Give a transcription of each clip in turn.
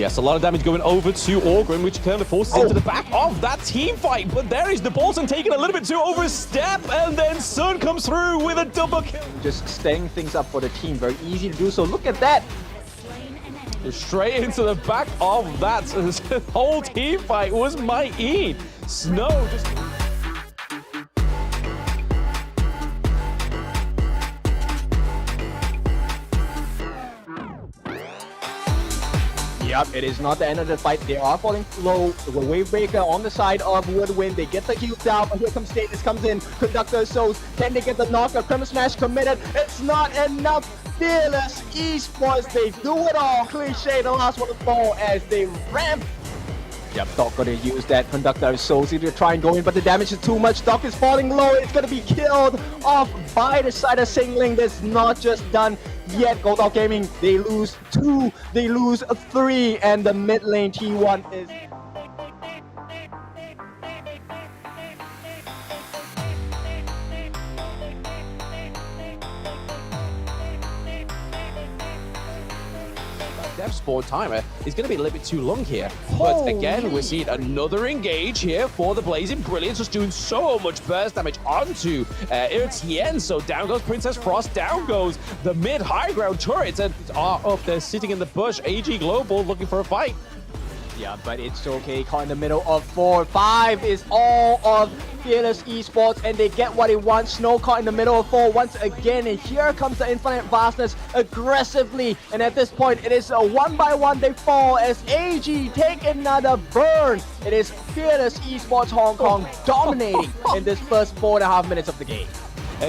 Yes, a lot of damage going over to Orgrim, which kind of forces into the back of that team fight. But there is the Bolton taking a little bit too overstep, and then Sun comes through with a double kill. Just setting things up for the team. Very easy to do so. Look at that. Straight into the back of that whole team fight was my E. Snow just... Yep, it is not the end of the fight. They are falling low. The Wavebreaker on the side of Woodwind. They get the heal down, but here comes Status, comes in. Conductor Souls. Can they get the knockout? Crimson Smash committed. It's not enough. Fearless Esports, they do it all. Cliche, the last one to fall as they ramp. Yep, Doc gonna use that Conductor Souls to try and go in, but the damage is too much. Doc is falling low. It's gonna be killed off by the side of Singling. That's not just done yet. HoK Gaming, they lose 2, they lose 3, and the mid lane T1 is... Dev spawn timer is going to be a little bit too long here. But again, we're seeing another engage here for the Blazing Brilliance, just doing so much burst damage onto Ertien. So down goes Princess Frost, down goes the mid-high ground turrets, and are up there sitting in the bush. AG Global looking for a fight. Yeah, but it's okay. Caught in the middle of 4. 5 is all of Fearless Esports, and they get what they want. Snow caught in the middle of 4 once again, and here comes the Infinite Vastness aggressively. And at this point, it is a 1-by-1 they fall as AG take another burn. It is Fearless Esports Hong Kong dominating in this first 4.5 minutes of the game.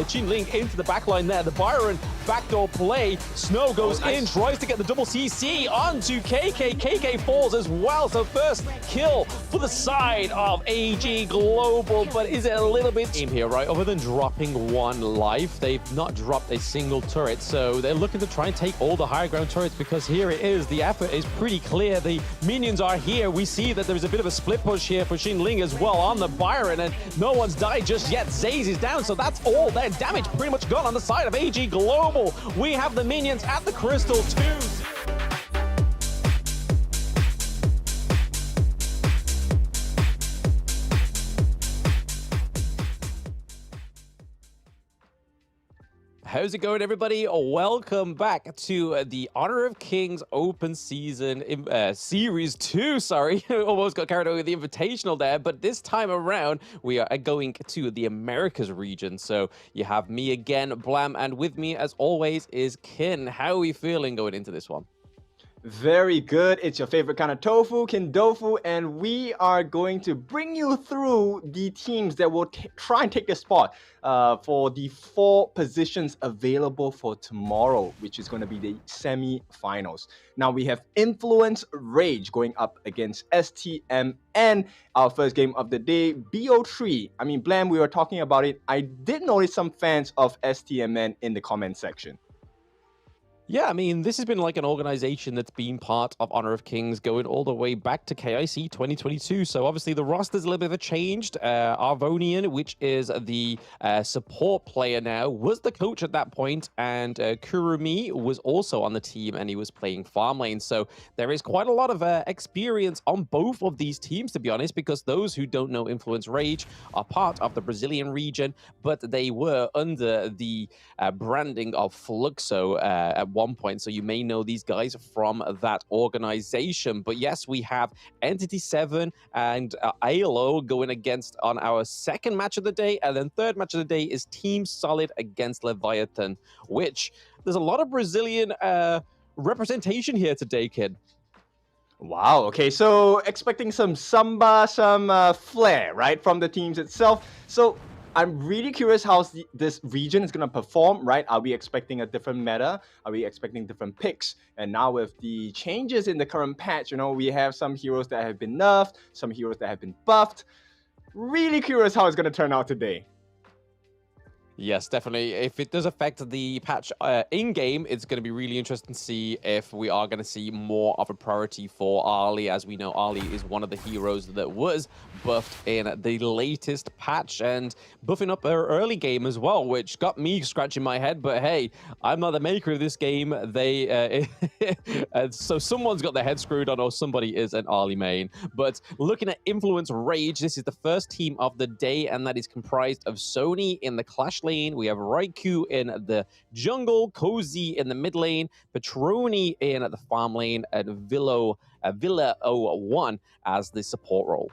Chin Ling into the backline there. The Byron backdoor play. Snow goes in, tries to get the double CC onto KK. KK falls as well. So first kill for the side of AG Global. But is it a little bit team here, right? Other than dropping 1 life, they've not dropped a single turret. So they're looking to try and take all the higher ground turrets, because here it is. The effort is pretty clear. The minions are here. We see that there's a bit of a split push here for Xin Ling as well on the Byron, and no one's died just yet. Zaze is down, so that's all their damage pretty much gone on the side of AG Global. We have the minions at the Crystal 2. How's it going, everybody? Welcome back to the Honor of Kings Open Season Series 2. Sorry, almost got carried away with the Invitational there, but this time around we are going to the Americas region. So you have me again, Blam, and with me as always is Kin. How are we feeling going into this one? Very good. It's your favorite kind of tofu, Kindofu, and we are going to bring you through the teams that will try and take the spot for the 4 positions available for tomorrow, which is going to be the semi-finals. Now we have Influence Rage going up against STMN, our first game of the day, BO3. I mean, Blam, we were talking about it. I did notice some fans of STMN in the comment section. Yeah, I mean, this has been like an organization that's been part of Honor of Kings going all the way back to KIC 2022. So obviously the roster's a little bit changed. Arvonian, which is the support player now, was the coach at that point, and Kurumi was also on the team, and he was playing farm lane. So there is quite a lot of experience on both of these teams, to be honest, because those who don't know Influence Rage are part of the Brazilian region, but they were under the branding of Fluxo at one point, so you may know these guys from that organization. But yes, we have Entity 7 and AYLO going against on our second match of the day, and then third match of the day is Team Solid against Leviatan, which there's a lot of Brazilian representation here today, kid. Wow, okay, so expecting some samba, some flair, right, from the teams itself. So I'm really curious how this region is going to perform, right? Are we expecting a different meta? Are we expecting different picks? And now with the changes in the current patch, you know, we have some heroes that have been nerfed, some heroes that have been buffed. Really curious how it's going to turn out today. Yes, definitely. If it does affect the patch in-game, it's going to be really interesting to see if we are going to see more of a priority for Ali. As we know, Ali is one of the heroes that was buffed in the latest patch and buffing up her early game as well, which got me scratching my head. But hey, I'm not the maker of this game. So someone's got their head screwed on, or somebody is an Ali main. But looking at Influence Rage, this is the first team of the day, and that is comprised of Sony in the Clash lane. We have Raikou in the jungle, Cozy in the mid lane, Petroni in the farm lane, and Villa 01 as the support role.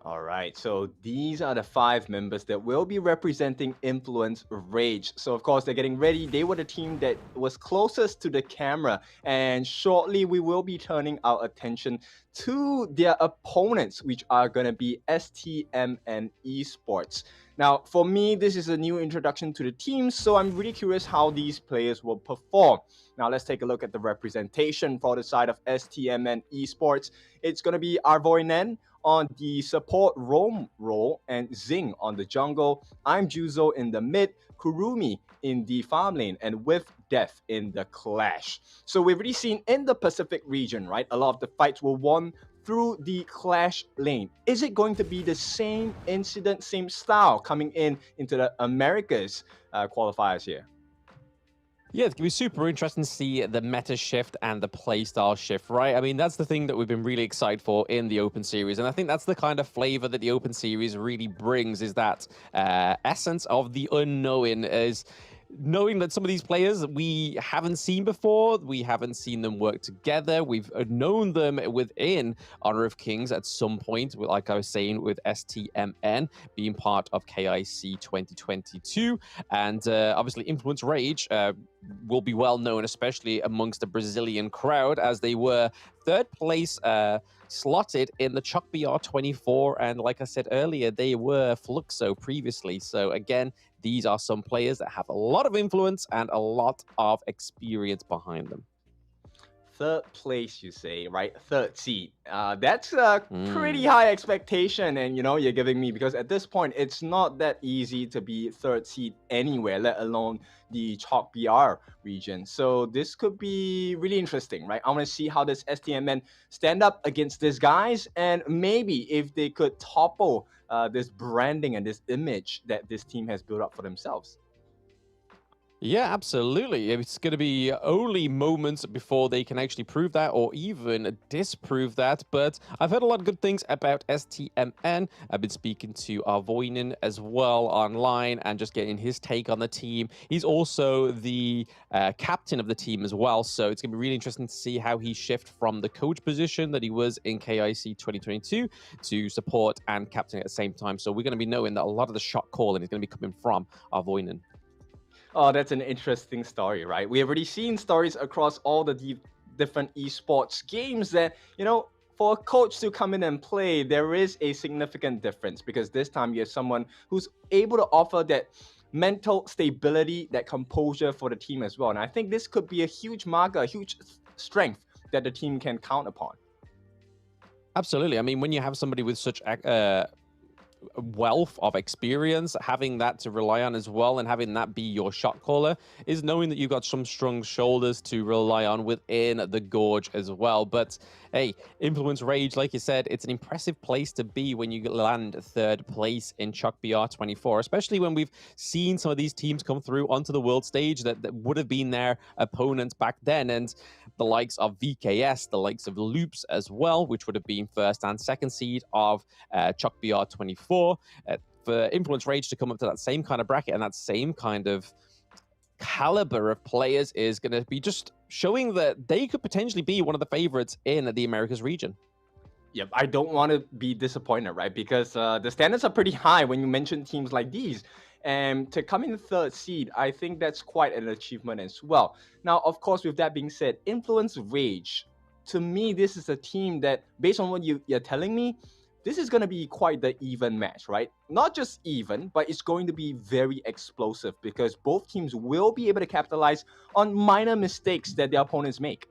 All right, so these are the 5 members that will be representing Influence Rage. So of course, they're getting ready. They were the team that was closest to the camera. And shortly, we will be turning our attention to their opponents, which are going to be STMN Esports. Now, for me, this is a new introduction to the team, so I'm really curious how these players will perform. Now, let's take a look at the representation for the side of STMN Esports. It's going to be Arvoinen on the support roam role and Zing on the jungle. I'm Juzo in the mid, Kurumi in the farm lane, and with Death in the Clash. So we've already seen in the Pacific region, right? A lot of the fights were won through the Clash lane. Is it going to be the same incident, same style coming into the Americas qualifiers here? Yeah, it's going to be super interesting to see the meta shift and the playstyle shift, right? I mean, that's the thing that we've been really excited for in the Open Series. And I think that's the kind of flavor that the Open Series really brings, is that essence of the unknown, is knowing that some of these players we haven't seen before, we haven't seen them work together, we've known them within Honor of Kings at some point, like I was saying, with STMN being part of KIC 2022, and obviously Influence Rage will be well known, especially amongst the Brazilian crowd, as they were 3rd place slotted in the HoK BR 24, and like I said earlier, they were Fluxo previously. So again, these are some players that have a lot of influence and a lot of experience behind them. 3rd place, you say, right? 3rd seed. That's a pretty high expectation, and you're giving me, because at this point, it's not that easy to be 3rd seed anywhere, let alone the HoK BR region. So this could be really interesting, right? I want to see how this STMN stand up against these guys, and maybe if they could topple this branding and this image that this team has built up for themselves. Yeah, absolutely. It's going to be only moments before they can actually prove that or even disprove that. But I've heard a lot of good things about STMN. I've been speaking to Arvoinen as well online and just getting his take on the team. He's also the captain of the team as well. So it's going to be really interesting to see how he shifts from the coach position that he was in KIC 2022 to support and captain at the same time. So we're going to be knowing that a lot of the shot calling is going to be coming from Arvoinen. Oh, that's an interesting story, right? We have already seen stories across all the different esports games that, for a coach to come in and play, there is a significant difference, because this time you have someone who's able to offer that mental stability, that composure for the team as well. And I think this could be a huge marker, a huge strength that the team can count upon. Absolutely. I mean, when you have somebody with such wealth of experience, having that to rely on as well, and having that be your shot caller, is knowing that you've got some strong shoulders to rely on within the Gorge as well. But hey, Influence Rage, like you said, it's an impressive place to be when you land 3rd place in HoK BR 24, especially when we've seen some of these teams come through onto the world stage that would have been their opponents back then, and the likes of VKS, the likes of Loops as well, which would have been 1st and 2nd seed of HoK BR 24. For Influence Rage to come up to that same kind of bracket and that same kind of caliber of players is going to be just showing that they could potentially be one of the favorites in the Americas region. Yep, I don't want to be disappointed, right? Because the standards are pretty high when you mention teams like these. And to come in 3rd seed, I think that's quite an achievement as well. Now, of course, with that being said, Influence Rage, to me, this is a team that, based on what you're telling me, this is going to be quite the even match, right? Not just even, but it's going to be very explosive, because both teams will be able to capitalize on minor mistakes that their opponents make.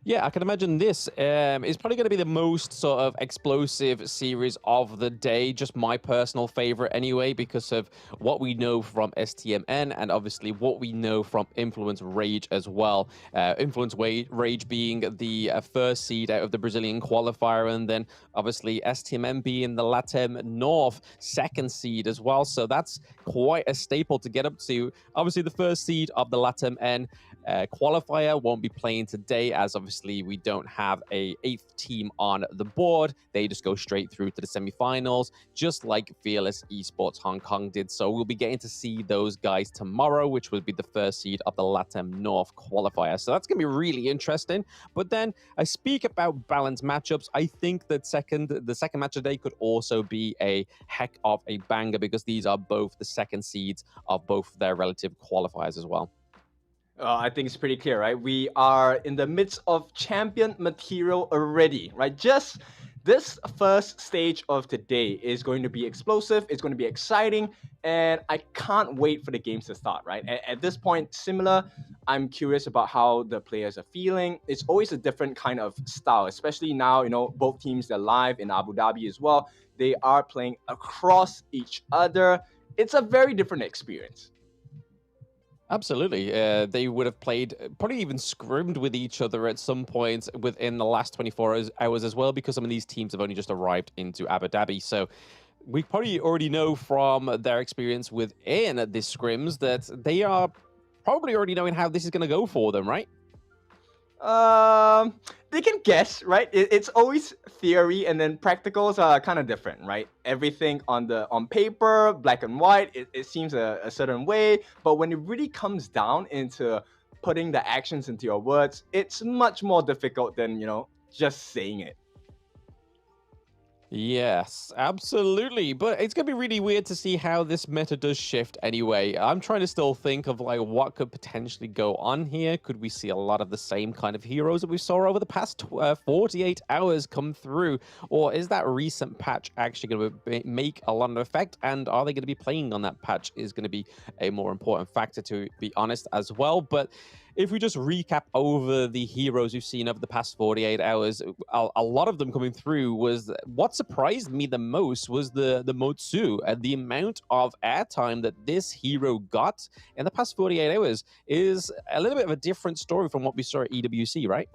Yeah, I can imagine this is probably going to be the most sort of explosive series of the day. Just my personal favorite anyway, because of what we know from STMN and obviously what we know from Influence Rage as well. Rage being the first seed out of the Brazilian qualifier, and then obviously STMN being the LATAM North second seed as well. So that's quite a staple to get up to. Obviously, the first seed of the LATAM N qualifier won't be playing today, as obviously we don't have a eighth team on the board. They just go straight through to the semifinals, just like Fearless Esports Hong Kong did. So we'll be getting to see those guys tomorrow, which will be the first seed of the LATAM North qualifier. So that's going to be really interesting. But then I speak about balanced matchups. I think that the second match of the day could also be a heck of a banger, because these are both the second seeds of both their relative qualifiers as well. I think it's pretty clear, right? We are in the midst of champion material already, right? Just this first stage of today is going to be explosive, it's going to be exciting, and I can't wait for the games to start, right? At this point, similar, I'm curious about how the players are feeling. It's always a different kind of style, especially now, you know, both teams are live in Abu Dhabi as well. They are playing across each other. It's a very different experience. Absolutely. They would have played, probably even scrimmed with each other at some point within the last 24 hours as well, because some of these teams have only just arrived into Abu Dhabi. So we probably already know from their experience within this scrims that they are probably already knowing how this is going to go for them, right? They can guess, right? It's always theory, and then practicals are kind of different, right? Everything on paper, black and white, it seems a certain way, but when it really comes down into putting the actions into your words, it's much more difficult than, you know, just saying it. Yes, absolutely. But it's going to be really weird to see how this meta does shift anyway. I'm trying to still think of like what could potentially go on here. Could we see a lot of the same kind of heroes that we saw over the past 48 hours come through? Or is that recent patch actually going to make a lot of effect? And are they going to be playing on that patch is going to be a more important factor, to be honest, as well. But if we just recap over the heroes we've seen over the past 48 hours, a lot of them coming through was what surprised me the most was the Motsu, and the amount of airtime that this hero got in the past 48 hours is a little bit of a different story from what we saw at EWC, right?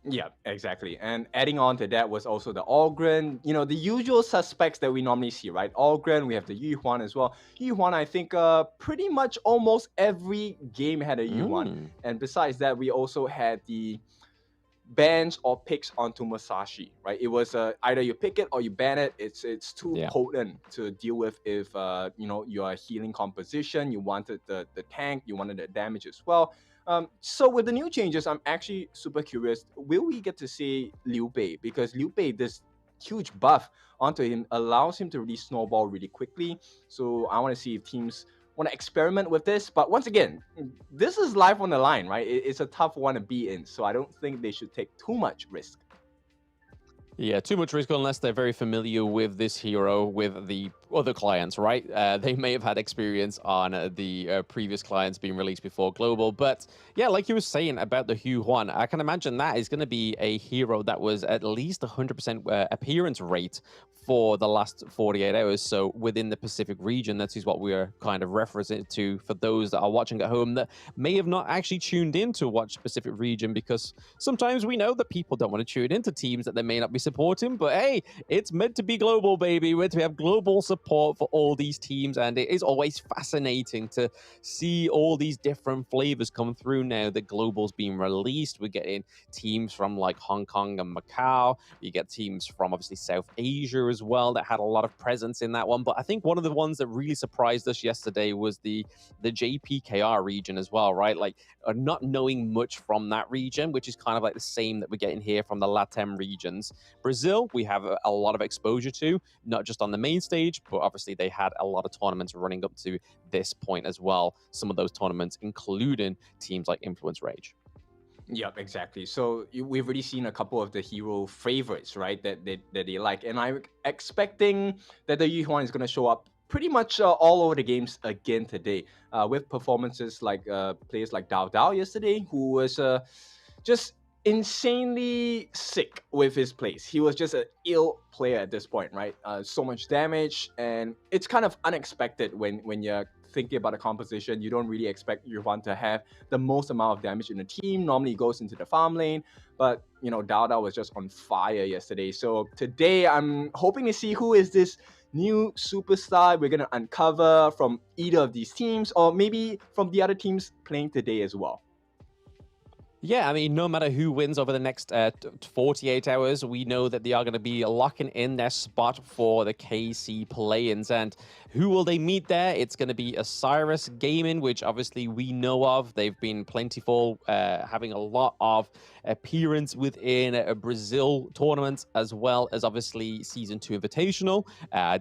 Yeah, exactly. And adding on to that was also the Allgren, you know, the usual suspects that we normally see, right? Allgren, we have the Yuhuan as well. Yuhuan, I think pretty much almost every game had a Yuhuan. And besides that, we also had the bans or picks onto Musashi, right? It was either you pick it or you ban it. It's too potent to deal with if you know, you are healing composition, you wanted the tank, you wanted the damage as well. So with the new changes, I'm actually super curious. Will we get to see Liu Bei? Because Liu Bei, this huge buff onto him allows him to really snowball really quickly. So I want to see if teams want to experiment with this. But once again, this is life on the line, right? It's a tough one to be in. So I don't think they should take too much risk. Yeah, too much risk unless they're very familiar with this hero, with the other clients, right? They may have had experience on the previous clients being released before Global. But yeah, like you were saying about the Hu Huan, I can imagine that is going to be a hero that was at least 100% appearance rate for the last 48 hours. So within the Pacific region, that is what we're kind of referencing to for those that are watching at home that may have not actually tuned in to watch Pacific region, because sometimes we know that people don't want to tune into teams that they may not be supporting. But hey, it's meant to be global, baby. We're to have global support for all these teams, and it is always fascinating to see all these different flavors come through now that global's being released. We're getting teams from like Hong Kong and Macau. You get teams from obviously South Asia as well that had a lot of presence in that one. But I think one of the ones that really surprised us yesterday was the JPKR region as well, right? Like not knowing much from that region, which is kind of like the same that we're getting here from the LATAM regions. Brazil, we have a lot of exposure to, not just on the main stage, but obviously they had a lot of tournaments running up to this point as well. Some of those tournaments including teams like Influence Rage. Yep, exactly. So we've already seen a couple of the hero favorites, right? That they like, and I'm expecting that the Yuhuan is going to show up pretty much all over the games again today, with performances like players like Dao Dao yesterday, who was just insanely sick with his plays. He was just an ill player at this point, right? So much damage, and it's kind of unexpected when you're thinking about a composition. You don't really expect Yuvan to have the most amount of damage in the team. Normally he goes into the farm lane, but you know, Dada was just on fire yesterday. So today I'm hoping to see who is this new superstar we're gonna uncover from either of these teams, or maybe from the other teams playing today as well. Yeah, I mean, no matter who wins over the next 48 hours, we know that they are going to be locking in their spot for the KC play-ins. And who will they meet there? It's going to be Osiris Gaming, which obviously we know of. They've been plentiful, having a lot of appearance within Brazil tournaments, as well as obviously Season 2 Invitational.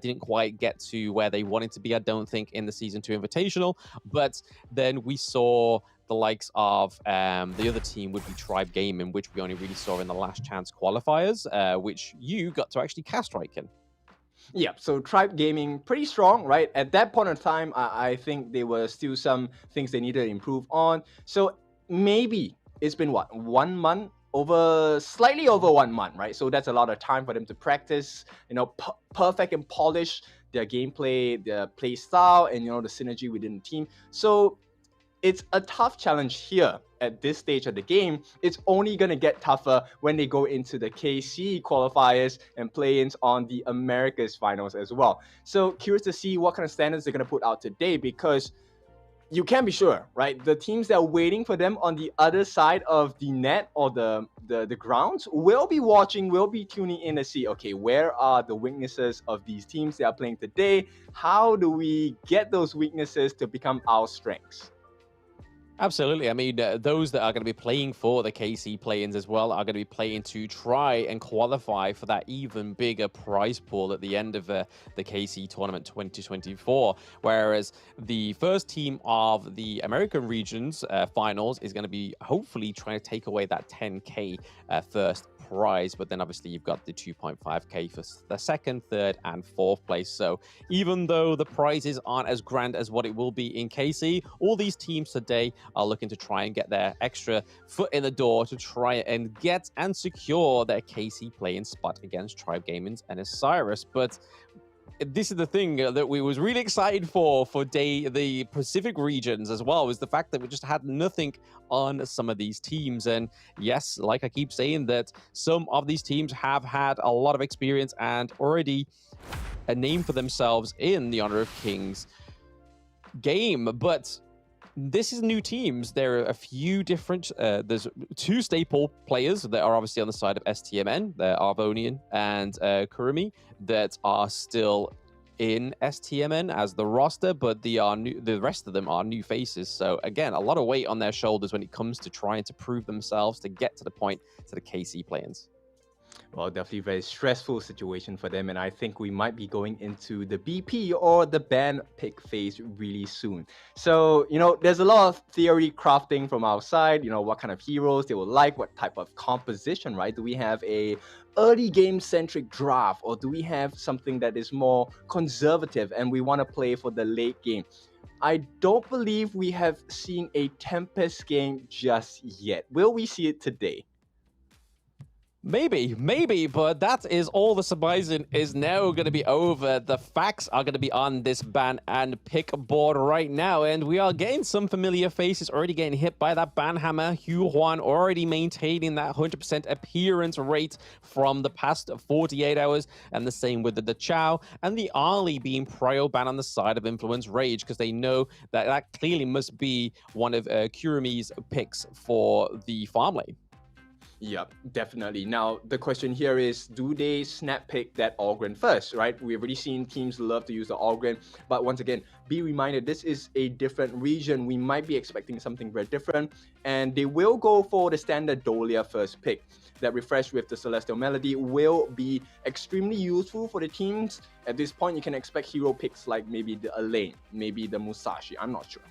Didn't quite get to where they wanted to be, I don't think, in the Season 2 Invitational. But then we saw the likes of the other team would be Tribe Gaming, which we only really saw in the last chance qualifiers, which you got to actually cast right in. Yeah, so Tribe Gaming, pretty strong, right? At that point in time, I think there were still some things they needed to improve on. So maybe it's been what, 1 month? Slightly over 1 month, right? So that's a lot of time for them to practice, you know, perfect and polish their gameplay, their play style, and you know, the synergy within the team. So it's a tough challenge here at this stage of the game. It's only going to get tougher when they go into the KC qualifiers and play-ins on the Americas Finals as well. So curious to see what kind of standards they're going to put out today, because you can be sure, right? The teams that are waiting for them on the other side of the net or the grounds will be watching, will be tuning in to see, okay, where are the weaknesses of these teams that are playing today? How do we get those weaknesses to become our strengths? Absolutely. I mean, those that are going to be playing for the KC play-ins as well are going to be playing to try and qualify for that even bigger prize pool at the end of the KC tournament 2024. Whereas the first team of the American regions finals is going to be hopefully trying to take away that 10K first prize, but then obviously you've got the 2.5K for the second, third, and fourth place. So even though the prizes aren't as grand as what it will be in KC, all these teams today are looking to try and get their extra foot in the door to try and get and secure their KC play-in spot against Tribe Gaming and Osiris. But this is the thing that we was really excited for the Pacific regions as well, was the fact that we just had nothing on some of these teams. And yes, like I keep saying, that some of these teams have had a lot of experience and already a name for themselves in the Honor of Kings game. But this is new teams. There are a few different, there's two staple players that are obviously on the side of STMN, the Arvonian and Kurumi, that are still in STMN as the roster, but the rest of them are new faces. So again, a lot of weight on their shoulders when it comes to trying to prove themselves to get to the point to the KC play-ins. Well, definitely a very stressful situation for them, and I think we might be going into the BP or the ban pick phase really soon. So, you know, there's a lot of theory crafting from our side, you know, what kind of heroes they will like, what type of composition, right? Do we have a early game centric draft, or do we have something that is more conservative and we want to play for the late game? I don't believe we have seen a Tempest game just yet. Will we see it today? Maybe, but that is all the surprising is now going to be over. The facts are going to be on this ban and pick board right now, and we are getting some familiar faces already getting hit by that ban hammer. Hugh Huan already maintaining that 100% appearance rate from the past 48 hours, and the same with the Chow and the Ali being prio ban on the side of Influence Rage, because they know that that clearly must be one of Kurumi's picks for the farm lane. Yep, definitely. Now, the question here is, do they snap pick that Ogren first, right? We've already seen teams love to use the Ogren, but once again, be reminded, this is a different region. We might be expecting something very different, and they will go for the standard Dolia first pick. That refresh with the Celestial Melody will be extremely useful for the teams. At this point, you can expect hero picks like maybe the Elaine, maybe the Musashi, I'm not sure.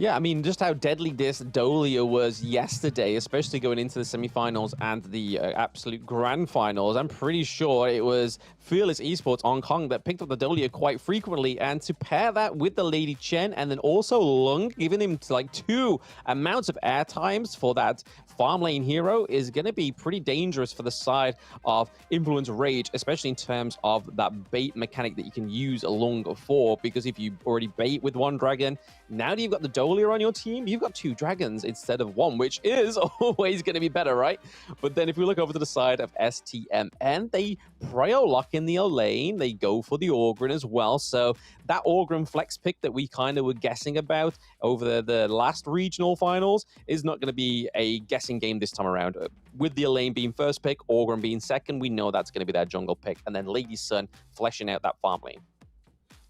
Yeah, I mean, just how deadly this Dolia was yesterday, especially going into the semifinals and the absolute grand finals. I'm pretty sure it was Fearless Esports Hong Kong that picked up the Dolia quite frequently. And to pair that with the Lady Chen and then also Lung, giving him like 2 amounts of air times for that farm lane hero is going to be pretty dangerous for the side of Influence Rage, especially in terms of that bait mechanic that you can use Lung for. Because if you already bait with 1 dragon, now that you've got the Dolia on your team, you've got 2 dragons instead of 1, which is always going to be better, right? But then if we look over to the side of STMN, they prio lock in the lane, they go for the Orgrin as well. So that Orgrin flex pick that we kind of were guessing about over the last regional finals is not going to be a guessing game this time around. With the Elaine being first pick, Orgrin being second, we know that's going to be their jungle pick. And then Lady Sun fleshing out that farm lane.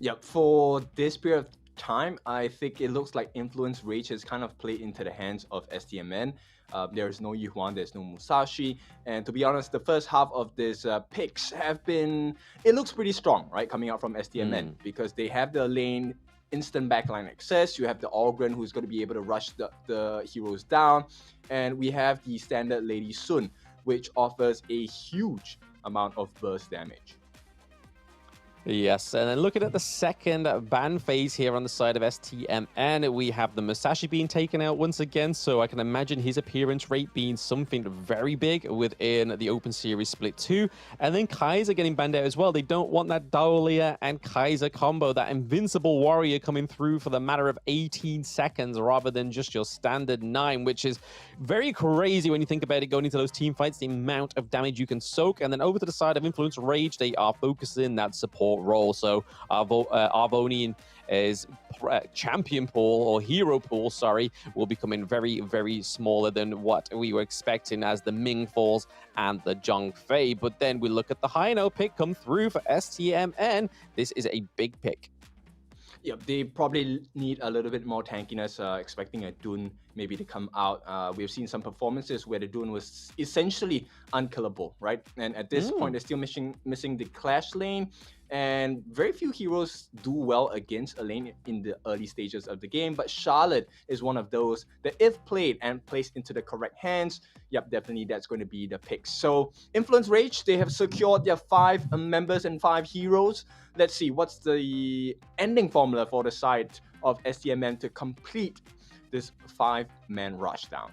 Yep, for this period of time, I think it looks like Influence Rage has kind of played into the hands of STMN. There is no Yuhuan, there's no Musashi, and to be honest, the first half of this picks have been, it looks pretty strong, right, coming out from STMN, because they have the lane instant backline access, you have the Orgrin who's going to be able to rush the heroes down, and we have the standard Lady Sun, which offers a huge amount of burst damage. Yes, and then looking at the second ban phase here on the side of STMN, we have the Musashi being taken out once again, so I can imagine his appearance rate being something very big within the Open Series Split 2. And then Kaiser getting banned out as well. They don't want that Dahlia and Kaiser combo, that invincible warrior coming through for the matter of 18 seconds rather than just your standard 9, which is very crazy when you think about it going into those team fights, the amount of damage you can soak. And then over to the side of Influence Rage, they are focusing that support role. So Arvonian is champion pool or hero pool, sorry, will be coming very, very smaller than what we were expecting as the Ming falls and the Zhong Fei. But then we look at the Hino pick come through for STMN. This is a big pick. Yeah, they probably need a little bit more tankiness, expecting a Dune maybe to come out. We've seen some performances where the Dune was essentially unkillable, right? And at this point, they're still missing the Clash lane, and very few heroes do well against a lane in the early stages of the game, but Charlotte is one of those that if played and placed into the correct hands, yep, definitely that's going to be the pick. So Influence Rage, they have secured their 5 members and 5 heroes. Let's see, what's the ending formula for the side of STMN to complete this 5-man rush down?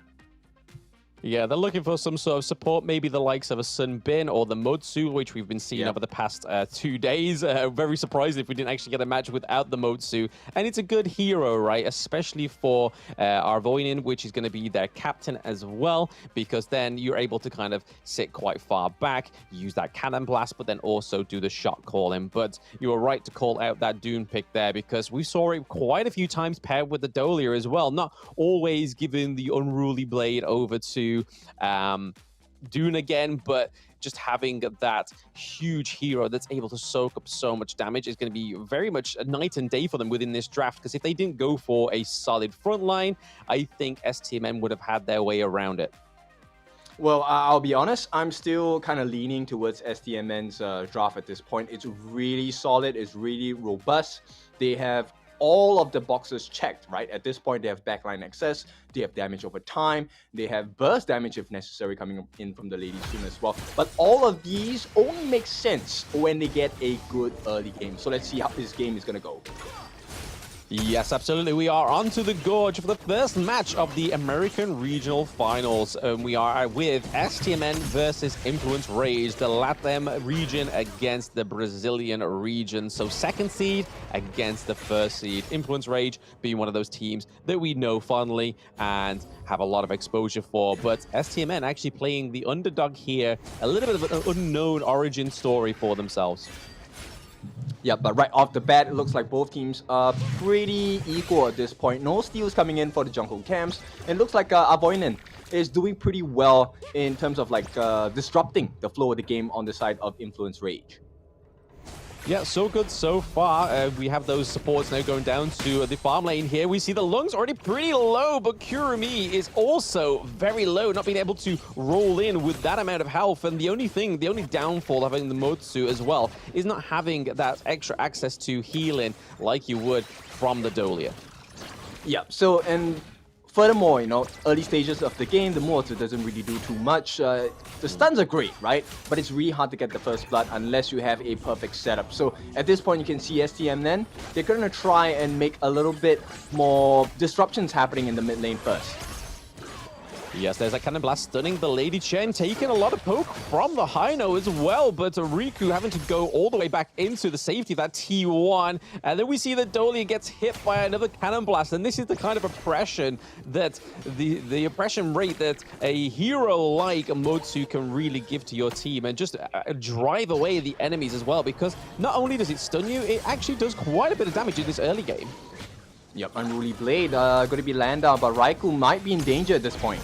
Yeah, they're looking for some sort of support, maybe the likes of a Sun Bin or the Motsu, which we've been seeing over the past 2 days. Very surprised if we didn't actually get a match without the Motsu. And it's a good hero, right? Especially for Arvoinen, which is going to be their captain as well, because then you're able to kind of sit quite far back, use that cannon blast, but then also do the shot calling. But you were right to call out that Dune pick there, because we saw it quite a few times paired with the Dolia as well, not always giving the Unruly Blade over to Dune again, but just having that huge hero that's able to soak up so much damage is going to be very much a night and day for them within this draft, because if they didn't go for a solid front line, I think STMN would have had their way around it. Well, I'll be honest, I'm still kind of leaning towards STMN's draft at this point. It's really solid, it's really robust. They have all of the boxes checked, right? At this point, they have backline access, they have damage over time, they have burst damage if necessary coming in from the Lady Sun as well. But all of these only make sense when they get a good early game. So let's see how this game is going to go. Yes, absolutely. We are on to the Gorge for the first match of the American Regional Finals. We are with STMN versus Influence Rage, the Latam region against the Brazilian region. So second seed against the first seed. Influence Rage being one of those teams that we know fondly and have a lot of exposure for. But STMN actually playing the underdog here, a little bit of an unknown origin story for themselves. Yeah, but right off the bat, it looks like both teams are pretty equal at this point. No steals coming in for the jungle camps. It looks like Arvoinen is doing pretty well in terms of like disrupting the flow of the game on the side of Influence Rage. Yeah, so good so far. We have those supports now going down to the farm lane here. We see the Lung's already pretty low, but Kurumi is also very low, not being able to roll in with that amount of health. And the only downfall of having the Motsu as well is not having that extra access to healing like you would from the Dolia. Yeah, so, and furthermore, you know, early stages of the game, the mortar doesn't really do too much. The stuns are great, right? But it's really hard to get the first blood unless you have a perfect setup. So at this point, you can see STMN, they're going to try and make a little bit more disruptions happening in the mid lane first. Yes, there's that cannon blast stunning the Lady Chen, taking a lot of poke from the Hino as well, but Riku having to go all the way back into the safety of that T1, and then we see that Dolia gets hit by another cannon blast, and this is the kind of oppression that the oppression rate that a hero like Motsu can really give to your team, and just drive away the enemies as well, because not only does it stun you, it actually does quite a bit of damage in this early game. Yep, Unruly Blade going to be land down, but Raikou might be in danger at this point.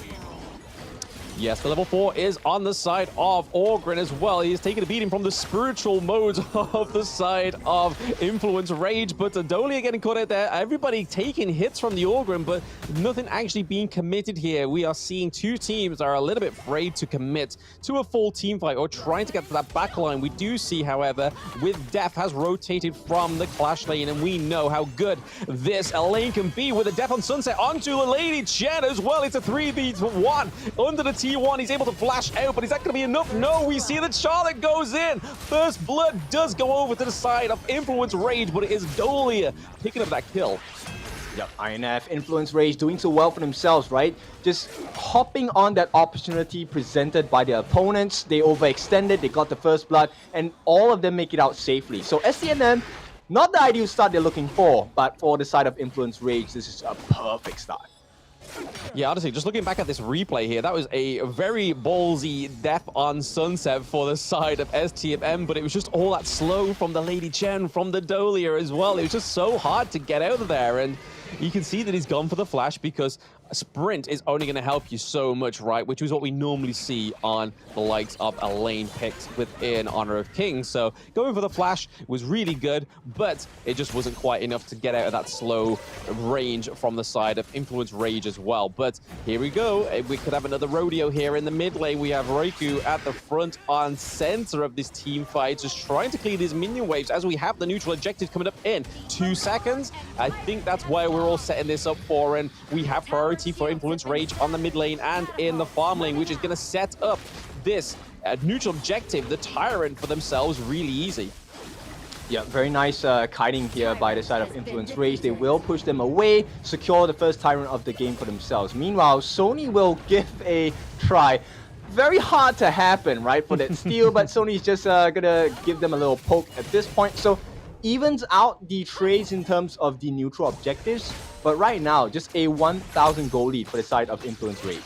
Yes, the level 4 is on the side of Orgrin as well. He is taking a beating from the spiritual modes of the side of Influence Rage, but Dolia getting caught out there. Everybody taking hits from the Orgrin, but nothing actually being committed here. We are seeing two teams that are a little bit afraid to commit to a full team fight or trying to get to that back line. We do see, however, with Def has rotated from the Clash lane, and we know how good this lane can be with a Def on Sunset onto the Lady Chen as well. It's a 3v1 under the T1, he's able to flash out, but is that going to be enough? No, we see that Charlotte goes in. First blood does go over to the side of Influence Rage, but it is Dolia picking up that kill. Yep, INF, Influence Rage doing so well for themselves, right? Just hopping on that opportunity presented by their opponents. They overextended, they got the first blood, and all of them make it out safely. So STMN, not the ideal start they're looking for, but for the side of Influence Rage, this is a perfect start. Yeah, honestly, just looking back at this replay here, that was a very ballsy death on Sunset for the side of STMN, but it was just all that slow from the Lady Chen, from the Dolia as well. It was just so hard to get out of there, and you can see that he's gone for the flash because a sprint is only going to help you so much, right? Which is what we normally see on the likes of a lane picked within Honor of Kings. So going for the flash was really good, but it just wasn't quite enough to get out of that slow range from the side of Influence Rage as well. But here we go. We could have another rodeo here in the mid lane. We have Raikou at the front on center of this team fight, just trying to clear these minion waves as we have the neutral objective coming up in 2 seconds. I think that's why we're all setting this up for, and we have priority for Influence Rage on the mid lane and in the farm lane, which is going to set up this neutral objective, the Tyrant, for themselves really easy. Yeah, very nice kiting here by the side of Influence Rage. They will push them away, secure the first Tyrant of the game for themselves. Meanwhile, Sony will give a try. Very hard to happen, right, for that steal, but Sony's just gonna give them a little poke at this point. So evens out the trades in terms of the neutral objectives, but right now, just a 1,000 gold lead for the side of Influence Rage.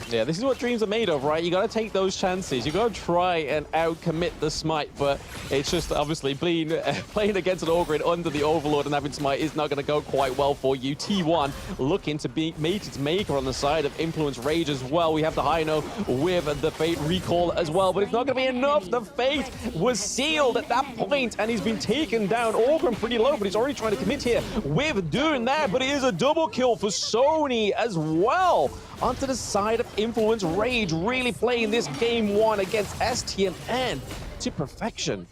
Yeah, this is what dreams are made of, right? You got to take those chances. You got to try and out-commit the smite, but it's just obviously playing against an Orgrid under the Overlord and having smite is not going to go quite well for you. T1 looking to make its maker on the side of Influence Rage as well. We have the Hino with the Fate recall as well, but it's not going to be enough. The Fate was sealed at that point, and he's been taken down. Orgrid pretty low, but he's already trying to commit here with doing that, but it is a double kill for Sony as well. Onto the side of Influence Rage, really playing this game 1 against STMN to perfection.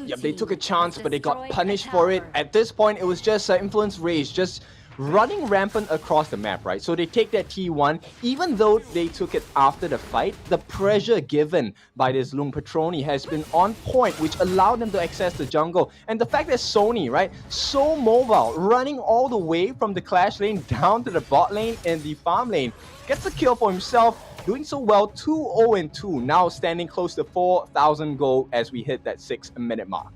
Yep, they took a chance, but they got punished for it. At this point, it was just Influence Rage just running rampant across the map, right? So they take that T1, even though they took it after the fight, the pressure given by this Lung Patroni has been on point, which allowed them to access the jungle. And the fact that Sony, right, so mobile, running all the way from the Clash lane down to the bot lane and the farm lane, gets a kill for himself, doing so well, 2-0-2, now standing close to 4,000 gold as we hit that 6-minute mark.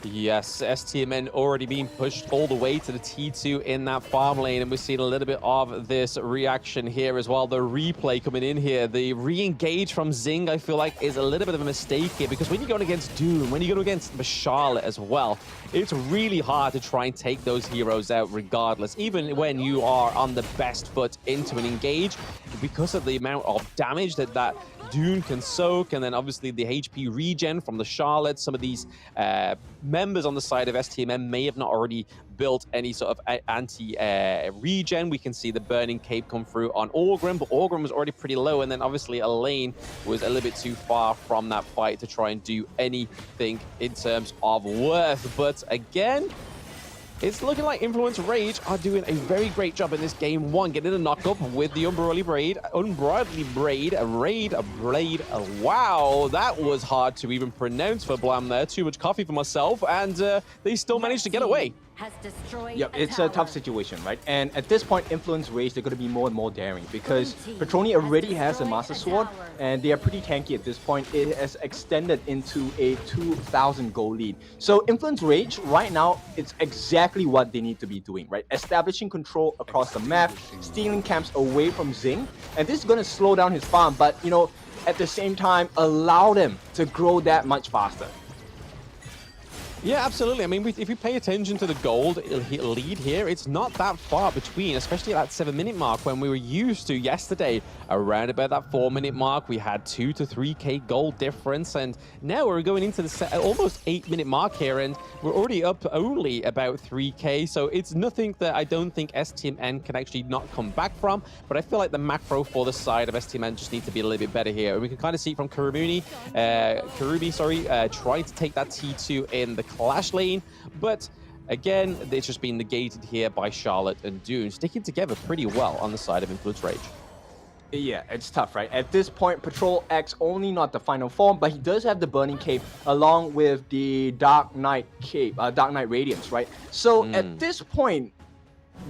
Yes, STMN already being pushed all the way to the T2 in that farm lane, and we're seeing a little bit of this reaction here as well. The replay coming in here, the re-engage from Zing, I feel like, is a little bit of a mistake here, because when you're going against Doom, when you're going against Charlotte as well, it's really hard to try and take those heroes out regardless, even when you are on the best foot into an engage, because of the amount of damage that Dune can soak, and then obviously the HP regen from the Charlotte. Some of these members on the side of STMN may have not already built any sort of anti-regen. We can see the Burning Cape come through on Orgrim, but Orgrim was already pretty low, and then obviously Elaine was a little bit too far from that fight to try and do anything in terms of worth. But again, It's looking like Influence Rage are doing a very great job in this game. One, getting a knock-up with the Unbridled Blade. Wow, that was hard to even pronounce for Blam there. Too much coffee for myself, and they still managed to get away. Yep, it's a tough situation, right? And at this point, Influence Rage, they're going to be more and more daring because Petroni already has a Master Sword and they are pretty tanky at this point. It has extended into a 2,000 gold lead. So Influence Rage, right now, it's exactly what they need to be doing, right? Establishing control across the map, stealing camps away from Zing, and this is going to slow down his farm, but, you know, at the same time, allow them to grow that much faster. Yeah, absolutely. I mean, if you pay attention to the gold lead here, it's not that far between, especially at that 7-minute mark when we were used to yesterday. Around about that 4-minute mark, we had 2 to 3k gold difference, and now we're going into the almost 8-minute mark here, and we're already up only about 3k, so it's nothing that I don't think STMN can actually not come back from, but I feel like the macro for the side of STMN just needs to be a little bit better here. We can kind of see from Karubi, trying to take that T2 in the Clash lane, but again, it's just been negated here by Charlotte and Dune, sticking together pretty well on the side of Influence Rage. Yeah, it's tough, right? At this point, Patrol X only not the final form, but he does have the Burning Cape along with the Dark Knight Cape, Dark Knight Radiance, right? So at this point,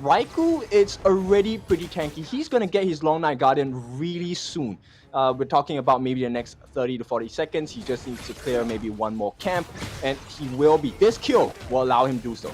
Raikou is already pretty tanky. He's going to get his Long Night Guardian really soon. We're talking about maybe the next 30 to 40 seconds. He just needs to clear maybe one more camp, and he will be. This kill will allow him to do so.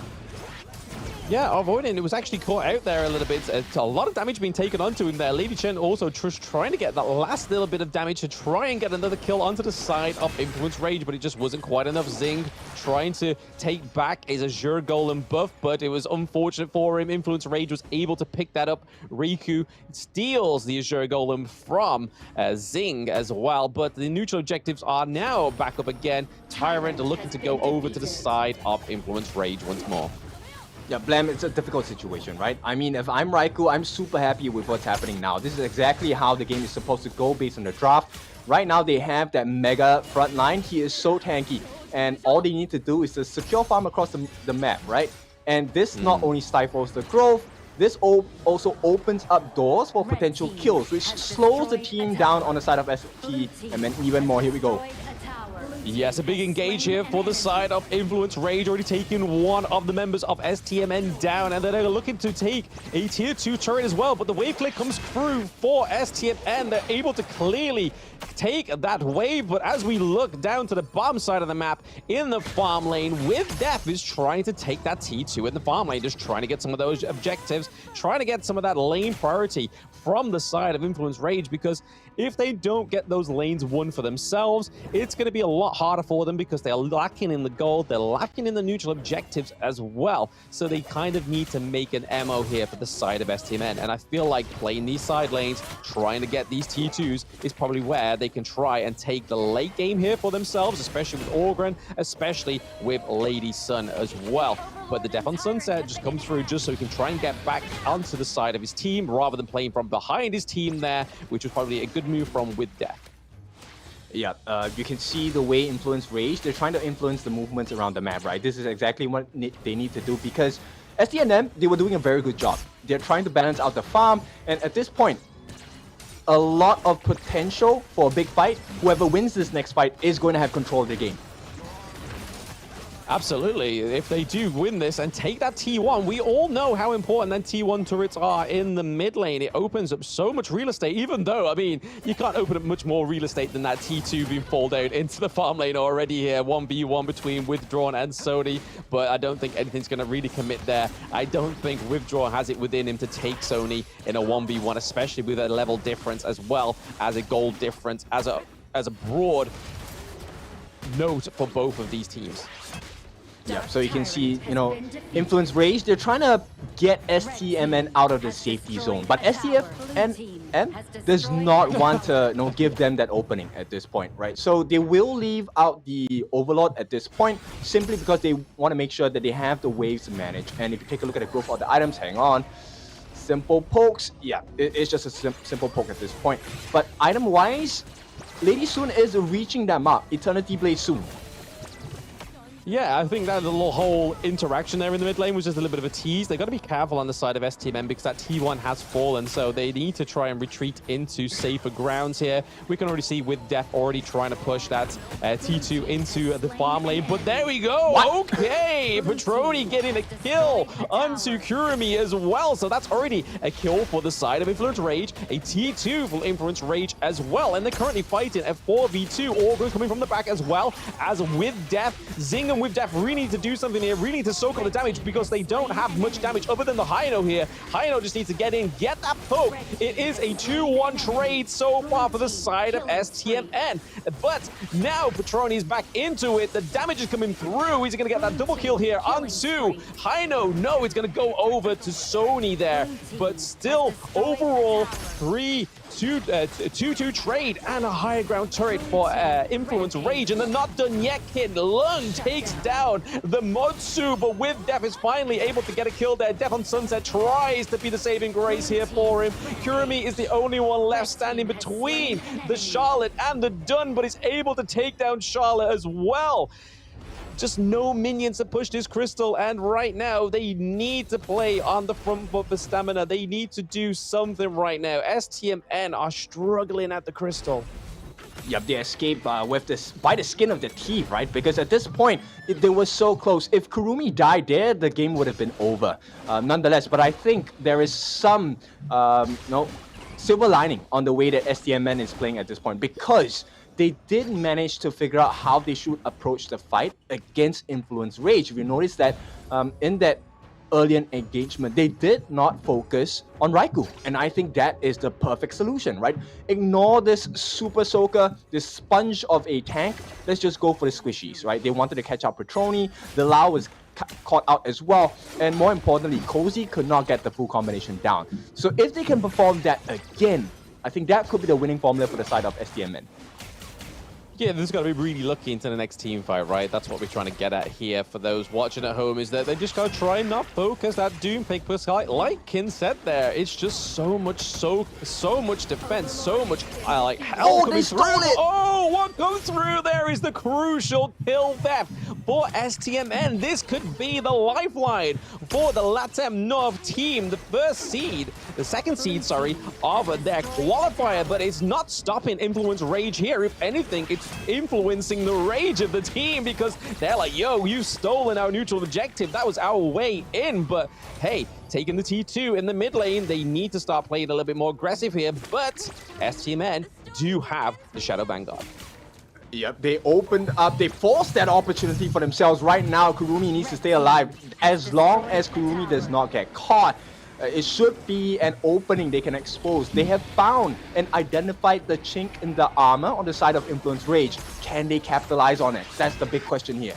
Yeah, avoiding. It was actually caught out there a little bit. It's a lot of damage being taken onto him there. Lady Chen also trying to get that last little bit of damage to try and get another kill onto the side of Influence Rage, but it just wasn't quite enough. Zing trying to take back his Azure Golem buff, but it was unfortunate for him. Influence Rage was able to pick that up. Riku steals the Azure Golem from Zing as well, but the neutral objectives are now back up again. Tyrant looking to go over to the side of Influence Rage once more. Yeah, Blam, it's a difficult situation, right? I mean, if I'm Raikou, I'm super happy with what's happening now. This is exactly how the game is supposed to go based on the draft. Right now, they have that mega front line. He is so tanky, and all they need to do is to secure farm across the map, right? And this not only stifles the growth, this also opens up doors for potential kills, which slows the team down on the side of ST, and then even more. Here we go. Yes, a big engage here for the side of Influence Rage, already taking one of the members of STMN down, and they're looking to take a tier 2 turret as well, but the wave clear comes through for STMN. They're able to clearly take that wave, but as we look down to the bottom side of the map in the farm lane, with Death is trying to take that T2 in the farm lane, just trying to get some of those objectives, trying to get some of that lane priority from the side of Influence Rage, because if they don't get those lanes won for themselves, it's going to be a lot harder for them because they're lacking in the gold, they're lacking in the neutral objectives as well. So they kind of need to make an MO here for the side of STMN. And I feel like playing these side lanes, trying to get these T2s is probably where they can try and take the late game here for themselves, especially with Orgren, especially with Lady Sun as well. But the Death on Sunset just comes through just so he can try and get back onto the side of his team rather than playing from behind his team there, which was probably a good move from with Death. Yeah, you can see the way Influence Rage, they're trying to influence the movements around the map, right? This is exactly what they need to do because STNM, they were doing a very good job. They're trying to balance out the farm, and at this point, a lot of potential for a big fight. Whoever wins this next fight is going to have control of the game. Absolutely. If they do win this and take that T1, we all know how important that T1 turrets are in the mid lane. It opens up so much real estate, even though, I mean, you can't open up much more real estate than that T2 being pulled out into the farm lane already here. 1v1 between Withdrawn and Sony, but I don't think anything's going to really commit there. I don't think Withdrawn has it within him to take Sony in a 1v1, especially with a level difference as well as a gold difference, as a broad note for both of these teams. Yeah, so you can see, you know, Influence Rage, they're trying to get STMN out of the safety zone, but STMN does not want to, you know, give them that opening at this point, right? So they will leave out the Overlord at this point, simply because they want to make sure that they have the waves to manage. And if you take a look at the growth of the items, hang on, simple pokes, yeah, it's just a simple poke at this point. But item-wise, Lady Sun is reaching that mark, Eternity Blade soon. Yeah, I think that little whole interaction there in the mid lane was just a little bit of a tease. They got to be careful on the side of STMN because that T1 has fallen, so they need to try and retreat into safer grounds here. We can already see with Def already trying to push that T2 into the farm lane, but there we go. What? Okay, Petroni getting a kill onto Kurumi as well, so that's already a kill for the side of Influence Rage, a T2 for Influence Rage as well, and they're currently fighting a 4v2. Orgos coming from the back as well as with Def. Zing and with Def really need to do something here, really need to soak up the damage because they don't have much damage other than the Hino here. Hino just needs to get in, get that poke. It is a 2-1 trade so far for the side of STMN. But now Petroni's back into it. The damage is coming through. He's going to get that double kill here onto Hino. No, it's going to go over to Sony there. But still, overall, 2-2 trade and a higher ground turret for Influence Rage. And they're not done yet, kid. Lung takes down the Motsu, but with Def is finally able to get a kill there. Def on Sunset tries to be the saving grace here for him. Kurumi is the only one left standing between the Charlotte and the Dun, but is able to take down Charlotte as well. Just no minions to push this crystal, and right now they need to play on the front foot for stamina. They need to do something right now. STMN are struggling at the crystal. Yep, they escaped with this by the skin of their teeth, right? Because at this point, they were so close. If Kurumi died there, the game would have been over. Nonetheless, but I think there is some silver lining on the way that STMN is playing at this point, because they did manage to figure out how they should approach the fight against Influence Rage. If you notice that in that earlier engagement, they did not focus on Raikou, and I think that is the perfect solution, right? Ignore this super soaker, this sponge of a tank. Let's just go for the squishies, right? They wanted to catch out Petroni. The Lao was caught out as well, and more importantly, Cozy could not get the full combination down. So if they can perform that again, I think that could be the winning formula for the side of STMN. Yeah, there's got to be really lucky into the next team fight, right? That's what we're trying to get at here for those watching at home, is that they just got to try and not focus that Doom pick per sky. Like Kin said there, it's just so much defense, so much like hell coming through. Oh, what goes through there is the crucial kill theft for STMN. This could be the lifeline for the LATAM North team, the second seed, sorry, of their qualifier, but it's not stopping Influence Rage here. If anything, it's influencing the rage of the team, because they're like, yo, you've stolen our neutral objective. That was our way in. But hey, taking the T2 in the mid lane, they need to start playing a little bit more aggressive here. But STMN do have the Shadow Vanguard. Yep, they opened up, they forced that opportunity for themselves. Right now, Kurumi needs to stay alive. As long as Kurumi does not get caught, it should be an opening they can expose. They have found and identified the chink in the armor on the side of Influence Rage. Can they capitalize on it? That's the big question here.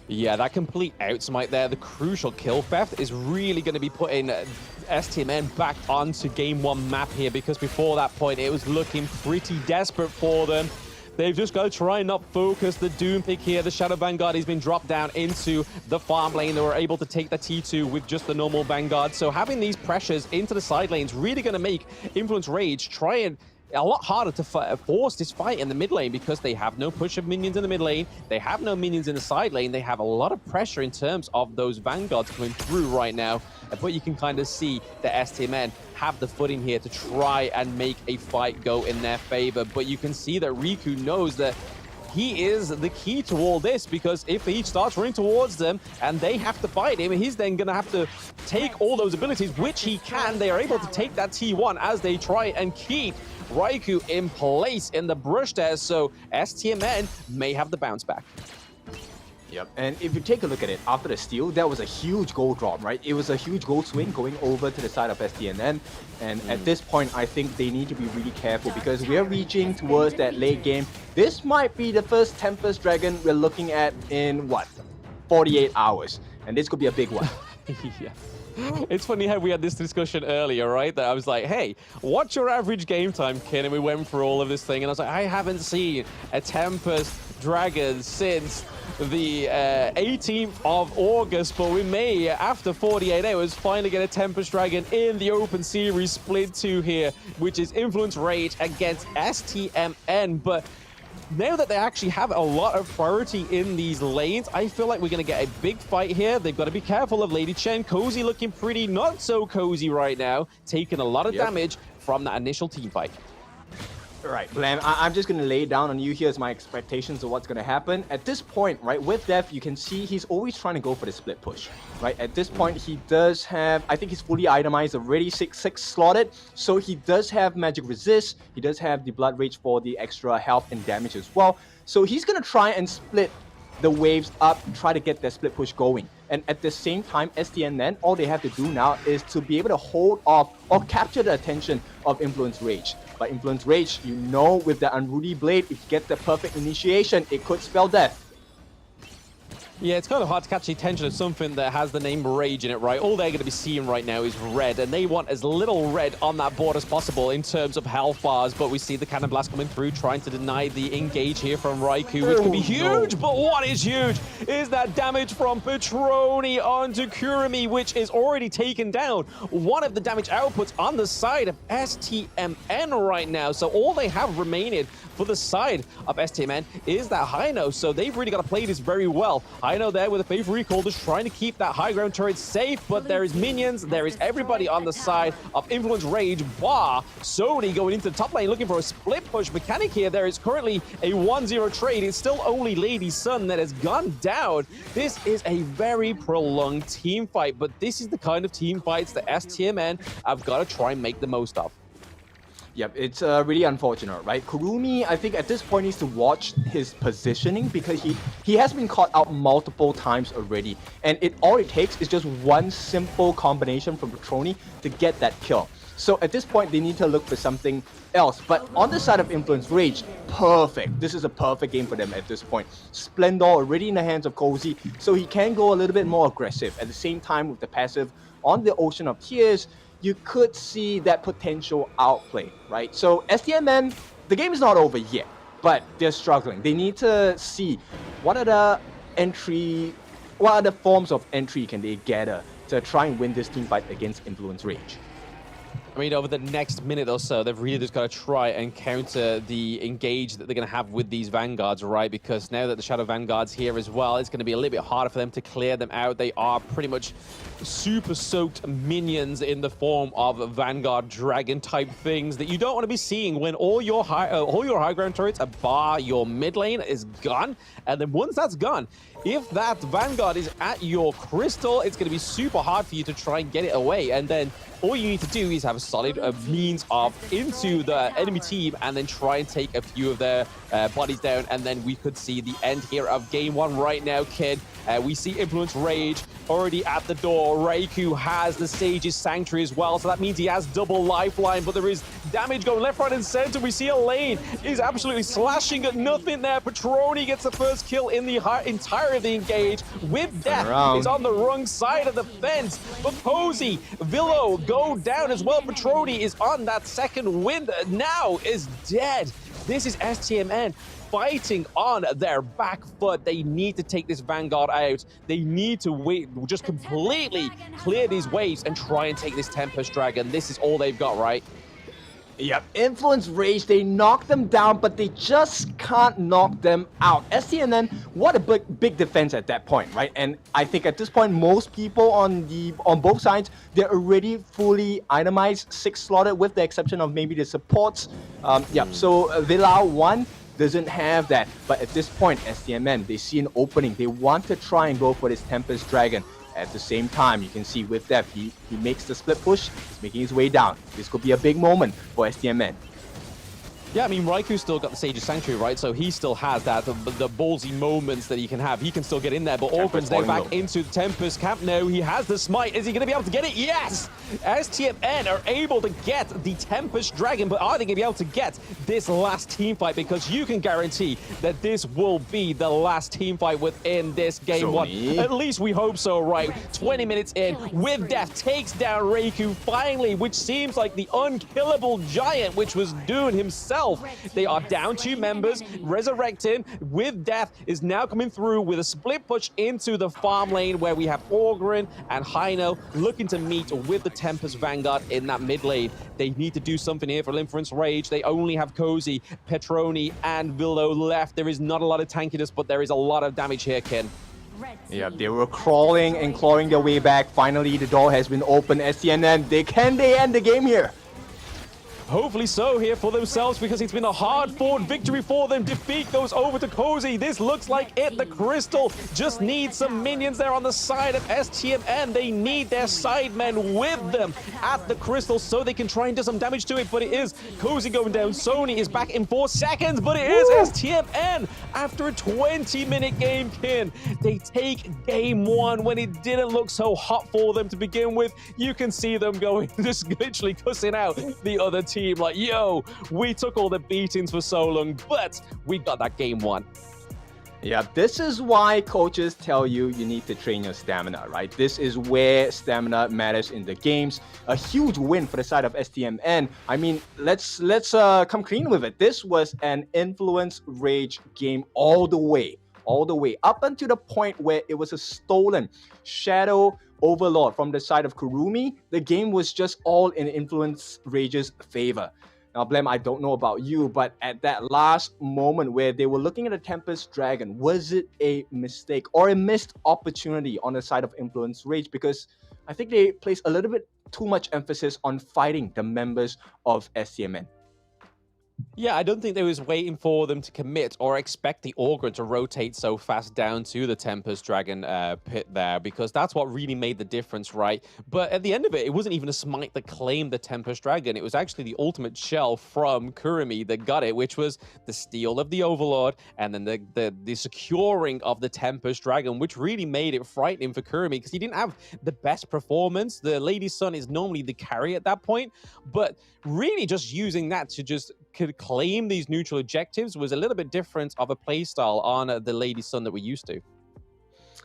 Yeah, that complete outsmite there, the crucial kill theft, is really going to be putting STMN back onto Game 1 map here, because before that point, it was looking pretty desperate for them. They've just got to try and not focus the Doom pick here. The Shadow Vanguard has been dropped down into the farm lane. They were able to take the T2 with just the normal Vanguard. So having these pressures into the side lanes really going to make Influence Rage try and a lot harder to force this fight in the mid lane, because they have no push of minions in the mid lane. They have no minions in the side lane. They have a lot of pressure in terms of those Vanguards coming through right now. But you can kind of see the STMN have the footing here to try and make a fight go in their favor. But you can see that Riku knows that he is the key to all this, because if he starts running towards them and they have to fight him, he's then going to have to take all those abilities, which he can. They are able to take that T1 as they try and keep Raikou in place in the brush there, so STMN may have the bounce back. Yep, and if you take a look at it, after the steal, that was a huge gold drop, right? It was a huge gold swing going over to the side of STMN, and at this point, I think they need to be really careful, because we are reaching towards that late game. This might be the first Tempest Dragon we're looking at in, what, 48 hours, and this could be a big one. Yeah. It's funny how we had this discussion earlier, right? That I was like, hey, what's your average game time, Ken? And we went through all of this thing, and I was like, I haven't seen a Tempest Dragon since the 18th of August, but we may, after 48 hours, finally get a Tempest Dragon in the Open Series Split 2 here, which is Influence Rage against STMN. But now that they actually have a lot of priority in these lanes, I feel like we're going to get a big fight here. They've got to be careful of Lady Chen. Cozy looking pretty not so cozy right now, taking a lot of damage from that initial team fight. Right, Blam, I'm just going to lay down on you. Here's my expectations of what's going to happen. At this point, right, with Death, you can see he's always trying to go for the split push, right? At this point, he does have, I think he's fully itemized, already 6/6 slotted, so he does have magic resist. He does have the blood rage for the extra health and damage as well. So he's going to try and split the waves up, try to get that split push going. And at the same time, STMN, all they have to do now is to be able to hold off or capture the attention of Influence Rage. But Influence Rage, you know, with the Unruly Blade, if you get the perfect initiation, it could spell death. Yeah, it's kind of hard to catch the attention of something that has the name Rage in it, right? All they're going to be seeing right now is red, and they want as little red on that board as possible in terms of health bars. But we see the Cannon Blast coming through, trying to deny the engage here from Raikou, which can be huge. No. But what is huge is that damage from Petroni onto Kurumi, which is already taken down. One of the damage outputs on the side of STMN right now. So all they have remaining for the side of STMN is that Hino. So they've really got to play this very well. Hino there with a Fave Recall, just trying to keep that high ground turret safe, but there is minions, there is everybody on the side of Influence Rage, bar Sony going into the top lane looking for a split push mechanic here. There is currently a 1-0 trade. It's still only Lady Sun that has gone down. This is a very prolonged team fight, but this is the kind of team fights that STMN have got to try and make the most of. Yep, it's really unfortunate, right? Kurumi, I think at this point needs to watch his positioning because he has been caught out multiple times already. And all it takes is just one simple combination from Petroni to get that kill. So at this point, they need to look for something else. But on the side of Influence Rage, perfect. This is a perfect game for them at this point. Splendor already in the hands of Cozy, so he can go a little bit more aggressive. At the same time, with the passive on the Ocean of Tears, you could see that potential outplay, right? So STMN, the game is not over yet, but they're struggling. They need to see what are the forms of entry can they gather to try and win this team fight against Influence Rage. I mean, over the next minute or so, they've really just got to try and counter the engage that they're going to have with these Vanguards, right? Because now that the Shadow Vanguard's here as well, it's going to be a little bit harder for them to clear them out. They are pretty much super soaked minions in the form of Vanguard Dragon type things that you don't want to be seeing when all your high ground turrets, bar your mid lane, is gone. And then once that's gone, if that Vanguard is at your crystal, it's going to be super hard for you to try and get it away. And then all you need to do is have a solid means of into the enemy team and then try and take a few of their bodies down. And then we could see the end here of game one right now, kid. We see Influence Rage already at the door. Raikou has the Sage's Sanctuary as well, so that means he has double lifeline, but there is damage going left, right, and center. We see Elaine is absolutely slashing at nothing there. Petroni gets the first kill in the entirety of the engage with Death. Is on the wrong side of the fence, but Cozy, Villo go down as well. Petroni is on that second wind, now is dead. This is STMN fighting on their back foot. They need to take this Vanguard out. They need to just completely clear these waves and try and take this Tempest Dragon. This is all they've got, right? Yep, Influence Rage, they knock them down, but they just can't knock them out. STMN, what a big defense at that point, right? And I think at this point, most people on both sides, they're already fully itemized, 6 slotted, with the exception of maybe the supports. Yep, so Villau 1 doesn't have that, but at this point, STMN, they see an opening. They want to try and go for this Tempest Dragon. At the same time, you can see with that, he makes the split push, he's making his way down. This could be a big moment for STMN. Yeah, I mean, Raikou's still got the Sage's Sanctuary, right? So he still has that, the ballsy moments that he can have. He can still get in there, but Orgrim's now back into the Tempest camp. No, he has the Smite. Is he going to be able to get it? Yes! STMN are able to get the Tempest Dragon, but are they going to be able to get this last team fight? Because you can guarantee that this will be the last team fight within this game one. At least we hope so, right? 20 minutes in, with Death takes down Raikou finally, which seems like the unkillable giant, which was Dune himself. himself. They are down 2 members, resurrecting with death is now coming through with a split push into the farm lane where we have Orgrin and Hino looking to meet with the Tempest Vanguard in that mid lane. They need to do something here for Inference Rage. They only have Cozy, Petroni, and Villo left. There is not a lot of tankiness, but there is a lot of damage here, Ken. Yeah, they were crawling and clawing their way back. Finally, the door has been opened. STMN, can they end the game here? Hopefully so here for themselves, because it's been a hard-fought victory for them. Defeat goes over to Cozy. This looks like it. The Crystal just needs some minions there on the side of STMN. They need their sidemen with them at the Crystal so they can try and do some damage to it, but it is Cozy going down. Sony is back in 4 seconds, but it is STMN after a 20-minute game, Kin. They take game 1 when it didn't look so hot for them to begin with. You can see them going, just literally cussing out the other team. Like, yo, we took all the beatings for so long, but we got that game 1. Yeah, this is why coaches tell you need to train your stamina, right? This is where stamina matters in the games. A huge win for the side of STMN. I mean, let's come clean with it. This was an Influence Rage game all the way, up until the point where it was a stolen Shadow Overlord from the side of Kurumi. The game was just all in Influence Rage's favor. Now, Blem, I don't know about you, but at that last moment where they were looking at the Tempest Dragon, was it a mistake or a missed opportunity on the side of Influence Rage? Because I think they placed a little bit too much emphasis on fighting the members of STMN. Yeah, I don't think they was waiting for them to commit or expect the Orgrin to rotate so fast down to the Tempest Dragon pit there, because that's what really made the difference, right? But at the end of it, it wasn't even a smite that claimed the Tempest Dragon. It was actually the ultimate shell from Kurumi that got it, which was the steal of the Overlord and then the securing of the Tempest Dragon, which really made it frightening for Kurumi because he didn't have the best performance. The Lady Sun is normally the carry at that point, but really just using that to just could claim these neutral objectives was a little bit different of a playstyle on the Lady Sun that we're used to.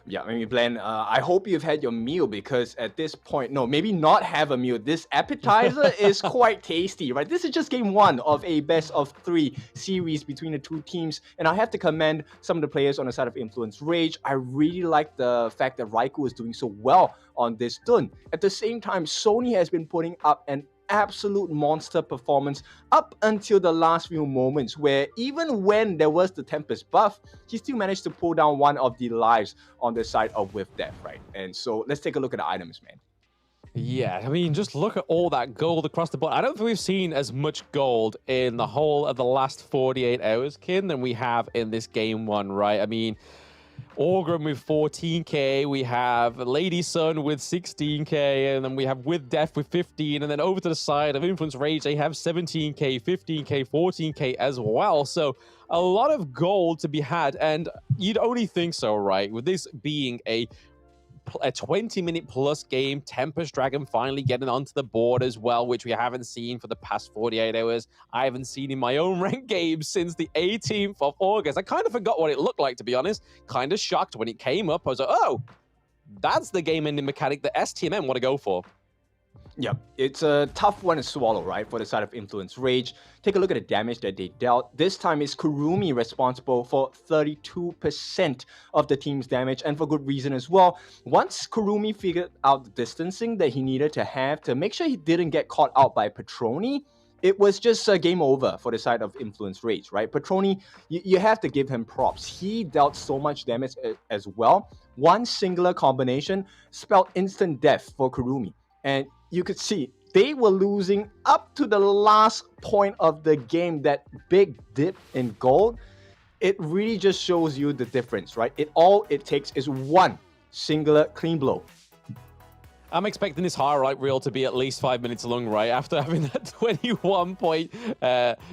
Yeah, I mean, Glenn, I hope you've had your meal, because at this point, no, maybe not have a meal. This appetizer is quite tasty, right? This is just game 1 of a best-of-3 series between the two teams, and I have to commend some of the players on the side of Influence Rage. I really like the fact that Raikou is doing so well on this dun. At the same time, Sony has been putting up an absolute monster performance up until the last few moments, where even when there was the Tempest buff, he still managed to pull down one of the lives on the side of With Death, right? And so let's take a look at the items, man. Yeah, I mean, just look at all that gold across the board. I don't think we've seen as much gold in the whole of the last 48 hours, Kin, than we have in this game 1, right? I mean, Orgrim with 14k, we have Lady Sun with 16k, and then we have With Death with 15, and then over to the side of Influence Rage, they have 17k, 15k, 14k as well. So a lot of gold to be had, and you'd only think so, right? With this being a 20-minute plus game, Tempest Dragon finally getting onto the board as well, which we haven't seen for the past 48 hours. I haven't seen in my own ranked games since the 18th of August. I kind of forgot what it looked like, to be honest. Kind of shocked when it came up. I was like, oh, that's the game-ending mechanic that STMN want to go for. Yeah, it's a tough one to swallow, right, for the side of Influence Rage. Take a look at the damage that they dealt. This time is Kurumi responsible for 32% of the team's damage, and for good reason as well. Once Kurumi figured out the distancing that he needed to have to make sure he didn't get caught out by Petroni, it was just a game over for the side of Influence Rage, right? Petroni, you have to give him props. He dealt so much damage as well. One singular combination spelled instant death for Kurumi. And you could see they were losing up to the last point of the game. That big dip in gold, it really just shows you the difference, right? All it takes is one singular clean blow. I'm expecting this highlight reel to be at least 5 minutes long, right? After having that 21 point,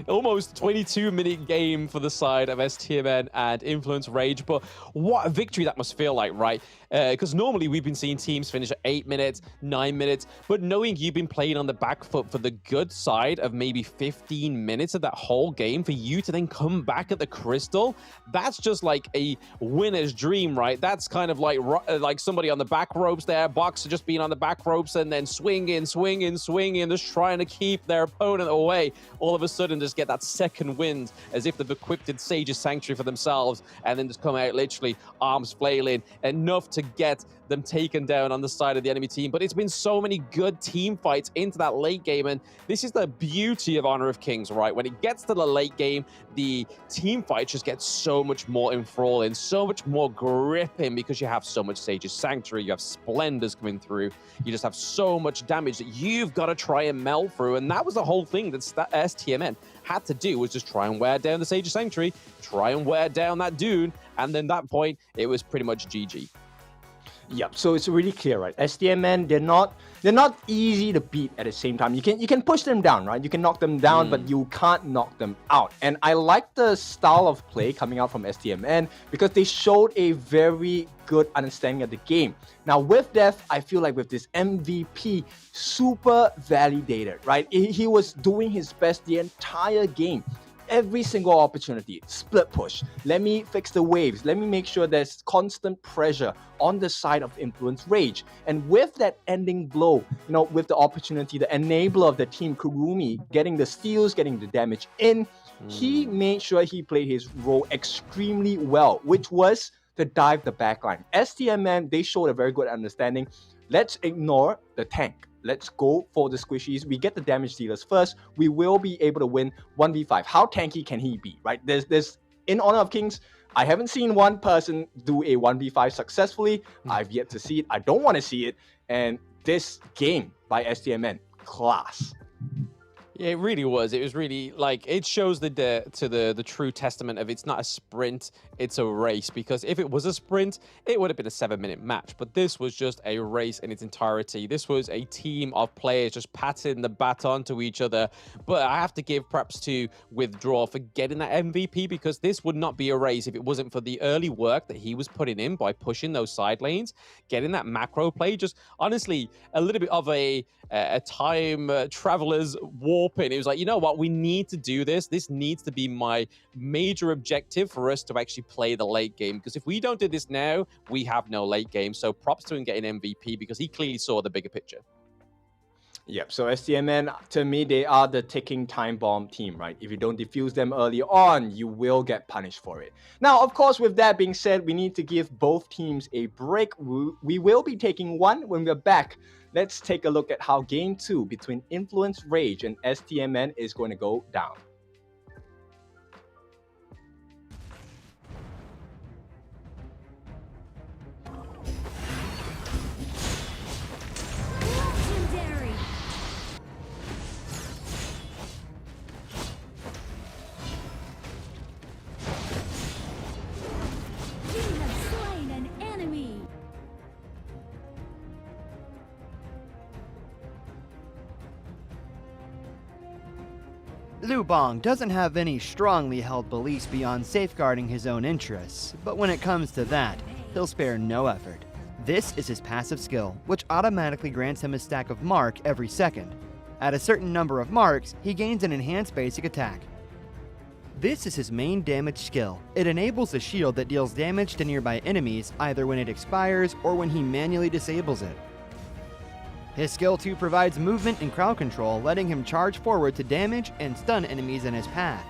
almost 22-minute game for the side of STMN and Influence Rage. But what a victory that must feel like, right? Because normally we've been seeing teams finish at 8 minutes, 9 minutes, but knowing you've been playing on the back foot for the good side of maybe 15 minutes of that whole game, for you to then come back at the Crystal, that's just like a winner's dream, right? That's kind of like somebody on the back ropes there, Boxer just being on around the back ropes and then swinging, just trying to keep their opponent away. All of a sudden, just get that second wind as if they've equipped Sage's Sanctuary for themselves, and then just come out literally arms flailing, enough to get them taken down on the side of the enemy team. But it's been so many good team fights into that late game, and this is the beauty of Honor of Kings, right? When it gets to the late game, the team fight just gets so much more enthralling, so much more gripping, because you have so much Sage's Sanctuary, you have Splendors coming through, you just have so much damage that you've got to try and melt through. And that was the whole thing that STMN had to do, was just try and wear down the Sage's Sanctuary, try and wear down that Dune, and then that point, it was pretty much GG. Yep, so it's really clear, right? STMN, they're not easy to beat at the same time. You can push them down, right? You can knock them down, but you can't knock them out. And I like the style of play coming out from STMN because they showed a very good understanding of the game. Now with Death, I feel like with this MVP, super validated, right? He was doing his best the entire game. Every single opportunity, split push, let me fix the waves, let me make sure there's constant pressure on the side of Influence Rage. And with that ending blow, with the opportunity, the enabler of the team, Kurumi, getting the steals, getting the damage in, he made sure he played his role extremely well, which was to dive the backline. STMN, they showed a very good understanding. Let's ignore the tank. Let's go for the squishies. We get the damage dealers first. We will be able to win 1v5. How tanky can he be, right? There's in Honor of Kings, I haven't seen one person do a 1v5 successfully. I've yet to see it. I don't want to see it. And this game by STMN, class. Yeah, it really was. It was really like, it shows the true testament of it's not a sprint, it's a race. Because if it was a sprint, it would have been a 7-minute match. But this was just a race in its entirety. This was a team of players just passing the baton to each other. But I have to give props to Withdraw for getting that MVP, because this would not be a race if it wasn't for the early work that he was putting in by pushing those side lanes, getting that macro play. Just honestly, a little bit of a time traveler's warping. It was like, you know what, we need to do this. This needs to be my major objective for us to actually play the late game, because if we don't do this now, we have no late game. So props to him getting MVP, because he clearly saw the bigger picture. Yep, so STMN, to me, they are the ticking time bomb team, right? If you don't defuse them early on, you will get punished for it. Now, of course, with that being said, we need to give both teams a break. We will be taking one when we're back. Let's take a look at how Game 2 between Influence Rage and STMN is going to go down. Legendary. You have slain an enemy. Lubong doesn't have any strongly held beliefs beyond safeguarding his own interests, but when it comes to that, he'll spare no effort. This is his passive skill, which automatically grants him a stack of mark every second. At a certain number of marks, he gains an enhanced basic attack. This is his main damage skill. It enables a shield that deals damage to nearby enemies either when it expires or when he manually disables it. His skill 2 provides movement and crowd control, letting him charge forward to damage and stun enemies in his path.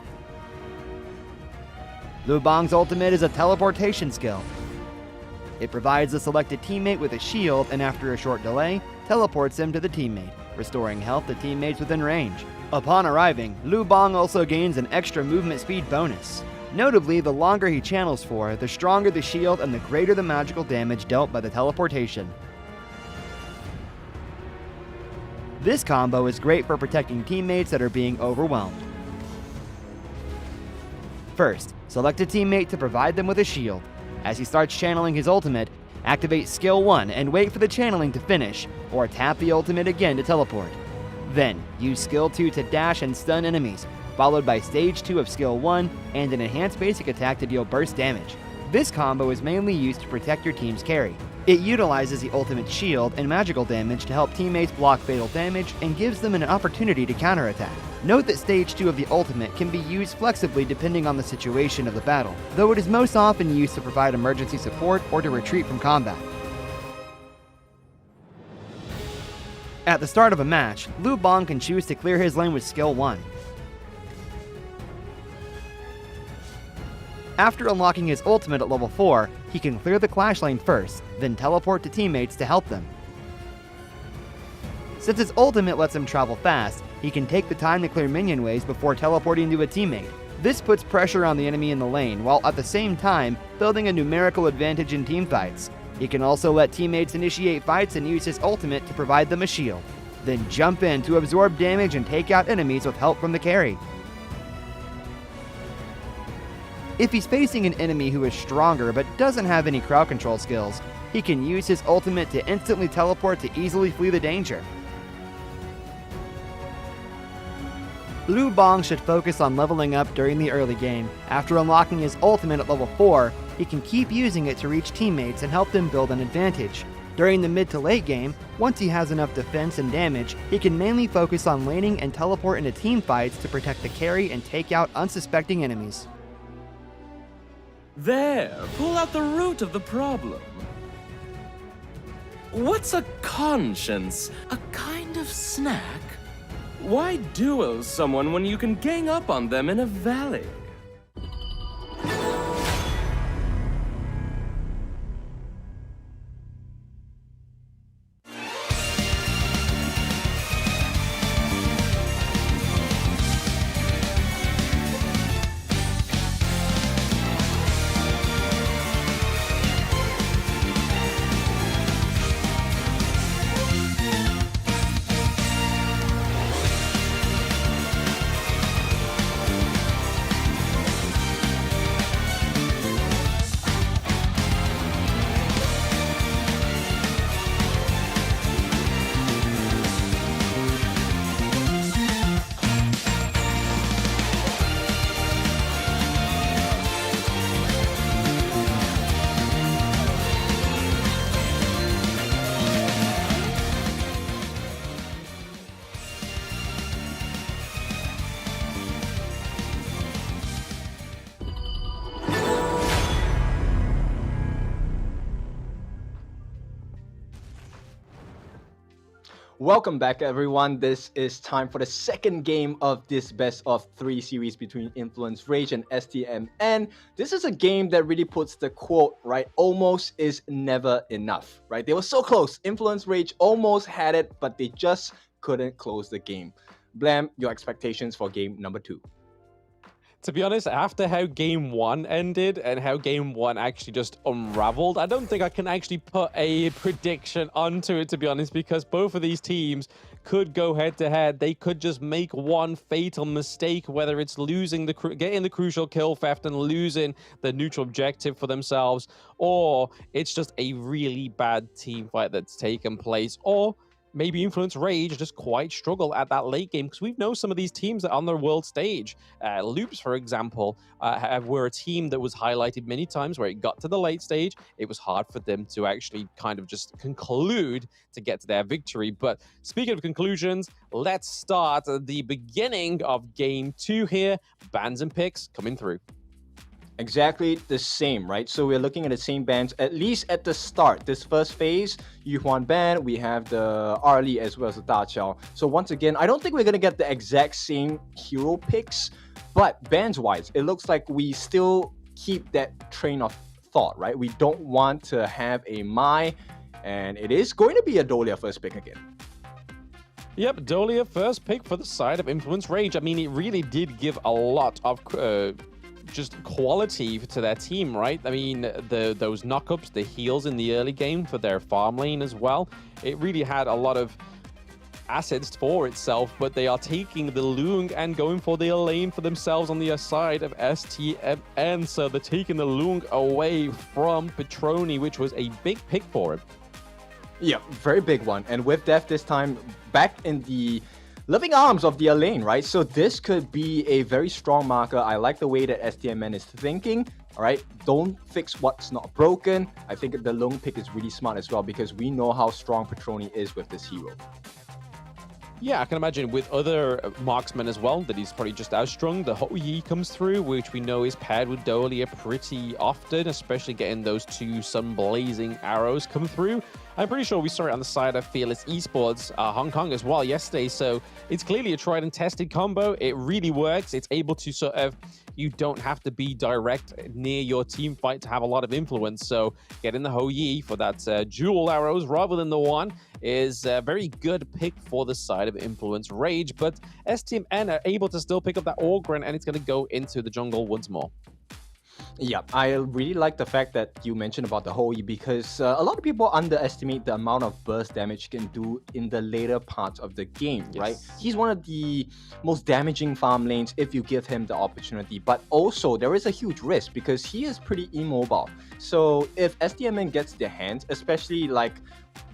Lubong's ultimate is a teleportation skill. It provides the selected teammate with a shield and after a short delay, teleports him to the teammate, restoring health to teammates within range. Upon arriving, Lubong also gains an extra movement speed bonus. Notably, the longer he channels for, the stronger the shield and the greater the magical damage dealt by the teleportation. This combo is great for protecting teammates that are being overwhelmed. First, select a teammate to provide them with a shield. As he starts channeling his ultimate, activate skill 1 and wait for the channeling to finish, or tap the ultimate again to teleport. Then, use skill 2 to dash and stun enemies, followed by stage 2 of skill 1 and an enhanced basic attack to deal burst damage. This combo is mainly used to protect your team's carry. It utilizes the ultimate shield and magical damage to help teammates block fatal damage and gives them an opportunity to counterattack. Note that stage 2 of the ultimate can be used flexibly depending on the situation of the battle, though it is most often used to provide emergency support or to retreat from combat. At the start of a match, Lubong can choose to clear his lane with skill 1. After unlocking his ultimate at level 4, he can clear the clash lane first, then teleport to teammates to help them. Since his ultimate lets him travel fast, he can take the time to clear minion waves before teleporting to a teammate. This puts pressure on the enemy in the lane, while at the same time building a numerical advantage in teamfights. He can also let teammates initiate fights and use his ultimate to provide them a shield, then jump in to absorb damage and take out enemies with help from the carry. If he's facing an enemy who is stronger but doesn't have any crowd control skills, he can use his ultimate to instantly teleport to easily flee the danger. Lubong should focus on leveling up during the early game. After unlocking his ultimate at level 4, he can keep using it to reach teammates and help them build an advantage. During the mid to late game, once he has enough defense and damage, he can mainly focus on laning and teleport into teamfights to protect the carry and take out unsuspecting enemies. There, pull out the root of the problem. What's a conscience? A kind of snack? Why duel someone when you can gang up on them in a valley? Welcome back, everyone. This is time for the second game of this best of 3 series between Influence Rage and STMN. This is a game that really puts the quote, right, almost is never enough, right? They were so close. Influence Rage almost had it, but they just couldn't close the game. Blam, your expectations for game number 2. To be honest, after how game 1 ended and how game 1 actually just unraveled, I don't think I can actually put a prediction onto it, to be honest, because both of these teams could go head-to-head. They could just make one fatal mistake, whether it's losing getting the crucial kill theft and losing the neutral objective for themselves, or it's just a really bad team fight that's taken place, or maybe Influence Rage just quite struggle at that late game, because we know some of these teams that are on the world stage. Loops, for example, were a team that was highlighted many times where it got to the late stage. It was hard for them to actually kind of just conclude to get to their victory. But speaking of conclusions, let's start at the beginning of game 2 here. Bans and picks coming through. Exactly the same, right? So we're looking at the same bands, at least at the start. This first phase, Yuhuan ban, we have the Arlie as well as the Da Chao. So once again, I don't think we're going to get the exact same hero picks, but bands-wise, it looks like we still keep that train of thought, right? We don't want to have a Mai, and it is going to be a Dolia first pick again. Yep, Dolia first pick for the side of Influence Rage. I mean, it really did give a lot of just quality to their team, right? I mean, those knockups, the heals in the early game for their farm lane as well. It really had a lot of assets for itself, but they are taking the Lung and going for the lane for themselves on the side of STMN. So they're taking the Lung away from Petroni, which was a big pick for him. Yeah, very big one. And with Death this time back in the living arms of the lane, right? So this could be a very strong marker. I like the way that STMN is thinking, all right? Don't fix what's not broken. I think the Lung pick is really smart as well, because we know how strong Petroni is with this hero. Yeah, I can imagine with other marksmen as well, that he's probably just as strong. The HoK comes through, which we know is paired with Dolia pretty often, especially getting those 2 sun blazing arrows come through. I'm pretty sure we saw it on the side of Fearless Esports, Hong Kong as well yesterday. So it's clearly a tried and tested combo. It really works. It's able to sort of, you don't have to be direct near your team fight to have a lot of influence. So getting the HoYi for that dual arrows rather than the one is a very good pick for the side of Influence Rage. But STMN are able to still pick up that Orgren, and it's going to go into the jungle once more. Yeah, I really like the fact that you mentioned about the HoYi because a lot of people underestimate the amount of burst damage he can do in the later parts of the game, right? He's one of the most damaging farm lanes if you give him the opportunity, but also there is a huge risk because he is pretty immobile. So if STMN gets their hands, especially like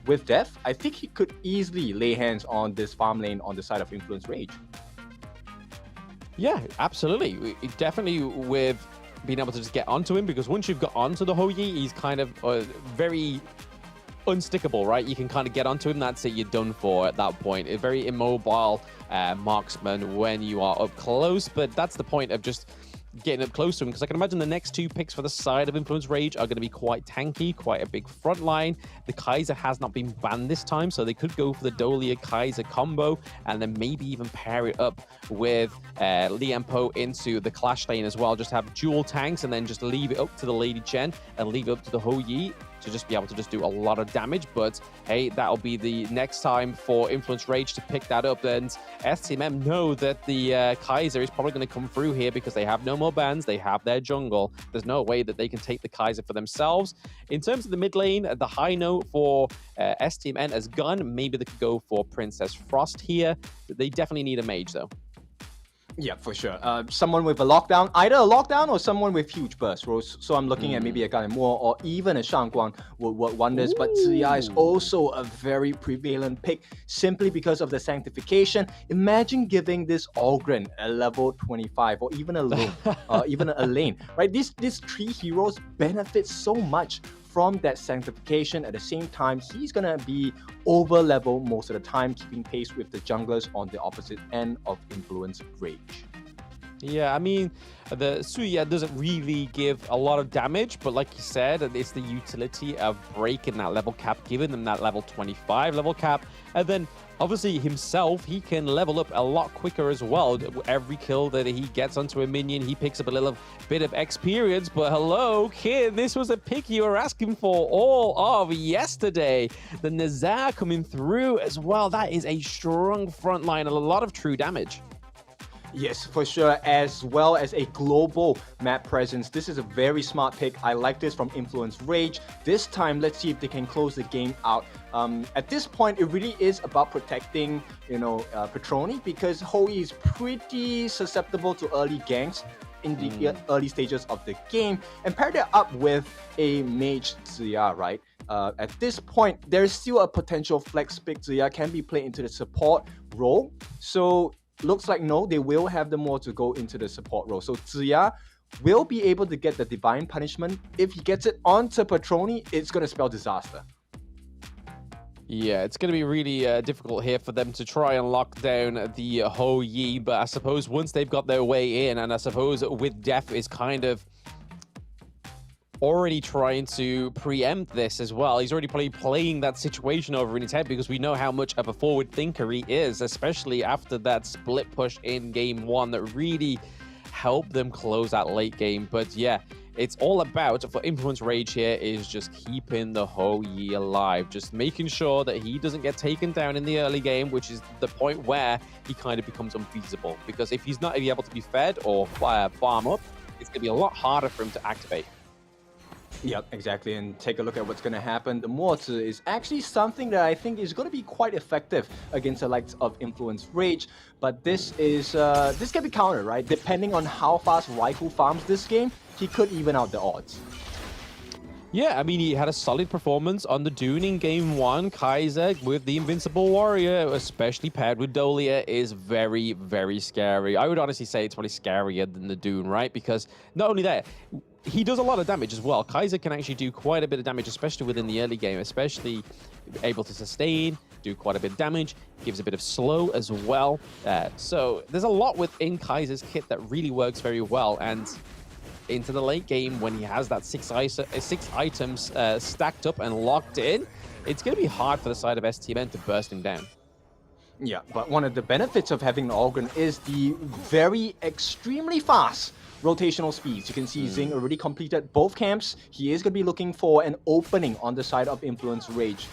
with Death, I think he could easily lay hands on this farm lane on the side of Influence Rage. Yeah, absolutely. Definitely with being able to just get onto him, because once you've got onto the HoYi, he's kind of very unstickable, right? You can kind of get onto him, that's it, you're done for at that point. A very immobile marksman when you are up close, but that's the point of just getting up close to him, because I can imagine the next two picks for the side of Influence Rage are going to be quite tanky, quite a big front line. The Kaiser has not been banned this time, so they could go for the Dolia Kaiser combo and then maybe even pair it up with Liempo into the Clash lane as well. Just have dual tanks and then just leave it up to the Lady Chen and leave it up to the HoYi to just be able to just do a lot of damage. But hey, that'll be the next time for Influence Rage to pick that up. And STMM know that the Kaiser is probably going to come through here because they have no more bans, they have their jungle. There's no way that they can take the Kaiser for themselves. In terms of the mid lane, the high note for STMN as Gun, maybe they could go for Princess Frost here. They definitely need a mage though. Yeah, for sure. Someone with a lockdown, either a lockdown or someone with huge burst rolls. So I'm looking at maybe a Ganemo or even a Shangguang would work wonders. But Ziya is also a very prevalent pick simply because of the sanctification. Imagine giving this Orgren a level 25 or even a lane, even a lane, right? These three heroes benefit so much from that sanctification. At the same time, he's gonna be over level most of the time, keeping pace with the junglers on the opposite end of Influence Rage. Yeah, I mean, the Suya doesn't really give a lot of damage, but like you said, it's the utility of breaking that level cap, giving them that level 25 level cap, and then obviously himself, he can level up a lot quicker as well. Every kill that he gets onto a minion, he picks up a little bit of experience. But hello, kid, this was a pick you were asking for all of yesterday. The Nazar coming through as well. That is a strong front line and a lot of true damage. Yes, for sure, as well as a global map presence. This is a very smart pick. I like this from Influence Rage. This time, let's see if they can close the game out. At this point, it really is about protecting, Petroni, because HoYi is pretty susceptible to early ganks in the early stages of the game, and pair that up with a mage Ziya, right? At this point, there's still a potential flex pick. Ziya can be played into the support role, so looks like no, they will have the more to go into the support role. So Ziya will be able to get the Divine Punishment. If he gets it onto Petroni, it's going to spell disaster. Yeah, it's going to be really difficult here for them to try and lock down the HoYi, but I suppose once they've got their way in, and I suppose with Def is kind of already trying to preempt this as well. He's already probably playing that situation over in his head because we know how much of a forward thinker he is, especially after that split push in game one that really helped them close that late game. But yeah, it's all about, for Influence Rage here, is just keeping the HoYi alive, just making sure that he doesn't get taken down in the early game, which is the point where he kind of becomes unfeasible. Because if he's not able to be fed or farm up, it's going to be a lot harder for him to activate. Yep, exactly. And take a look at what's going to happen. The Mortar is actually something that I think is going to be quite effective against the likes of Influence Rage. But this can be countered, right? Depending on how fast Raikou farms this game, he could even out the odds. Yeah, I mean, he had a solid performance on the Dune in game one. Kaiser with the Invincible Warrior, especially paired with Dolia, is very, very scary. I would honestly say it's probably scarier than the Dune, right? Because not only that, he does a lot of damage as well. Kaiser can actually do quite a bit of damage, especially within the early game, especially able to sustain, do quite a bit of damage, gives a bit of slow as well. So there's a lot within Kaiser's kit that really works very well. And into the late game when he has that six items stacked up and locked in, it's going to be hard for the side of STMN to burst him down. Yeah, but one of the benefits of having the Organ is the very extremely fast rotational speeds. You can see Zing already completed both camps. He is going to be looking for an opening on the side of Influence Rage.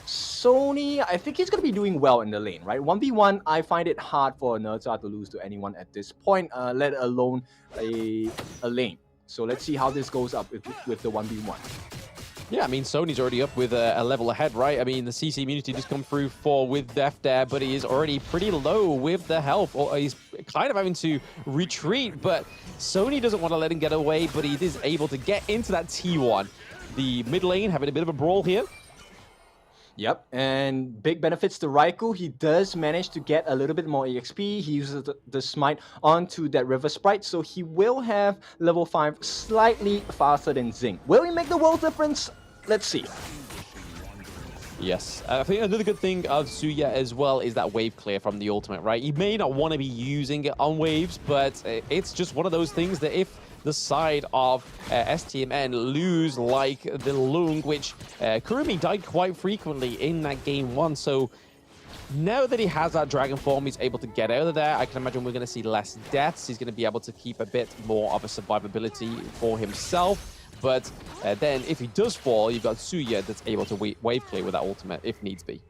Sony, I think he's going to be doing well in the lane, right? 1v1, I find it hard for Nerza to lose to anyone at this point, let alone a lane. So let's see how this goes up with the 1v1. Yeah, I mean, Sony's already up with a level ahead, right? I mean, the CC immunity just come through with Death there, but he is already pretty low with the health. Or he's kind of having to retreat, but Sony doesn't want to let him get away, but he is able to get into that T1. The mid lane having a bit of a brawl here. Yep, and big benefits to Raikou. He does manage to get a little bit more EXP. He uses the smite onto that River Sprite, so he will have level 5 slightly faster than Zing. Will he make the world difference? Let's see. Yes, I think another good thing of Suya as well is that wave clear from the ultimate, right? You may not want to be using it on waves, but it's just one of those things that if the side of STMN lose like the Lung, which Kurumi died quite frequently in that game 1, so now that he has that dragon form, he's able to get out of there. I can imagine we're going to see less deaths. He's going to be able to keep a bit more of a survivability for himself. But then if he does fall, you've got Suya that's able to wave clear with that ultimate if needs be.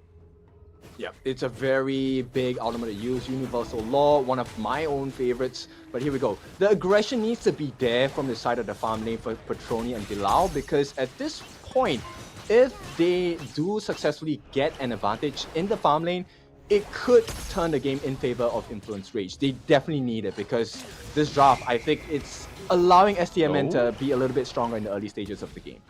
Yeah, it's a very big ultimate to use. Universal Law, one of my own favorites. But here we go. The aggression needs to be there from the side of the farm lane for Petroni and Bilal, because at this point, if they do successfully get an advantage in the farm lane, it could turn the game in favor of Influence Rage. They definitely need it, because this draft, I think it's allowing STMN to be a little bit stronger in the early stages of the game.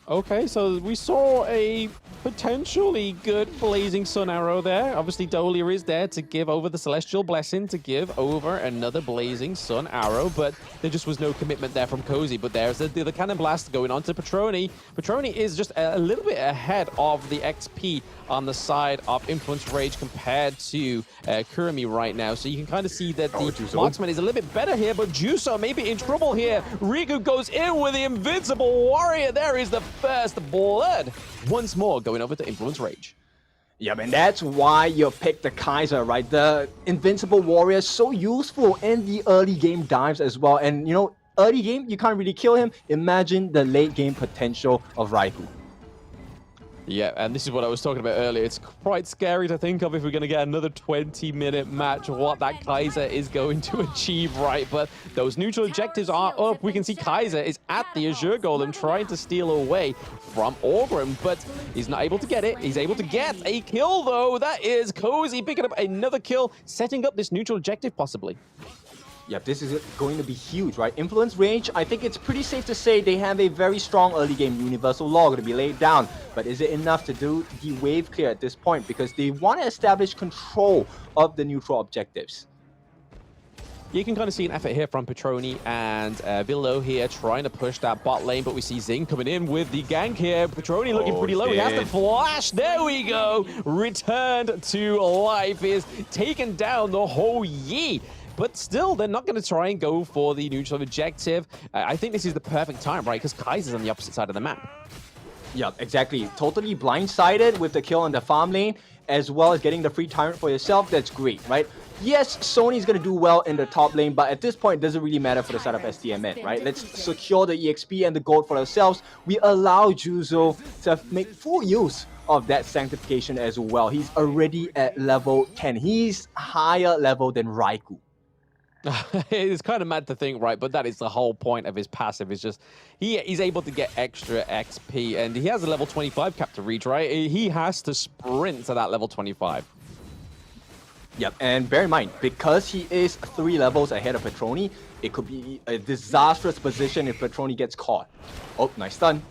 Okay, so we saw a potentially good Blazing Sun arrow there. Obviously, Dolia is there to give over the Celestial Blessing, to give over another Blazing Sun arrow, but there just was no commitment there from Cozy. But there's the Cannon Blast going on to Petroni. Petroni is just a little bit ahead of the XP on the side of Influence Rage compared to Kurumi right now. So you can kind of see that the marksman is a little bit better here, but Juso may be in trouble here. Riku goes in with the Invincible Warrior. There is the first blood. Once more going over to Influence Rage. Yeah, man, that's why you pick the Kaiser, right? The Invincible Warrior is so useful in the early game dives as well. And, you know, early game, you can't really kill him. Imagine the late game potential of Raikou. Yeah, and this is what I was talking about earlier. It's quite scary to think of if we're going to get another 20-minute match, what that Kaiser is going to achieve, right? But those neutral objectives are up. We can see Kaiser is at the Azure Golem trying to steal away from Orgrim, but he's not able to get it. He's able to get a kill, though. That is Cozy picking up another kill, setting up this neutral objective, possibly. Yep, this is going to be huge, right? Influence Rage, I think it's pretty safe to say they have a very strong early game Universal Law going to be laid down. But is it enough to do the wave clear at this point? Because they want to establish control of the neutral objectives. You can kind of see an effort here from Petroni and Villo here trying to push that bot lane, but we see Zing coming in with the gank here. Petroni looking pretty low. He has the flash. There we go. Returned to life. Is taken down the whole Yi. But still, they're not going to try and go for the neutral objective. I think this is the perfect time, right? Because Kaiser's on the opposite side of the map. Yeah, exactly. Totally blindsided with the kill on the farm lane, as well as getting the free tyrant for yourself. That's great, right? Yes, Sony's going to do well in the top lane, but at this point, it doesn't really matter for the side of STMN, right? Let's secure the EXP and the gold for ourselves. We allow Juzo to make full use of that sanctification as well. He's already at level 10. He's higher level than Raikou. It's kind of mad to think, right? But that is the whole point of his passive. Is just he's able to get extra XP, and he has a level 25 cap to reach, right? He has to sprint to that level 25. Yep, and bear in mind, because he is 3 levels ahead of Petroni, it could be a disastrous position if Petroni gets caught. Oh, nice stun.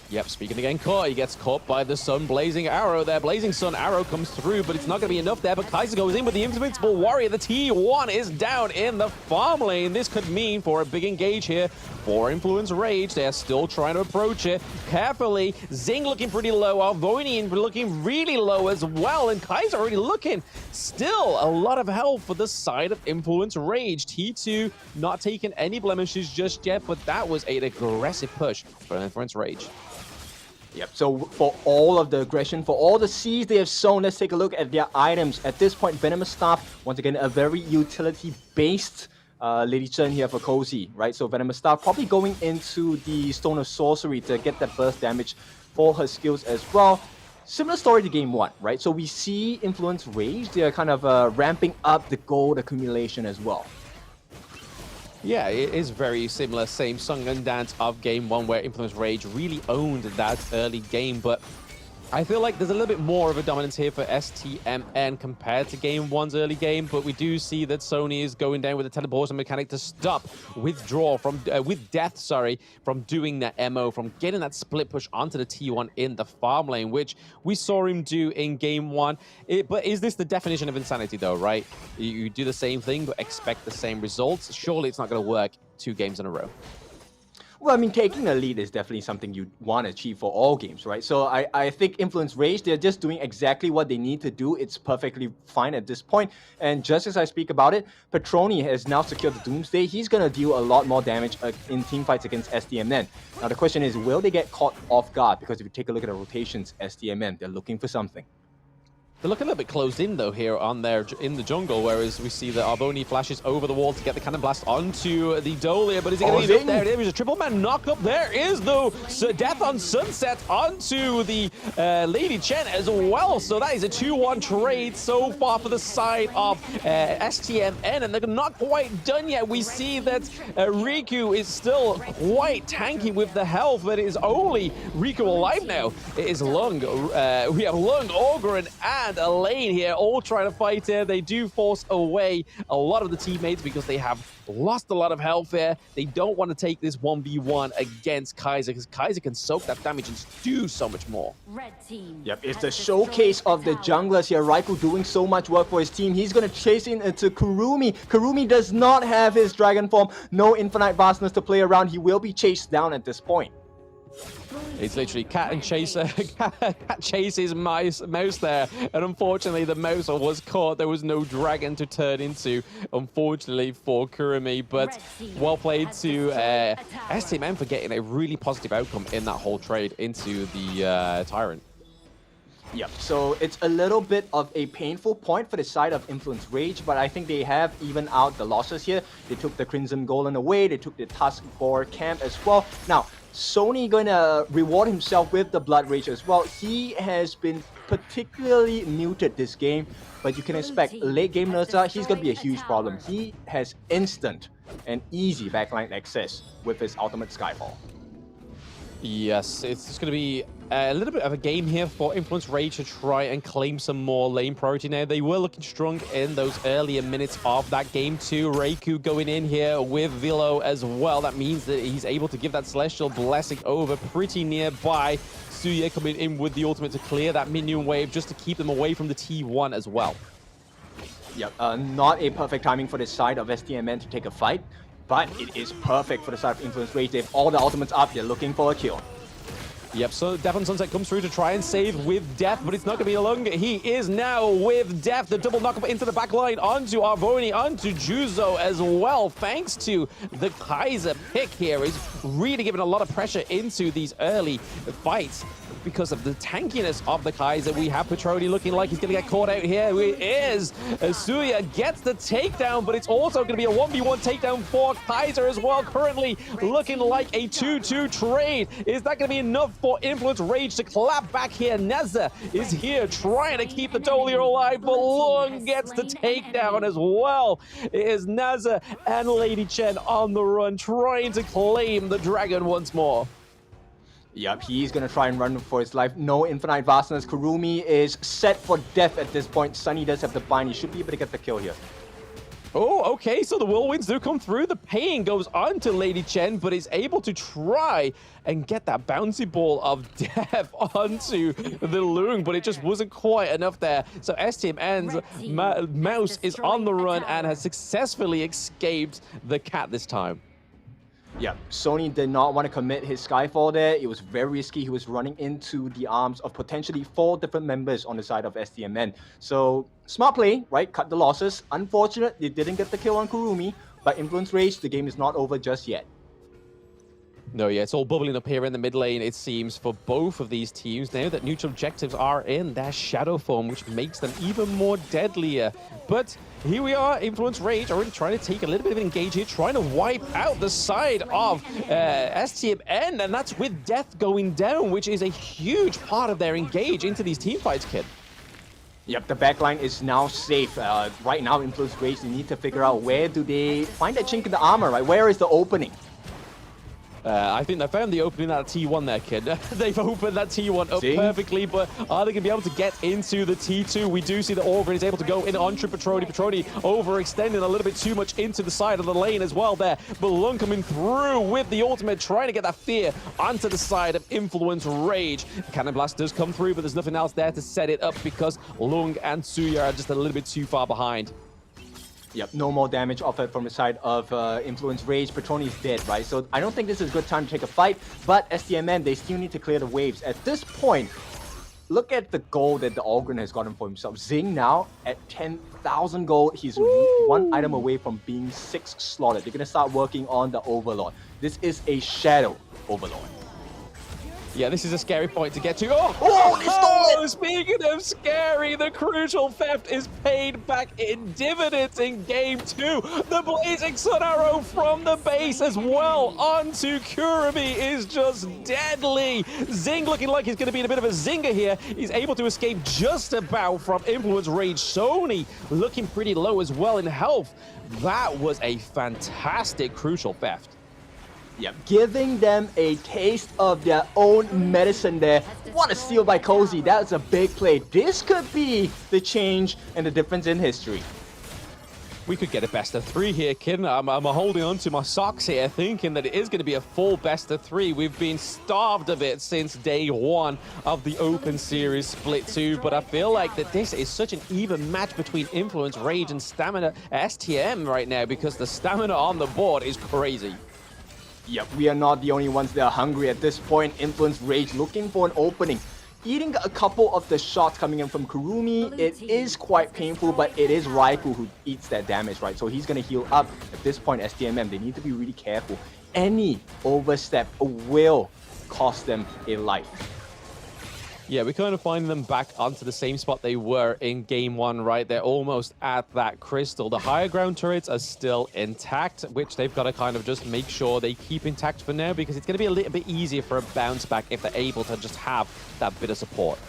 Yep, speaking again, caught. He gets caught by the Sun Blazing Arrow there. Blazing Sun Arrow comes through, but it's not going to be enough there. But Kaiser goes in with the Invincible Warrior. The T1 is down in the farm lane. This could mean for a big engage here for Influence Rage. They are still trying to approach it carefully. Zing looking pretty low. Arvonian looking really low as well. And Kaiser already looking still a lot of health for the side of Influence Rage. T2 not taking any blemishes just yet, but that was an aggressive push for Influence Rage. Yep, so for all of the aggression, for all the Cs they have sown, let's take a look at their items. At this point, Venomous Staff, once again, a very utility-based Lady Chen here for Cozy, right? So Venomous Staff probably going into the Stone of Sorcery to get that burst damage for her skills as well. Similar story to game 1, right? So we see Influence Rage, they are kind of ramping up the gold accumulation as well. Yeah, it is very similar, same song and dance of game 1 where Influence Rage really owned that early game, but I feel like there's a little bit more of a dominance here for STMN compared to game 1's early game, but we do see that Sony is going down with a teleportation mechanic to stop withdraw from with death, sorry, from doing that MO, from getting that split push onto the T1 in the farm lane, which we saw him do in game 1. But is this the definition of insanity though, right? You do the same thing but expect the same results. Surely it's not going to work 2 games in a row. Well, I mean, taking a lead is definitely something you want to achieve for all games, right? So I think Influence Rage, they're just doing exactly what they need to do. It's perfectly fine at this point. And just as I speak about it, Petroni has now secured the Doomsday. He's going to deal a lot more damage in teamfights against STMN. Now, the question is, will they get caught off guard? Because if you take a look at the rotations, STMN, they're looking for something. They look a little bit closed in though here on there in the jungle, whereas we see that Arboni flashes over the wall to get the cannon blast onto the Dolia, but is it going to be enough there? There is a triple man knock up. There is though death on Sunset onto the Lady Chen as well. So that is a 2-1 trade so far for the side of STMN, and they're not quite done yet. We see that Riku is still quite tanky with the health, but it is only Riku alive now. It is Lung. We have Lung, Ogren, and Elaine here, all trying to fight here. They do force away a lot of the teammates because they have lost a lot of health here. They don't want to take this 1v1 against Kaiser because Kaiser can soak that damage and do so much more. Red team. Yep, it's the showcase of the junglers here. Raikou doing so much work for his team. He's going to chase into Kurumi. Kurumi does not have his dragon form. No infinite vastness to play around. He will be chased down at this point. It's literally cat and chaser. Cat chases mouse there, and unfortunately the mouse was caught. There was no dragon to turn into, unfortunately for Kurumi. But well played to STMN for getting a really positive outcome in that whole trade into the Tyrant. Yep, so it's a little bit of a painful point for the side of Influence Rage, but I think they have evened out the losses here. They took the Crimson Golem away, they took the Tusk Boar camp as well. Now, Sony gonna reward himself with the Blood Rage as well. He has been particularly muted this game, but you can expect late game Nerza, he's gonna be a huge problem. He has instant and easy backline access with his ultimate Skyfall. Yes, it's going to be a little bit of a game here for Influence Rage to try and claim some more lane priority now. They were looking strong in those earlier minutes of that game too. Reiku going in here with Vilo as well. That means that he's able to give that Celestial Blessing over pretty nearby. Suya coming in with the ultimate to clear that minion wave just to keep them away from the T1 as well. Yep, not a perfect timing for the side of STMN to take a fight. But it is perfect for the side of Influence Rage. They have all the ultimates up. They're looking for a kill. Yep, so Death on Sunset comes through to try and save with Death, but it's not going to be long. He is now with Death. The double knock-up into the back line onto Arvoni, onto Juzo as well. Thanks to the Kaiser pick here is really giving a lot of pressure into these early fights. Because of the tankiness of the Kaiser, we have Petroni looking like he's going to get caught out here. It is. Suya gets the takedown, but it's also going to be a 1v1 takedown for Kaiser as well. Currently looking like a 2-2 trade. Is that going to be enough for Influence Rage to clap back here? Neza is here trying to keep the Dolia alive, but Lung gets the takedown as well. It is Neza and Lady Chen on the run, trying to claim the dragon once more. Yep, he's gonna try and run for his life. No infinite vastness. Kurumi is set for death at this point. Sunny does have the bind. He should be able to get the kill here. Oh, okay, so the whirlwinds do come through. The pain goes on to Lady Chen, but is able to try and get that bouncy ball of death onto the Lung, but it just wasn't quite enough there. So STMN's mouse is on the run and has successfully escaped the cat this time. Yeah, Sony did not want to commit his Skyfall there. It was very risky. He was running into the arms of potentially 4 different members on the side of STMN. So, smart play, right? Cut the losses. Unfortunate, they didn't get the kill on Kurumi, but Influence Rage, the game is not over just yet. No, yeah, it's all bubbling up here in the mid lane, it seems, for both of these teams now that neutral objectives are in their shadow form, which makes them even more deadlier. But here we are, Influence Rage already trying to take a little bit of an engage here, trying to wipe out the side of STMN, and that's with death going down, which is a huge part of their engage into these team fights, kid. Yep, the backline is now safe. Right now, Influence Rage, they need to figure out where do they find that chink in the armor, right? Where is the opening? I think they found the opening at T1 there, kid. They've opened that T1 up perfectly, but are they going to be able to get into the T2? We do see that Orgrin is able to go in onto Petroni. Petroni overextending a little bit too much into the side of the lane as well there. But Lung coming through with the ultimate, trying to get that fear onto the side of Influence Rage. Cannon Blast does come through, but there's nothing else there to set it up because Lung and Tsuya are just a little bit too far behind. Yep, no more damage offered from the side of Influence Rage. Petroni is dead, right? So I don't think this is a good time to take a fight, but STMN, they still need to clear the waves. At this point, look at the gold that the Orgrin has gotten for himself. Zing now at 10,000 gold. He's one item away from being 6 slotted. They're going to start working on the Overlord. This is a Shadow Overlord. Yeah, this is a scary point to get to. Speaking of scary, the crucial theft is paid back in dividends in game 2. The Blazing Sun Arrow from the base as well onto Kurumi is just deadly. Zing looking like he's going to be in a bit of a zinger here. He's able to escape just about from Influence Rage. Sony looking pretty low as well in health. That was a fantastic crucial theft. Yep, giving them a taste of their own medicine there. What a steal by Cozy. That's a big play. This could be the change and the difference in history. We could get a best of 3 here, kid. I'm holding on to my socks here, thinking that it is going to be a full best of 3. We've been starved of it since day 1 of the Open Series Split 2, but I feel like that this is such an even match between Influence, Rage, and Stamina STM right now, because the stamina on the board is crazy. Yep, we are not the only ones that are hungry at this point. Influence Rage looking for an opening. Eating a couple of the shots coming in from Kurumi, it is quite painful, but it is Raikou who eats that damage, right? So he's going to heal up. At this point, STMM, they need to be really careful. Any overstep will cost them a life. Yeah, we're kind of finding them back onto the same spot they were in game 1, right? They're almost at that crystal. The higher ground turrets are still intact, which they've got to kind of just make sure they keep intact for now, because it's going to be a little bit easier for a bounce back if they're able to just have that bit of support.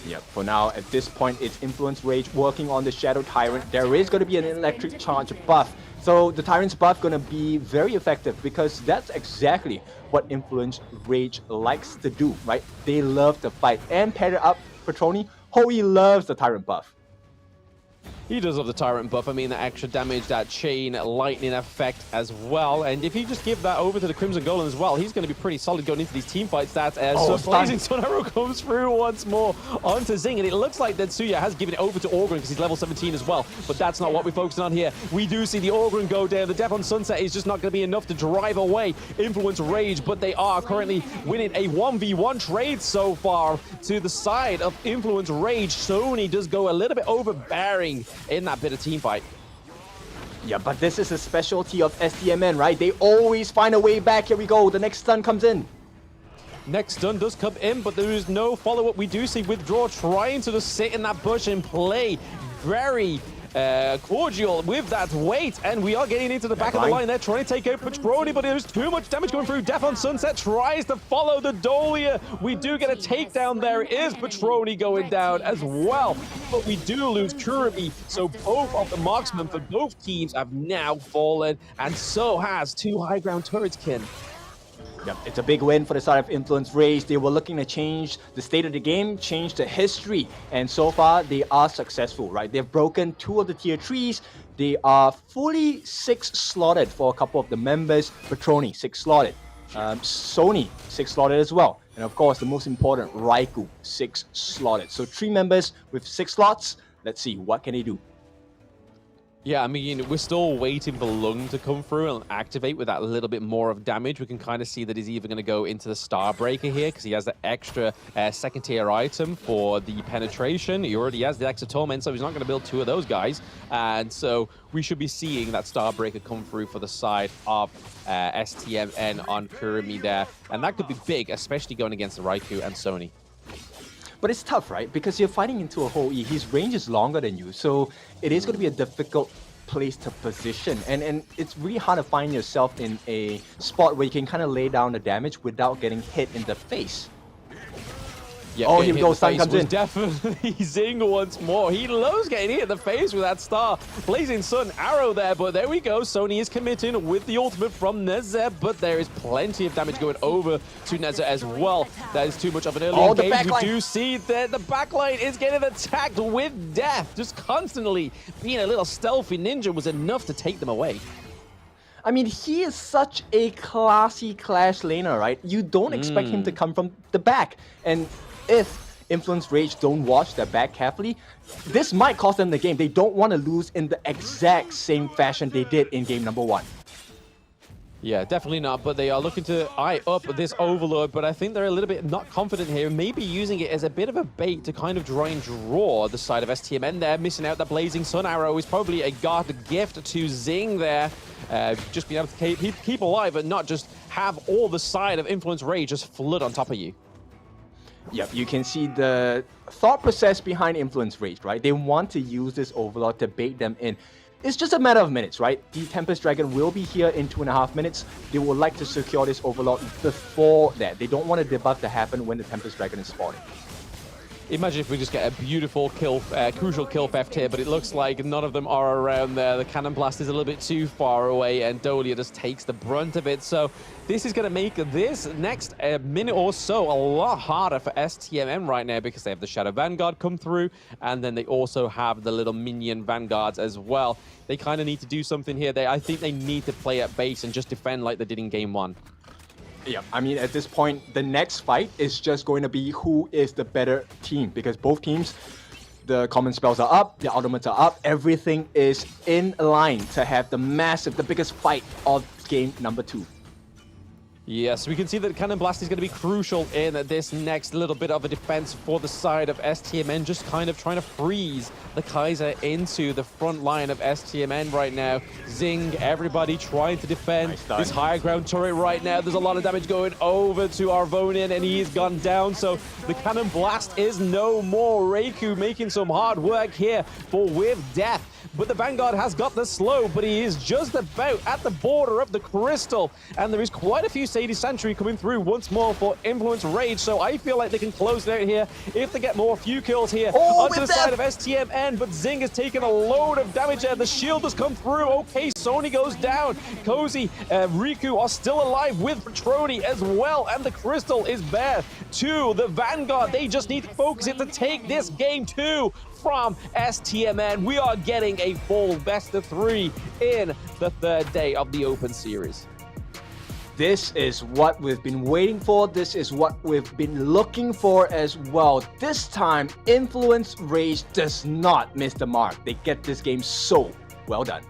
Yep, for now, at this point, it's Influence Rage working on the Shadow Tyrant. There is going to be an electric charge buff. So the Tyrant's buff going to be very effective, because that's exactly what Influence Rage likes to do, right? They love to fight. And pair it up, Petroni, Hoey loves the Tyrant buff. He does love the Tyrant buff. I mean, the extra damage, that chain lightning effect as well. And if you just give that over to the Crimson Golem as well, he's going to be pretty solid going into these team fights. That Blazing Sun Arrow comes through once more onto Zing. And it looks like that Tsuya has given it over to Orgrin because he's level 17 as well. But that's not what we're focusing on here. We do see the Orgrin go down. The Death on Sunset is just not going to be enough to drive away Influence Rage. But they are currently winning a 1v1 trade so far to the side of Influence Rage. Sony does go a little bit overbearing in that bit of team fight. Yeah, but this is a specialty of STMN, right? They always find a way back. Here we go. The next stun comes in. Next stun does come in, but there is no follow-up. We do see Withdraw trying to just sit in that bush and play very cordial with that weight, and we are getting into the back of the line there, trying to take out Petroni, but there's too much damage going through. Death on Sunset tries to follow the Dolia. We do get a takedown there. Is Petroni going down as well, but we do lose Kurumi, so both of the marksmen for both teams have now fallen, and so has 2 high ground turrets, Kin. Yep, it's a big win for the side of Influence Rage. They were looking to change the state of the game, change the history, and so far they are successful, right? They've broken 2 of the tier 3s. They are fully 6 slotted for a couple of the members. Petroni, 6 slotted. Sony, 6 slotted as well. And of course, the most important, Raikou, 6 slotted. So 3 members with 6 slots. Let's see, what can they do? Yeah, I mean, we're still waiting for Lung to come through and activate with that little bit more of damage. We can kind of see that he's either going to go into the Starbreaker here because he has the extra second tier item for the penetration. He already has the extra Torment, so he's not going to build 2 of those guys. And so we should be seeing that Starbreaker come through for the side of STMN on Kurumi there. And that could be big, especially going against the Raikou and Sony. But it's tough, right? Because you're fighting into a whole E. His range is longer than you, so it is going to be a difficult place to position. And it's really hard to find yourself in a spot where you can kind of lay down the damage without getting hit in the face. Yeah, oh, here we go, Sun comes in. Definitely Zing once more. He loves getting hit in the face with that star. Blazing Sun arrow there, but there we go. Sony is committing with the ultimate from Nezeb, but there is plenty of damage going over to Nezeb as well. That is too much of an early engage. We do see that the backline is getting attacked with death. Just constantly being a little stealthy ninja was enough to take them away. I mean, he is such a classy Clash laner, right? You don't expect him to come from the back. And if Influence Rage don't watch their back carefully, this might cost them the game. They don't want to lose in the exact same fashion they did in game number 1. Yeah, definitely not, but they are looking to eye up this Overlord, but I think they're a little bit not confident here, maybe using it as a bit of a bait to kind of try and draw the side of STMN there. Missing out that Blazing Sun arrow is probably a god gift to Zing there. Just being able to keep alive, but not just have all the side of Influence Rage just flood on top of you. Yep, you can see the thought process behind Influence Rage, right? They want to use this Overlord to bait them in. It's just a matter of minutes, right? The Tempest Dragon will be here in 2.5 minutes. They would like to secure this Overlord before that. They don't want a debuff to happen when the Tempest Dragon is spawning. Imagine if we just get a beautiful kill, crucial kill theft here, but it looks like none of them are around there. The Cannon Blast is a little bit too far away, and Dolia just takes the brunt of it. So this is going to make this next minute or so a lot harder for STMN right now because they have the Shadow Vanguard come through, and then they also have the little minion Vanguards as well. They kind of need to do something here. I think they need to play at base and just defend like they did in game 1. Yeah, I mean, at this point, the next fight is just going to be who is the better team, because both teams, the common spells are up, the ultimates are up, everything is in line to have the biggest fight of game number 2. Yes, we can see that Cannon Blast is going to be crucial in this next little bit of a defense for the side of STMN, just kind of trying to freeze the Kaiser into the front line of STMN right now. Zing, everybody trying to defend this higher ground turret right now. There's a lot of damage going over to Arvonian, and he's gone down, so the Cannon Blast is no more. Raikou making some hard work here for with death. But the Vanguard has got the slow, but he is just about at the border of the Crystal. And there is quite a few Sadie Sentry coming through once more for Influence Rage. So I feel like they can close it out here if they get more few kills here onto the side of STMN. But Zing is taking a load of damage there. The shield has come through. Okay, Sony goes down. Cozy, Riku are still alive with Petroni as well. And the Crystal is bare to the Vanguard. They just need to focus it to take this game too. From STMN, we are getting a full best of 3 in the 3rd day of the Open Series. This is what we've been waiting for. This is what we've been looking for as well. This time, Influence Rage does not miss the mark. They get this game so well done.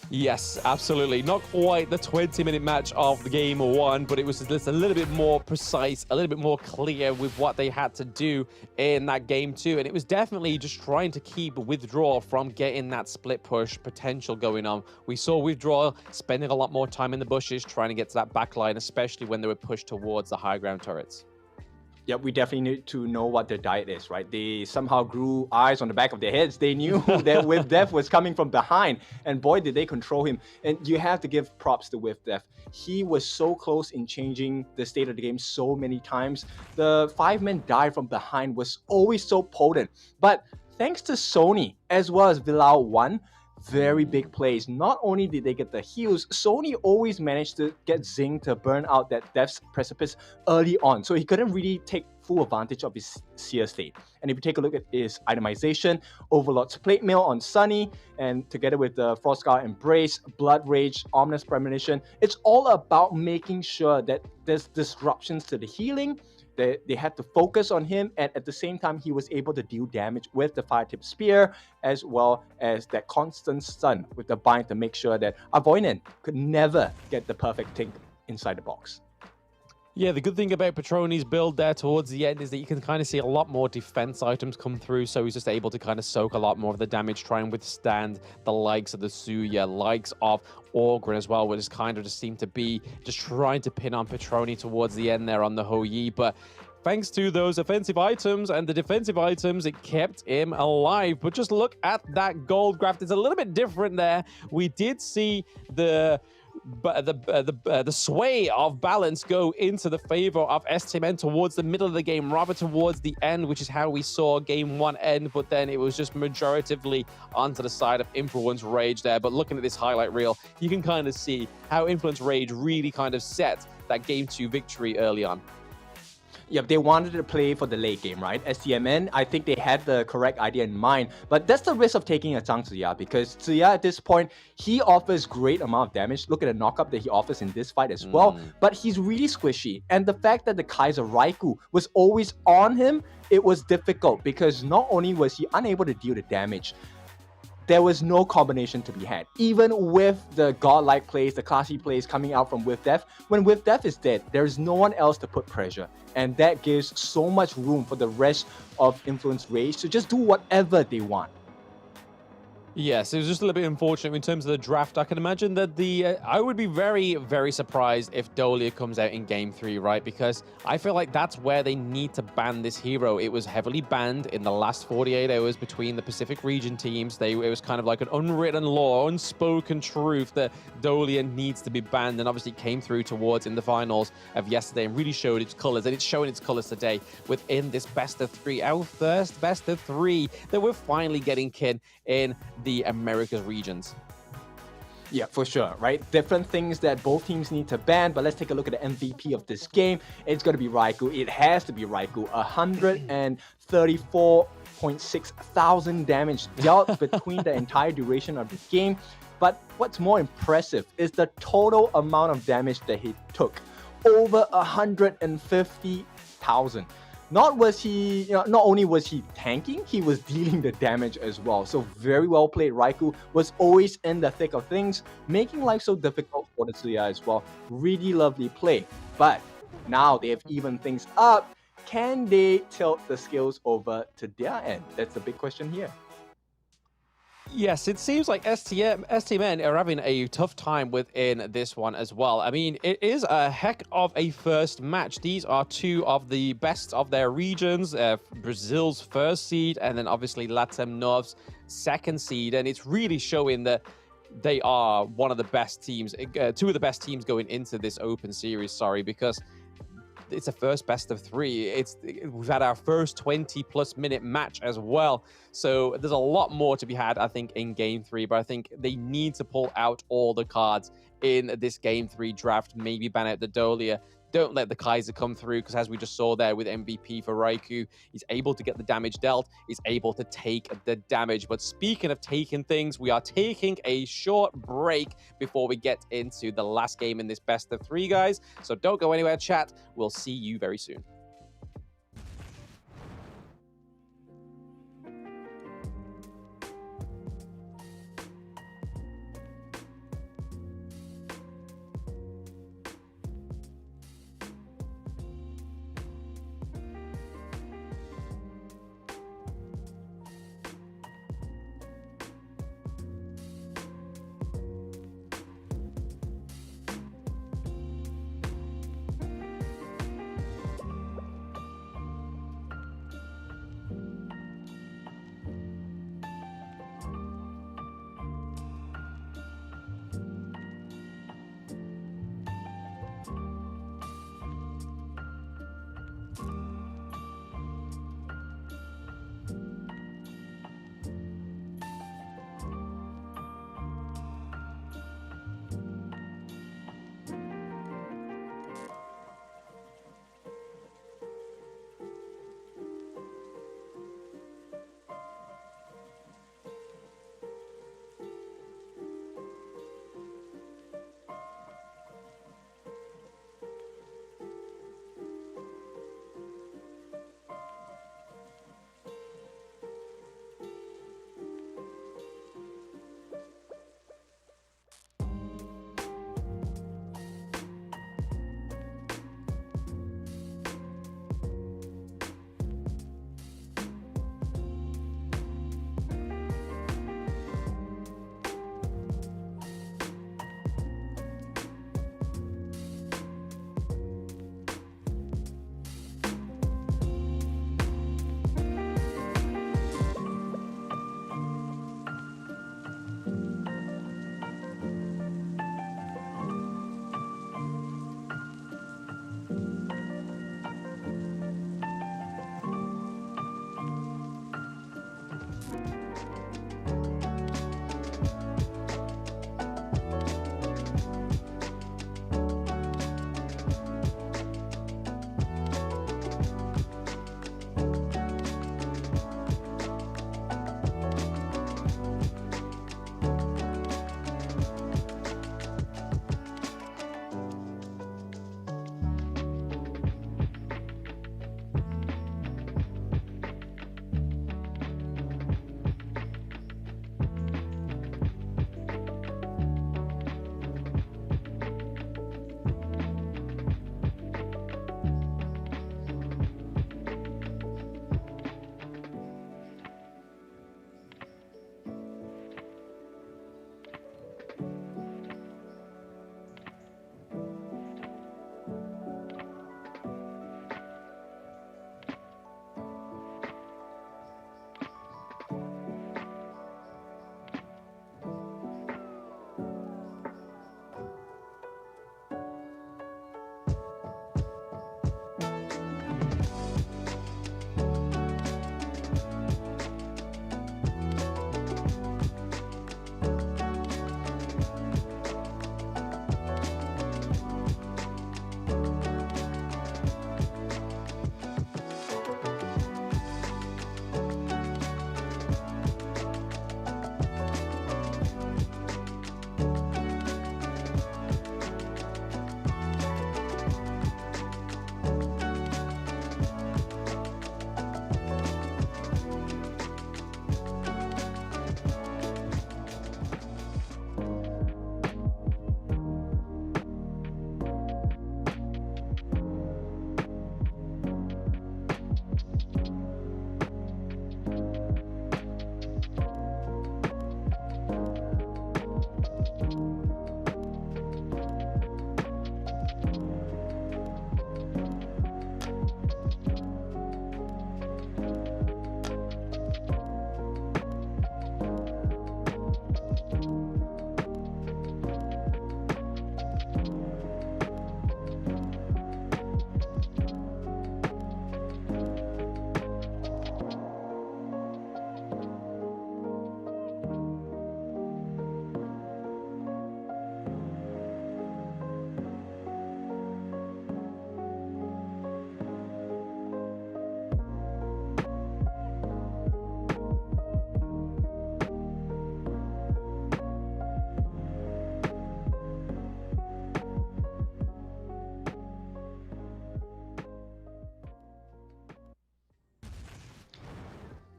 Yes, absolutely. Not quite the 20-minute match of the game 1, but it was just a little bit more precise, a little bit more clear with what they had to do in that game 2. And it was definitely just trying to keep Withdrawal from getting that split push potential going on. We saw Withdrawal spending a lot more time in the bushes trying to get to that back line, especially when they were pushed towards the high ground turrets. Yep, we definitely need to know what their diet is, right? They somehow grew eyes on the back of their heads. They knew that With Death was coming from behind, and boy, did they control him. And you have to give props to With Death. He was so close in changing the state of the game so many times. The 5-man dive from behind was always so potent. But thanks to Sony, as well as Vilao 1, very big plays. Not only did they get the heals, Sony always managed to get Zing to burn out that Death's Precipice early on, so he couldn't really take full advantage of his seer state. And if you take a look at his itemization, Overlord's Plate Mail on Sunny, and together with the Frostguard Embrace, Blood Rage, Ominous Premonition, it's all about making sure that there's disruptions to the healing. They had to focus on him, and at the same time, he was able to deal damage with the Fire Tip Spear, as well as that constant stun with the bind to make sure that Avoinan could never get the perfect tink inside the box. Yeah, the good thing about Petroni's build there towards the end is that you can kind of see a lot more defense items come through, so he's just able to kind of soak a lot more of the damage, try and withstand the likes of the Suya, likes of Orgrin as well, which is kind of just seem to be just trying to pin on Petroni towards the end there on the Hou-Yi, but thanks to those offensive items and the defensive items, it kept him alive. But just look at that gold graft. It's a little bit different there. We did see the sway of balance go into the favor of STMN towards the middle of the game, rather towards the end, which is how we saw game 1 end, but then it was just majoritively onto the side of Influence Rage there. But looking at this highlight reel, you can kind of see how Influence Rage really kind of set that game 2 victory early on. Yep, they wanted to play for the late game, right? STMN, I think they had the correct idea in mind, but that's the risk of taking a Zhang Ziya, because Ziya at this point, he offers great amount of damage. Look at the knockup that he offers in this fight as well, but he's really squishy. And the fact that the Kaiser Raikou was always on him, it was difficult, because not only was he unable to deal the damage, there was no combination to be had. Even with the godlike plays, the classy plays coming out from With Death, when With Death is dead, there is no one else to put pressure. And that gives so much room for the rest of Influence Rage to just do whatever they want. Yes, it was just a little bit unfortunate in terms of the draft. I can imagine that I would be very, very surprised if Dolia comes out in Game 3, right? Because I feel like that's where they need to ban this hero. It was heavily banned in the last 48 hours between the Pacific region teams. It was kind of like an unwritten law, unspoken truth that Dolia needs to be banned, and obviously came through towards in the finals of yesterday and really showed its colors, and it's showing its colors today within this best of 3, our first best of 3 that we're finally getting kin in the Americas regions. Yeah, for sure, right? Different things that both teams need to ban, but let's take a look at the MVP of this game. It's going to be Raikou. It has to be Raikou. 134.6 thousand damage dealt between the entire duration of the game. But what's more impressive is the total amount of damage that he took. Over 150,000. Not only was he tanking, he was dealing the damage as well. So very well played. Raikou was always in the thick of things, making life so difficult for the Suya as well. Really lovely play. But now they have evened things up. Can they tilt the skills over to their end? That's the big question here. Yes, it seems like STMN are having a tough time within this one as well. I mean, it is a heck of a first match. These are 2 of the best of their regions. Brazil's first seed, and then obviously Latam North's second seed. And it's really showing that they are one of the best teams, 2 of the best teams going into this open series, because it's a first best of 3. We've had our first 20+ minute match as well. So there's a lot more to be had, I think, in Game 3. But I think they need to pull out all the cards in this Game 3 draft. Maybe ban out the Dolia. Don't let the Kaiser come through, because as we just saw there with MVP for Raikou, he's able to get the damage dealt. He's able to take the damage. But speaking of taking things, we are taking a short break before we get into the last game in this best of 3, guys. So don't go anywhere, chat. We'll see you very soon.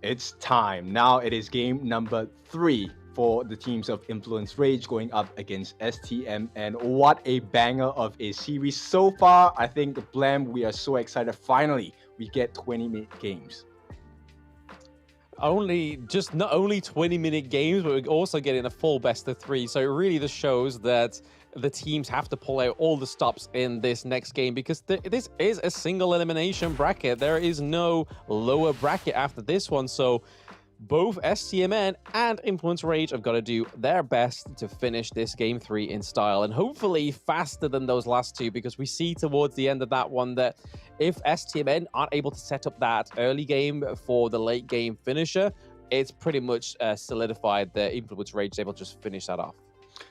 it's time. Now it is game number 3 for the teams of Influence Rage going up against STMN. What a banger of a series so far. I think Blam, we are so excited. Finally, we get 20-minute games. Not only 20-minute games, but we're also getting a full best of 3. So it really just shows that the teams have to pull out all the stops in this next game, because this is a single elimination bracket. There is no lower bracket after this one. So both STMN and Influence Rage have got to do their best to finish this game 3 in style, and hopefully faster than those last two, because we see towards the end of that one that if STMN aren't able to set up that early game for the late game finisher, it's pretty much solidified that Influence Rage is able to just finish that off.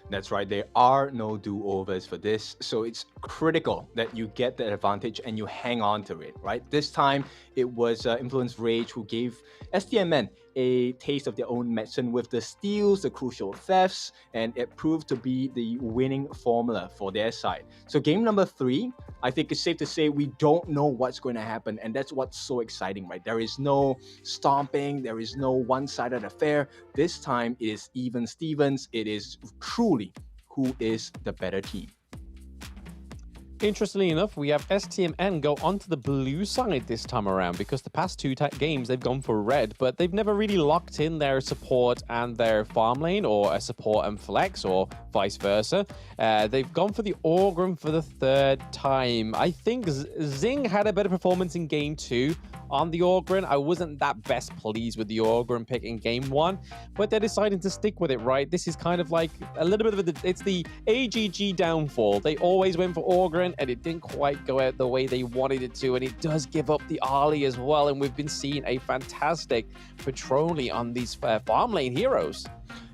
That's right, there are no do-overs for this, so it's critical that you get the advantage and you hang on to it, right? This time, it was Influence Rage who gave STMN a taste of their own medicine with the steals, the crucial thefts, and it proved to be the winning formula for their side. So game number 3, I think it's safe to say we don't know what's going to happen, and that's what's so exciting, right? There is no stomping, there is no one-sided affair. This time it is even Stevens. It is truly who is the better team. Interestingly enough, we have STMN go onto the blue side this time around, because the past 2 games they've gone for red, but they've never really locked in their support and their farm lane, or a support and flex, or vice versa. They've gone for the Orgrim for the 3rd time. I think Zing had a better performance in game 2 on the Orgrim. I wasn't that best pleased with the Orgrim pick in game 1, but they're deciding to stick with it, right? This is kind of like a little bit of it's the AGG downfall. They always went for Orgrim, and it didn't quite go out the way they wanted it to, and it does give up the Ali as well, and we've been seeing a fantastic Petroni on these farm lane heroes.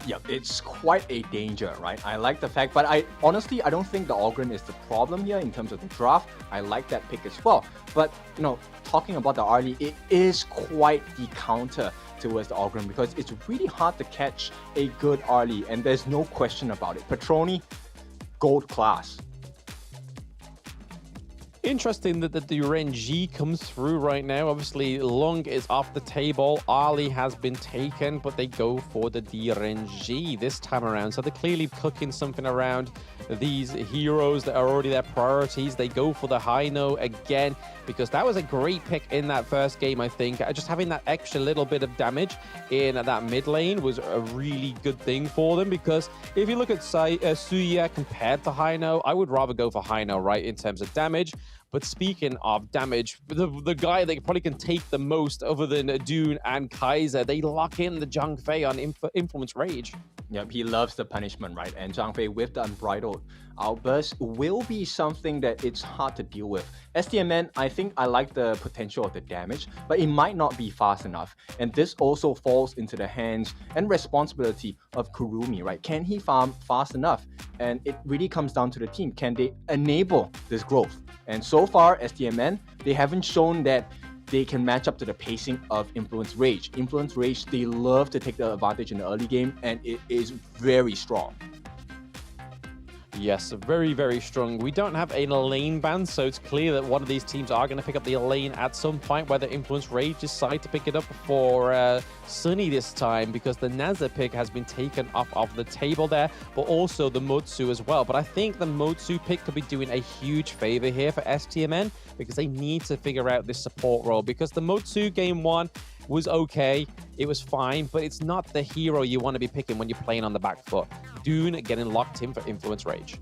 Yeah, it's quite a danger, right? I like the fact, but I honestly don't think the Orgrim is the problem here in terms of the draft. I like that pick as well. But, you know, talking about the Arlie, it is quite the counter towards the Orgrim, because it's really hard to catch a good Arlie, and there's no question about it. Petroni, gold class. Interesting that the RNG comes through right now. Obviously, Long is off the table. Ali has been taken, but they go for the DRNG this time around. So they're clearly cooking something around these heroes that are already their priorities. They go for the Hino again, because that was a great pick in that first game, I think. Just having that extra little bit of damage in that mid lane was a really good thing for them, because if you look at Suya compared to Hino, I would rather go for Hino, right, in terms of damage. But speaking of damage, the guy that probably can take the most other than Dune and Kaiser, they lock in the Zhang Fei on Influence Rage. Yep, he loves the punishment, right? And Zhang Fei with the unbridled outburst will be something that it's hard to deal with. STMN, I think I like the potential of the damage, but it might not be fast enough. And this also falls into the hands and responsibility of Kurumi, right? Can he farm fast enough? And it really comes down to the team. Can they enable this growth? And so far, STMN, they haven't shown that they can match up to the pacing of Influence Rage. Influence Rage, they love to take the advantage in the early game, and it is very strong. Yes, very, very strong. We don't have a lane ban, so it's clear that one of these teams are going to pick up the lane at some point, whether Influence Rage decide to pick it up for Sunny this time, because the Naza pick has been taken off of the table there, but also the Motsu as well. But I think the Motsu pick could be doing a huge favor here for STMN, because they need to figure out this support role, because the Motsu game 1 was okay, it was fine, but it's not the hero you want to be picking when you're playing on the back foot. Dune getting locked in for Influence Rage.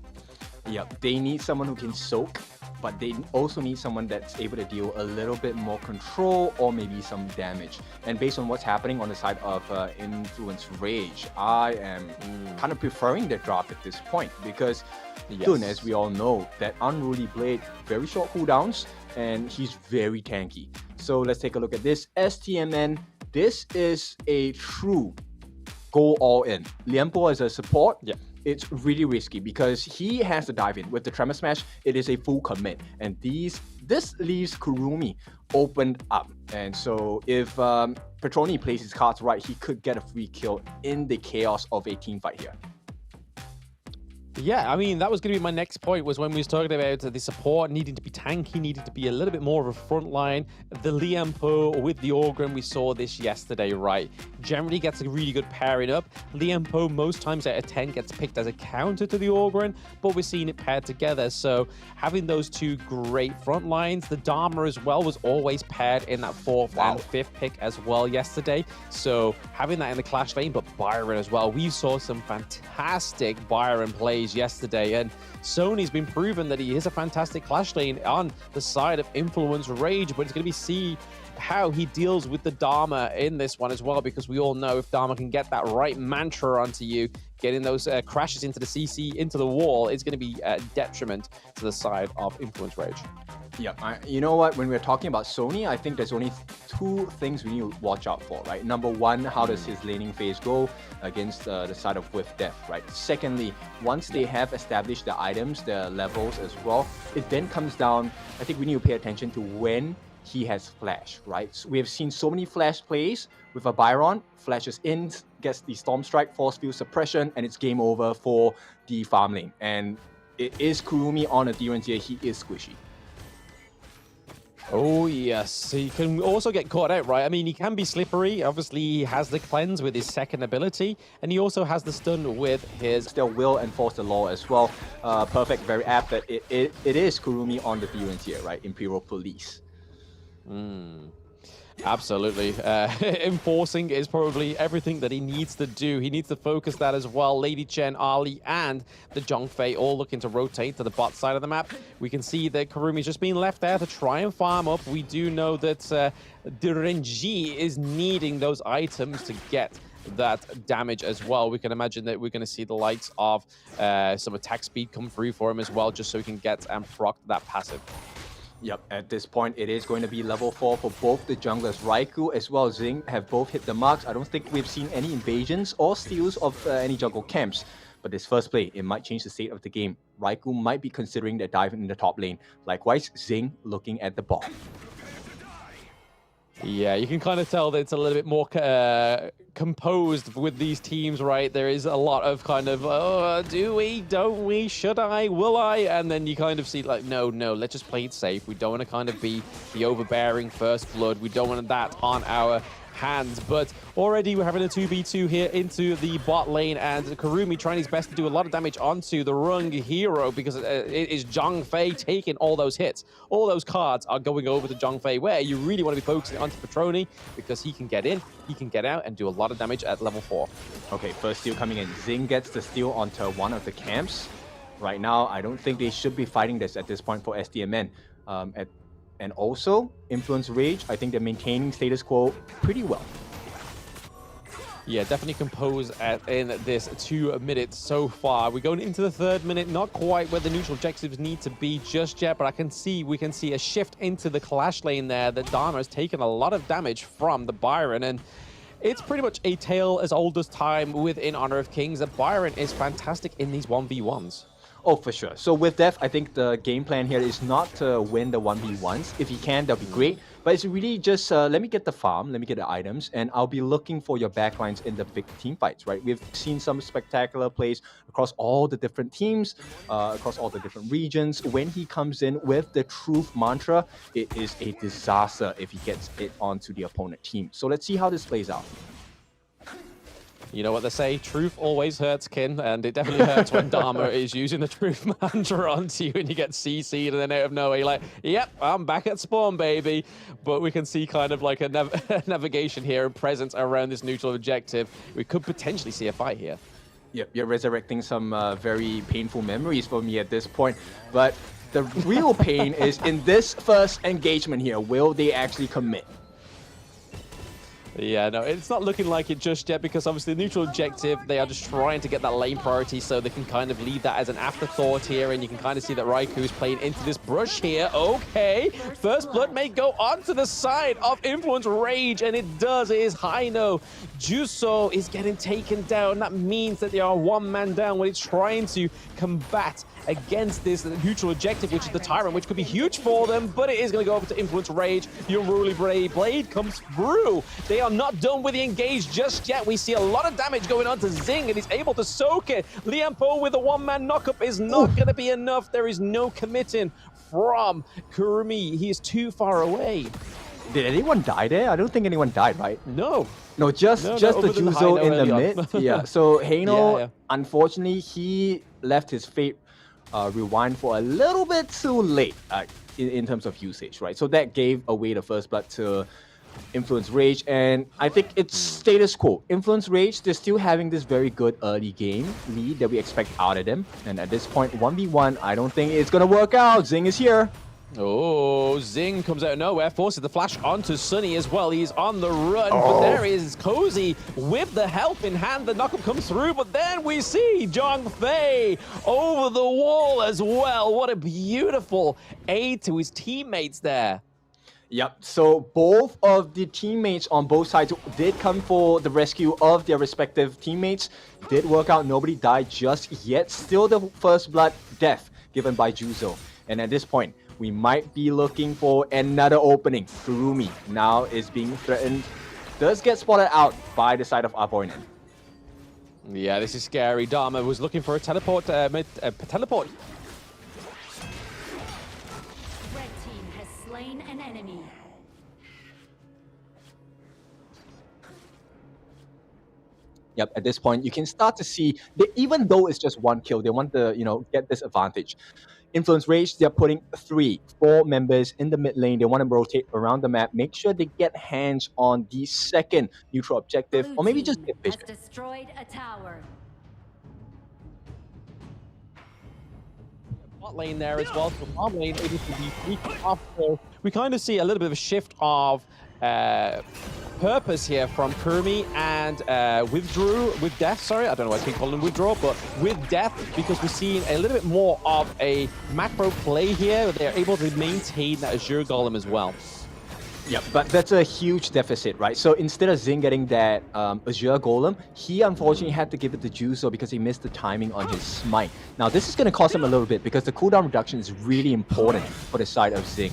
Yep, they need someone who can soak, but they also need someone that's able to deal a little bit more control or maybe some damage. And based on what's happening on the side of Influence Rage, I am kind of preferring their draft at this point, because Dune, as we all know, that Unruly Blade, very short cooldowns, and he's very tanky. So let's take a look at this. STMN, this is a true go all in. Lianpo as a support, it's really risky, because he has to dive in. With the Tremor Smash, it is a full commit. And this leaves Kurumi opened up. And so if Petroni plays his cards right, he could get a free kill in the chaos of a team fight here. Yeah, I mean, that was going to be my next point, was when we was talking about the support needing to be tanky, needing to be a little bit more of a front line. The Liampo with the Orgrim, we saw this yesterday, right? Generally gets a really good pairing up. Liampo, most times out of 10, gets picked as a counter to the Orgrim, but we're seeing it paired together. So having those two great front lines, the Dharma as well was always paired in that 4th and 5th pick as well yesterday. So having that in the clash lane, but Byron as well. We saw some fantastic Byron plays yesterday, and Sony's been proven that he is a fantastic clash lane on the side of Influence Rage, but it's going to be see how he deals with the Dharma in this one as well, because we all know if Dharma can get that right mantra onto you, getting those crashes into the CC, into the wall, is going to be a detriment to the side of Influence Rage. Yeah, you know what? When we're talking about Sony, I think there's only two things we need to watch out for, right? Number one, how does his laning phase go against the side of With Death, right? Secondly, once they have established the items, the levels as well, it then comes down, I think we need to pay attention to when he has flash, right? So we have seen so many flash plays with a Byron, flashes in, gets the Storm Strike, Force Field Suppression, and it's game over for the farm lane. And it is Kurumi on a D1 tier, he is squishy. Oh, yes. He can also get caught out, right? I mean, he can be slippery. Obviously, he has the cleanse with his second ability, and he also has the stun with his... Still will enforce the law as well. Perfect, very apt, but it is Kurumi on the D1 tier, right? Imperial Police. Absolutely. Enforcing is probably everything that he needs to do. He needs to focus that as well. Lady Chen, Ali, and the Zhongfei all looking to rotate to the bot side of the map. We can see that Kurumi's just being left there to try and farm up. We do know that Renji is needing those items to get that damage as well. We can imagine that we're going to see the likes of some attack speed come through for him as well, just so he can get and proc that passive. Yep, at this point, it is going to be level 4 for both the junglers. Raikou as well as Xing have both hit the marks. I don't think we've seen any invasions or steals of any jungle camps. But this first play, it might change the state of the game. Raikou might be considering the dive in the top lane. Likewise, Xing looking at the bot. Yeah, you can kind of tell that it's a little bit more composed with these teams, right? There is a lot of kind of, oh, do we, don't we, should I, will I? And then you kind of see like, no, let's just play it safe. We don't want to kind of be the overbearing first blood. We don't want that on our hands, but already we're having a 2v2 here into the bot lane, and Kurumi trying his best to do a lot of damage onto the Rung hero, because it is Zhongfei taking all those hits. All those cards are going over to Zhongfei, where you really want to be focusing onto Petroni, because he can get in, he can get out, and do a lot of damage at level 4. Okay, first steal coming in. Xing gets the steal onto one of the camps. Right now, I don't think they should be fighting this at this point for STMN. And also, Influence Rage, I think they're maintaining status quo pretty well. Yeah, definitely composed in this 2 minutes so far. We're going into the 3rd minute, not quite where the neutral objectives need to be just yet, but we can see a shift into the clash lane there. That Dharma has taken a lot of damage from the Byron, and it's pretty much a tale as old as time within Honor of Kings that Byron is fantastic in these 1v1s. Oh, for sure. So with Death, I think the game plan here is not to win the 1v1s. If you can, that'll be great. But it's really just, let me get the farm, let me get the items, and I'll be looking for your backlines in the big team fights, right? We've seen some spectacular plays across all the different teams, across all the different regions. When he comes in with the truth mantra, it is a disaster if he gets it onto the opponent team. So let's see how this plays out. You know what they say, truth always hurts, Kin, and it definitely hurts when Dharma is using the truth mantra onto you and you get CC'd, and then out of nowhere you're like, yep, I'm back at spawn, baby. But we can see kind of like a navigation here and presence around this neutral objective. We could potentially see a fight here. Yep, you're resurrecting some very painful memories for me at this point. But the real pain is in this first engagement here. Will they actually commit? Yeah, no, it's not looking like it just yet, because obviously the neutral objective, they are just trying to get that lane priority so they can kind of leave that as an afterthought here, and you can kind of see that Raikou is playing into this brush here. Okay, first blood may go onto the side of Influence Rage, and it does. It is Haino Juso is getting taken down. That means that they are one man down when it's trying to combat against this neutral objective, which is the Tyrant, which could be huge for them, but it is going to go over to Influence Rage. The Unruly Blade comes through. They are not done with the engage just yet. We see a lot of damage going on to Zing, and he's able to soak it. Liampo with a one-man knockup is not going to be enough. There is no committing from Kurumi. He is too far away. Did anyone die there? I don't think anyone died, right? No. No, just the Juzo in the mid. Yeah, so Heino, unfortunately, he left his Fate Rewind for a little bit too late in terms of usage, right? So that gave away the first blood to Influence Rage, and I think it's status quo. Influence Rage, they're still having this very good early game lead that we expect out of them, and at this point, 1v1, I don't think it's gonna work out. Zing is here. Oh, Zing comes out of nowhere, forces the flash onto Sunny as well. He's on the run, but there is Cozy with the help in hand. The knockup comes through, but then we see Zhong Fei over the wall as well. What a beautiful aid to his teammates there. Yep, so both of the teammates on both sides did come for the rescue of their respective teammates. Did work out, nobody died just yet. Still the first blood death given by Juzo. And at this point, we might be looking for another opening. Kurumi now is being threatened. Does get spotted out by the side of Avoinen. Yeah, this is scary. Dharma was looking for a teleport. Teleport. Red team has slain an enemy. Yep, at this point, you can start to see that even though it's just one kill, they want to, get this advantage. Influence Rage, they're putting 4 members in the mid lane. They want to rotate around the map, make sure they get hands on the second neutral objective, or maybe just get vision. Has destroyed a tower. Bot lane there as well. So bot lane able to be weakened off. So we kind of see a little bit of a shift of purpose here from Kurumi and with Death, sorry, I don't know why I keep calling him Withdraw, but with Death, because we're seeing a little bit more of a macro play here. They're able to maintain that Azure Golem as well. Yeah, but that's a huge deficit, right? So instead of Zing getting that Azure Golem, he unfortunately had to give it to Juzo because he missed the timing on his Smite. Now this is going to cost him a little bit because the cooldown reduction is really important for the side of Zing.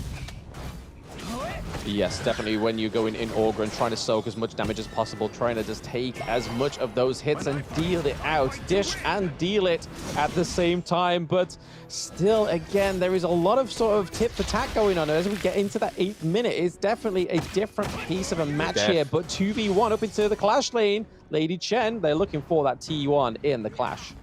Yes, definitely when you're going in Augur and trying to soak as much damage as possible, trying to just take as much of those hits and deal it out, dish and deal it at the same time. But still, again, there is a lot of sort of tip for tat going on. As we get into that 8th minute, it's definitely a different piece of a match here. But 2v1 up into the Clash lane. Lady Chen, they're looking for that T1 in the Clash.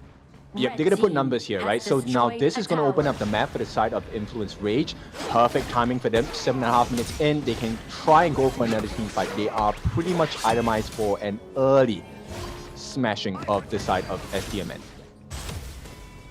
Yep, they're going to put numbers here, right? So now this is going to open up the map for the side of Influence Rage. Perfect timing for them. 7.5 minutes in, they can try and go for another team fight. They are pretty much itemized for an early smashing of the side of STMN.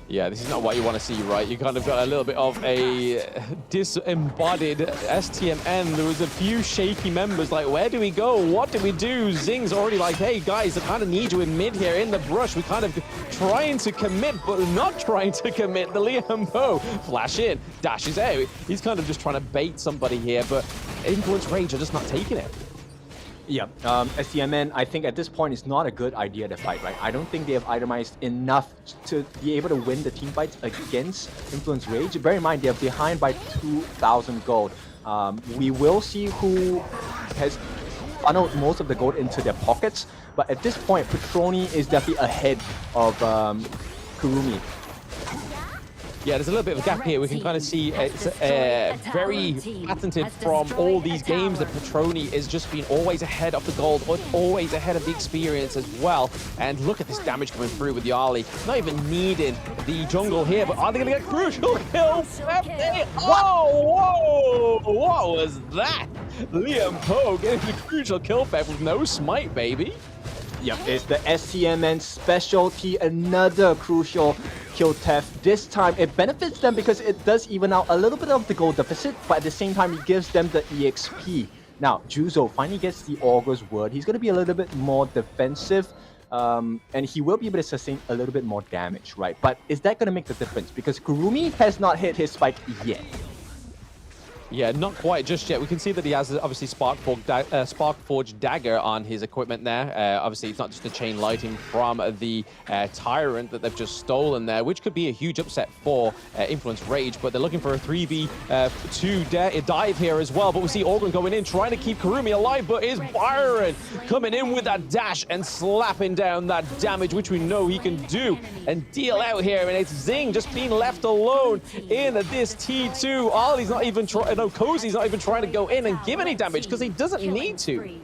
Yeah, this is not what you want to see, right? You kind of got a little bit of a disembodied STMN. There was a few shaky members like, where do we go? What do we do? Zing's already like, hey guys, I kind of need you in mid here in the brush. We kind of trying to commit, but not trying to commit. The Liam Bo flash in, dashes out. He's kind of just trying to bait somebody here, but Influence Rage are just not taking it. Yeah, STMN, I think at this point it's not a good idea to fight, right? I don't think they have itemized enough to be able to win the team fights against Influence Rage. Bear in mind, they're behind by 2,000 gold. We will see who has funneled most of the gold into their pockets, but at this point, Petroni is definitely ahead of Kurumi. Yeah, there's a little bit of a gap here. We can kind of see it's very patented from all these games that Petroni is just being always ahead of the gold, always ahead of the experience as well. And look at this damage coming through with Yali. Not even needing the jungle here, but are they going to get crucial kill? Oh, whoa! What was that? Liam Poe getting the crucial kill theft with no smite, baby. Yep, it's the STMN specialty, another crucial kill theft. This time, it benefits them because it does even out a little bit of the gold deficit, but at the same time, it gives them the EXP. Now, Juzo finally gets the Augur's Word. He's going to be a little bit more defensive, and he will be able to sustain a little bit more damage, right? But is that going to make the difference? Because Kurumi has not hit his spike yet. Yeah, not quite just yet. We can see that he has obviously Sparkforged Dagger on his equipment there. Obviously, it's not just the chain lighting from the Tyrant that they've just stolen there, which could be a huge upset for Influence Rage, but they're looking for a 3v2 dive here as well. But we see Orgrim going in, trying to keep Kurumi alive, but is Byron coming in with that dash and slapping down that damage, which we know he can do and deal out here. And it's Zing just being left alone in this T2. Ali's not even trying. No, Cozy's not even trying to go in and give any damage because he doesn't need to.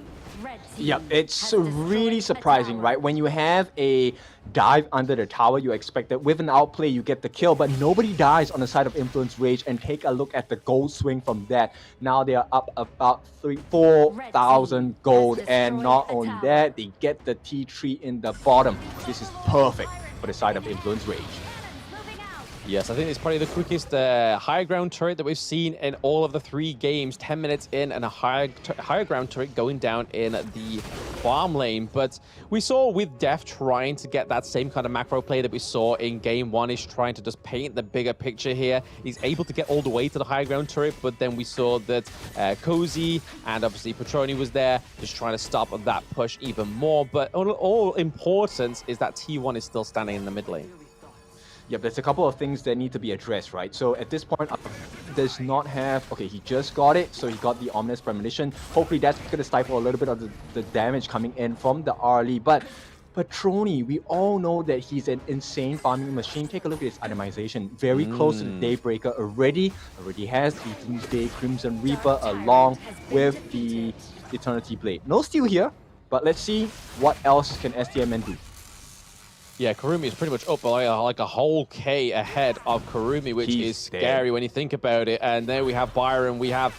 Yeah, it's really surprising, right? When you have a dive under the tower, you expect that with an outplay, you get the kill, but nobody dies on the side of Influence Rage. And take a look at the gold swing from that. Now they are up about 4,000 gold. And not only that, they get the T3 in the bottom. This is perfect for the side of Influence Rage. Yes, I think it's probably the quickest high ground turret that we've seen in all of the 3 games. 10 minutes in and a higher ground turret going down in the farm lane. But we saw with Def trying to get that same kind of macro play that we saw in game 1. He's trying to just paint the bigger picture here. He's able to get all the way to the high ground turret, but then we saw that Cozy and obviously Petroni was there just trying to stop that push even more. But all importance is that T1 is still standing in the mid lane. Yep, there's a couple of things that need to be addressed, right? So at this point, does not have... Okay, he just got it, so he got the Ominous Premonition. Hopefully that's going to stifle a little bit of the damage coming in from the Arlie. But Petroni, we all know that he's an insane farming machine. Take a look at his itemization. Very close to the Daybreaker already. Already has the Doomsday Crimson Reaper along with the Eternity Blade. No steal here, but let's see what else can STMN do. Yeah, Kurumi is pretty much up like a whole K ahead of Kurumi, which is scary when you think about it. And there we have Byron, we have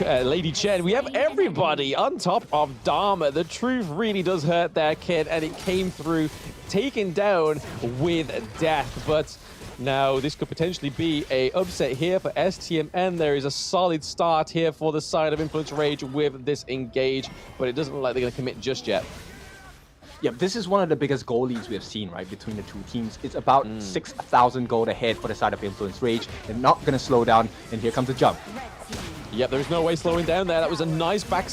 Lady Chen, we have everybody on top of Dharma. The truth really does hurt there, kid, and it came through, taken down with death. But now this could potentially be a upset here for STMN. There is a solid start here for the side of Influence Rage with this engage, but it doesn't look like they're going to commit just yet. Yeah, this is one of the biggest goal leads we have seen, right, between the two teams. It's about 6,000 gold ahead for the side of Influence Rage. They're not going to slow down, and here comes the jump. Yep, there's no way slowing down there. That was a nice back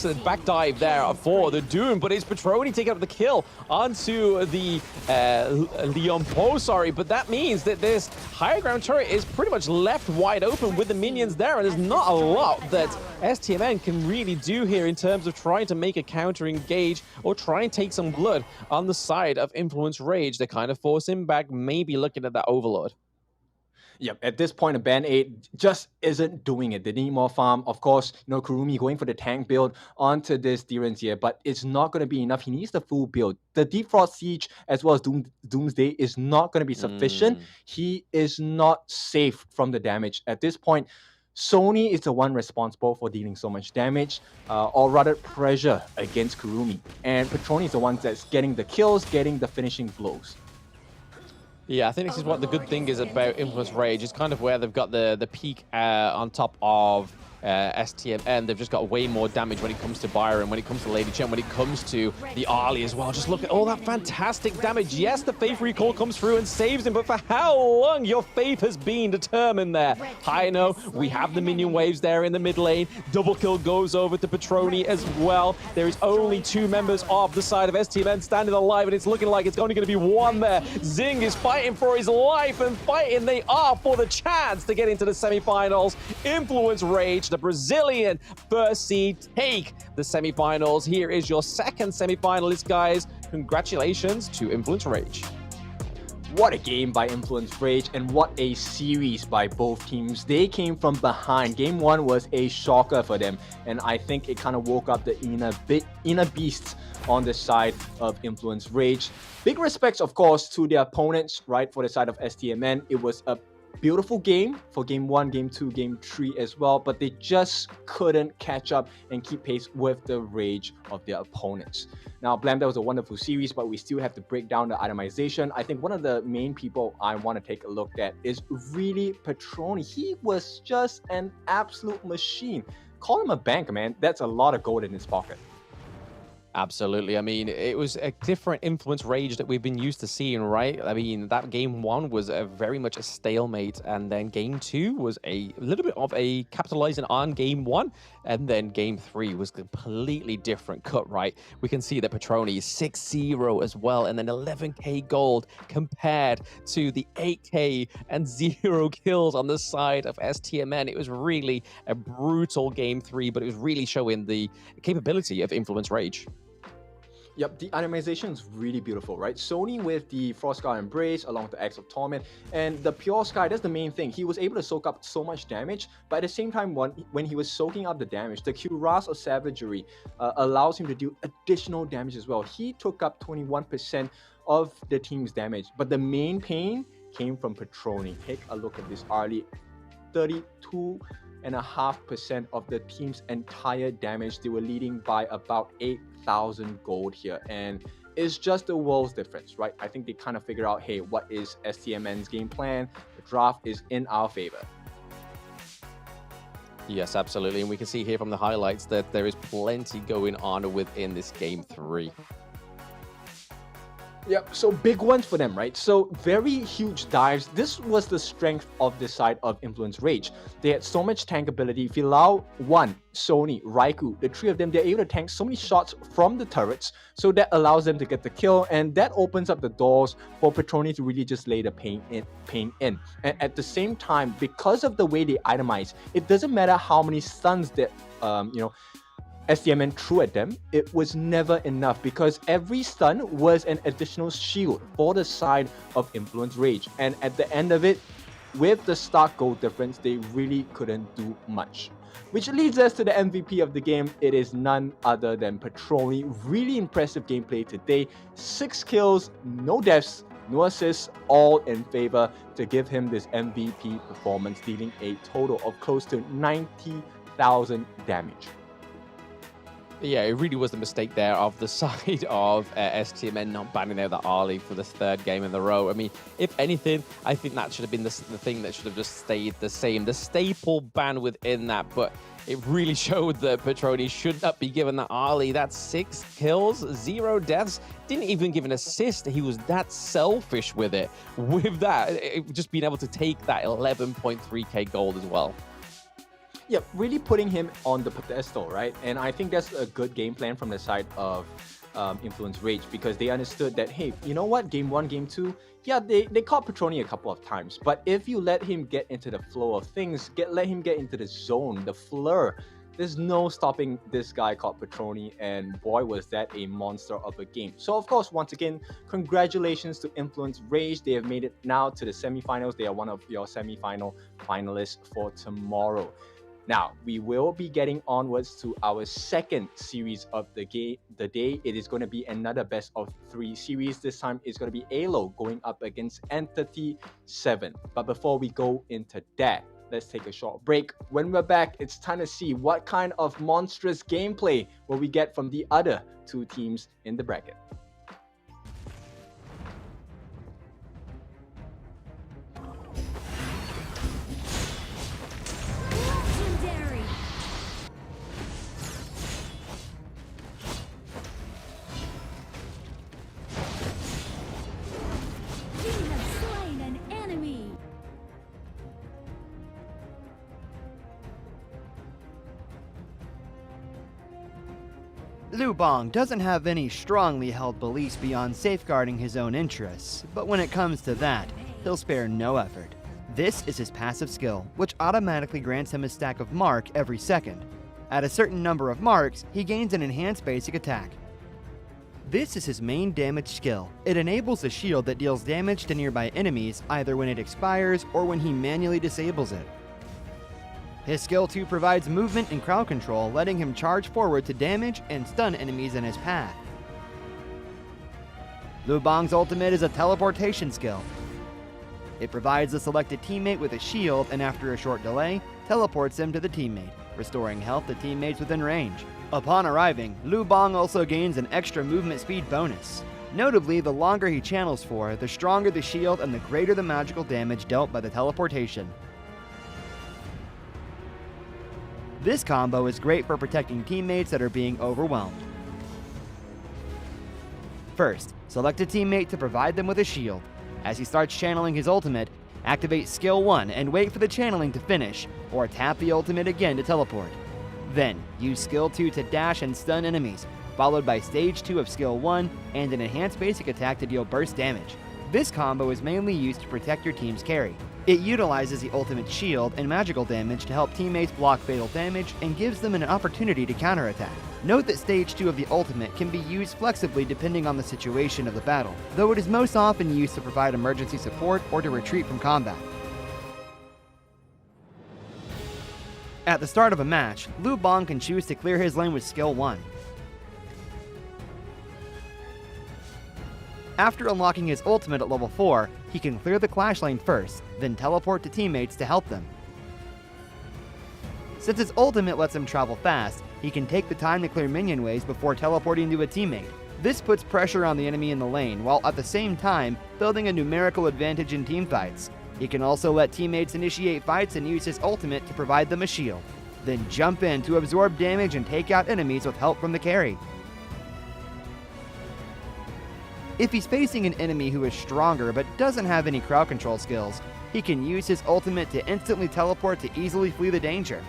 dive there for the Doom, but it's Petroni taking up the kill onto the Leon Po, sorry, but that means that this higher ground turret is pretty much left wide open with the minions there, and there's not a lot that STMN can really do here in terms of trying to make a counter engage or try and take some blood on the side of Influence Rage. They're kind of forcing back, maybe looking at that Overlord. Yep, at this point, a Band-Aid just isn't doing it. They need more farm. Of course, you know, Kurumi going for the tank build onto this Direns here, but it's not going to be enough. He needs the full build. The Deep Frost Siege as well as Doomsday is not going to be sufficient. He is not safe from the damage. At this point, Sony is the one responsible for dealing so much damage, or rather pressure against Kurumi. And Petroni is the one that's getting the kills, getting the finishing blows. Yeah, I think this is what the good thing is about Influence Rage. It's kind of where they've got the peak on top of STMN. They've just got way more damage when it comes to Byron, when it comes to Lady Chen, when it comes to the Arlie as well. Just look at all that fantastic damage. Yes, the Faith Recall comes through and saves him, but for how long your faith has been determined there. I know, we have the minion waves there in the mid lane. Double kill goes over to Petroni as well. There is only 2 members of the side of STMN standing alive, and it's looking like it's only going to be 1 there. Zing is fighting for his life, and fighting they are for the chance to get into the semifinals. Influence Rage, the Brazilian first seed, take the semifinals. Here is your second semifinalist, guys. Congratulations to Influence Rage. What a game by Influence Rage, and what a series by both teams. They came from behind. Game 1 was a shocker for them, and I think it kind of woke up the inner beasts on the side of Influence Rage. Big respects, of course, to their opponents, right, for the side of STMN. It was a beautiful game for Game 1, Game 2, Game 3 as well, but they just couldn't catch up and keep pace with the rage of their opponents. Now, Blam, that was a wonderful series, but we still have to break down the itemization. I think one of the main people I want to take a look at is really Petroni. He was just an absolute machine. Call him a bank, man. That's a lot of gold in his pocket. Absolutely. I mean, it was a different influence rage that we've been used to seeing, right? I mean, that game one was very much a stalemate, and then game two was a little bit of a capitalizing on game one, and then game three was completely different cut, right? We can see that Petroni is 6-0 as well, and then 11k gold compared to the 8k and 0 kills on the side of STMN. It was really a brutal game three, but it was really showing the capability of influence rage. Yep, the animation is really beautiful, right? Sony with the Frostguard Embrace along with the Axe of Torment, and the Pure Sky, that's the main thing. He was able to soak up so much damage, but at the same time, when he was soaking up the damage, the Cuirass of Savagery allows him to do additional damage as well. He took up 21% of the team's damage, but the main pain came from Petroni. Take a look at this, Arlie. 32.5% of the team's entire damage. They were leading by about 8,000 gold here, and it's just the world's difference, right? I think they kind of figure out, hey, what is STMN's game plan? The draft is in our favor. Yes, absolutely, and we can see here from the highlights that there is plenty going on within this game three. Yep, so big ones for them, right? So very huge dives. This was the strength of this side of Influence Rage. They had so much tank ability. If you allow one, Sony, Raikou, the three of them, they're able to tank so many shots from the turrets, so that allows them to get the kill, and that opens up the doors for Petroni to really just lay the pain in. And at the same time, because of the way they itemize, it doesn't matter how many stuns that STMN threw at them, it was never enough, because every stun was an additional shield for the side of Influence Rage. And at the end of it, with the stark gold difference, they really couldn't do much. Which leads us to the MVP of the game. It is none other than Petroni. Really impressive gameplay today. 6 kills, no deaths, no assists, all in favor to give him this MVP performance, dealing a total of close to 90,000 damage. Yeah, it really was the mistake there of the side of STMN not banning out the AYLO for the third game in a row. I mean, if anything, I think that should have been the thing that should have just stayed the same. The staple ban within that, but it really showed that Petroni should not be given the AYLO. That's 6 kills, 0 deaths, didn't even give an assist. He was that selfish with it. With that, just being able to take that 11.3k gold as well. Yeah, really putting him on the pedestal, right? And I think that's a good game plan from the side of Influence Rage, because they understood that, hey, you know what? Game 1, Game 2, yeah, they caught Petroni a couple of times. But if you let him get into the flow of things, let him get into the zone, the flur, there's no stopping this guy called Petroni, and boy, was that a monster of a game. So, of course, once again, congratulations to Influence Rage. They have made it now to the semifinals. They are one of your semifinal finalists for tomorrow. Now, we will be getting onwards to our second series of the day. It is going to be another best of 3 series. This time, it's going to be AYLO going up against Entity 7. But before we go into that, let's take a short break. When we're back, it's time to see what kind of monstrous gameplay will we get from the other 2 teams in the bracket. Legendary. You have slain an enemy. Lubong doesn't have any strongly held beliefs beyond safeguarding his own interests, but when it comes to that, he'll spare no effort. This is his passive skill, which automatically grants him a stack of mark every second. At a certain number of marks, he gains an enhanced basic attack. This is his main damage skill. It enables a shield that deals damage to nearby enemies either when it expires or when he manually disables it. His skill 2 provides movement and crowd control, letting him charge forward to damage and stun enemies in his path. Lubong's ultimate is a teleportation skill. It provides the selected teammate with a shield, and after a short delay, teleports him to the teammate, restoring health to teammates within range. Upon arriving, Lubong also gains an extra movement speed bonus. Notably, the longer he channels for, the stronger the shield and the greater the magical damage dealt by the teleportation. This combo is great for protecting teammates that are being overwhelmed. First, select a teammate to provide them with a shield. As he starts channeling his ultimate, activate skill 1 and wait for the channeling to finish, or tap the ultimate again to teleport. Then, use skill 2 to dash and stun enemies, followed by stage 2 of skill 1 and an enhanced basic attack to deal burst damage. This combo is mainly used to protect your team's carry. It utilizes the ultimate shield and magical damage to help teammates block fatal damage and gives them an opportunity to counterattack. Note that stage 2 of the ultimate can be used flexibly depending on the situation of the battle, though it is most often used to provide emergency support or to retreat from combat. At the start of a match, Lubong can choose to clear his lane with skill 1. After unlocking his ultimate at level 4, he can clear the clash lane first, then teleport to teammates to help them. Since his ultimate lets him travel fast, he can take the time to clear minion waves before teleporting to a teammate. This puts pressure on the enemy in the lane, while at the same time building a numerical advantage in teamfights. He can also let teammates initiate fights and use his ultimate to provide them a shield, then jump in to absorb damage and take out enemies with help from the carry. If he's facing an enemy who is stronger but doesn't have any crowd control skills, he can use his ultimate to instantly teleport to easily flee the danger.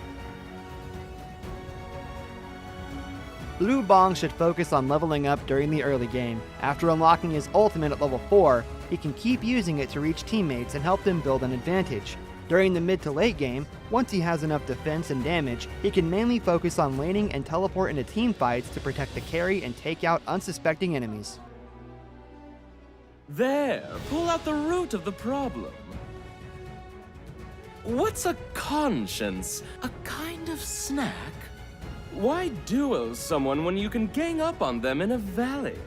Lubong should focus on leveling up during the early game. After unlocking his ultimate at level 4, he can keep using it to reach teammates and help them build an advantage. During the mid to late game, once he has enough defense and damage, he can mainly focus on laning and teleport into team fights to protect the carry and take out unsuspecting enemies. There, pull out the root of the problem. What's a conscience? A kind of snack? Why duel someone when you can gang up on them in a valley?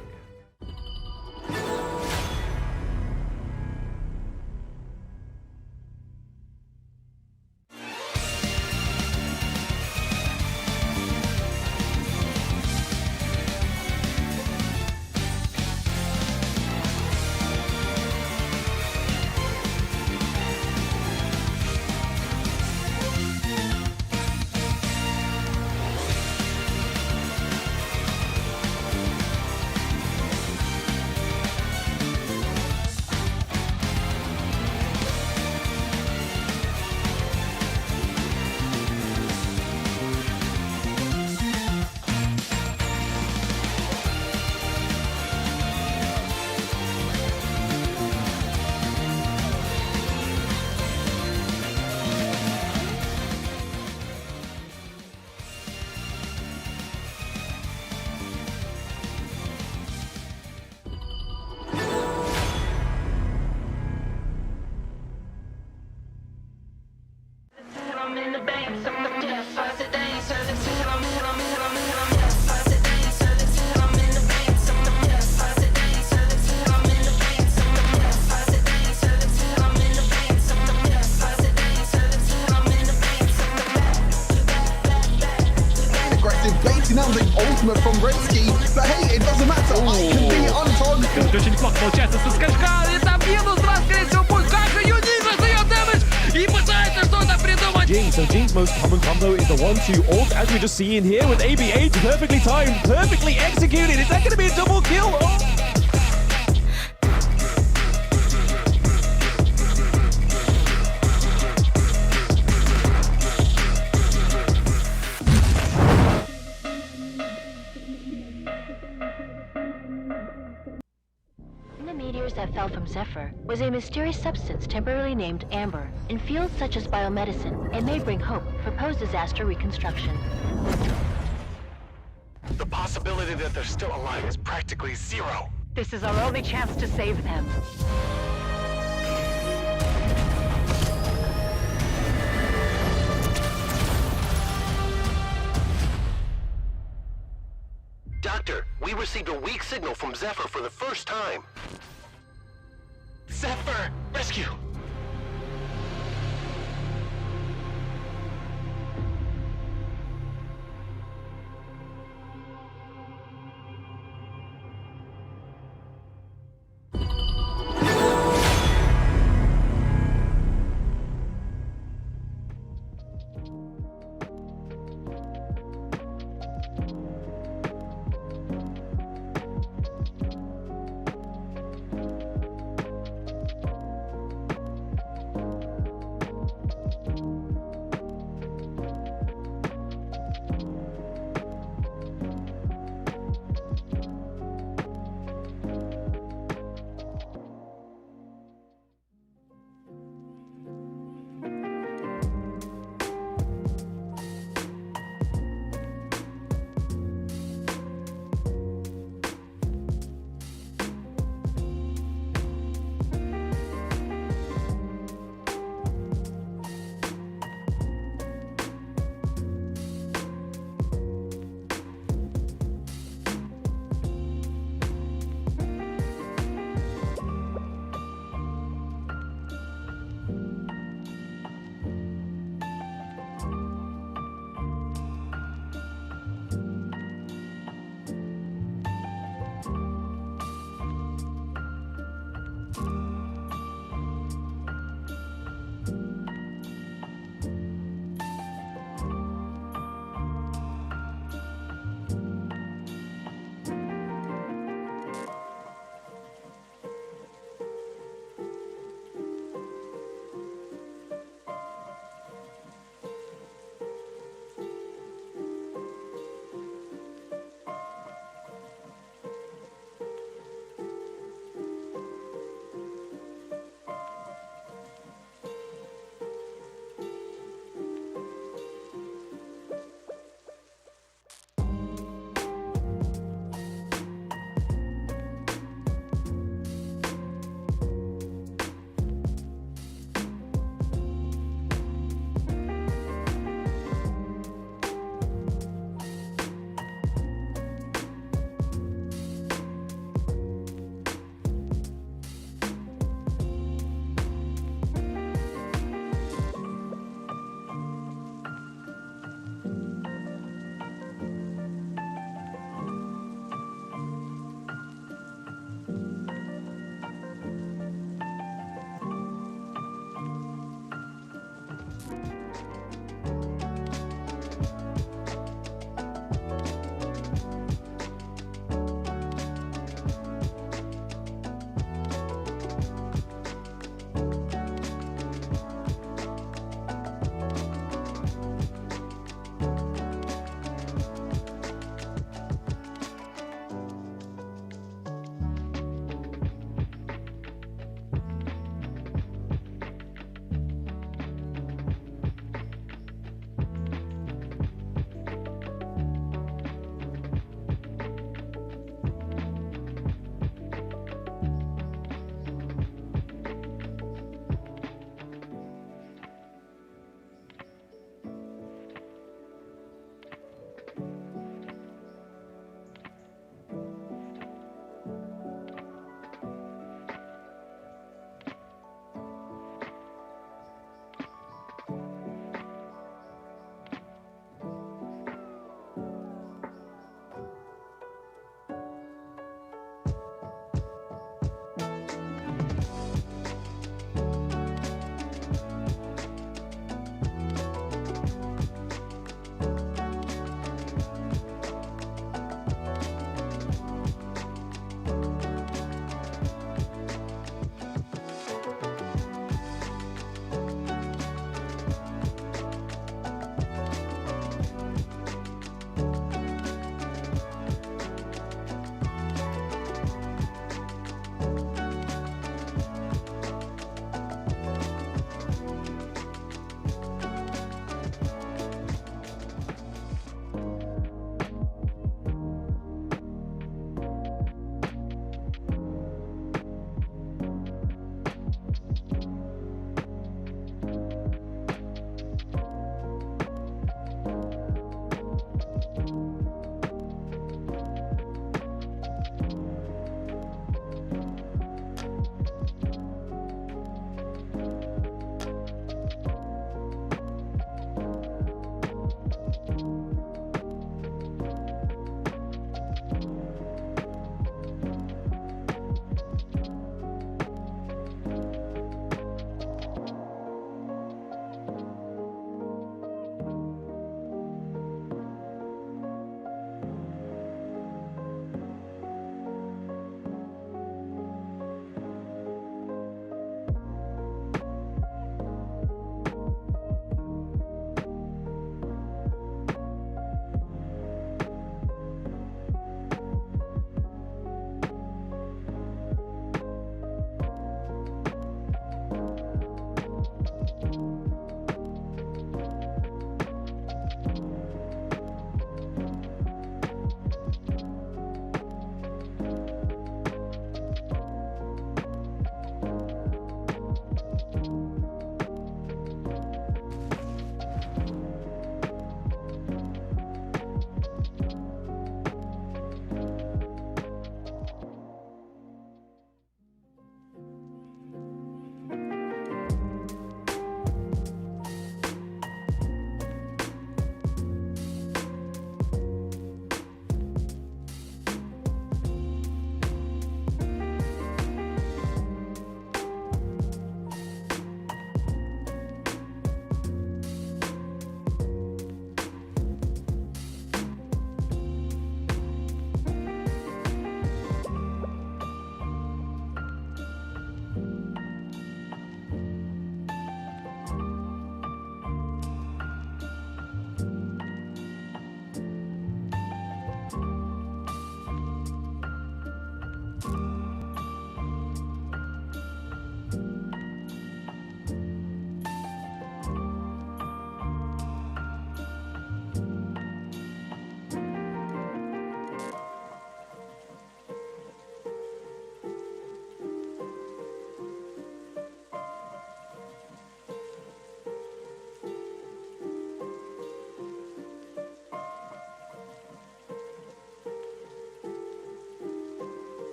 Now the ultimate from Gretzky, but hey, it doesn't matter. I can be untargeted. Очень неплохо получается со скачка. Витаминус раскрылся путь, как же Юнит раздает дэмэдж и пытается что-то придумать. Jing, so Jing's most common combo is the 1-2 ult, as we just see in here with AB8, perfectly timed, perfectly executed. Is that going to be a double kill? Oh. The meteors that fell from Zephyr was a mysterious substance temporarily named Amber. In fields such as biomedicine, it may bring hope for post-disaster reconstruction. The possibility that they're still alive is practically zero. This is our only chance to save them. Doctor, we received a weak signal from Zephyr for the first time. Zephyr, rescue!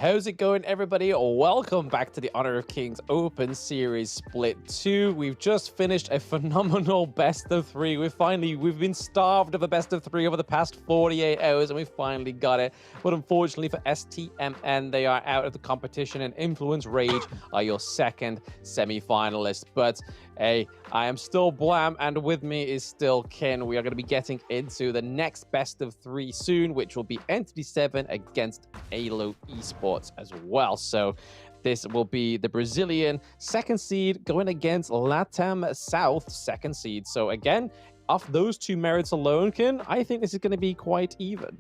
How's it going, everybody? Welcome back to the Honor of Kings Open Series Split 2. We've just finished a phenomenal best of 3. We've been starved of a best of 3 over the past 48 hours, and we finally got it. But unfortunately for STMN, they are out of the competition, and Influence Rage are your second semi-finalists. But hey, I am still Blam, and with me is still Ken. We are going to be getting into the next best of 3 soon, which will be Entity 7 against AYLO Esports as well. So this will be the Brazilian second seed going against LATAM South second seed. So again, off those 2 merits alone, Ken, I think this is going to be quite even.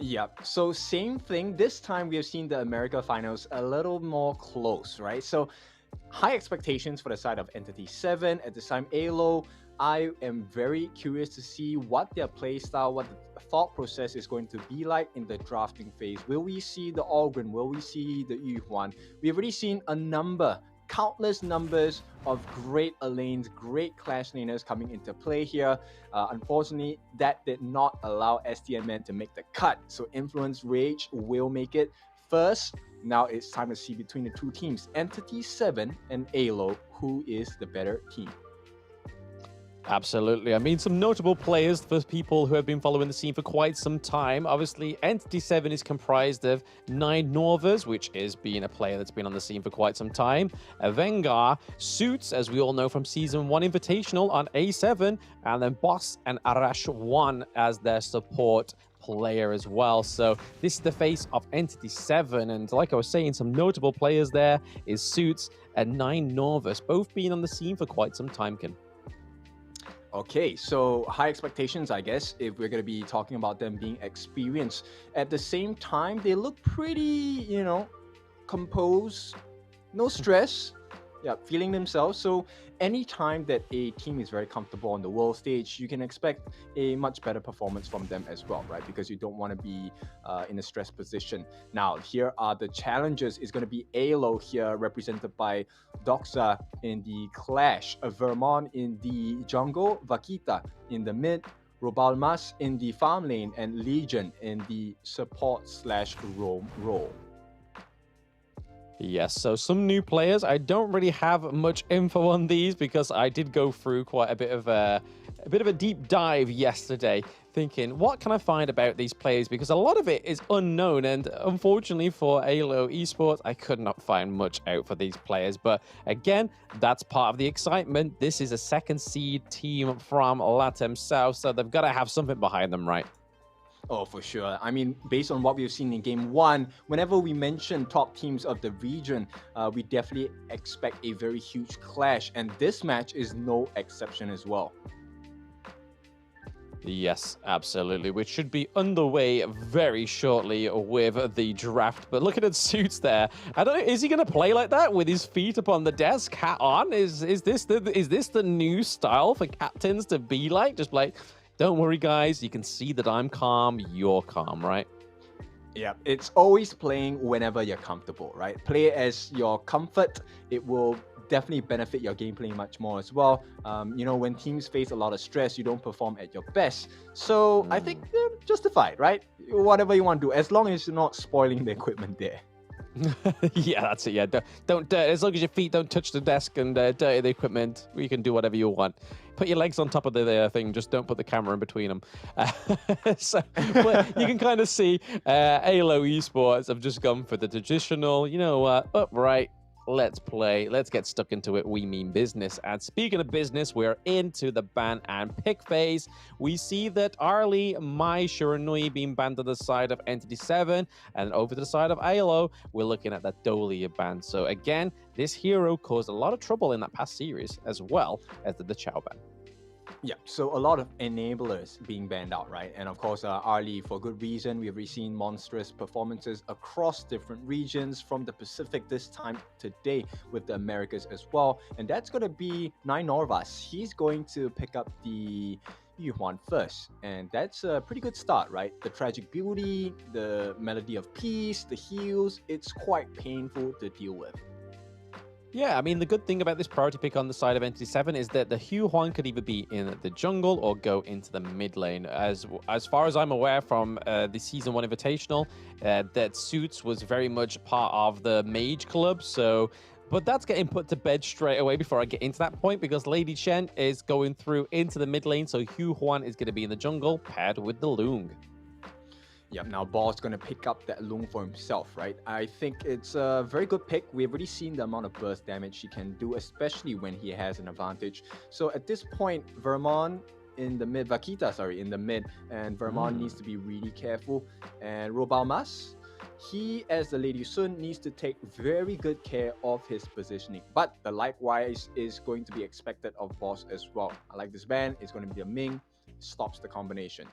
Yep. So same thing. This time we have seen the America Finals a little more close, right? So high expectations for the side of Entity 7. At this time, AYLO, I am very curious to see what their playstyle, what the thought process is going to be like in the drafting phase. Will we see the Ogren? Will we see the Yuhuan? We've already seen countless numbers of great lanes, great clash laners coming into play here. Unfortunately, that did not allow STMN to make the cut. So Influence Rage will make it first. Now it's time to see between the 2 teams, Entity 7 and AYLO, who is the better team. Absolutely. I mean, some notable players for people who have been following the scene for quite some time. Obviously, Entity 7 is comprised of 9 Norvas, which is being a player that's been on the scene for quite some time. Vengar, Suits, as we all know from Season 1 Invitational on A7, and then Boss and Arash 1 as their support player as well. So this is the face of Entity 7, and like I was saying, some notable players there is Suits and 9 Norvas, both being on the scene for quite some time, Ken. Okay, so high expectations, I guess, if we're going to be talking about them being experienced. At the same time, they look pretty, composed, no stress, yeah, feeling themselves. So anytime that a team is very comfortable on the world stage, you can expect a much better performance from them as well, right? Because you don't want to be in a stress position. Now, here are the challenges. It's going to be AYLO here, represented by Doxa in the Clash, Vermont in the jungle, Vakita in the mid, Robalmas in the farm lane, and Legion in the support/roam role. Yes, so some new players. I don't really have much info on these because I did go through quite a bit of a deep dive yesterday, thinking what can I find about these players, because a lot of it is unknown, and unfortunately for AYLO Esports, I could not find much out for these players. But again, that's part of the excitement. This is a second seed team from LATAM South, so they've got to have something behind them, right? Oh, for sure. I mean, based on what we've seen in Game 1, whenever we mention top teams of the region, we definitely expect a very huge clash, and this match is no exception as well. Yes, absolutely, which should be underway very shortly with the draft. But looking at Suits there, I don't know, is he going to play like that with his feet up on the desk, hat on? Is this the new style for captains to be like? Just like, don't worry, guys. You can see that I'm calm. You're calm, right? Yeah, it's always playing whenever you're comfortable, right? Play as your comfort. It will definitely benefit your gameplay much more as well. When teams face a lot of stress, you don't perform at your best. So I think justified, right? Whatever you want to do, as long as you're not spoiling the equipment there. Yeah, that's it. Yeah, don't as long as your feet don't touch the desk and dirty the equipment, you can do whatever you want. Put your legs on top of the thing, just don't put the camera in between them. But you can kind of see AYLO Esports have just gone for the traditional, upright. Let's play. Let's get stuck into it. We mean business. And speaking of business, we're into the ban and pick phase. We see that Arlie, Mai, Shiranui being banned to the side of Entity 7, and over to the side of AYLO, we're looking at that Dolia ban. So again, this hero caused a lot of trouble in that past series, as well as the Chow ban. Yeah, so a lot of enablers being banned out, right? And of course, Arlie, for good reason, we've already seen monstrous performances across different regions, from the Pacific this time today with the Americas as well. And that's going to be 9 Norvas. He's going to pick up the Yuhuan first. And that's a pretty good start, right? The Tragic Beauty, the Melody of Peace, the heals, it's quite painful to deal with. Yeah, I mean, the good thing about this priority pick on the side of Entity 7 is that the Huan could either be in the jungle or go into the mid lane. As far as I'm aware from the Season 1 Invitational, that Suits was very much part of the Mage Club, so... But that's getting put to bed straight away before I get into that point, because Lady Chen is going through into the mid lane, so Huan is going to be in the jungle, paired with the Lung. Yep, now Ball's going to pick up that Lung for himself, right? I think it's a very good pick. We've already seen the amount of burst damage he can do, especially when he has an advantage. So at this point, Vermon in the mid, Vakita, sorry, in the mid, and Vermon needs to be really careful. And Robalmas, he, as the Lady Sun, needs to take very good care of his positioning. But the likewise is going to be expected of Boss as well. I like this ban. It's going to be a Ming. Stops the combination.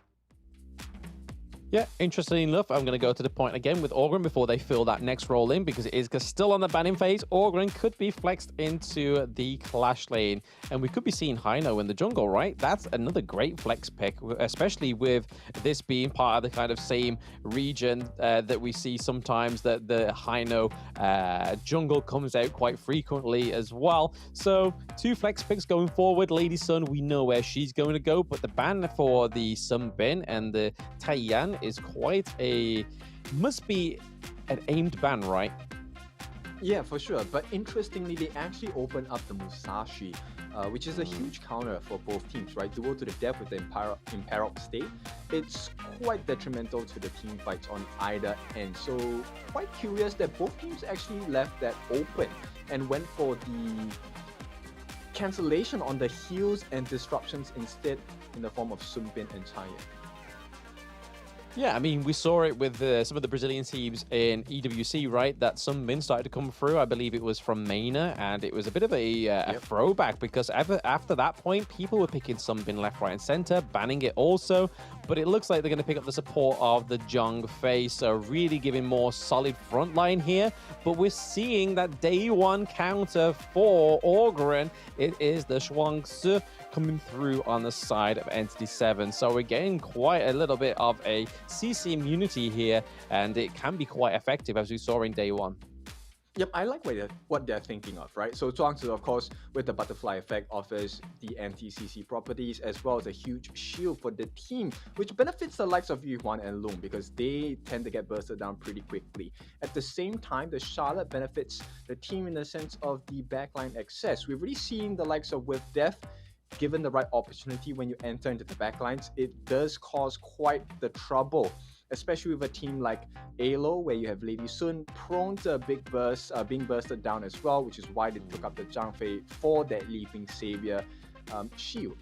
Yeah, interestingly enough, I'm going to go to the point again with Orgren before they fill that next role in, because it is still on the banning phase. Orgren could be flexed into the Clash lane, and we could be seeing Hino in the jungle, right? That's another great flex pick, especially with this being part of the kind of same region that we see sometimes, that the Hino jungle comes out quite frequently as well. So 2 flex picks going forward. Lady Sun, we know where she's going to go, but the ban for the Sunbin and the Taiyan is quite must be an aimed ban, right? Yeah, for sure. But interestingly, they actually open up the Musashi, which is a huge counter for both teams, right? Duel to the death with the Imperil state. It's quite detrimental to the team fights on either end. So quite curious that both teams actually left that open and went for the cancellation on the heals and disruptions instead, in the form of Sunbin and Chaya. Yeah, I mean, we saw it with some of the Brazilian teams in EWC, right? That some min started to come through. I believe it was from Maina, and it was a bit of a throwback, because after that point, people were picking Sunbin left, right, and center, banning it also. But it looks like they're going to pick up the support of the Zhang Fei, so really giving more solid front line here. But we're seeing that day one counter for Orgren. It is the Shuangzi coming through on the side of Entity 7. So we're getting quite a little bit of a CC immunity here, and it can be quite effective, as we saw in day one. Yep, I like what they're thinking of, right? So Zhuangzi, of course, with the butterfly effect, offers the anti-CC properties, as well as a huge shield for the team, which benefits the likes of Yuhuan and Lung, because they tend to get bursted down pretty quickly. At the same time, the Charlotte benefits the team in the sense of the backline access. We've already seen the likes of With Death. Given the right opportunity when you enter into the backlines, it does cause quite the trouble, especially with a team like AYLO, where you have Lady Sun prone to a big burst, being bursted down as well, which is why they took up the Zhang Fei for that Leaping Savior shield.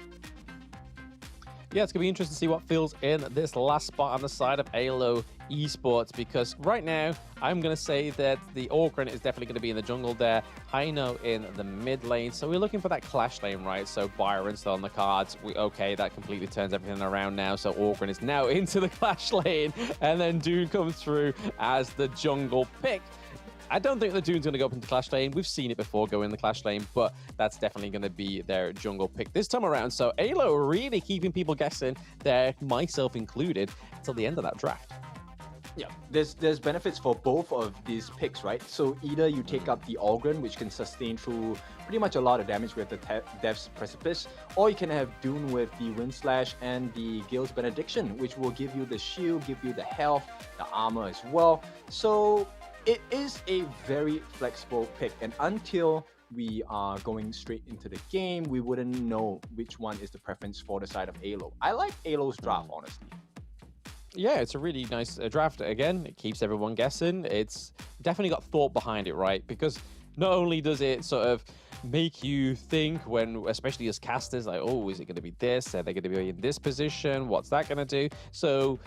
Yeah, it's going to be interesting to see what fills in this last spot on the side of AYLO Esports, because right now, I'm going to say that the Orgren is definitely going to be in the jungle there, Hino in the mid lane, so we're looking for that Clash lane, right? So Byron's still on the cards. Okay, that completely turns everything around now, so Orgren is now into the Clash lane, and then Dune comes through as the jungle pick. I don't think the Dune's going to go up into Clash lane. We've seen it before go in the Clash lane, but that's definitely going to be their jungle pick this time around. So AYLO really keeping people guessing there, myself included, until the end of that draft. Yeah, there's benefits for both of these picks, right? So either you take up the Orgren, which can sustain through pretty much a lot of damage with the Death's Precipice, or you can have Dune with the Wind Slash and the Gale's Benediction, which will give you the shield, give you the health, the armor as well. So it is a very flexible pick, and until we are going straight into the game, we wouldn't know which one is the preference for the side of AYLO. I like AYLO's draft, honestly. Yeah, it's a really nice draft. Again, it keeps everyone guessing. It's definitely got thought behind it, right? Because not only does it sort of make you think when, especially as casters, like, oh, is it going to be this? Are they going to be in this position? What's that going to do? So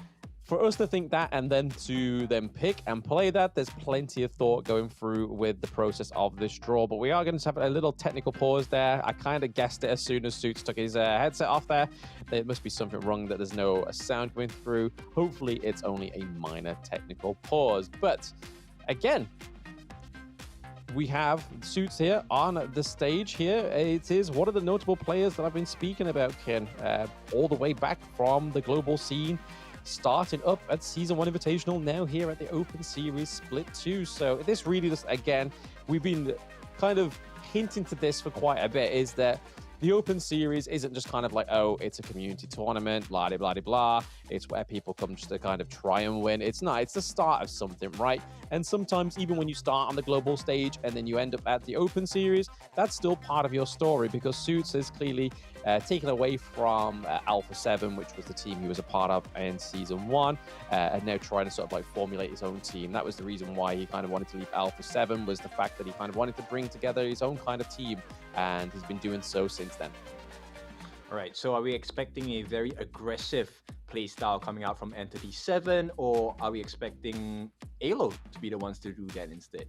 for us to think that and then to then pick and play that, there's plenty of thought going through with the process of this draw. But we are going to have a little technical pause there. I kind of guessed it as soon as Suits took his headset off there. There must be something wrong that there's no sound coming through. Hopefully it's only a minor technical pause. But again, we have Suits here on the stage here. It is one of the notable players that I've been speaking about, Ken, all the way back from the global scene, starting up at Season 1 Invitational, now here at the Open Series Split 2. So this really just, again, we've been kind of hinting to this for quite a bit is that the Open Series isn't just kind of like, oh, it's a community tournament, blah, blah, blah, blah. It's where people come just to kind of try and win. It's not. It's the start of something, right? And sometimes even when you start on the global stage and then you end up at the Open Series, that's still part of your story because Suits is clearly taken away from Alpha 7, which was the team he was a part of in Season 1, and now trying to sort of like formulate his own team. That was the reason why he kind of wanted to leave Alpha 7, was the fact that he kind of wanted to bring together his own kind of team, and he's been doing so since then. All right, so are we expecting a very aggressive playstyle coming out from Entity 7, or are we expecting AYLO to be the ones to do that instead?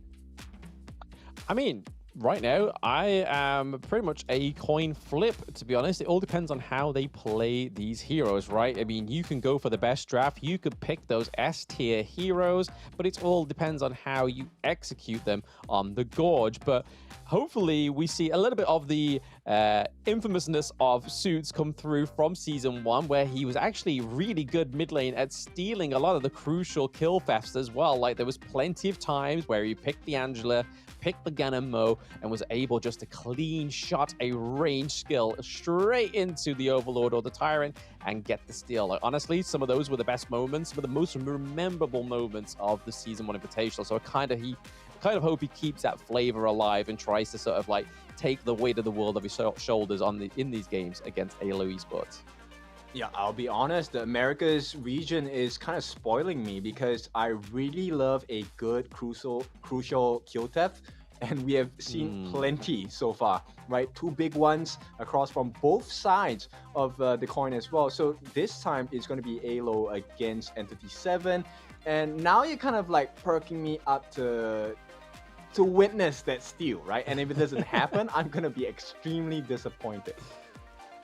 I mean, right now, I am pretty much a coin flip, to be honest. It all depends on how they play these heroes, right? I mean, you can go for the best draft. You could pick those S-tier heroes, but it all depends on how you execute them on the Gorge. But hopefully, we see a little bit of the infamousness of Suits come through from Season 1, where he was actually really good mid lane at stealing a lot of the crucial kill thefts as well. Like, there was plenty of times where he picked the Angela, picked the Ganon Mo, and was able just to clean shot a range skill straight into the Overlord or the Tyrant and get the steal. Like, honestly, some of those were the best moments, some of the most memorable moments of the Season 1 Invitational. So I kind of hope he keeps that flavor alive and tries to sort of like take the weight of the world of his shoulders in these games against AYLO Esports. Yeah, I'll be honest, the Americas region is kind of spoiling me because I really love a good crucial kill theft, and we have seen plenty so far, right? 2 big ones across from both sides of the coin as well. So this time it's going to be AYLO against Entity 7, and now you're kind of like perking me up to witness that steal, right? And if it doesn't happen, I'm going to be extremely disappointed.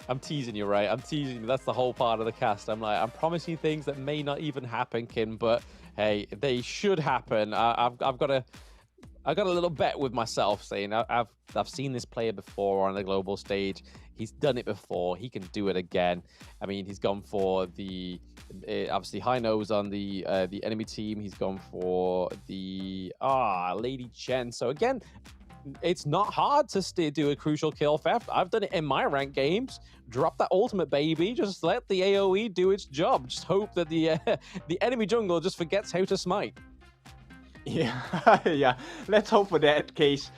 I'm teasing you, right? I'm teasing you. That's the whole part of the cast. I'm like, I'm promising you things that may not even happen, Kin, but hey, they should happen. I've got a little bet with myself saying I've seen this player before on the global stage. He's done it before. He can do it again. I mean, he's gone for the obviously high nose on the enemy team. He's gone for the Lady Chen. So again, it's not hard to do a crucial kill theft. I've done it in my ranked games. Drop that ultimate, baby. Just let the AoE do its job. Just hope that the enemy jungle just forgets how to smite. Yeah, yeah. Let's hope for that case,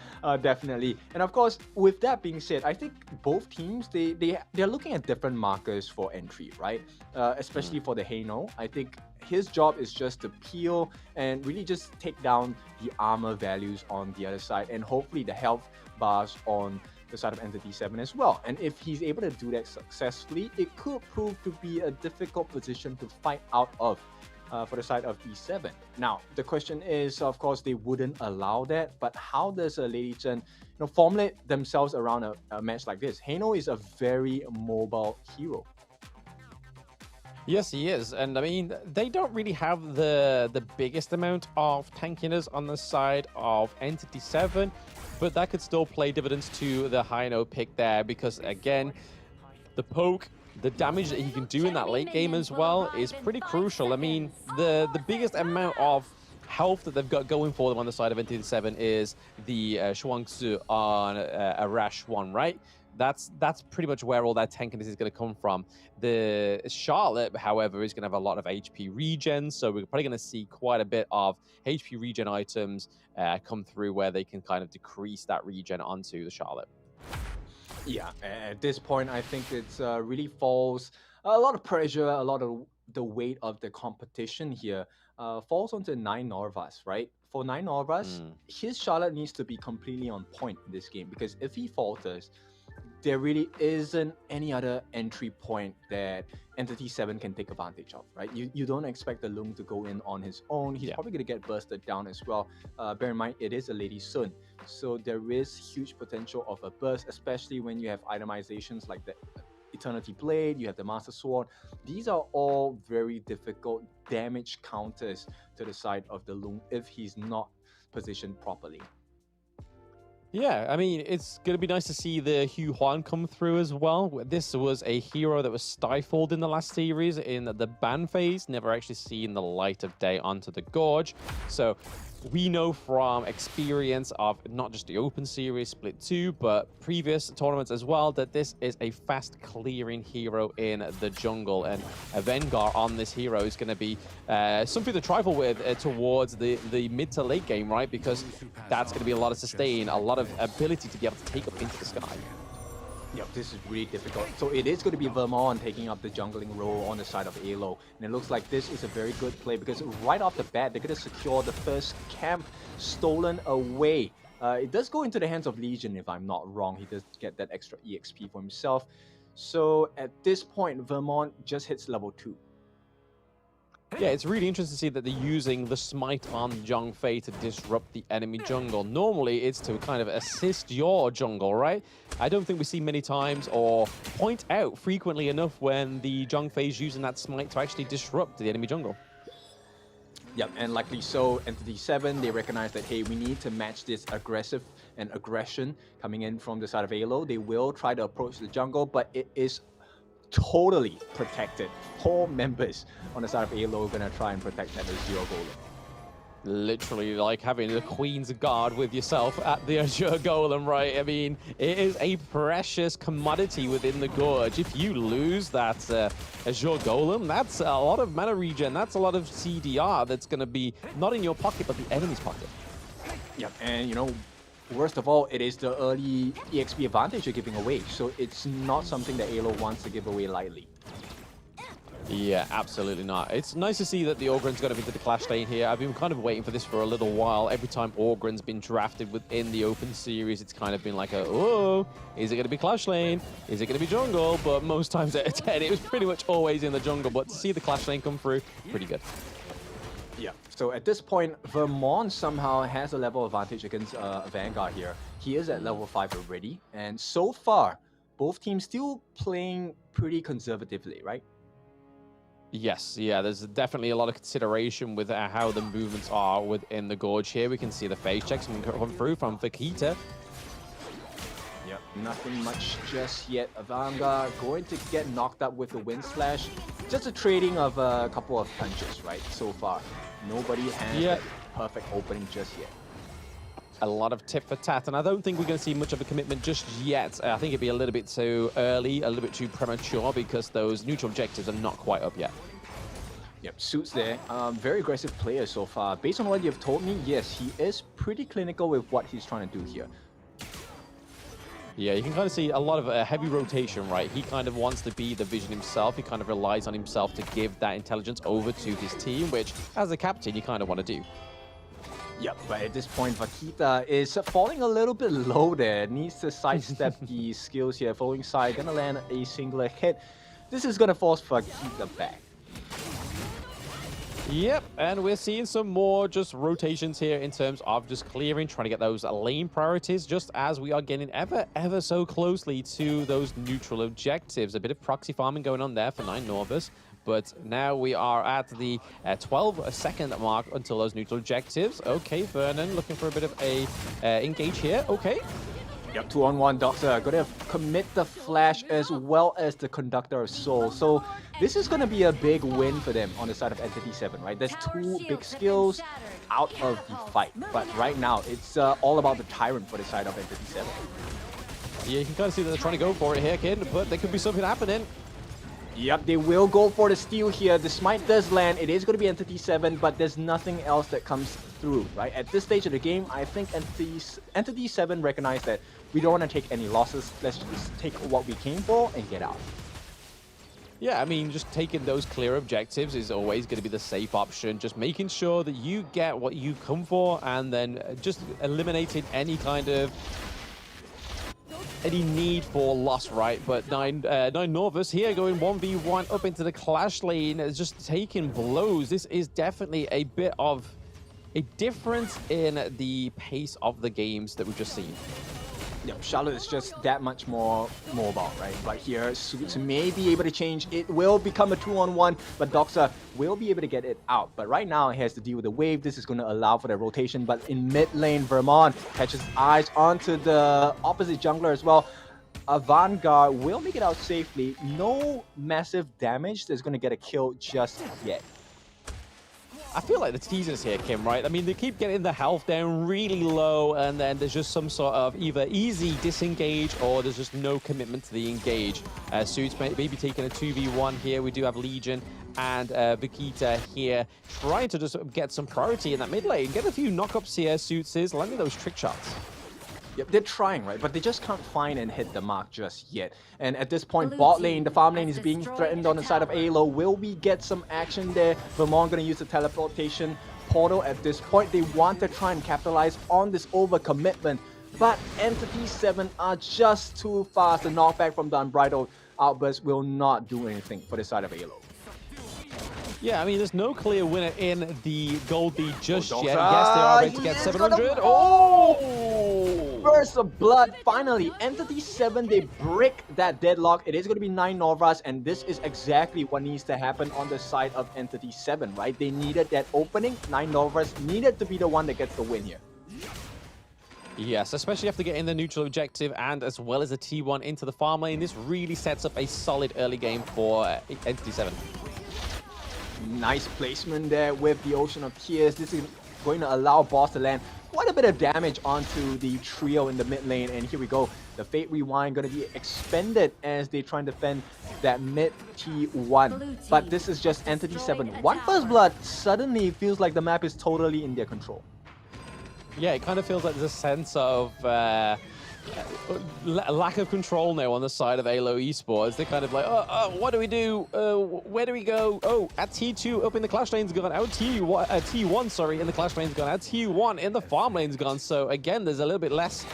definitely. And of course, with that being said, I think both teams they're looking at different markers for entry, right? Especially for the Hano. I think his job is just to peel and really just take down the armor values on the other side, and hopefully the health bars on the side of Entity 7 as well. And if he's able to do that successfully, it could prove to be a difficult position to fight out of. For the side of D7. Now, the question is, of course, they wouldn't allow that, but how does a Lady Chen formulate themselves around a match like this? Hano is a very mobile hero. Yes, he is. And I mean, they don't really have the biggest amount of tankiness on the side of Entity 7, but that could still play dividends to the Hino pick there because, again, the poke, the damage that he can do in that late game as well is pretty crucial. I mean, the biggest amount of health that they've got going for them on the side of Entity 7 is the Shuangzi on Arash 1, right? That's pretty much where all that tankiness is going to come from. The Charlotte, however, is going to have a lot of HP regen, so we're probably going to see quite a bit of HP regen items come through where they can kind of decrease that regen onto the Charlotte. Yeah, at this point, I think it's really falls a lot of pressure, a lot of the weight of the competition here falls onto 9 Norvas, right? For 9 Norvas, his Charlotte needs to be completely on point in this game because if he falters, there really isn't any other entry point that Entity 7 can take advantage of, right? You don't expect the Lung to go in on his own. He's probably going to get bursted down as well. Bear in mind, it is a Lady Sun. So there is huge potential of a burst, especially when you have itemizations like the Eternity Blade, you have the Master Sword. These are all very difficult damage counters to the side of the Lung if he's not positioned properly. Yeah, I mean, it's going to be nice to see the Hugh Huan come through as well. This was a hero that was stifled in the last series in the ban phase, never actually seen the light of day onto the Gorge. So we know from experience of not just the Open Series Split 2, but previous tournaments as well, that this is a fast clearing hero in the jungle. And a Vengar on this hero is going to be something to trifle with towards the mid to late game, right? Because that's going to be a lot of sustain, a lot of ability to be able to take up into the sky. Yep, this is really difficult. So it is going to be Vermont taking up the jungling role on the side of AYLO. And it looks like this is a very good play because right off the bat, they're going to secure the first camp stolen away. It does go into the hands of Legion, if I'm not wrong. He does get that extra EXP for himself. So at this point, Vermont just hits level 2. Yeah, it's really interesting to see that they're using the smite on Zhang Fei to disrupt the enemy jungle. Normally, it's to kind of assist your jungle, right? I don't think we see many times or point out frequently enough when the Zhang Fei is using that smite to actually disrupt the enemy jungle. Yep, and likely so, Entity 7, they recognize that, hey, we need to match this aggressive and aggression coming in from the side of AYLO. They will try to approach the jungle, but it is totally protected. 4 members on the side of AYLO are gonna try and protect that Azure Golem. Literally like having the Queen's Guard with yourself at the Azure Golem, right? I mean, it is a precious commodity within the Gorge. If you lose that Azure Golem, that's a lot of mana regen, that's a lot of CDR that's gonna be not in your pocket, but the enemy's pocket. Yep, and you know, worst of all, it is the early EXP advantage you're giving away, so it's not something that AYLO wants to give away lightly. Yeah, absolutely not. It's nice to see that the Orgren's got up into the Clash lane here. I've been kind of waiting for this for a little while. Every time Orgren's been drafted within the Open Series, it's kind of been like, oh, is it going to be Clash lane? Is it going to be jungle? But most times out of 10, it was pretty much always in the jungle. But to see the Clash lane come through, pretty good. Yeah, so at this point, Vermont somehow has a level advantage against Vanguard here. He is at level 5 already, and so far, both teams still playing pretty conservatively, right? Yes, yeah, there's definitely a lot of consideration with how the movements are within the Gorge here. We can see the phase checks come through from Vakita. Yep, nothing much just yet. Vanguard going to get knocked up with the Wind Slash. Just a trading of a couple of punches, right, so far. Nobody has that perfect opening just yet. A lot of tit for tat, and I don't think we're going to see much of a commitment just yet. I think it'd be a little bit too early, a little bit too premature, because those neutral objectives are not quite up yet. Yep, Suits there. Very aggressive player so far. Based on what you've told me, yes, he is pretty clinical with what he's trying to do here. Yeah, you can kind of see a lot of heavy rotation, right? He kind of wants to be the vision himself. He kind of relies on himself to give that intelligence over to his team, which, as a captain, you kind of want to do. Yep, but at this point, Vakita is falling a little bit low there. Needs to sidestep the skills here. Following side, gonna land a singular hit. This is gonna force Vakita back. Yep, and we're seeing some more just rotations here in terms of just clearing, trying to get those lane priorities, just as we are getting ever so closely to those neutral objectives. A bit of proxy farming going on there for 9 Norvis. But now we are at the 12-second mark until those neutral objectives. Okay, Vernon looking for a bit of a engage here. Okay. Yep, 2-on-1 Doctor. Gonna commit the flash as well as the Conductor of Soul. So this is gonna be a big win for them on the side of Entity 7, right? There's 2 big skills out of the fight. But right now, it's all about the Tyrant for the side of Entity 7. Yeah, you can kind of see that they're trying to go for it here, kid, but there could be something happening. Yep, they will go for the steal here. The smite does land. It is going to be Entity 7, but there's nothing else that comes through, right? At this stage of the game, I think Entity 7 recognize that we don't want to take any losses. Let's just take what we came for and get out. Yeah, I mean, just taking those clear objectives is always going to be the safe option. Just making sure that you get what you come for, and then just eliminating any kind of need for loss, right? But 9 Norvis here going 1v1 up into the Clash lane, just taking blows. This is definitely a bit of a difference in the pace of the games that we've just seen. Yep, Charlotte is just that much more mobile, right? Right here, Suits may be able to change. It will become a 2-on-1, but Doxa will be able to get it out. But right now, he has to deal with the wave. This is going to allow for the rotation. But in mid lane, Vermont catches eyes onto the opposite jungler as well. Vanguard will make it out safely. No massive damage that's going to get a kill just yet. I feel like the teasers here, Kim, right? I mean, they keep getting the health down really low, and then there's just some sort of either easy disengage or there's just no commitment to the engage. Suits maybe taking a 2v1 here. We do have Legion and Vegeta here trying to just get some priority in that mid lane. Get a few knockups here, Suits is landing those trick shots. Yep, they're trying, right? But they just can't find and hit the mark just yet. And at this point, bot lane, the farm lane is being threatened on the side of AYLO. Will we get some action there? Vermont going to use the teleportation portal at this point. They want to try and capitalize on this overcommitment. But Entity 7 are just too fast. The knockback from the Unbridled Outburst will not do anything for the side of AYLO. Yeah, I mean, there's no clear winner in the gold lead just yet. Yes, they are going to get 700. Oh! Burst of blood. Finally, Entity 7, they break that deadlock. It is going to be 9 Novas, and this is exactly what needs to happen on the side of Entity 7, right? They needed that opening. 9 Novas needed to be the one that gets the win here. Yes, especially after getting the neutral objective and as well as a T1 into the farm lane. This really sets up a solid early game for Entity 7. Nice placement there with the Ocean of Tears. This is going to allow boss to land quite a bit of damage onto the trio in the mid lane. And here we go. The Fate Rewind going to be expended as they try and defend that mid T1. But this is just Entity 7. One First Blood suddenly feels like the map is totally in their control. Yeah, it kind of feels like there's a sense of lack of control now on the side of AYLO Esports. They're kind of like, what do we do? Where do we go? Oh, at T2 up in the Clash lane's gone. Out T1, sorry, in the Clash lane's gone. Out T1 in the farm lane's gone. So again, there's a little bit less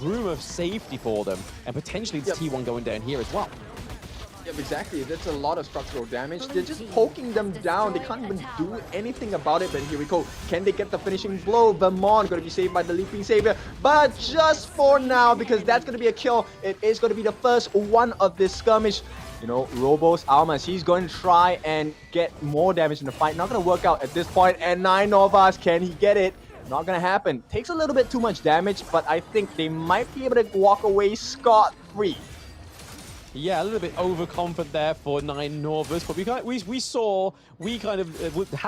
room of safety for them. And potentially it's T1 going down here as well. Yep, exactly. That's a lot of structural damage. They're just poking them down. They can't even do anything about it. But here we go. Can they get the finishing blow? Vermont going to be saved by the Leaping Savior. But just for now, because that's going to be a kill. It is going to be the first one of this skirmish. You know, Robos Almas, he's going to try and get more damage in the fight. Not going to work out at this point. And 9 Novas, can he get it? Not going to happen. Takes a little bit too much damage, but I think they might be able to walk away scot-free. Yeah, a little bit overconfident there for 9 Novas, but we had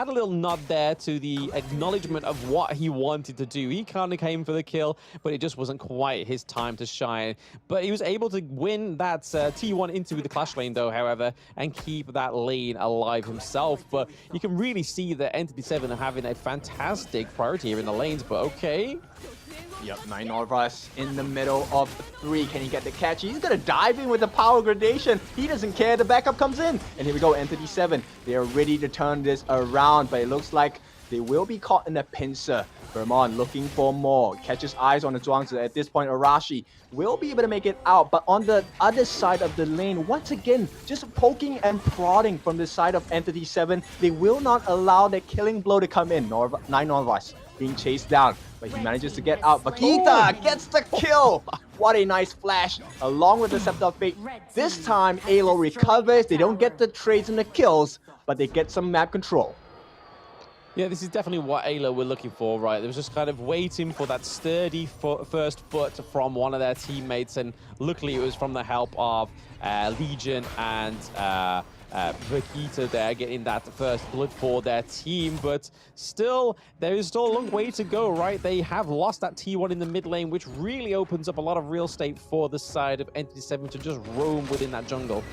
a little nod there to the acknowledgement of what he wanted to do. He kind of came for the kill, but it just wasn't quite his time to shine. But he was able to win that T1 into the Clash lane, though, however, and keep that lane alive himself. But you can really see that Entity 7 are having a fantastic priority here in the lanes, but okay. Yep, 9 Novas in the middle of 3. Can he get the catch? He's gonna dive in with the power gradation. He doesn't care. The backup comes in. And here we go, Entity 7. They are ready to turn this around, but it looks like they will be caught in a pincer. Vermont looking for more. Catches eyes on the Zhuangzi. At this point, Arashi will be able to make it out. But on the other side of the lane, once again, just poking and prodding from the side of Entity 7. They will not allow the killing blow to come in. 9 Novas being chased down, but he manages to get out. Vegeta gets the kill! What a nice flash, along with the Scepter of Fate. This time, AYLO recovers. They don't get the trades and the kills, but they get some map control. Yeah, this is definitely what AYLO were looking for, right? They was just kind of waiting for that sturdy first foot from one of their teammates, and luckily it was from the help of Legion and Vegeta there, getting that first blood for their team. But still, there is still a long way to go, right? They have lost that T1 in the mid lane, which really opens up a lot of real estate for the side of Entity 7 to just roam within that jungle.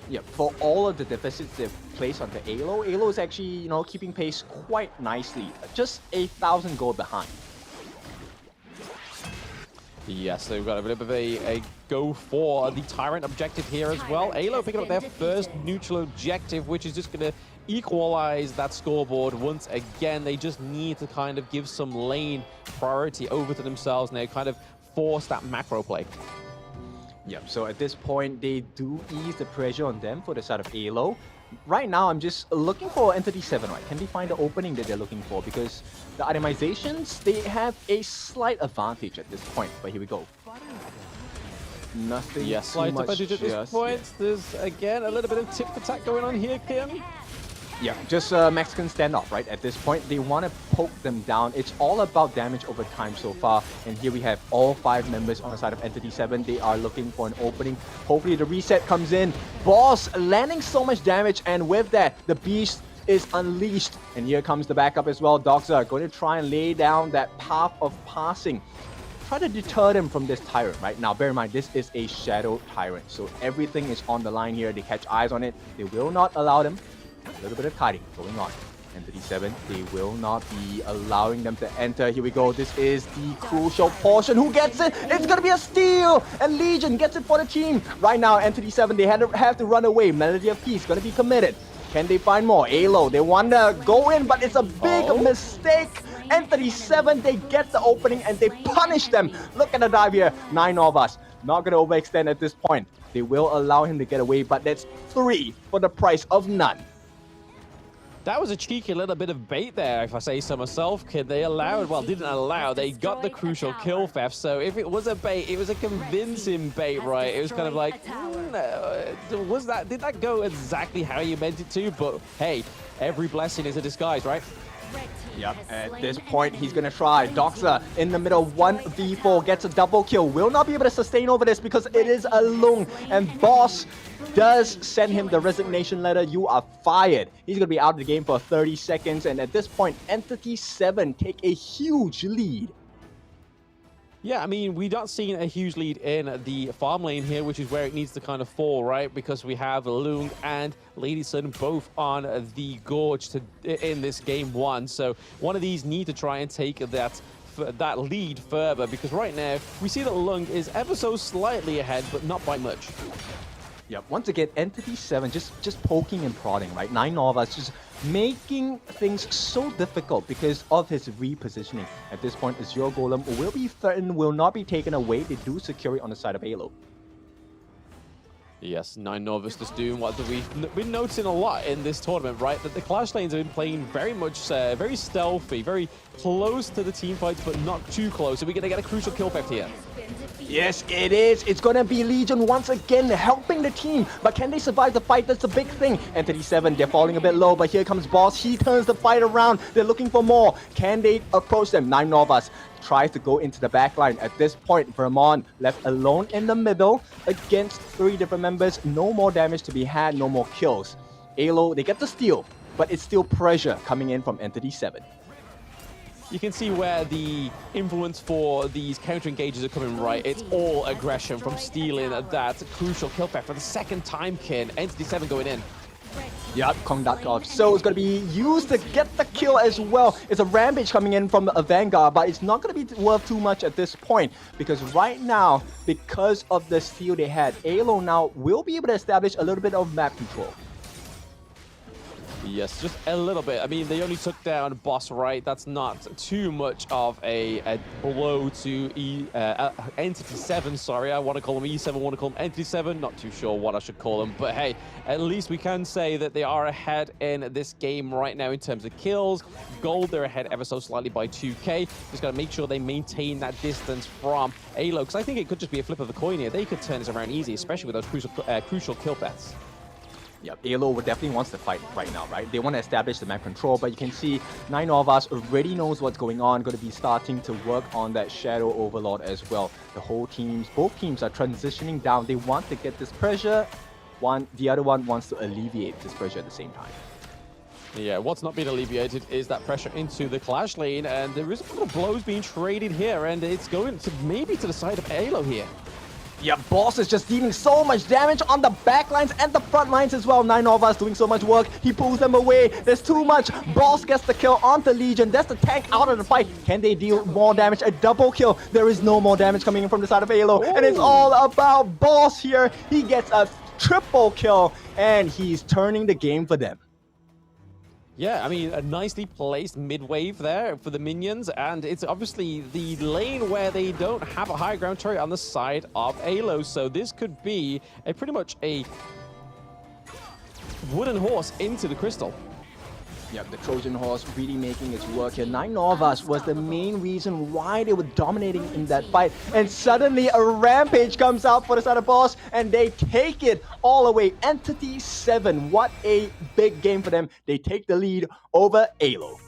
Yeah, for all of the deficits they've placed onto AYLO, AYLO is actually, you know, keeping pace quite nicely. Just 1,000 gold behind. Yes, they've got a bit of a go for the Tyrant objective here as well. AYLO picking up their first neutral objective, which is just going to equalize that scoreboard once again. They just need to kind of give some lane priority over to themselves now, kind of force that macro play. Yep, so at this point, they do ease the pressure on them for the side of AYLO. Right now, I'm just looking for Entity 7, right? Can they find the opening that they're looking for? Because the itemizations, they have a slight advantage at this point. But here we go. Nothing yeah, slight too much advantage at this point. There's, again, a little bit of tip attack going on here, Kim. Yeah, just Mexican standoff, right? At this point, they want to poke them down. It's all about damage over time so far. And here we have all 5 members on the side of Entity 7. They are looking for an opening. Hopefully the reset comes in. Boss landing so much damage, and with that, the Beast is unleashed. And here comes the backup as well. Doxa going to try and lay down that path of passing. Try to deter them from this Tyrant, right? Now, bear in mind, this is a Shadow Tyrant, so everything is on the line here. They catch eyes on it. They will not allow them. A little bit of kiting going on. Entity 7, they will not be allowing them to enter. Here we go. This is the crucial portion. Who gets it? It's going to be a steal! And Legion gets it for the team. Right now, Entity 7, they have to run away. Melody of Peace going to be committed. Can they find more? AYLO, they want to go in, but it's a big mistake. Entity 7, they get the opening and they punish them. Look at the dive here. 9 of us. Not going to overextend at this point. They will allow him to get away, but that's 3 for the price of none. That was a cheeky little bit of bait there, if I say so myself, kid. They allowed, well, didn't allow, they got the crucial kill theft. So if it was a bait, it was a convincing bait, right? It was kind of like, did that go exactly how you meant it to? But hey, every blessing is a disguise, right? Yep, at this point, he's going to try. Doxa in the middle, 1v4, gets a double kill. Will not be able to sustain over this because it is a Lung. And Boss does send him the resignation letter. You are fired. He's going to be out of the game for 30 seconds. And at this point, Entity 7 take a huge lead. Yeah, I mean, we're not seeing a huge lead in the farm lane here, which is where it needs to kind of fall, right? Because we have Lung and Lady Sun both on the Gorge in this game 1. So one of these need to try and take that lead further, because right now we see that Lung is ever so slightly ahead, but not by much. Yep, once again, Entity 7 just poking and prodding, right? 9 of us just making things so difficult because of his repositioning. At this point, Azure Golem will be threatened, will not be taken away. They do secure it on the side of AYLO. Yes, 9 Novus just doing what we've been noticing a lot in this tournament, right? That the Clash lanes have been playing very much, very stealthy, very close to the team fights, but not too close. Are we going to get a crucial kill theft here? Yes, it is. It's going to be Legion once again helping the team. But can they survive the fight? That's the big thing. Entity 7, they're falling a bit low, but here comes Boss. He turns the fight around. They're looking for more. Can they approach them? 9 Novas tries to go into the back line. At this point, Vermont left alone in the middle against 3 different members. No more damage to be had, no more kills. AYLO, they get the steal, but it's still pressure coming in from Entity 7. You can see where the influence for these counter engages are coming, right? It's all aggression from stealing that crucial kill theft for the second time, Kin. Entity 7 going in. Yep, Kong.Gov. So it's going to be used to get the kill as well. It's a Rampage coming in from a Vanguard, but it's not going to be worth too much at this point. Because right now, because of the steal they had, AYLO now will be able to establish a little bit of map control. Yes, just a little bit. I mean, they only took down Boss, right? That's not too much of a blow to Entity 7. Sorry, I want to call them E7, I want to call them Entity 7. Not too sure what I should call them. But hey, at least we can say that they are ahead in this game right now in terms of kills. Gold, they're ahead ever so slightly by 2k. Just got to make sure they maintain that distance from AYLO, because I think it could just be a flip of the coin here. They could turn this around easy, especially with those crucial kill thefts. Yep, AYLO definitely wants to fight right now, right? They want to establish the map control, but you can see 9 of us already knows what's going on, going to be starting to work on that Shadow Overlord as well. The whole teams, both teams are transitioning down. They want to get this pressure. The other one wants to alleviate this pressure at the same time. Yeah, what's not been alleviated is that pressure into the Clash lane, and there is a couple of blows being traded here, and it's going to maybe to the side of AYLO here. Yeah, Boss is just dealing so much damage on the back lines and the front lines as well. 9 of us doing so much work. He pulls them away. There's too much. Boss gets the kill onto Legion. That's the tank out of the fight. Can they deal more damage? A double kill. There is no more damage coming in from the side of AYLO. And it's all about Boss here. He gets a triple kill, and he's turning the game for them. Yeah, I mean, a nicely placed mid-wave there for the minions, and it's obviously the lane where they don't have a high ground turret on the side of AYLO, so this could be pretty much a wooden horse into the crystal. Yep, the Trojan horse really making its work here. 9 of us was the main reason why they were dominating in that fight. And suddenly a Rampage comes out for the side of Boss, and they take it all away. Entity 7, what a big game for them. They take the lead over AYLO.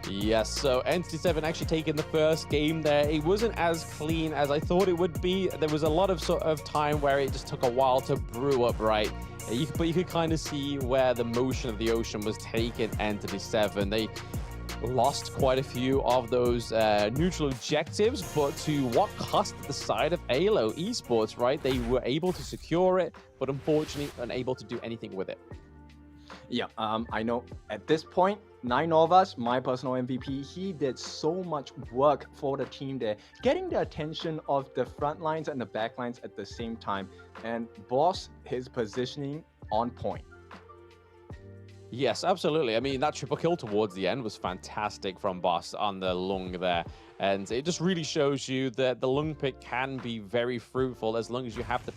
Yes, so Entity 7 actually taking the first game there. It wasn't as clean as I thought it would be. There was a lot of sort of time where it just took a while to brew up, right? But you could kind of see where the motion of the ocean was taking Entity 7. They lost quite a few of those neutral objectives, but to what cost the side of AYLO Esports, right? They were able to secure it, but unfortunately unable to do anything with it. Yeah, I know at this point, 9Novas, my personal MVP, he did so much work for the team there, getting the attention of the front lines and the back lines at the same time, and boss his positioning on point. Yes, absolutely. I mean, that triple kill towards the end was fantastic from Boss on the lung there. And it just really shows you that the lung pick can be very fruitful as long as you have the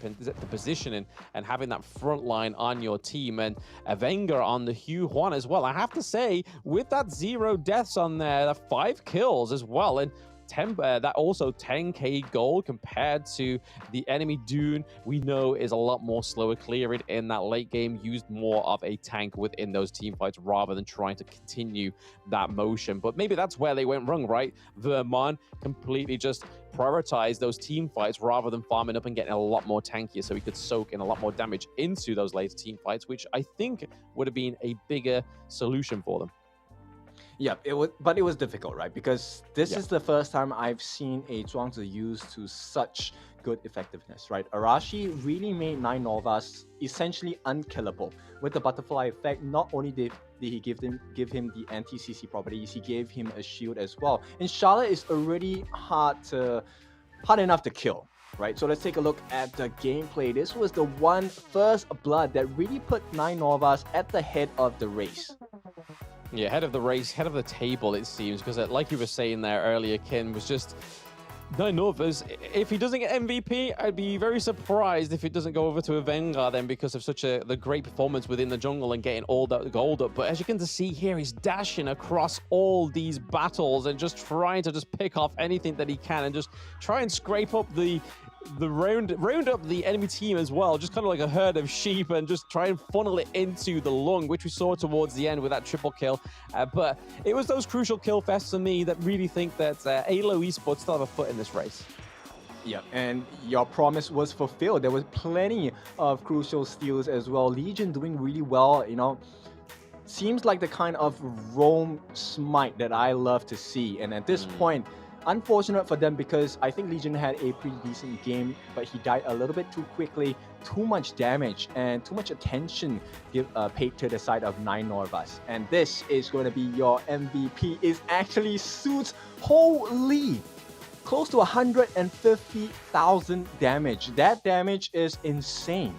positioning and having that front line on your team. And Avenger on the Hugh Juan as well. I have to say, with that 0 deaths on there, 5 kills as well. And that also 10k gold compared to the enemy Dune, we know is a lot more slower clearing in that late game, used more of a tank within those team fights rather than trying to continue that motion. But maybe that's where they went wrong, right? Vermont completely just prioritized those team fights rather than farming up and getting a lot more tankier so he could soak in a lot more damage into those later team fights, which I think would have been a bigger solution for them. Yeah, it was difficult, right? Because this is the first time I've seen a Zhuangzi used to such good effectiveness, right? Arashi really made 9Novas essentially unkillable. With the butterfly effect, not only did he give him the anti-CC properties, he gave him a shield as well. And Charlotte is already hard enough to kill, right? So let's take a look at the gameplay. This was the first blood that really put 9Novas at the head of the race. Yeah, head of the race, head of the table, it seems, because like you were saying there earlier, Kin, was just 9Novas. If he doesn't get MVP, I'd be very surprised if it doesn't go over to a Vanguard then, because of the great performance within the jungle and getting all that gold up. But as you can see here, he's dashing across all these battles and just trying to just pick off anything that he can and just try and scrape up the round up the enemy team as well, just kind of like a herd of sheep, and just try and funnel it into the lung, which we saw towards the end with that triple kill. But it was those crucial kill fests for me that really think that AYLO Esports still have a foot in this race. Yeah, and your promise was fulfilled. There was plenty of crucial steals as well. Legion doing really well, you know. Seems like the kind of roam smite that I love to see. And at this point, unfortunate for them, because I think Legion had a pretty decent game, but he died a little bit too quickly. Too much damage and too much attention paid to the side of 9Novas. And this is going to be your MVP. Is actually Suits. Holy! Close to 150,000 damage. That damage is insane.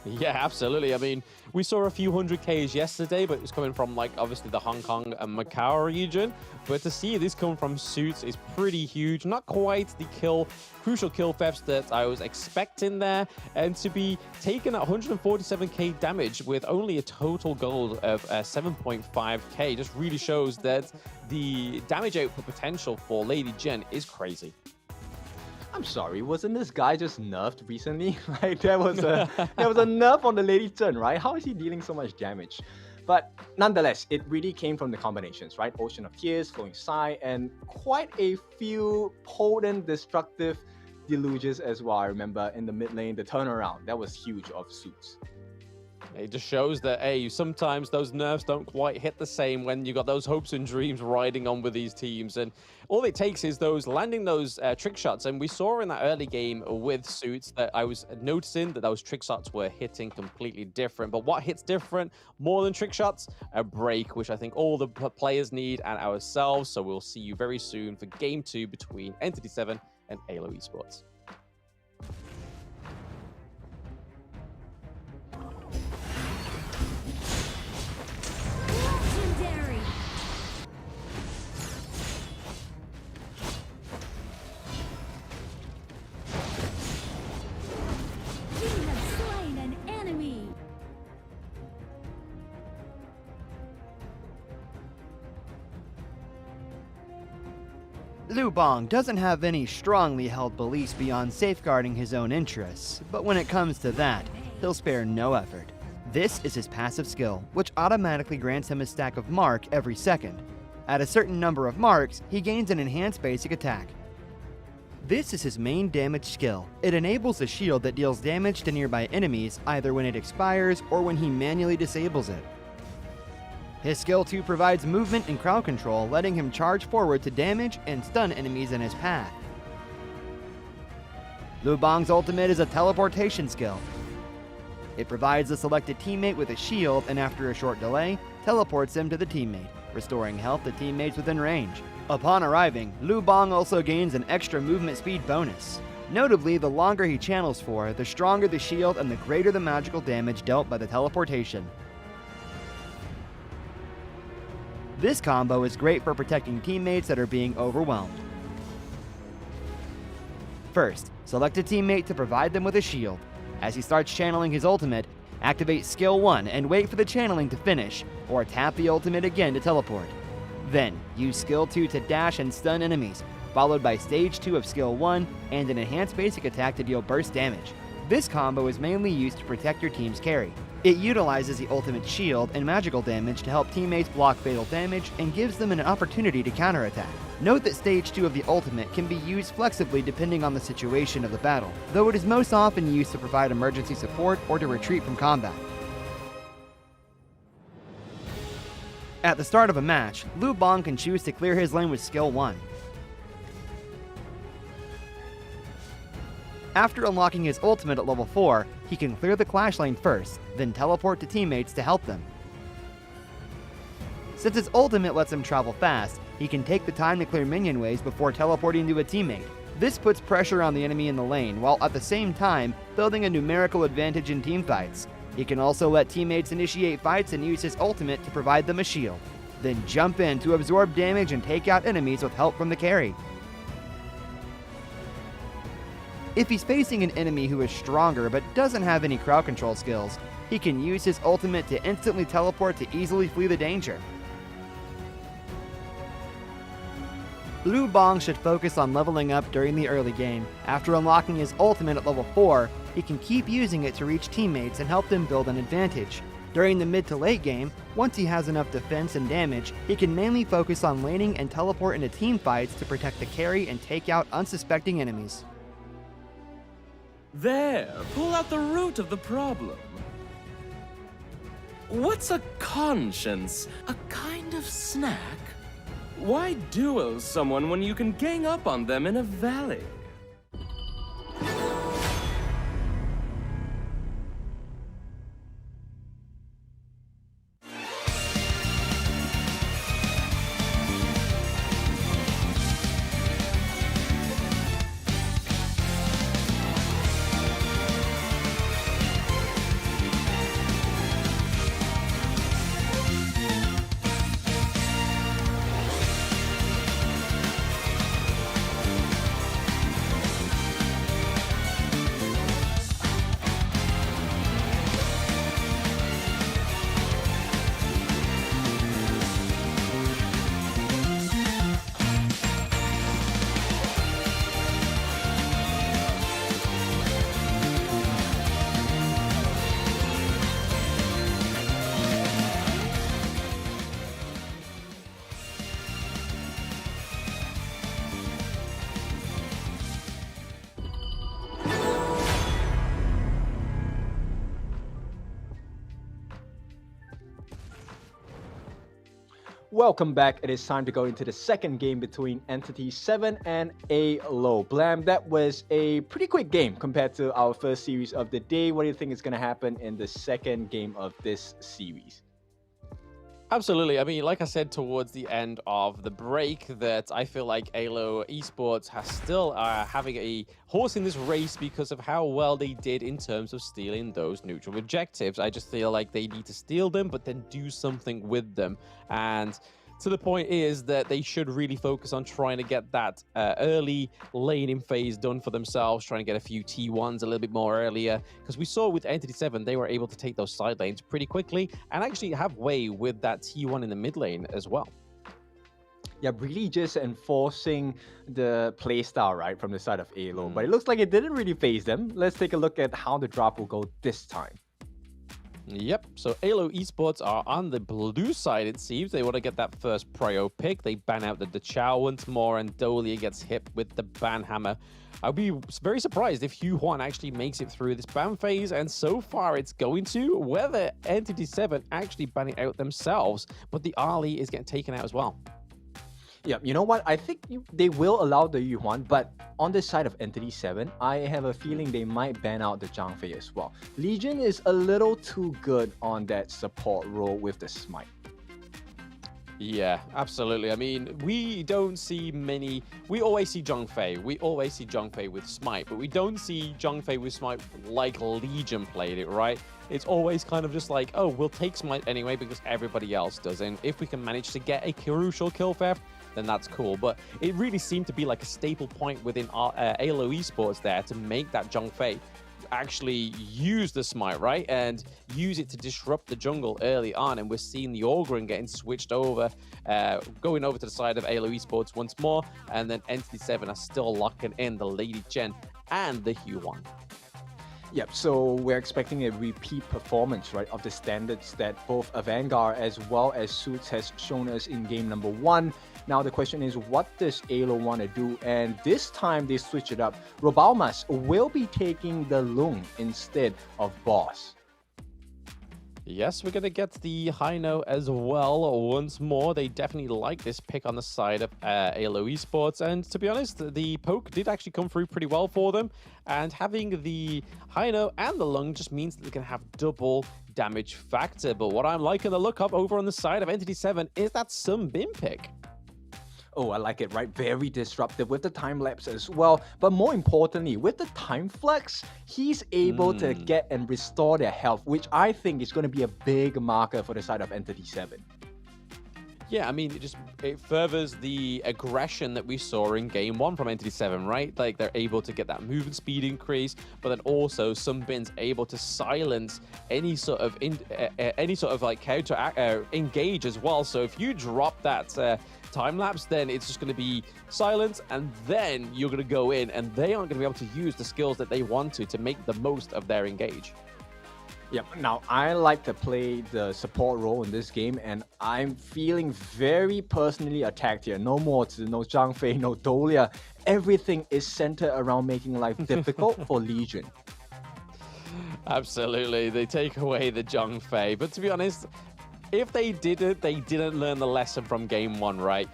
Yeah, absolutely. I mean, we saw a few 100Ks yesterday, but it's coming from, like, obviously the Hong Kong and Macau region. But to see this come from Suits is pretty huge. Not quite the crucial kill thefts that I was expecting there. And to be taking at 147k damage with only a total gold of 7.5k just really shows that the damage output potential for Lady Jen is crazy. I'm sorry, wasn't this guy just nerfed recently? Like there was a nerf on the Lady Chen, right? How is he dealing so much damage? But nonetheless, it really came from the combinations, right? Ocean of Tears, Flowing Sigh, and quite a few potent destructive deluges as well. I remember in the mid lane, the turnaround, that was huge of Suits. It just shows that, hey, sometimes those nerfs don't quite hit the same when you got those hopes and dreams riding on with these teams. And all it takes is landing those trick shots. And we saw in that early game with Suits that I was noticing that those trick shots were hitting completely different. But what hits different more than trick shots? A break, which I think all the players need and ourselves. So we'll see you very soon for Game 2 between Entity 7 and AYLO Esports. Legendary. You have slain an enemy. Lubong doesn't have any strongly held beliefs beyond safeguarding his own interests, but when it comes to that, he'll spare no effort. This is his passive skill, which automatically grants him a stack of mark every second. At a certain number of marks, he gains an enhanced basic attack. This is his main damage skill. It enables a shield that deals damage to nearby enemies either when it expires or when he manually disables it. His skill 2 provides movement and crowd control, letting him charge forward to damage and stun enemies in his path. Lubong's ultimate is a teleportation skill. It provides the selected teammate with a shield and after a short delay, teleports him to the teammate, restoring health to teammates within range. Upon arriving, Lubong also gains an extra movement speed bonus. Notably, the longer he channels for, the stronger the shield and the greater the magical damage dealt by the teleportation. This combo is great for protecting teammates that are being overwhelmed. First, select a teammate to provide them with a shield. As he starts channeling his ultimate, activate skill 1 and wait for the channeling to finish, or tap the ultimate again to teleport. Then, use skill 2 to dash and stun enemies, followed by stage 2 of skill 1 and an enhanced basic attack to deal burst damage. This combo is mainly used to protect your team's carry. It utilizes the ultimate shield and magical damage to help teammates block fatal damage and gives them an opportunity to counterattack. Note that stage 2 of the ultimate can be used flexibly depending on the situation of the battle, though it is most often used to provide emergency support or to retreat from combat. At the start of a match, Lubong can choose to clear his lane with skill 1. After unlocking his ultimate at level 4, he can clear the clash lane first, then teleport to teammates to help them. Since his ultimate lets him travel fast, he can take the time to clear minion waves before teleporting to a teammate. This puts pressure on the enemy in the lane, while at the same time building a numerical advantage in teamfights. He can also let teammates initiate fights and use his ultimate to provide them a shield, then jump in to absorb damage and take out enemies with help from the carry. If he's facing an enemy who is stronger but doesn't have any crowd control skills, he can use his ultimate to instantly teleport to easily flee the danger. Lubong should focus on leveling up during the early game. After unlocking his ultimate at level 4, he can keep using it to reach teammates and help them build an advantage. During the mid to late game, once he has enough defense and damage, he can mainly focus on laning and teleport into team fights to protect the carry and take out unsuspecting enemies. There, pull out the root of the problem. What's a conscience? A kind of snack? Why duel someone when you can gang up on them in a valley? Welcome back. It is time to go into the second game between Entity 7 and AYLO. Blam, that was a pretty quick game compared to our first series of the day. What do you think is going to happen in the second game of this series? Absolutely. I mean, like I said towards the end of the break, that I feel like AYLO Esports has still having a horse in this race because of how well they did in terms of stealing those neutral objectives. I just feel like they need to steal them, but then do something with them. And to the point is that they should really focus on trying to get that early laning phase done for themselves, trying to get a few T1s a little bit more earlier, because we saw with Entity 7, they were able to take those side lanes pretty quickly and actually have way with that T1 in the mid lane as well. Yeah, really just enforcing the playstyle, right, from the side of AYLO. But it looks like it didn't really phase them. Let's take a look at how the drop will go this time. Yep, so AYLO Esports are on the blue side, it seems. They want to get that first prio pick. They ban out the Dachau once more, and Dolia gets hit with the ban hammer. I'd be very surprised if Huan actually makes it through this ban phase, and so far it's going to. Whether Entity 7 actually ban it out themselves, but the Ali is getting taken out as well. Yeah, you know what? I think they will allow the Yuan, but on the side of Entity 7, I have a feeling they might ban out the Zhang Fei as well. Legion is a little too good on that support role with the Smite. Yeah, absolutely. I mean, we don't see many. We always see Zhang Fei. We always see Zhang Fei with Smite, but we don't see Zhang Fei with Smite like Legion played it, right? It's always kind of just like, oh, we'll take Smite anyway because everybody else does. And if we can manage to get a crucial kill theft, then that's cool. But it really seemed to be like a staple point within AYLO Esports there to make that Zhang Fei actually use the Smite, right? And use it to disrupt the jungle early on. And we're seeing the Ogryn getting switched over, going over to the side of AYLO Esports once more. And then Entity 7 are still locking in the Lady Chen and the Huan. Yep, so we're expecting a repeat performance, right, of the standards that both Vanguard as well as Suits has shown us in game number 1. Now the question is, what does AYLO want to do? And this time they switch it up. Robalmas will be taking the Lung instead of Boss. Yes, we're going to get the Hino as well once more. They definitely like this pick on the side of AYLO Esports. And to be honest, the poke did actually come through pretty well for them. And having the Hino and the Lung just means that they can have double damage factor. But what I'm liking the look of over on the side of Entity 7 is that Sunbin pick. Oh, I like it, right? Very disruptive with the time lapse as well. But more importantly, with the time flex, he's able to get and restore their health, which I think is going to be a big marker for the side of Entity 7. Yeah, I mean, it furthers the aggression that we saw in game 1 from Entity 7, right? Like, they're able to get that movement speed increase, but then also Sunbin's able to silence any sort of like counter engage as well. So if you drop that time lapse, then it's just going to be silence, and then you're going to go in, and they aren't going to be able to use the skills that they want to make the most of their engage. Yep. Now, I like to play the support role in this game, and I'm feeling very personally attacked here. No more no Zhang Fei, no Dolia. Everything is centered around making life difficult for Legion. Absolutely. They take away the Zhang Fei. But to be honest, if they didn't learn the lesson from game 1, right?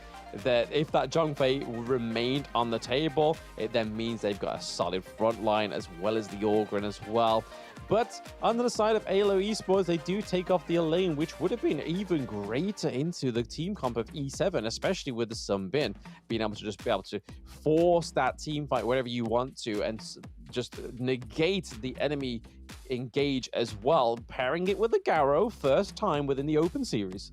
That if that Zhang Fei remained on the table, it then means they've got a solid front line as well as the Ogryn as well. But on the side of AYLO Esports, they do take off the Elaine, which would have been even greater into the team comp of E7, especially with the Sunbin, being able to just be able to force that team fight wherever you want to and just negate the enemy engage as well, pairing it with the Garo, first time within the Open Series.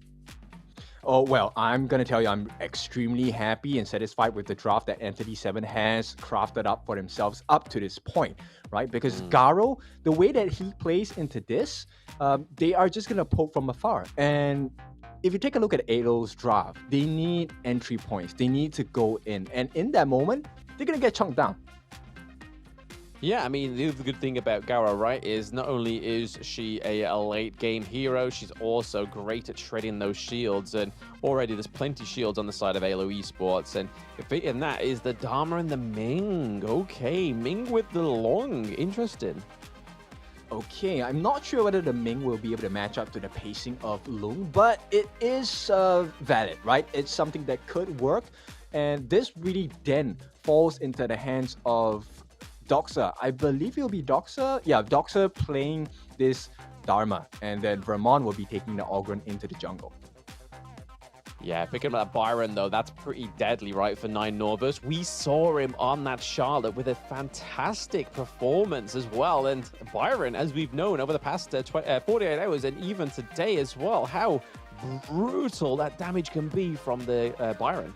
Oh, well, I'm going to tell you, I'm extremely happy and satisfied with the draft that Entity 7 has crafted up for themselves up to this point, right? Because Garo, the way that he plays into this, they are just going to poke from afar. And if you take a look at AYLO's draft, they need entry points. They need to go in. And in that moment, they're going to get chunked down. Yeah, I mean, the good thing about Garo, right, is not only is she a late game hero, she's also great at shredding those shields, and already there's plenty of shields on the side of AYLO Esports, and that is the Dharma and the Ming. Okay, Ming with the Long, interesting. Okay, I'm not sure whether the Ming will be able to match up to the pacing of Lung, but it is valid, right? It's something that could work, and this really then falls into the hands of Doxa. I believe it'll be Doxa. Yeah, Doxa playing this Dharma, and then Vermont will be taking the Ogryn into the jungle. Yeah, picking up that Byron, though, that's pretty deadly, right, for 9 Norvus. We saw him on that Charlotte with a fantastic performance as well. And Byron, as we've known over the past 48 hours and even today as well, how brutal that damage can be from the Byron.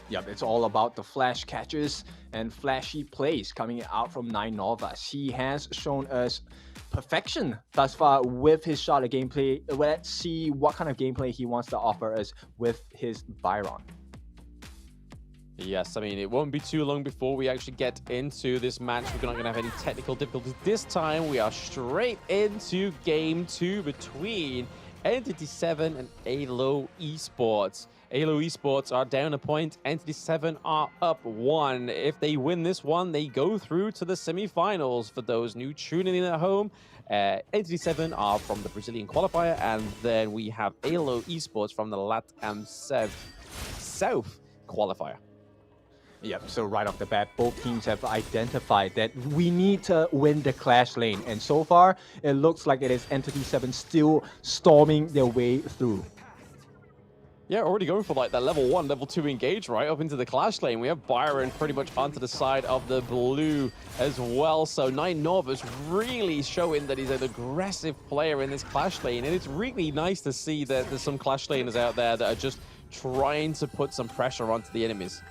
Yep, it's all about the flash catches and flashy plays coming out from 9 Novas. He has shown us perfection thus far with his Charlotte gameplay. Let's see what kind of gameplay he wants to offer us with his Byron. Yes, I mean, it won't be too long before we actually get into this match. We're not going to have any technical difficulties this time. We are straight into game 2 between Entity 7 and AYLO Esports. AYLO Esports are down a point. Entity 7 are up 1. If they win this one, they go through to the semifinals. For those new tuning in at home, Entity 7 are from the Brazilian qualifier, and then we have AYLO Esports from the LATAM South qualifier. Yep, so right off the bat, both teams have identified that we need to win the Clash lane. And so far, it looks like it is Entity 7 still storming their way through. Yeah, already going for like that level 1, level 2 engage right up into the Clash lane. We have Byron pretty much onto the side of the blue as well. So Nine Norva's really showing that he's an aggressive player in this Clash lane. And it's really nice to see that there's some Clash laners out there that are just trying to put some pressure onto the enemies.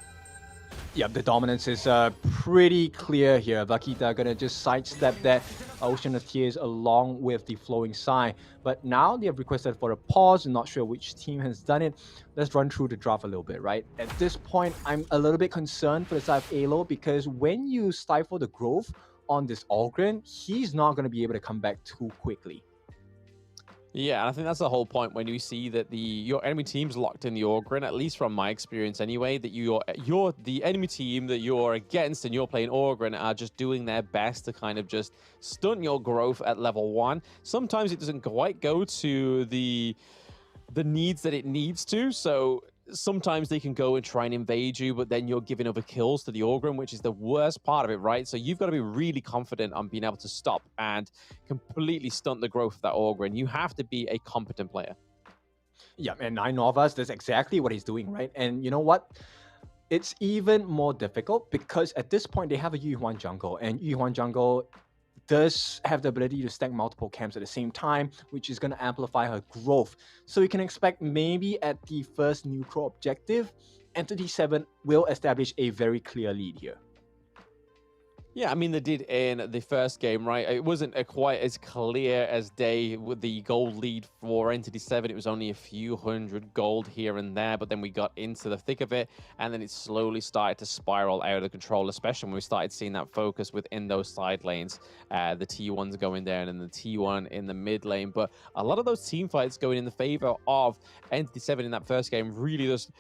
Yep, the dominance is pretty clear here. Vaquita gonna just sidestep that Ocean of Tears along with the Flowing Sigh. But now they have requested for a pause. I'm not sure which team has done it. Let's run through the draft a little bit, right? At this point, I'm a little bit concerned for the side of AYLO because when you stifle the growth on this Ogren, he's not going to be able to come back too quickly. Yeah, and I think that's the whole point when you see that your enemy team's locked in the Ogren, at least from my experience anyway, that the enemy team that you're against and you're playing Ogren are just doing their best to kind of just stunt your growth at level 1. Sometimes it doesn't quite go to the needs that it needs to, so sometimes they can go and try and invade you, but then you're giving over kills to the Ogren, which is the worst part of it, right? So you've got to be really confident on being able to stop and completely stunt the growth of that Ogren. You have to be a competent player. Yeah, and Nine Novas, that's exactly what he's doing, right? And you know what? It's even more difficult because at this point they have a Yuhuan jungle, and Yuhuan jungle does have the ability to stack multiple camps at the same time, which is going to amplify her growth. So you can expect maybe at the first neutral objective, Entity 7 will establish a very clear lead here. Yeah, I mean, they did in the first game, right? It wasn't quite as clear as day with the gold lead for Entity 7. It was only a few hundred gold here and there, but then we got into the thick of it, and then it slowly started to spiral out of control, especially when we started seeing that focus within those side lanes. The T1s going down and the T1 in the mid lane. But a lot of those team fights going in the favor of Entity 7 in that first game really just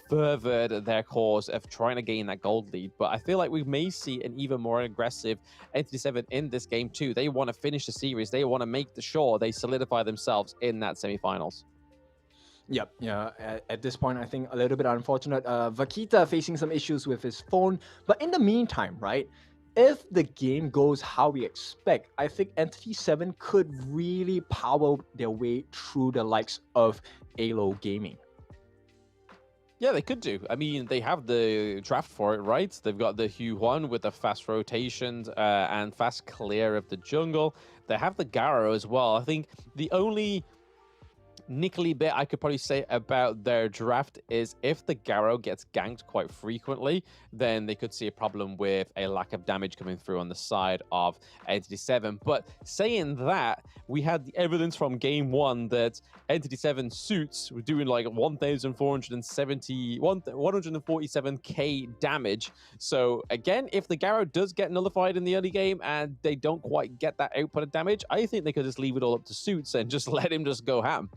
furthered their cause of trying to gain that gold lead. But I feel like we may see an even more aggressive Entity 7 in this game too. They want to finish the series. They want to make sure they solidify themselves in that semifinals. Yep, yeah. At this point, I think a little bit unfortunate. Vaquita facing some issues with his phone. But in the meantime, right, if the game goes how we expect, I think Entity 7 could really power their way through the likes of AYLO Gaming. Yeah, they could do. I mean, they have the draft for it, right? They've got the Yuhuan with the fast rotations and fast clear of the jungle. They have the Garo as well. I think the only nickly bit I could probably say about their draft is if the Garo gets ganked quite frequently, then they could see a problem with a lack of damage coming through on the side of Entity 7. But saying that, we had the evidence from game 1 that Entity 7 suits were doing like 147k damage. So again, if the Garo does get nullified in the early game and they don't quite get that output of damage, I think they could just leave it all up to suits and just let him just go ham.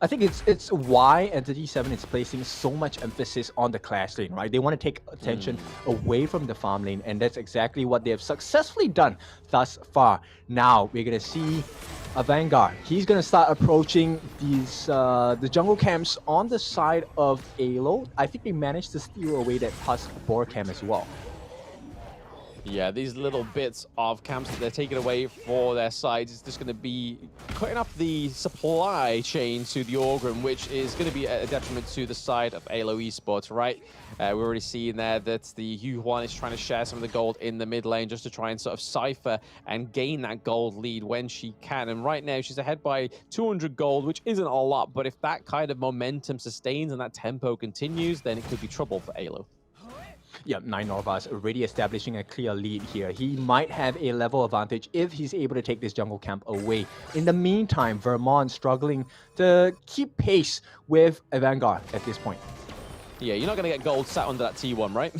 I think it's why Entity 7 is placing so much emphasis on the Clash lane, right? They want to take attention away from the farm lane, and that's exactly what they have successfully done thus far. Now, we're going to see a Vanguard. He's going to start approaching these the jungle camps on the side of AYLO. I think they managed to steal away that Tusk Boar camp as well. Yeah, these little bits of camps that they're taking away for their sides is just going to be cutting up the supply chain to the Ogren, which is going to be a detriment to the side of AYLO Esports, right? We're already seeing there that the Yuhuan is trying to share some of the gold in the mid lane just to try and sort of cipher and gain that gold lead when she can. And right now, she's ahead by 200 gold, which isn't a lot, but if that kind of momentum sustains and that tempo continues, then it could be trouble for AYLO. Yeah, Nine Norvas already establishing a clear lead here. He might have a level advantage if he's able to take this jungle camp away. In the meantime, Vermont struggling to keep pace with a Vanguard at this point. Yeah, you're not going to get gold sat under that T1, right?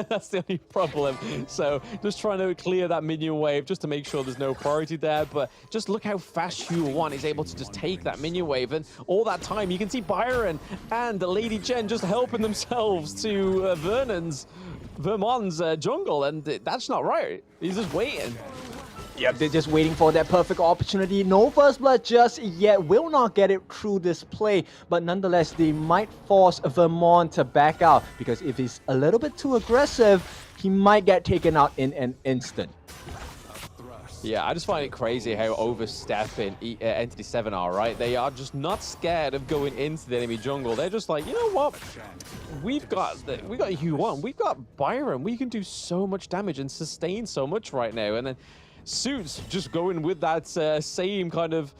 That's the only problem. So just trying to clear that minion wave just to make sure there's no priority there. But just look how fast Hu1 is able to just take that minion wave. And all that time, you can see Byron and Lady Jen just helping themselves to Vermon's jungle. And that's not right. He's just waiting. Yep, they're just waiting for that perfect opportunity. No first blood just yet. Will not get it through this play. But nonetheless, they might force Vermont to back out. Because if he's a little bit too aggressive, he might get taken out in an instant. Yeah, I just find it crazy how overstepping Entity 7 are, right? They are just not scared of going into the enemy jungle. They're just like, you know what? We've got Hu1. We've got Byron. We can do so much damage and sustain so much right now. And then Suits just going with that same kind of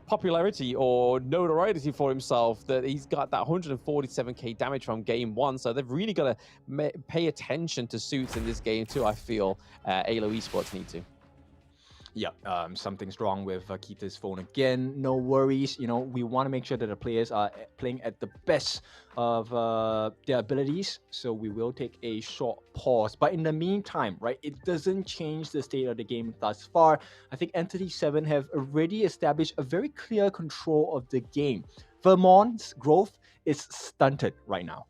popularity or notoriety for himself, that he's got that 147k damage from game 1. So they've really got to pay attention to Suits in this game too. I feel AYLO Esports need to. Yeah, something's wrong with Kita's phone again. No worries. You know, we want to make sure that the players are playing at the best of their abilities. So we will take a short pause. But in the meantime, right, it doesn't change the state of the game thus far. I think Entity 7 have already established a very clear control of the game. Vermont's growth is stunted right now.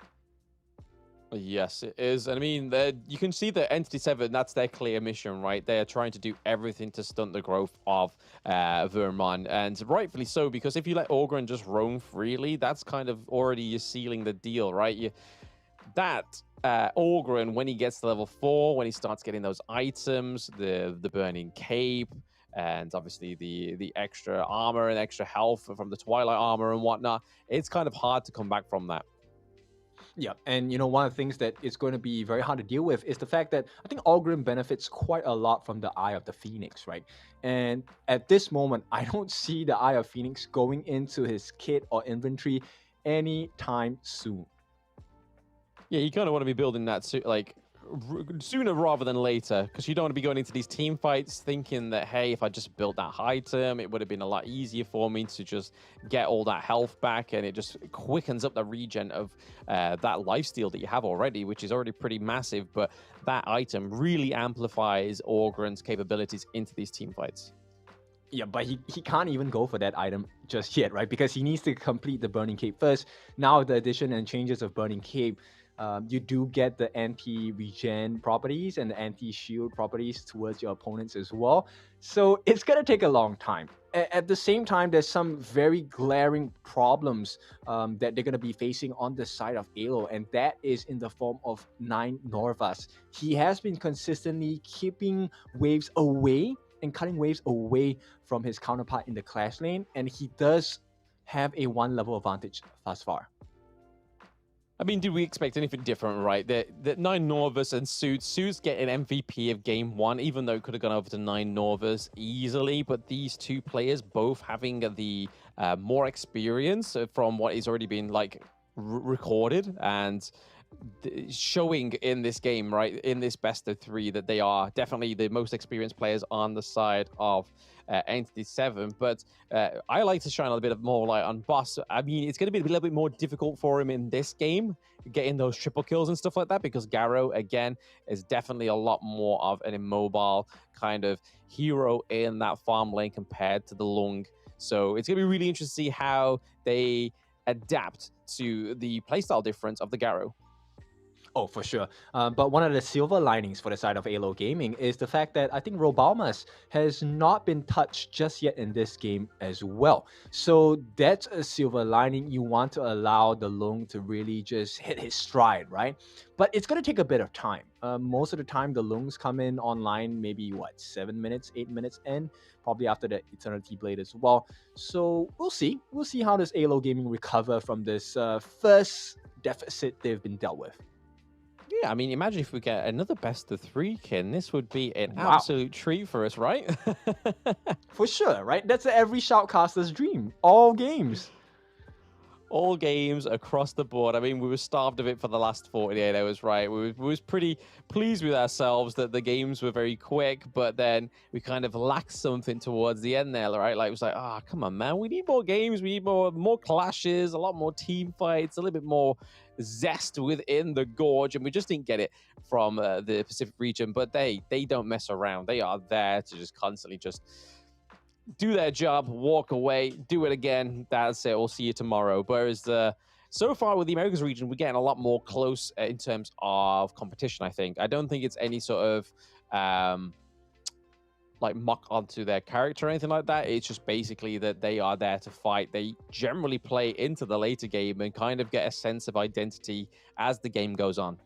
Yes, it is. And I mean, you can see that Entity 7, that's their clear mission, right? They are trying to do everything to stunt the growth of Vermont. And rightfully so, because if you let Orgren just roam freely, that's kind of already you're sealing the deal, right? Orgren, when he gets to level 4, when he starts getting those items, the Burning Cape, and obviously the extra armor and extra health from the Twilight armor and whatnot, it's kind of hard to come back from that. Yeah, and you know, one of the things that is going to be very hard to deal with is the fact that I think Orgren benefits quite a lot from the Eye of the Phoenix, right? And at this moment, I don't see the Eye of Phoenix going into his kit or inventory anytime soon. Yeah, you kind of want to be building that like sooner rather than later, because you don't want to be going into these team fights thinking that, hey, if I just built that item, it would have been a lot easier for me to just get all that health back, and it just quickens up the regen of that lifesteal that you have already, which is already pretty massive. But that item really amplifies Orgren's capabilities into these team fights. Yeah, but he can't even go for that item just yet, right? Because he needs to complete the Burning Cape first. Now, with the addition and changes of Burning Cape, you do get the anti-regen properties and the anti-shield properties towards your opponents as well. So it's going to take a long time. At the same time, there's some very glaring problems that they're going to be facing on the side of AYLO, and that is in the form of 9 Norvas. He has been consistently keeping waves away and cutting waves away from his counterpart in the Clash lane, and he does have a 1 level advantage thus far. I mean, did we expect anything different, right? That 9 Norvas and Suits get an MVP of game 1, even though it could have gone over to 9 Norvas easily. But these two players both having the more experience from what is already been like recorded and showing in this game, right? In this best of 3, that they are definitely the most experienced players on the side of Entity 7. But I like to shine a little bit more light on Boss. I mean, it's going to be a little bit more difficult for him in this game, getting those triple kills and stuff like that, because Garo, again, is definitely a lot more of an immobile kind of hero in that farm lane compared to the Lung. So it's going to be really interesting to see how they adapt to the playstyle difference of the Garo. Oh, for sure. But one of the silver linings for the side of AYLO Gaming is the fact that I think Robalmas has not been touched just yet in this game as well. So that's a silver lining. You want to allow the Lung to really just hit his stride, right? But it's going to take a bit of time. Most of the time, the Lungs come in online maybe, 7 minutes, 8 minutes in, probably after the Eternity Blade as well. So we'll see. We'll see how does AYLO Gaming recover from this first deficit they've been dealt with. Yeah, I mean, imagine if we get another best of 3, Ken. This would be an absolute treat for us, right? For sure, right? That's every shoutcaster's dream. All games. all games across the board. I mean, we were starved of it for the last 48 hours, right? We was pretty pleased with ourselves that the games were very quick, but then we kind of lacked something towards the end there, right? Like, it was like, come on, man, we need more games, we need more clashes, a lot more team fights, a little bit more zest within the gorge, and we just didn't get it from the Pacific region. But they don't mess around. They are there to just constantly just do their job, walk away, do it again. That's it. We'll see you tomorrow. Whereas so far with the Americas region, we're getting a lot more close in terms of competition, I think. I don't think it's any sort of like mock onto their character or anything like that. It's just basically that they are there to fight. They generally play into the later game and kind of get a sense of identity as the game goes on.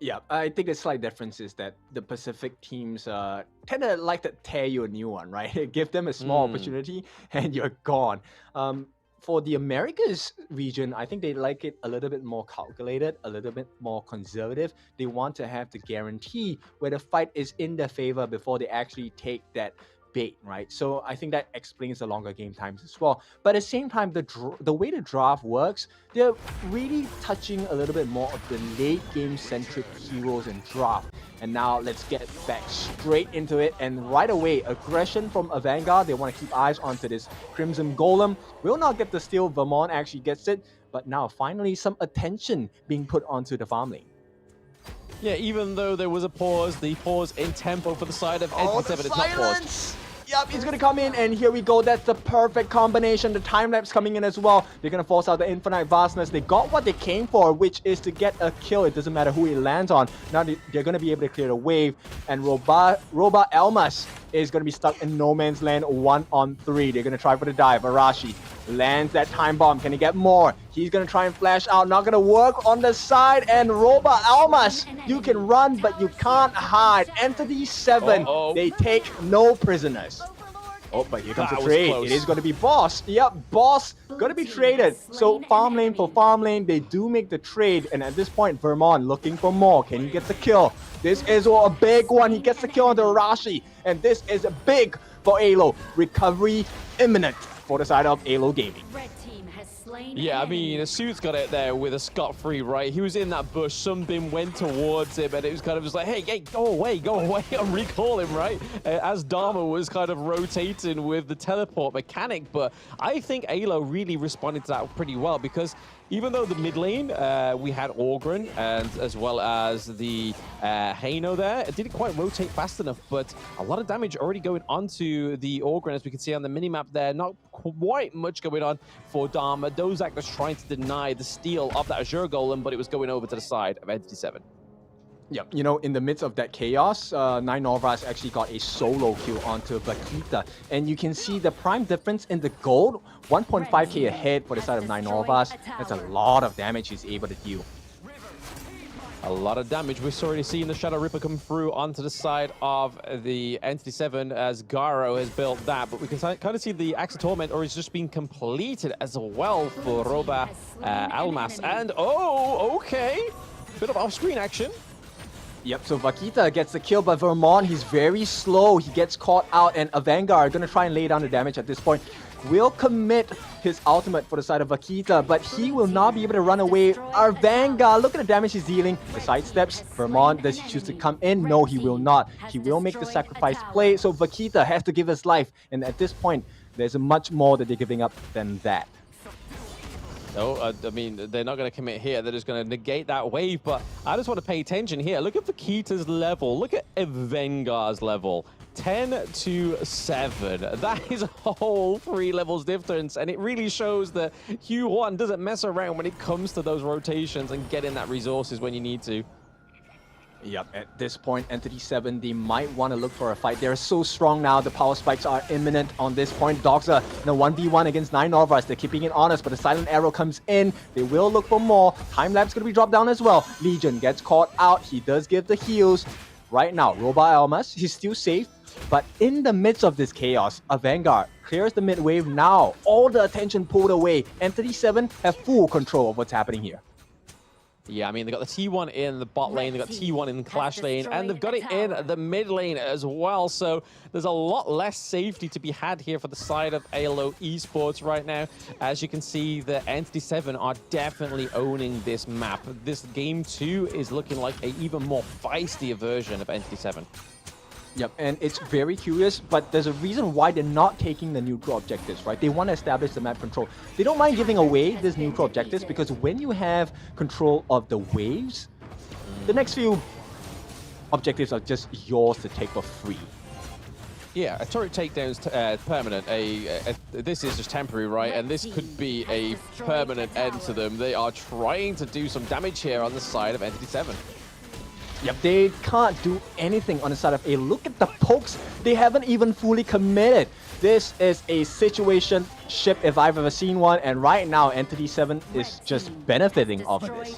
Yeah, I think the slight difference is that the Pacific teams tend to like to tear you a new one, right? Give them a small opportunity and you're gone. For the Americas region, I think they like it a little bit more calculated, a little bit more conservative. They want to have the guarantee where the fight is in their favor before they actually take that bait, right? So I think that explains the longer game times as well. But at the same time, the way the draft works, they're really touching a little bit more of the late game centric heroes and draft. And now let's get back straight into it. And right away, aggression from a Vanguard. They want to keep eyes onto this Crimson Golem. Will not get the steal. Vermont actually gets it. But now finally some attention being put onto the farm lane. Yeah, even though there was a pause, the pause in tempo for the side of NT7, it's not paused. Yep, he's gonna come in, and here we go. That's the perfect combination. The time lapse coming in as well. They're gonna force out the infinite vastness. They got what they came for, which is to get a kill. It doesn't matter who he lands on. Now they're gonna be able to clear the wave, and Roba Elmas is gonna be stuck in no man's land 1-on-3. They're gonna try for the dive. Arashi lands that time bomb. Can he get more? He's gonna try and flash out. Not gonna work on the side. And Roba Almas, you can run, but you can't hide. Entity 7, they take no prisoners. Oh, but here comes the trade. It is going to be Boss. Yep, Boss going to be traded. So farm lane for farm lane, they do make the trade. And at this point, Vermont looking for more. Can he get the kill? This is a big one. He gets the kill on the Arashi. And this is big for AYLO. Recovery imminent for the side of AYLO Gaming. Yeah, I mean, Suit's got it there with a scot-free, right? He was in that bush, something went towards him, and it was kind of just like, hey, go away, and recall him, right? As Dharma was kind of rotating with the teleport mechanic, but I think AYLO really responded to that pretty well, because even though the mid lane, we had Orgren, and as well as the Haino there, it didn't quite rotate fast enough, but a lot of damage already going onto the Orgren, as we can see on the minimap there. Not quite much going on for Dharma. Dozak was trying to deny the steal of that Azure Golem, but it was going over to the side of Entity 7. Yep, you know, in the midst of that chaos, Nine Norvas actually got a solo kill onto Vaquita. And you can see the prime difference in the gold, 1.5k ahead for the side of Nine Norvas. That's a lot of damage he's able to deal. A lot of damage. We're already seeing the Shadow Ripper come through onto the side of the Entity 7 as Garo has built that. But we can kind of see the Axe of Torment, or it's just been completed as well for Roba Almas. And, okay. Bit of off-screen action. Yep, so Vaquita gets the kill, but Vermont, he's very slow. He gets caught out, and a Vanguard going to try and lay down the damage at this point. Will commit his ultimate for the side of Vaquita, but he will not be able to run away. Our Vanguard, look at the damage he's dealing. The sidesteps. Vermont, does he choose to come in? No, he will not. He will make the sacrifice play, so Vaquita has to give his life. And at this point, there's much more that they're giving up than that. No, I mean, they're not going to commit here. They're just going to negate that wave, but I just want to pay attention here. Look at Vaquita's level. Look at Vanguard's level. 10 to 7. That is a whole 3 levels difference, and it really shows that Hugh1 doesn't mess around when it comes to those rotations and getting that resources when you need to. Yep, at this point, Entity 7, they might want to look for a fight. They're so strong now. The power spikes are imminent on this point. Dogs are in a 1v1 against 9 Norvas. They're keeping it honest, but the silent arrow comes in. They will look for more. Time lapse going to be dropped down as well. Legion gets caught out. He does give the heals. Right now, Roba Almas, he's still safe. But in the midst of this chaos, a Vanguard clears the mid wave now. All the attention pulled away. Entity 7 have full control of what's happening here. Yeah, I mean, they've got the T1 in the bot lane, they've got T1 in the clash lane, and they've got it in the mid lane as well. So there's a lot less safety to be had here for the side of AYLO Esports right now. As you can see, the Entity 7 are definitely owning this map. This game 2 is looking like an even more feisty version of Entity 7. Yep, and it's very curious, but there's a reason why they're not taking the neutral objectives, right? They want to establish the map control. They don't mind giving away these neutral objectives because when you have control of the waves, the next few objectives are just yours to take for free. Yeah, a turret takedown's permanent. This is just temporary, right? And this could be a permanent end to them. They are trying to do some damage here on the side of Entity 7. Yep, they can't do anything on the side of A. Look at the pokes. They haven't even fully committed. This is a situation ship if I've ever seen one, and right now Entity 7 is just benefiting off of this.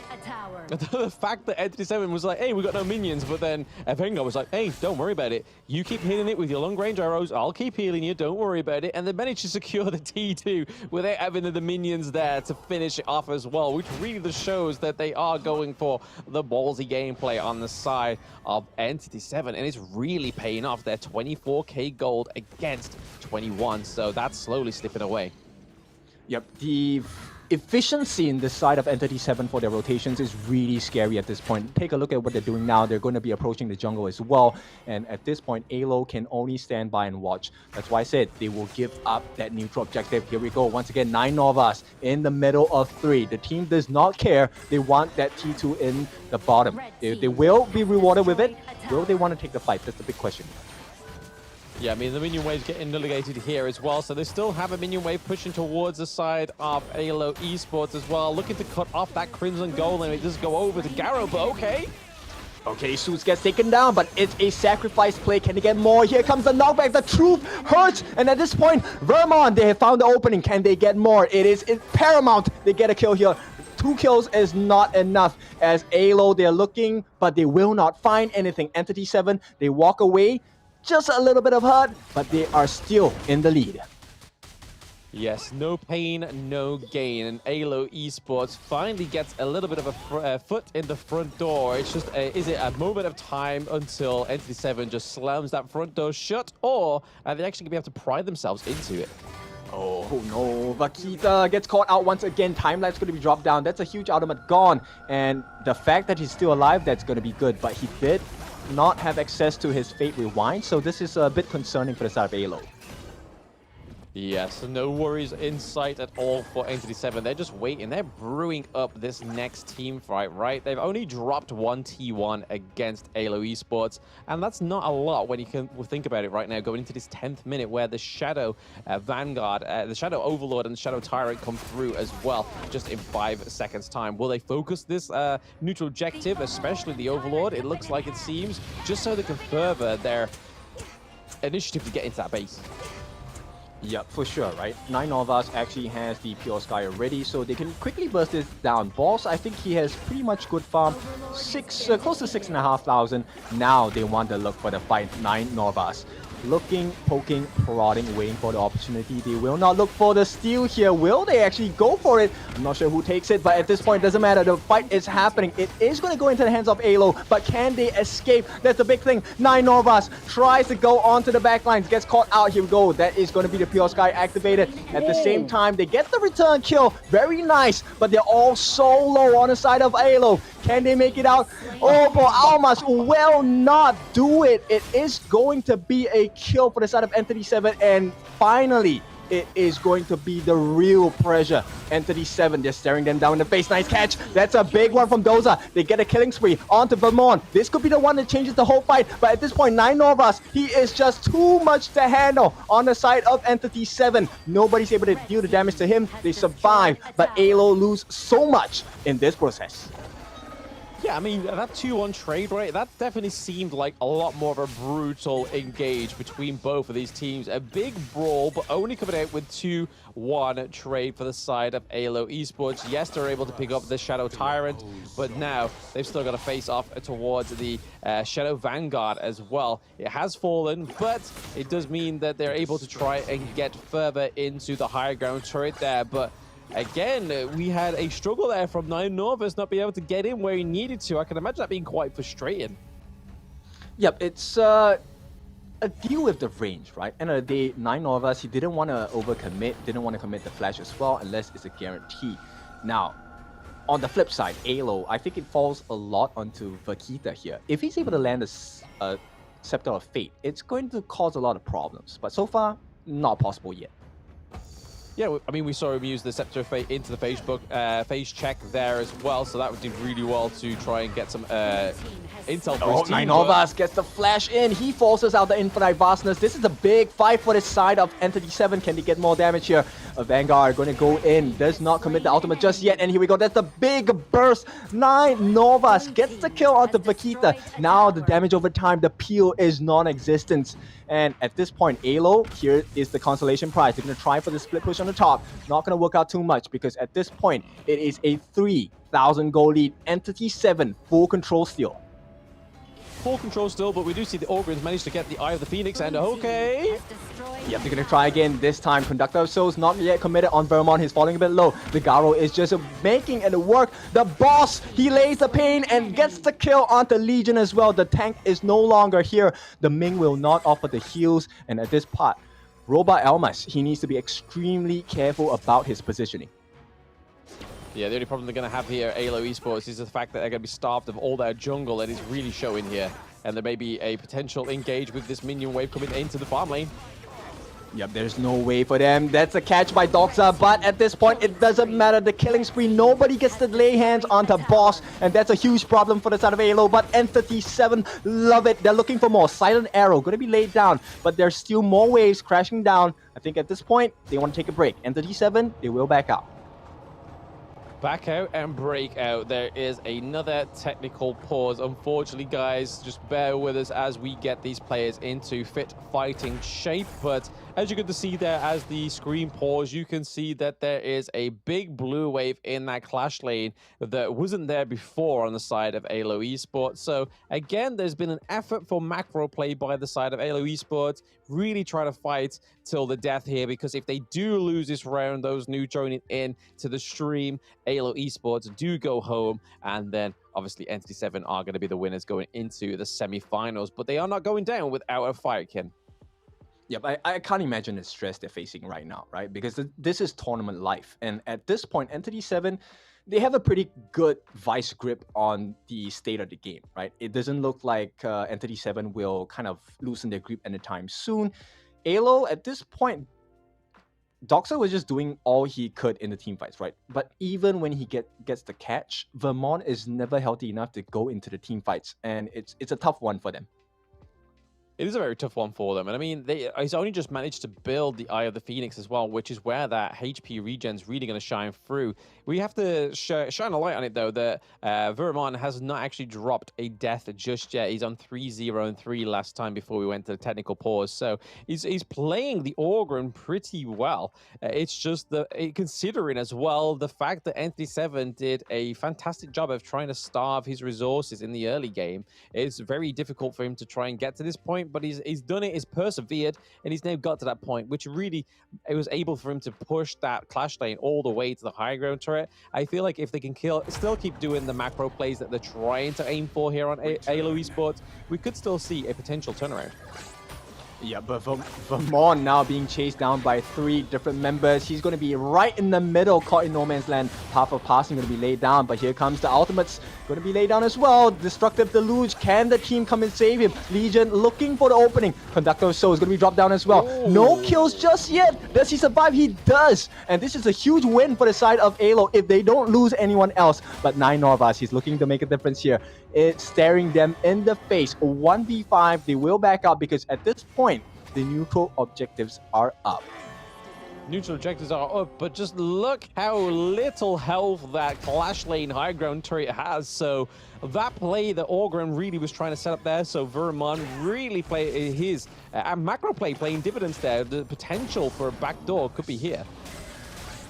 The fact that Entity 7 was like, hey, we got no minions, but then Vengar was like, hey, don't worry about it. You keep hitting it with your long-range arrows, I'll keep healing you, don't worry about it. And they managed to secure the T2 without having the minions there to finish it off as well, which really just shows that they are going for the ballsy gameplay on the side of Entity 7. And it's really paying off. Their 24k gold against 21, so that's slowly slipping away. Yep, the efficiency in this side of Entity 7 for their rotations is really scary at this point. Take a look at what they're doing now. They're going to be approaching the jungle as well. And at this point, AYLO can only stand by and watch. That's why I said they will give up that neutral objective. Here we go. Once again, 9 Novas in the middle of 3. The team does not care. They want that T2 in the bottom. They will be rewarded with it. Will they want to take the fight? That's the big question. Yeah, I mean, the minion wave's getting negated here as well, so they still have a minion wave pushing towards the side of AYLO Esports as well, looking to cut off that Crimson Gold, and it does go over to Garo, but okay. Okay, Suits gets taken down, but it's a sacrifice play. Can they get more? Here comes the knockback. The truth hurts, and at this point, Vermont, they have found the opening. Can they get more? It is paramount. They get a kill here. 2 kills is not enough. As AYLO, they're looking, but they will not find anything. Entity 7, they walk away. Just a little bit of hurt, but they are still in the lead. Yes, no pain, no gain. And AYLO Esports finally gets a little bit of a foot in the front door. It's just, is it a moment of time until Entity 7 just slams that front door shut, or are they actually going to be able to pry themselves into it? Oh no, Vaquita gets caught out once again. Time lapse going to be dropped down. That's a huge ultimate gone. And the fact that he's still alive, that's going to be good. But he did not have access to his Fate Rewind, so this is a bit concerning for the side of AYLO. Yes, no worries in sight at all for Entity 7. They're just waiting. They're brewing up this next team fight, right? They've only dropped 1 T1 against AYLO Esports, and that's not a lot when you can think about it right now, going into this 10th minute where the Shadow Vanguard, the Shadow Overlord and the Shadow Tyrant come through as well, just in 5 seconds time. Will they focus this neutral objective, especially the Overlord? It looks like it seems, just so they can further their initiative to get into that base. Yep, for sure, right? 9 Novas actually has the Pure Sky already, so they can quickly burst this down. Boss, I think he has pretty much good farm, close to 6,500. Now they want to look for the fight. 9 Novas. Looking, poking, prodding, waiting for the opportunity. They will not look for the steal here. Will they actually go for it? I'm not sure who takes it, but at this point, it doesn't matter. The fight is happening. It is going to go into the hands of AYLO, but can they escape? That's the big thing. 9 Novas tries to go onto the back lines, gets caught out. Here we go. That is going to be the Pure Sky activated. At the same time, they get the return kill. Very nice, but they're all so low on the side of AYLO. Can they make it out? Oh, but Almas will not do it. It is going to be a kill for the side of Entity 7, and finally, it is going to be the real pressure. Entity 7, they're staring them down in the face. Nice catch. That's a big one from Doza. They get a killing spree onto Vermont. This could be the one that changes the whole fight, but at this point, 9 Novas, he is just too much to handle on the side of Entity 7. Nobody's able to deal the damage to him. They survive, but AYLO lose so much in this process. Yeah, I mean, that 2-1 trade, right, that definitely seemed like a lot more of a brutal engage between both of these teams. A big brawl, but only coming out with 2-1 trade for the side of AYLO Esports. Yes, they're able to pick up the Shadow Tyrant, but now they've still got to face off towards the Shadow Vanguard as well. It has fallen, but it does mean that they're able to try and get further into the higher ground turret there, but again, we had a struggle there from 9 Norvus not being able to get in where he needed to. I can imagine that being quite frustrating. Yep, it's a deal with the range, right? End of the day, 9 Norvus, he didn't want to overcommit, didn't want to commit the flash as well, unless it's a guarantee. Now, on the flip side, AYLO, I think it falls a lot onto Vakita here. If he's able to land a Scepter of Fate, it's going to cause a lot of problems. But so far, not possible yet. Yeah, I mean, we saw him use the Scepter of Fate into the phase check there as well, so that did really well to try and get some intel for his team. 9 Norvus gets the flash in. He forces out the Infinite Vastness. This is a big fight for this side of Entity 7. Can they get more damage here? A Vanguard going to go in. Does not commit the ultimate just yet. And here we go. That's the big burst. 9 Norvus gets the kill onto Vakita. Now the damage over time, the peel is non-existent. And at this point, AYLO, here is the consolation prize. They're going to try for the split push on the top. Not going to work out too much because at this point, it is a 3,000 gold lead. Entity 7, full control still. Full control still, but we do see the Ogrins manage to get the Eye of the Phoenix and okay. Yep, they're going to try again. This time, Conductor of Souls not yet committed on Vermont. He's falling a bit low. The Garo is just making it work. The boss, he lays the pain and gets the kill onto Legion as well. The tank is no longer here. The Ming will not offer the heals. And at this part, Robot Elmas, he needs to be extremely careful about his positioning. Yeah, the only problem they're going to have here, AYLO Esports, is the fact that they're going to be starved of all their jungle that is really showing here. And there may be a potential engage with this minion wave coming into the farm lane. Yep, there's no way for them. That's a catch by Doxa, but at this point, it doesn't matter. The killing spree, nobody gets to lay hands onto boss, and that's a huge problem for the side of AYLO, but Entity 7 love it. They're looking for more. Silent Arrow going to be laid down, but there's still more waves crashing down. I think at this point, they want to take a break. Entity 7, they will back out. Back out and break out. There is another technical pause. Unfortunately, guys, just bear with us as we get these players into fit fighting shape. But as you get to see there, as the screen pause, you can see that there is a big blue wave in that clash lane that wasn't there before on the side of AYLO Esports. So again, there's been an effort for macro play by the side of AYLO Esports, really trying to fight till the death here, because if they do lose this round, those new joining in to the stream, AYLO Esports do go home, and then obviously Entity 7 are going to be the winners going into the semi-finals, but they are not going down without a fight, Ken. Yep, I can't imagine the stress they're facing right now, right? Because this is tournament life, and at this point, Entity 7, they have a pretty good vice grip on the state of the game, right? It doesn't look like Entity 7 will kind of loosen their grip anytime soon. AYLO, at this point, Doxa was just doing all he could in the team fights, right? But even when he gets the catch, Vermont is never healthy enough to go into the team fights, and it's a tough one for them. It is a very tough one for them. And I mean, he's only just managed to build the Eye of the Phoenix as well, which is where that HP regen's really going to shine through. We have to shine a light on it, though, that Vermont has not actually dropped a death just yet. He's on 3-0-3 last time before we went to the technical pause. So he's playing the Ogryn pretty well. It's just considering as well the fact that Entity 7 did a fantastic job of trying to starve his resources in the early game. It's very difficult for him to try and get to this point, but he's done it, he's persevered, and he's now got to that point, which really, it was able for him to push that clash lane all the way to the high ground turret. I feel like if they can still keep doing the macro plays that they're trying to aim for here on AYLO Esports, we could still see a potential turnaround. Yeah, but Vermont now being chased down by 3 different members. He's going to be right in the middle, caught in no man's land. Path of Passing going to be laid down, but here comes the ultimates. Going to be laid down as well. Destructive Deluge. Can the team come and save him? Legion looking for the opening. Conductor of Souls going to be dropped down as well. Ooh. No kills just yet. Does he survive? He does. And this is a huge win for the side of AYLO if they don't lose anyone else. But 9 Norvus, he's looking to make a difference here. It's staring them in the face. 1v5. They will back up because at this point, the neutral objectives are up. Neutral objectives are up, but just look how little health that clash lane high ground turret has. So that play that Ogryn really was trying to set up there, so Vermont really play his macro play playing dividends there. The potential for a backdoor could be here.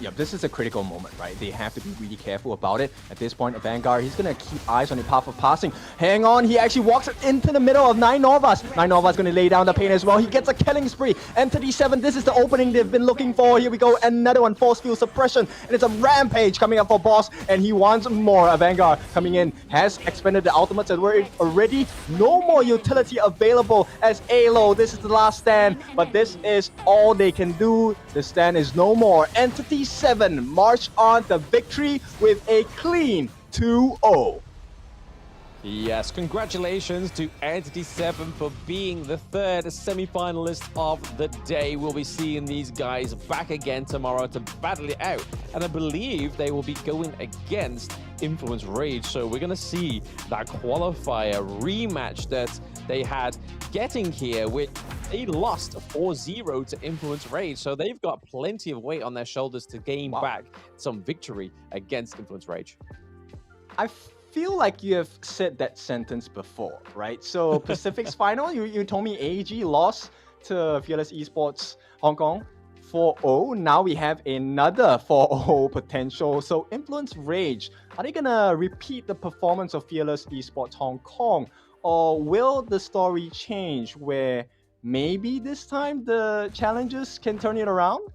Yeah, this is a critical moment, right? They have to be really careful about it. At this point, Vanguard, he's going to keep eyes on the path of passing. Hang on, he actually walks into the middle of 9 Novas. 9 Novas going to lay down the pain as well. He gets a killing spree. Entity 7, this is the opening they've been looking for. Here we go, another one, force field suppression. And it's a rampage coming up for Boss, and he wants more. Vanguard coming in, has expended the ultimates, and we're already no more utility available as AYLO. This is the last stand, but this is all they can do. The stand is no more. Entity 7 march on to victory with a clean 2-0. Yes, congratulations to Entity 7 for being the third semi-finalist of the day. We'll be seeing these guys back again tomorrow to battle it out. And I believe they will be going against Influence Rage. So we're going to see that qualifier rematch that they had getting here, which they lost 4-0 to Influence Rage. So they've got plenty of weight on their shoulders to gain back some victory against Influence Rage. I feel like you have said that sentence before, right? So Pacific's final, you told me AEG lost to Fearless Esports Hong Kong 4-0. Now we have another 4-0 potential. So Influence Rage, are they gonna repeat the performance of Fearless Esports Hong Kong? Or will the story change where maybe this time the challengers can turn it around?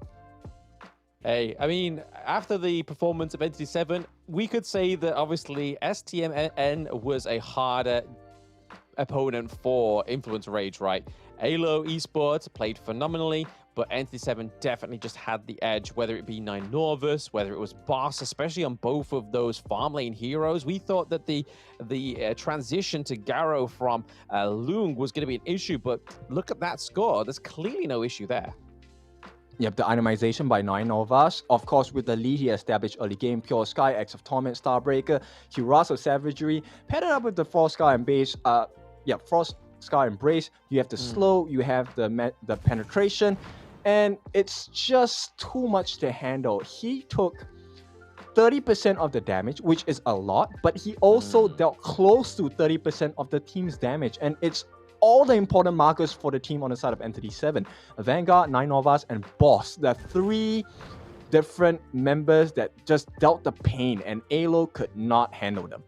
Hey, I mean, after the performance of Entity 7, we could say that obviously STMN was a harder opponent for Influence Rage, right? AYLO Esports played phenomenally, but Entity 7 definitely just had the edge, whether it be 9 Norvus, whether it was Boss, especially on both of those farm lane heroes. We thought that the transition to Garo from Lung was going to be an issue, but look at that score. There's clearly no issue there. Yep, the itemization by 9 Novas. Of course, with the lead he established early game, Pure Sky, X of Torment, Starbreaker, Cuirass of Savagery, paired it up with the Frost Sky Embrace. Frost Sky Embrace. You have the slow, you have the penetration, and it's just too much to handle. He took 30% of the damage, which is a lot, but he also dealt close to 30% of the team's damage, and it's all the important markers for the team on the side of Entity 7. Vanguard, 9 Novas, and Boss. The 3 different members that just dealt the pain, and AYLO could not handle them.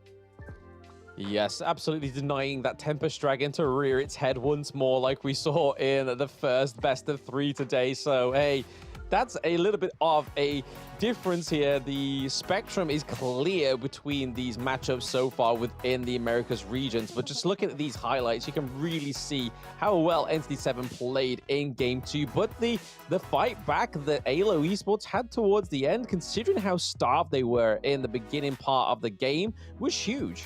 Yes, absolutely denying that Tempest Dragon to rear its head once more like we saw in the first best of 3 today. So, hey, that's a little bit of a difference here. The spectrum is clear between these matchups so far within the Americas regions, but just looking at these highlights, you can really see how well Entity 7 played in Game 2, but the fight back that AYLO Esports had towards the end, considering how starved they were in the beginning part of the game, was huge.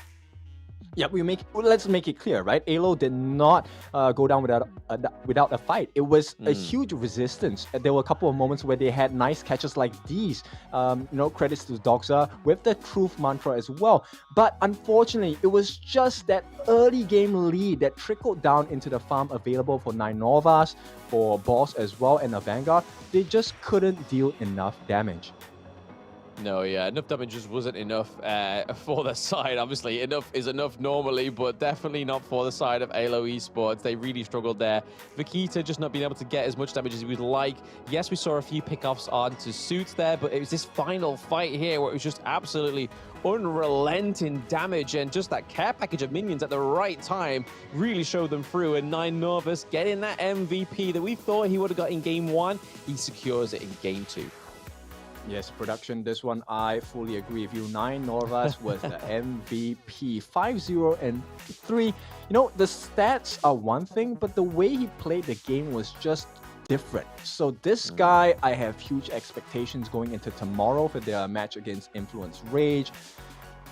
Yeah, let's make it clear, right? AYLO did not go down without a fight. It was a huge resistance. There were a couple of moments where they had nice catches like these. Credits to Doxa with the Truth Mantra as well. But unfortunately, it was just that early game lead that trickled down into the farm available for 9 Novas, for Boss as well, and the Vanguard. They just couldn't deal enough damage. No, yeah, enough damage just wasn't enough for the side. Obviously, enough is enough normally, but definitely not for the side of AYLO Esports. They really struggled there. Vikita just not being able to get as much damage as he would like. Yes, we saw a few pickoffs onto Suits there, but it was this final fight here where it was just absolutely unrelenting damage, and just that care package of minions at the right time really showed them through. And 9 Norvus getting that MVP that we thought he would have got in Game 1, he secures it in Game 2. Yes, production, this one I fully agree with you. 9 Norvus was the MVP. 5-0 and 3. The stats are one thing, but the way he played the game was just different. So this guy, I have huge expectations going into tomorrow for their match against Influence Rage.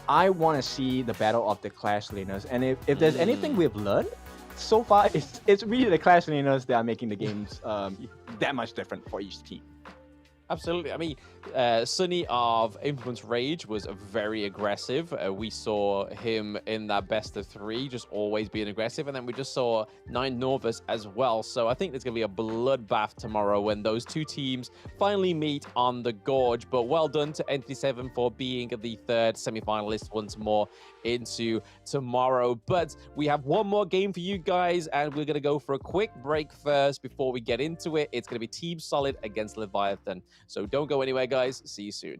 I want to see the battle of the Clash Laners. And if there's anything we've learned so far, it's really the Clash Laners that are making the games that much different for each team. Absolutely. I mean, Sunny of Influence Rage was very aggressive. We saw him in that best of 3, just always being aggressive. And then we just saw 9 Norvus as well. So I think there's going to be a bloodbath tomorrow when those two teams finally meet on the Gorge. But well done to Entity 7 for being the third semi-finalist once more into tomorrow. But we have one more game for you guys, and we're going to go for a quick break first before we get into it. It's going to be Team Solid against Leviathan. So don't go anywhere, guys. See you soon.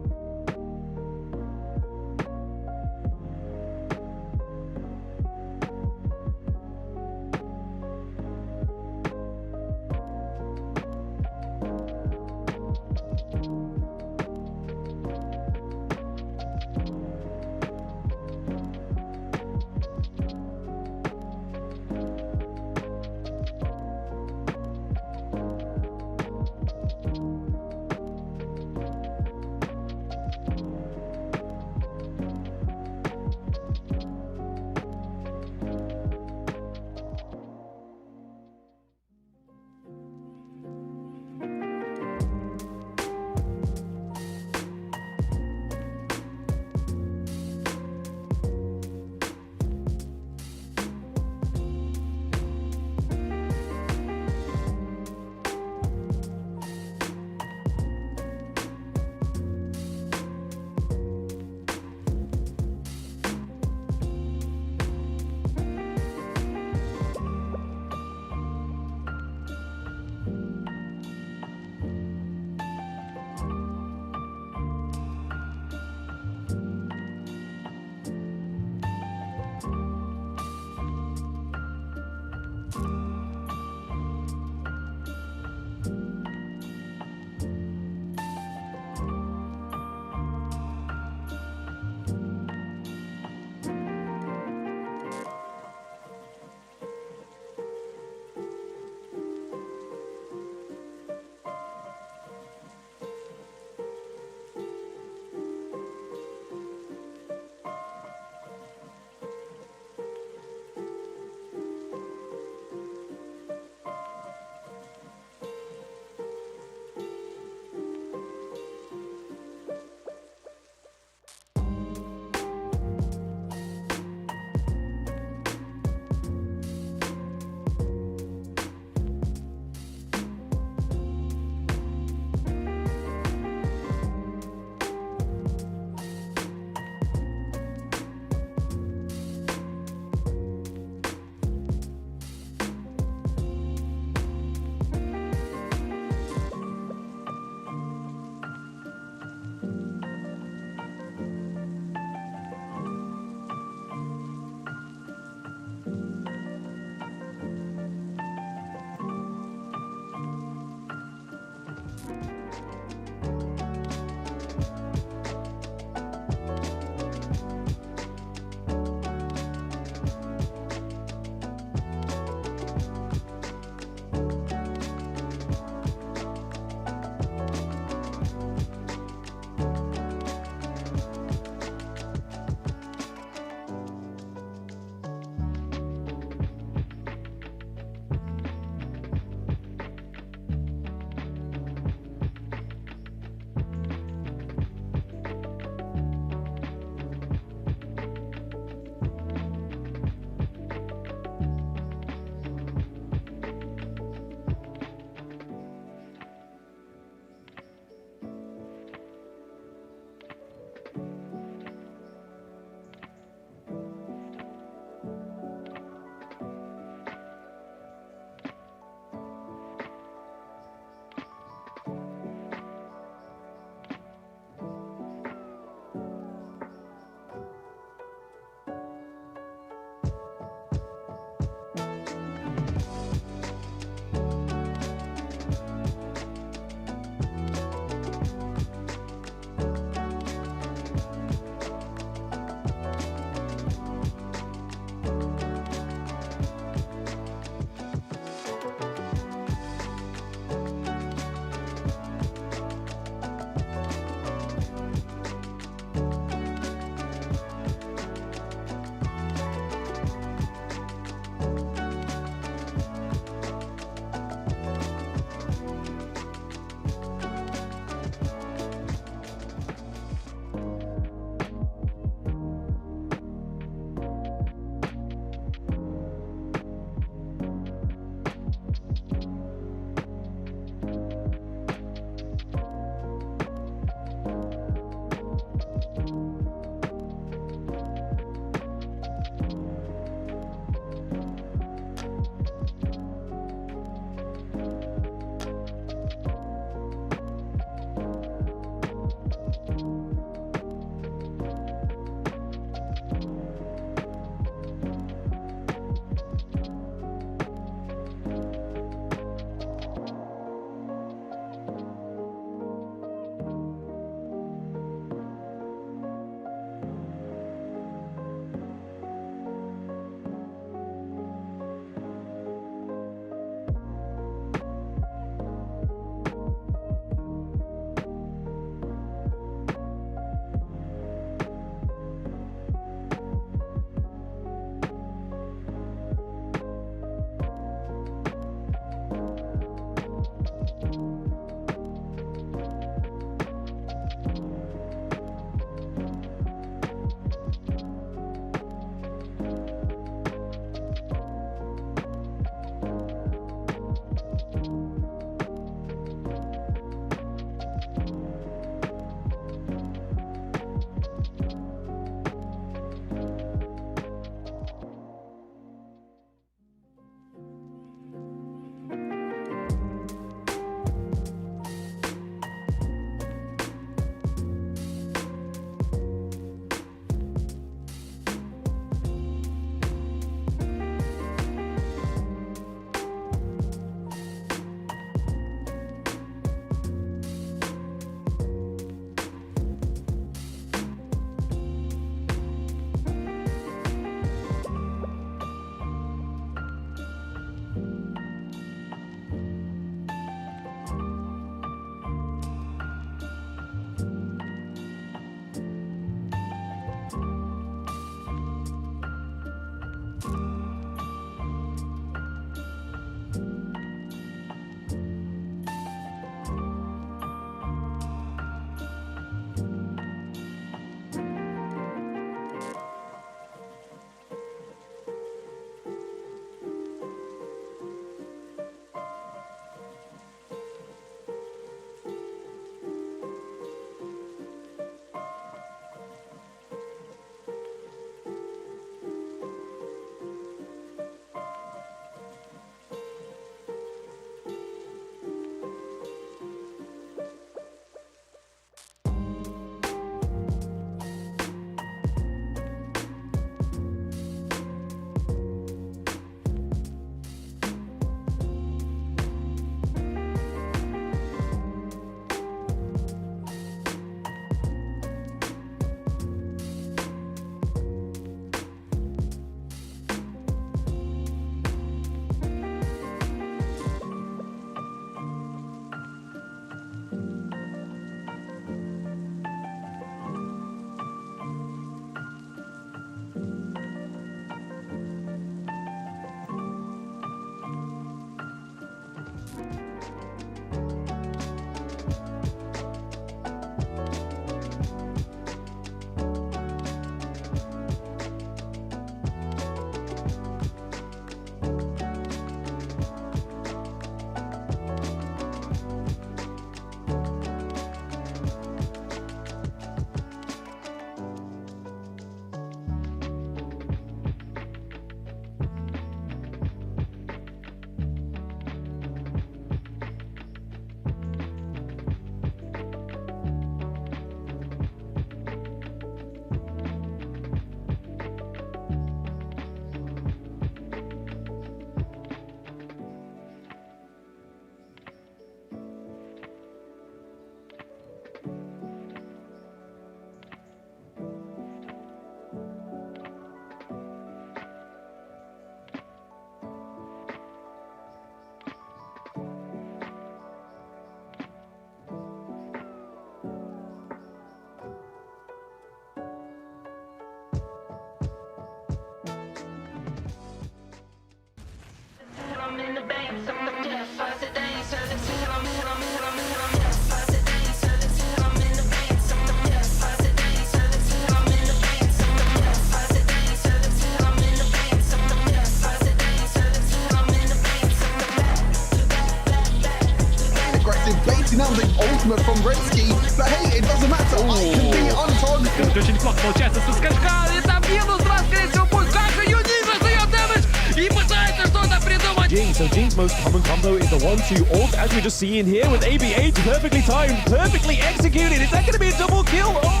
Aggressive baiting out the ultimate from Redski, but hey, it doesn't matter. I can be on target. Очень неплохо получается со скачка. Летавинус раскрыть всю путь. Как же Юнит раздает дэмэдж и пытается что-то придумать. G, so G's most common combo is the 1-2 ult, as we're just seeing here with AB8 perfectly timed, perfectly executed. Is that going to be a double kill? Oh.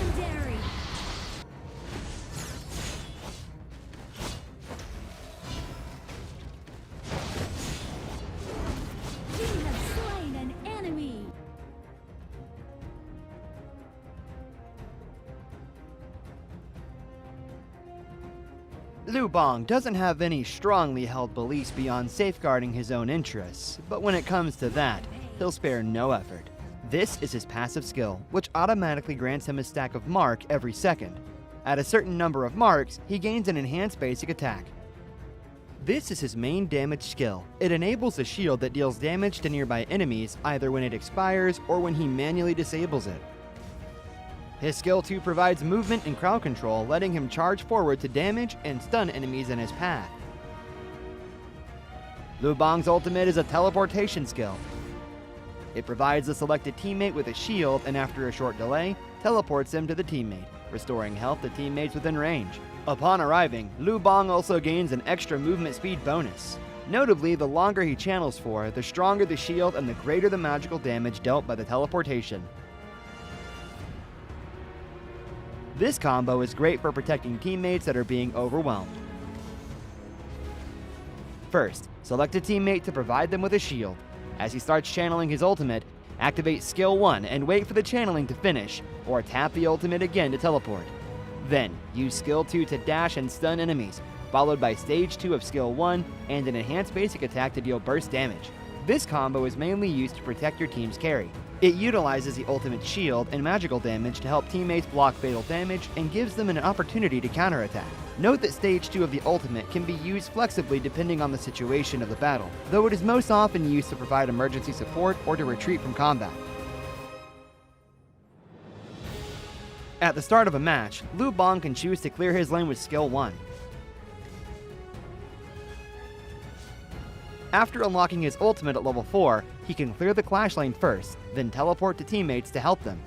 Legendary. You have slain an enemy. Lubong doesn't have any strongly held beliefs beyond safeguarding his own interests, but when it comes to that, he'll spare no effort. This is his passive skill, which automatically grants him a stack of mark every second. At a certain number of marks, he gains an enhanced basic attack. This is his main damage skill. It enables a shield that deals damage to nearby enemies either when it expires or when he manually disables it. His skill 2 provides movement and crowd control, letting him charge forward to damage and stun enemies in his path. Lubong's ultimate is a teleportation skill. It provides the selected teammate with a shield and after a short delay, teleports him to the teammate, restoring health to teammates within range. Upon arriving, Lubong also gains an extra movement speed bonus. Notably, the longer he channels for, the stronger the shield and the greater the magical damage dealt by the teleportation. This combo is great for protecting teammates that are being overwhelmed. First, select a teammate to provide them with a shield. As he starts channeling his ultimate, activate skill 1 and wait for the channeling to finish, or tap the ultimate again to teleport. Then, use skill 2 to dash and stun enemies, followed by stage 2 of skill 1 and an enhanced basic attack to deal burst damage. This combo is mainly used to protect your team's carry. It utilizes the ultimate shield and magical damage to help teammates block fatal damage and gives them an opportunity to counterattack. Note that stage 2 of the ultimate can be used flexibly depending on the situation of the battle, though it is most often used to provide emergency support or to retreat from combat. At the start of a match, Lubong can choose to clear his lane with skill 1. After unlocking his ultimate at level 4, he can clear the clash lane first, then teleport to teammates to help them.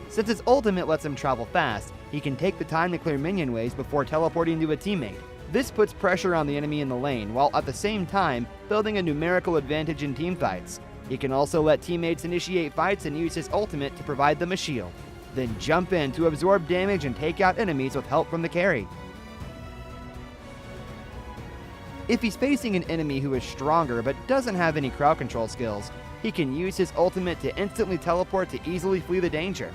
Since his ultimate lets him travel fast, he can take the time to clear minion waves before teleporting to a teammate. This puts pressure on the enemy in the lane, while at the same time building a numerical advantage in teamfights. He can also let teammates initiate fights and use his ultimate to provide them a shield, then jump in to absorb damage and take out enemies with help from the carry. If he's facing an enemy who is stronger but doesn't have any crowd control skills, he can use his ultimate to instantly teleport to easily flee the danger.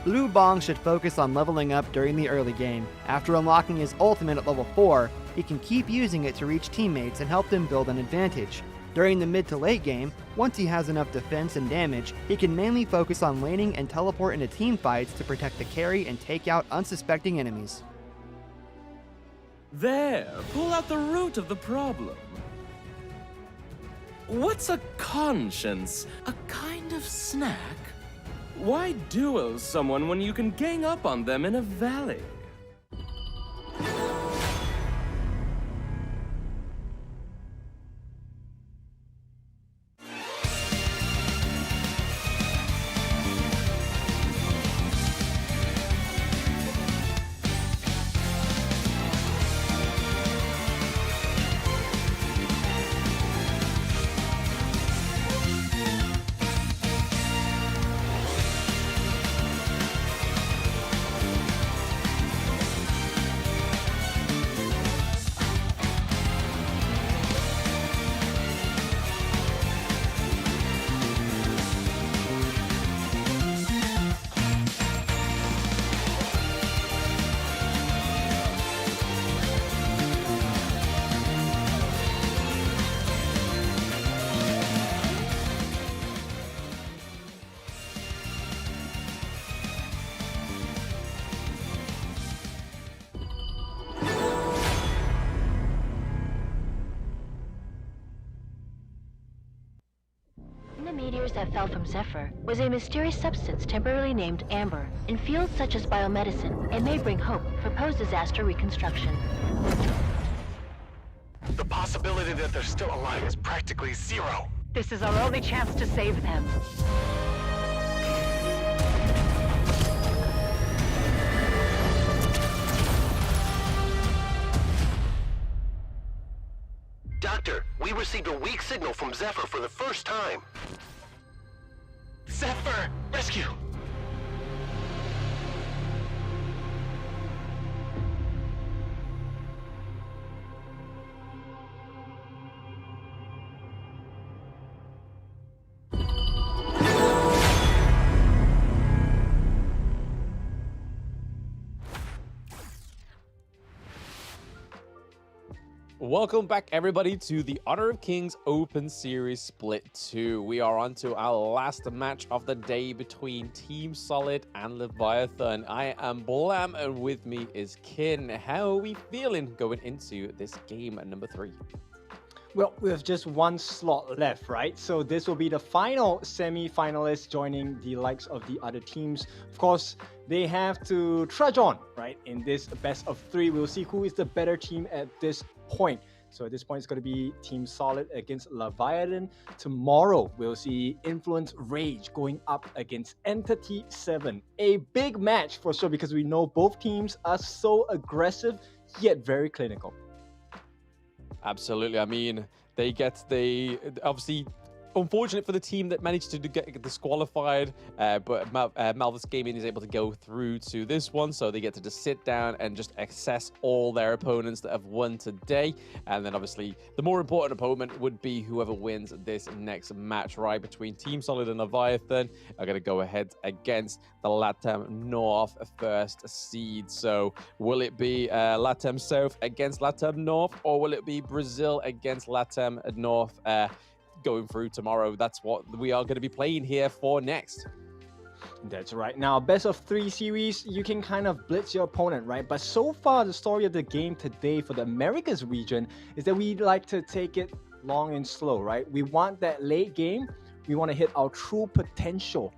Lubong should focus on leveling up during the early game. After unlocking his ultimate at level 4, he can keep using it to reach teammates and help them build an advantage. During the mid to late game, once he has enough defense and damage, he can mainly focus on laning and teleport into teamfights to protect the carry and take out unsuspecting enemies. There, pull out the root of the problem. What's a conscience? A kind of snack? Why duel someone when you can gang up on them in a valley? that fell from Zephyr was a mysterious substance temporarily named Amber. In fields such as biomedicine, it may bring hope for post-disaster reconstruction. The possibility that they're still alive is practically zero. This is our only chance to save them. Doctor, we received a weak signal from Zephyr for the first time. Zephyr! Rescue! Welcome back, everybody, to the Honor of Kings Open Series Split 2. We are on to our last match of the day between Team Solid and Leviathan. I am Blam, and with me is Kin. How are we feeling going into this game number 3? Well, we have just one slot left, right? So this will be the final semi-finalists joining the likes of the other teams. Of course, they have to trudge on, right? In this best of 3, we'll see who is the better team at this point. So at this point, it's going to be Team Solid against Leviathan. Tomorrow, we'll see Influence Rage going up against Entity 7. A big match for sure, because we know both teams are so aggressive, yet very clinical. Absolutely. I mean, they obviously, unfortunate for the team that managed to get disqualified, but Malvinas Gaming is able to go through to this one, so they get to just sit down and just assess all their opponents that have won today. And then obviously the more important opponent would be whoever wins this next match, right, between Team Solid and Leviathan are going to go ahead against the LATAM North first seed. So will it be LATAM South against LATAM North, or will it be Brazil against LATAM North going through tomorrow? That's what we are going to be playing here for next. That's right. Now, best of 3 series, you can kind of blitz your opponent, right? But so far, the story of the game today for the Americas region is that we like to take it long and slow, right? We want that late game. We want to hit our true potential.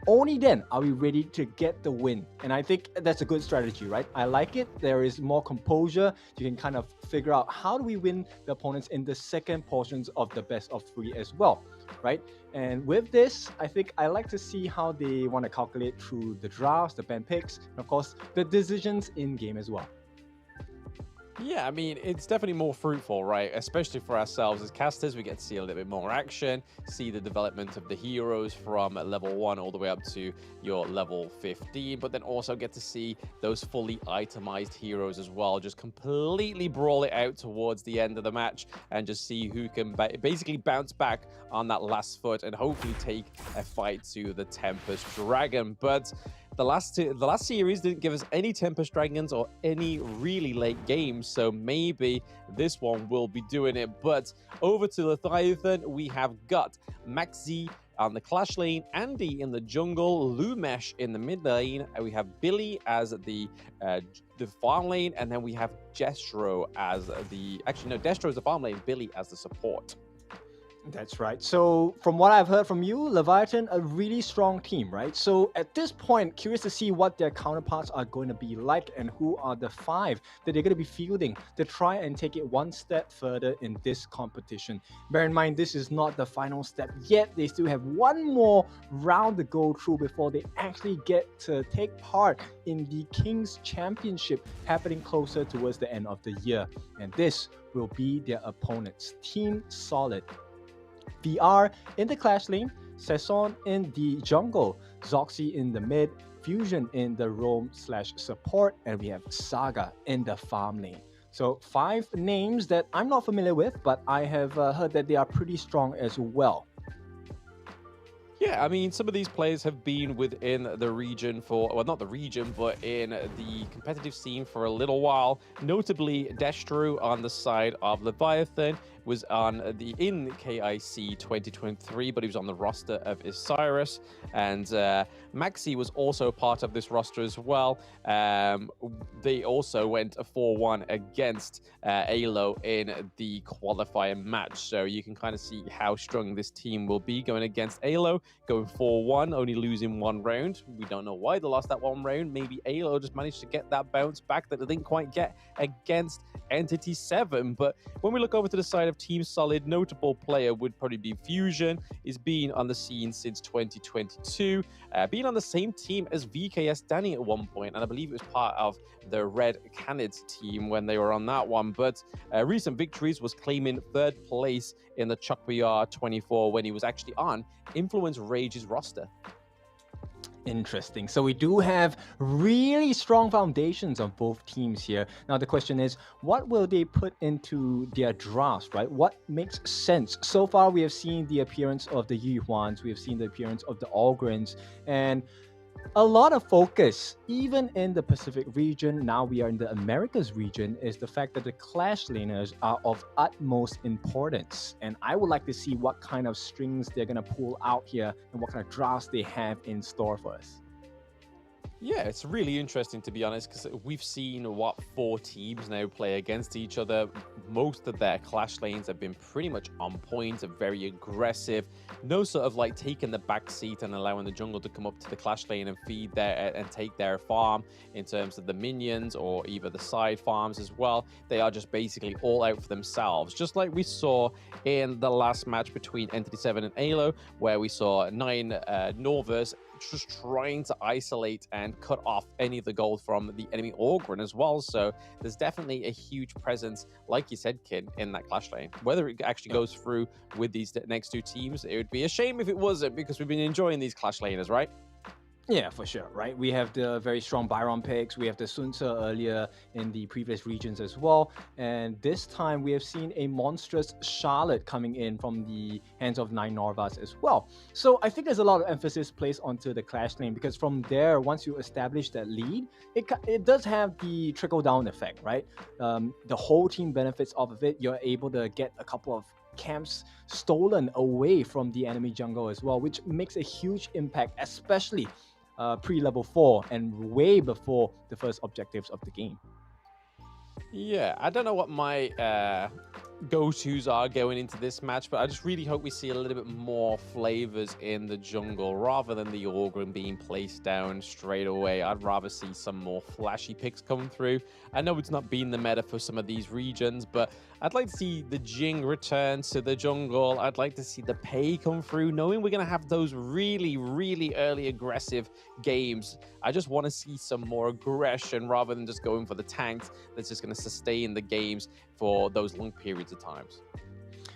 Only then are we ready to get the win. And I think that's a good strategy, right? I like it. There is more composure. You can kind of figure out how do we win the opponents in the second portions of the best of 3 as well, right? And with this, I think I like to see how they want to calculate through the drafts, the ban picks, and of course, the decisions in game as well. Yeah, I mean, it's definitely more fruitful, right? Especially for ourselves as casters, we get to see a little bit more action, see the development of the heroes from level 1 all the way up to your level 15, but then also get to see those fully itemized heroes as well, just completely brawl it out towards the end of the match and just see who can basically bounce back on that last foot and hopefully take a fight to the Tempest Dragon. But the last series didn't give us any Tempest Dragons or any really late games, so maybe this one will be doing it. But over to Leviathan, we have got Maxi on the Clash lane, Andy in the jungle, Lumesh in the mid lane, and we have Billy as the farm lane, and then we have Destro as the... Actually, no, Destro is the farm lane, Billy as the support. That's right. So from what I've heard from you, Leviathan, a really strong team, right? So at this point, curious to see what their counterparts are going to be like and who are the 5 that they're going to be fielding to try and take it one step further in this competition. Bear in mind, this is not the final step yet. They still have one more round to go through before they actually get to take part in the Kings Championship happening closer towards the end of the year. And this will be their opponents, Team Solid. VR in the Clash lane, Saison in the jungle, Zoxy in the mid, Fusion in the roam/support, and we have Saga in the farm lane. So 5 names that I'm not familiar with, but I have heard that they are pretty strong as well. Yeah, I mean, some of these players have been within the region for, well, not the region, but in the competitive scene for a little while. Notably, Destro on the side of Leviathan. was in KIC 2023, but he was on the roster of Osiris, and Maxi was also part of this roster as well. They also went a 4-1 against AYLO in the qualifier match, so you can kind of see how strong this team will be going against AYLO, going 4-1, only losing one round. We don't know why they lost that one round. Maybe AYLO just managed to get that bounce back that they didn't quite get against Entity 7. But when we look over to the side of Team Solid, notable player would probably be Fusion. He's been on the scene since 2022, being on the same team as VKS Danny at one point, and I believe it was part of the Red Canids team when they were on that one. But recent victories was claiming 3rd place in the Chuck VR 24 when he was actually on Influence Rage's roster. Interesting. So we do have really strong foundations on both teams here. Now the question is, what will they put into their drafts, right? What makes sense? So far we have seen the appearance of the Yuhuans, we have seen the appearance of the Algrins, and a lot of focus, even in the Pacific region, now we are in the Americas region, is the fact that the Clash laners are of utmost importance. And I would like to see what kind of strings they're going to pull out here and what kind of drafts they have in store for us. Yeah, it's really interesting, to be honest, because we've seen, 4 teams now play against each other. Most of their Clash lanes have been pretty much on point, very aggressive. No sort of like taking the back seat and allowing the jungle to come up to the Clash lane and feed their and take their farm in terms of the minions or either the side farms as well. They are just basically all out for themselves, just like we saw in the last match between Entity 7 and AYLO, where we saw 9 Norvers just trying to isolate and cut off any of the gold from the enemy Orgrin as well. So there's definitely a huge presence, like you said, Kid, in that Clash lane. Whether it actually goes through with these next 2 teams, it would be a shame if it wasn't, because we've been enjoying these Clash laners, right? Yeah, for sure, right? We have the very strong Byron picks. We have the Sun Tzu earlier in the previous regions as well. And this time we have seen a monstrous Charlotte coming in from the hands of 9 Norvas as well. So I think there's a lot of emphasis placed onto the Clash lane, because from there, once you establish that lead, it does have the trickle-down effect, right? The whole team benefits off of it. You're able to get a couple of camps stolen away from the enemy jungle as well, which makes a huge impact, especially pre-level 4 and way before the first objectives of the game. Yeah, I don't know what my go-tos are going into this match, but I just really hope we see a little bit more flavors in the jungle rather than the Orgrin being placed down straight away. I'd rather see some more flashy picks come through. I know it's not been the meta for some of these regions, but I'd like to see the Jing return to the jungle. I'd like to see the Pei come through, knowing we're going to have those really, really early aggressive games. I just want to see some more aggression rather than just going for the tanks that's just going to sustain the games for those long periods of times.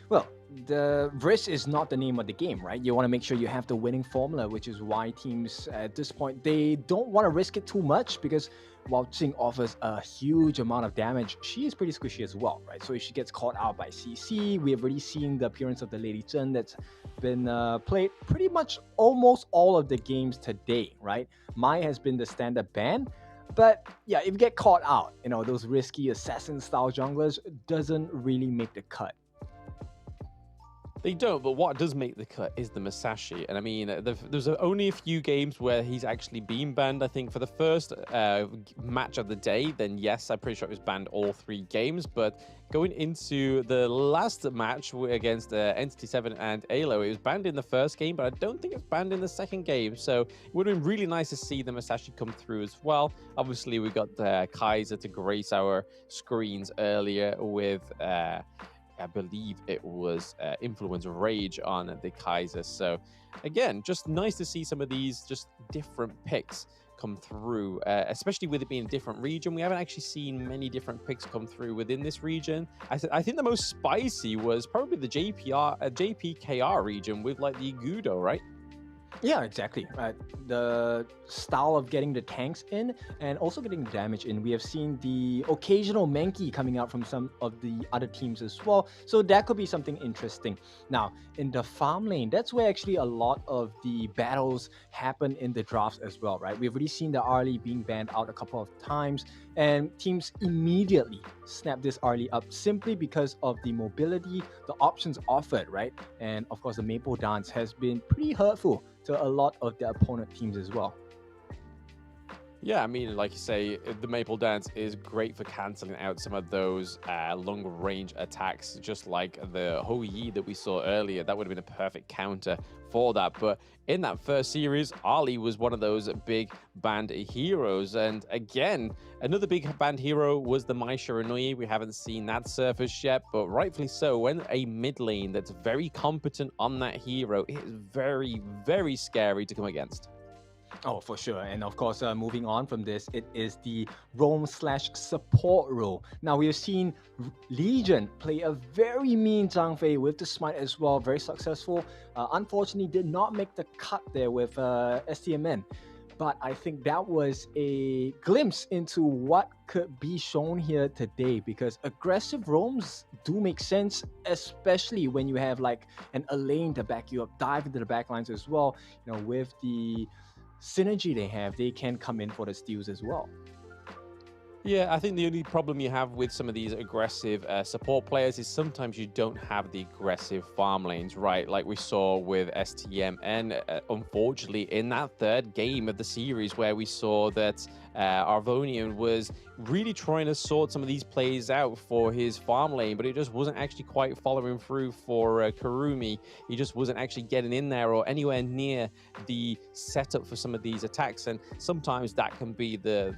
Well, the risk is not the name of the game, right? You want to make sure you have the winning formula, which is why teams at this point, they don't want to risk it too much, because while Jing offers a huge amount of damage, she is pretty squishy as well, right? So if she gets caught out by CC, we have already seen the appearance of the Lady Zhen that's been played pretty much almost all of the games today, right? Mai has been the standard ban. But yeah, if you get caught out, you know, those risky assassin-style junglers doesn't really make the cut. They don't, but what does make the cut is the Masashi. And I mean, there's only a few games where he's actually been banned. I think for the first match of the day, then yes, I'm pretty sure it was banned all 3 games. But going into the last match against Entity 7 and AYLO, it was banned in the first game, but I don't think it's banned in the second game. So it would have been really nice to see the Masashi come through as well. Obviously, we got Kaiser to grace our screens earlier with... I believe it was Influence Rage on the Kaiser. So again, just nice to see some of these just different picks come through, especially with it being a different region. We haven't actually seen many different picks come through within this region. I think the most spicy was probably the JPKR region with like the Igudo, right? Yeah, exactly. The style of getting the tanks in and also getting the damage in. We have seen the occasional Mankey coming out from some of the other teams as well. So that could be something interesting. Now, in the farm lane, that's where actually a lot of the battles happen in the drafts as well, right? We've already seen the Arlie being banned out a couple of times, and teams immediately snap this Arlie up simply because of the mobility, the options offered, right? And of course, the Maple Dance has been pretty hurtful to a lot of the opponent teams as well. Yeah, I mean, like you say, the Maple Dance is great for canceling out some of those long-range attacks, just like the HoYi that we saw earlier. That would have been a perfect counter for that. But in that first series, Ali was one of those big banned heroes. And again, another big banned hero was the Mai Shiranui. We haven't seen that surface yet, but rightfully so. When a mid lane that's very competent on that hero, it is very, very scary to come against. Oh, for sure. And of course, moving on from this, it is the roam/support role. Now, we have seen Legion play a very mean Zhang Fei with the smite as well, very successful. Unfortunately, did not make the cut there with STMN. But I think that was a glimpse into what could be shown here today, because aggressive roams do make sense, especially when you have like a lane to back you up, dive into the backlines as well. You know, with the synergy they have, they can come in for the steals as well. Yeah, I think the only problem you have with some of these aggressive support players is sometimes you don't have the aggressive farm lanes, right? Like we saw with STMN, unfortunately, in that third game of the series where we saw that Arvonian was really trying to sort some of these plays out for his farm lane, but it just wasn't actually quite following through for Kurumi. He just wasn't actually getting in there or anywhere near the setup for some of these attacks. And sometimes that can be the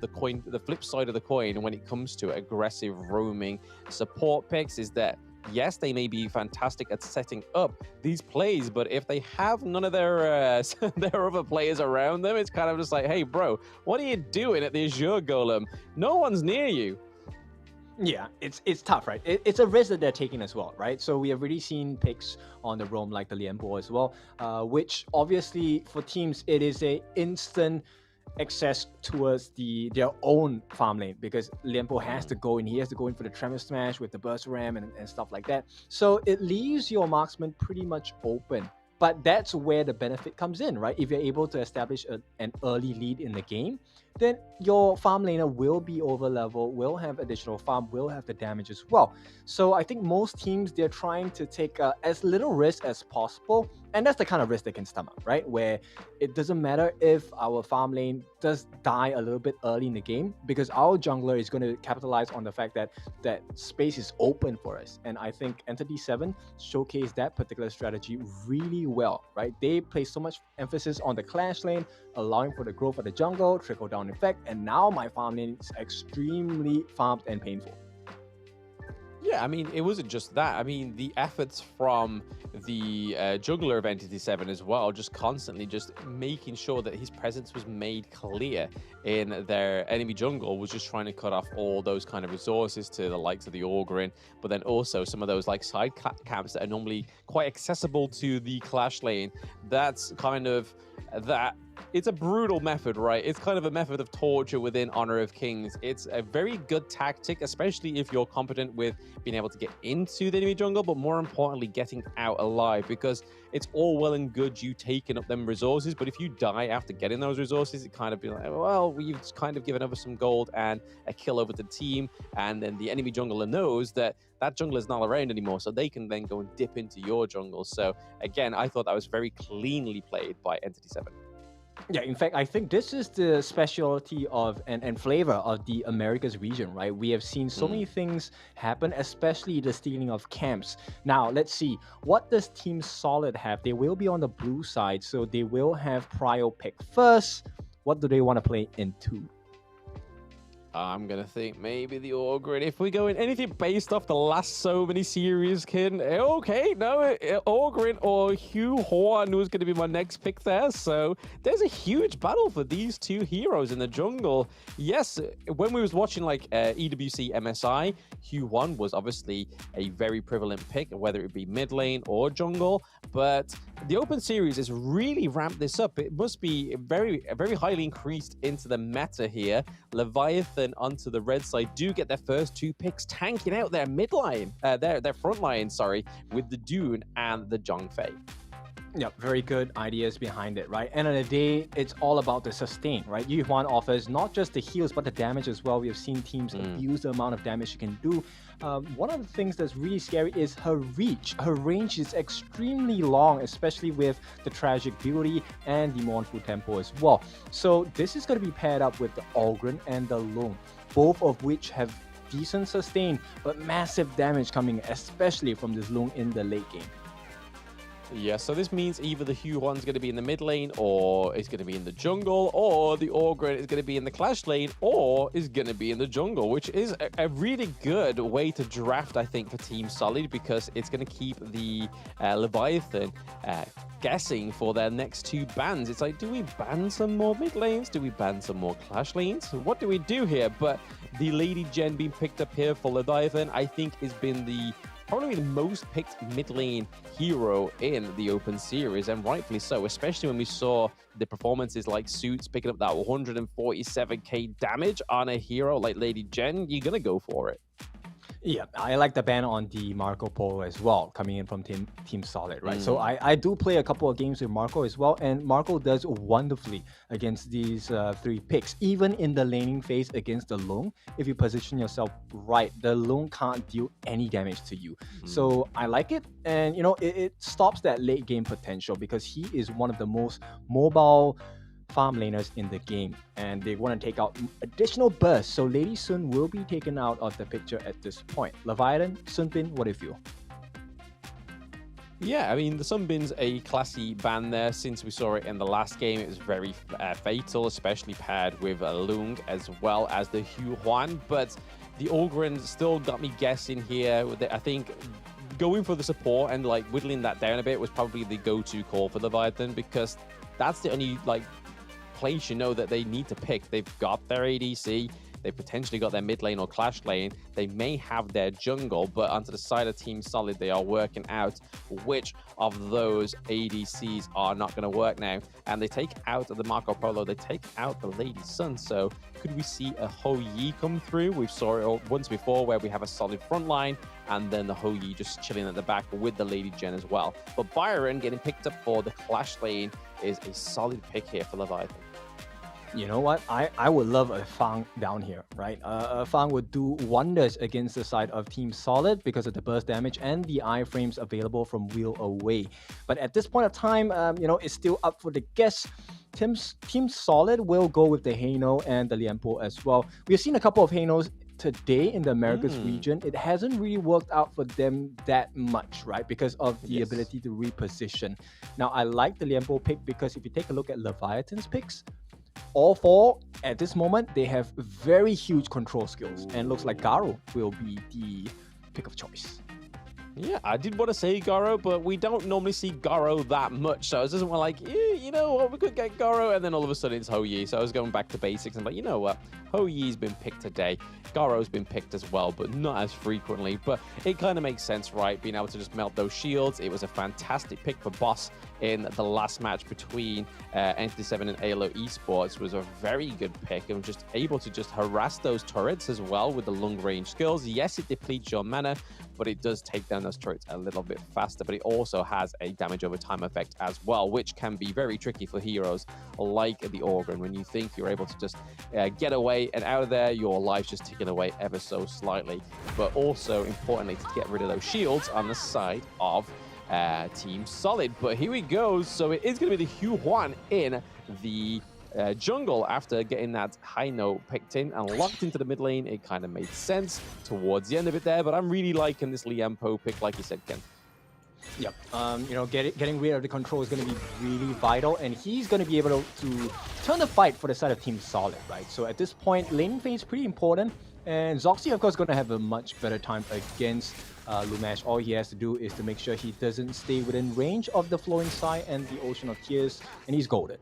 flip side of the coin when it comes to aggressive roaming support picks, is that yes, they may be fantastic at setting up these plays, but if they have none of their their other players around them, it's kind of just like, hey, bro, what are you doing at the Azure Golem? No one's near you. Yeah, it's tough, right? It's a risk that they're taking as well, right? So we have already seen picks on the roam like the Lianbo as well, which obviously for teams, it is a instant access towards their own farm lane, because Lianbo has to go in. He has to go in for the Tremor Smash with the Burst Ram and stuff like that. So it leaves your marksman pretty much open. But that's where the benefit comes in, right? If you're able to establish an early lead in the game, then your farm laner will be over level, will have additional farm, will have the damage as well. So I think most teams, they're trying to take as little risk as possible. And that's the kind of risk they can stomach, right? Where it doesn't matter if our farm lane does die a little bit early in the game, because our jungler is going to capitalize on the fact that that space is open for us. And I think Entity 7 showcased that particular strategy really well, right? They place so much emphasis on the clash lane, allowing for the growth of the jungle, trickle down effect, and now my farm lane is extremely farmed and painful. Yeah, I mean, it wasn't just that. I mean, the efforts from the jungler of Entity 7 as well, just constantly just making sure that his presence was made clear in their enemy jungle, was just trying to cut off all those kind of resources to the likes of the Augurin, but then also some of those like side camps that are normally quite accessible to the clash lane. That's kind of that. It's a brutal method, right? It's kind of a method of torture within Honor of Kings. It's a very good tactic, especially if you're competent with being able to get into the enemy jungle, but more importantly, getting out alive, because it's all well and good you taking up them resources, but if you die after getting those resources, it kind of be like, well, we've kind of given over some gold and a kill over the team, and then the enemy jungler knows that that jungler is not around anymore, so they can then go and dip into your jungle. So again, I thought that was very cleanly played by Entity 7. Yeah, in fact, I think this is the specialty of and flavor of the Americas region, right? We have seen so many things happen, especially the stealing of camps. Now, let's see. What does Team Solid have? They will be on the blue side, so they will have Prio pick first. What do they want to play into? I'm gonna think maybe the Orgrid. If we go in anything based off the last so many series, Kin, okay, no, Orgrid or Hugh Horn was gonna be my next pick there. So there's a huge battle for these two heroes in the jungle. Yes, when we was watching like EWC MSI, Hugh Horn was obviously a very prevalent pick, whether it be mid lane or jungle. But the Open Series has really ramped this up. It must be very highly increased into the meta here. Leviathan onto the red side do get their first 2 picks, tanking out their mid line, their front line, sorry, with the Dune and the Zhongfei. Yeah, very good ideas behind it, right? End of the day, it's all about the sustain, right? Yuhuan offers not just the heals, but the damage as well. We have seen teams abuse the amount of damage she can do. One of the things that's really scary is her reach. Her range is extremely long, especially with the Tragic Beauty and the Mournful Tempo as well. So this is going to be paired up with the Ogren and the Lung, both of which have decent sustain, but massive damage coming, especially from this Lung in the late game. Yeah, so this means either the Hugh Huan's going to be in the mid lane, or it's going to be in the jungle, or the Orgrid is going to be in the clash lane, or is going to be in the jungle, which is a really good way to draft, I think, for Team Solid, because it's going to keep the Leviathan guessing for their next 2 bans. It's like, do we ban some more mid lanes? Do we ban some more clash lanes? What do we do here? But the Lady Gen being picked up here for Leviathan, I think, has been probably the most picked mid lane hero in the Open Series, and rightfully so, especially when we saw the performances like Suits picking up that 147k damage on a hero like Lady Gen. You're gonna go for it. Yeah, I like the ban on the Marco Polo as well, coming in from Team Solid, right? So I do play a couple of games with Marco as well, and Marco does wonderfully against these 3 picks. Even in the laning phase against the Lung, if you position yourself right, the Lung can't deal any damage to you. So I like it, and you know, it stops that late game potential, because he is one of the most mobile farm laners in the game, and they want to take out additional bursts. So Lady Sun will be taken out of the picture at this point. Leviathan, Sunbin, what do you feel? Yeah, I mean, the Sunbin's a classy ban there. Since we saw it in the last game, it was very fatal, especially paired with Lung as well as the Hugh Huan. But the Orgren still got me guessing here. I think going for the support and like whittling that down a bit was probably the go-to call for Leviathan, because that's the only like place you know that they need to pick. They've got their ADC, they potentially got their mid lane or clash lane, they may have their jungle, but onto the side of Team Solid, they are working out which of those ADCs are not going to work now. And they take out the Marco Polo, they take out the Lady Sun. So could we see a HoYi come through? We saw it once before where we have a solid front line and then the HoYi just chilling at the back with the Lady Gen as well. But Byron getting picked up for the clash lane is a solid pick here for Leviathan. You know what? I would love a Fang down here, right? A Fang would do wonders against the side of Team Solid because of the burst damage and the iframes available from Wheel Away. But at this point of time, you know, it's still up for the guess. Team Solid will go with the Haino and the Lianpo as well. We've seen a couple of Hainos today in the Americas region. It hasn't really worked out for them that much, right? Because of the ability to reposition. Now, I like the Lianpo pick because if you take a look at Leviathan's picks, all 4 at this moment, they have very huge control skills, and looks like Garo will be the pick of choice. Yeah, I did want to say Garo, but we don't normally see Garo that much. So I was just like, you know what, we could get Garo, and then all of a sudden it's HoYi. So I was going back to basics and like, you know what, HoYi's been picked today. Garo's been picked as well, but not as frequently. But it kind of makes sense, right? Being able to just melt those shields. It was a fantastic pick for Boss in the last match between STMN and AYLO Esports. Was a very good pick, and just able to just harass those turrets as well with the long range skills. Yes, it depletes your mana, but it does take down those turrets a little bit faster, but it also has a damage over time effect as well, which can be very tricky for heroes like the Orgren. When you think you're able to just get away and out of there, your life's just ticking away ever so slightly. But also, importantly, to get rid of those shields on the side of Team Solid. But here we go. So it is going to be the Hugh Huan in the jungle after getting that high note picked in and locked into the mid lane. It kind of made sense towards the end of it there, but I'm really liking this Lianpo pick, like you said, Ken. Yep. You know, getting rid of the control is going to be really vital, and he's going to be able to turn the fight for the side of Team Solid, right? So at this point, laning phase is pretty important, and Zoxy, of course, going to have a much better time against Lumash. All he has to do is to make sure he doesn't stay within range of the Flowing Sai and the Ocean of Tears, and he's golden.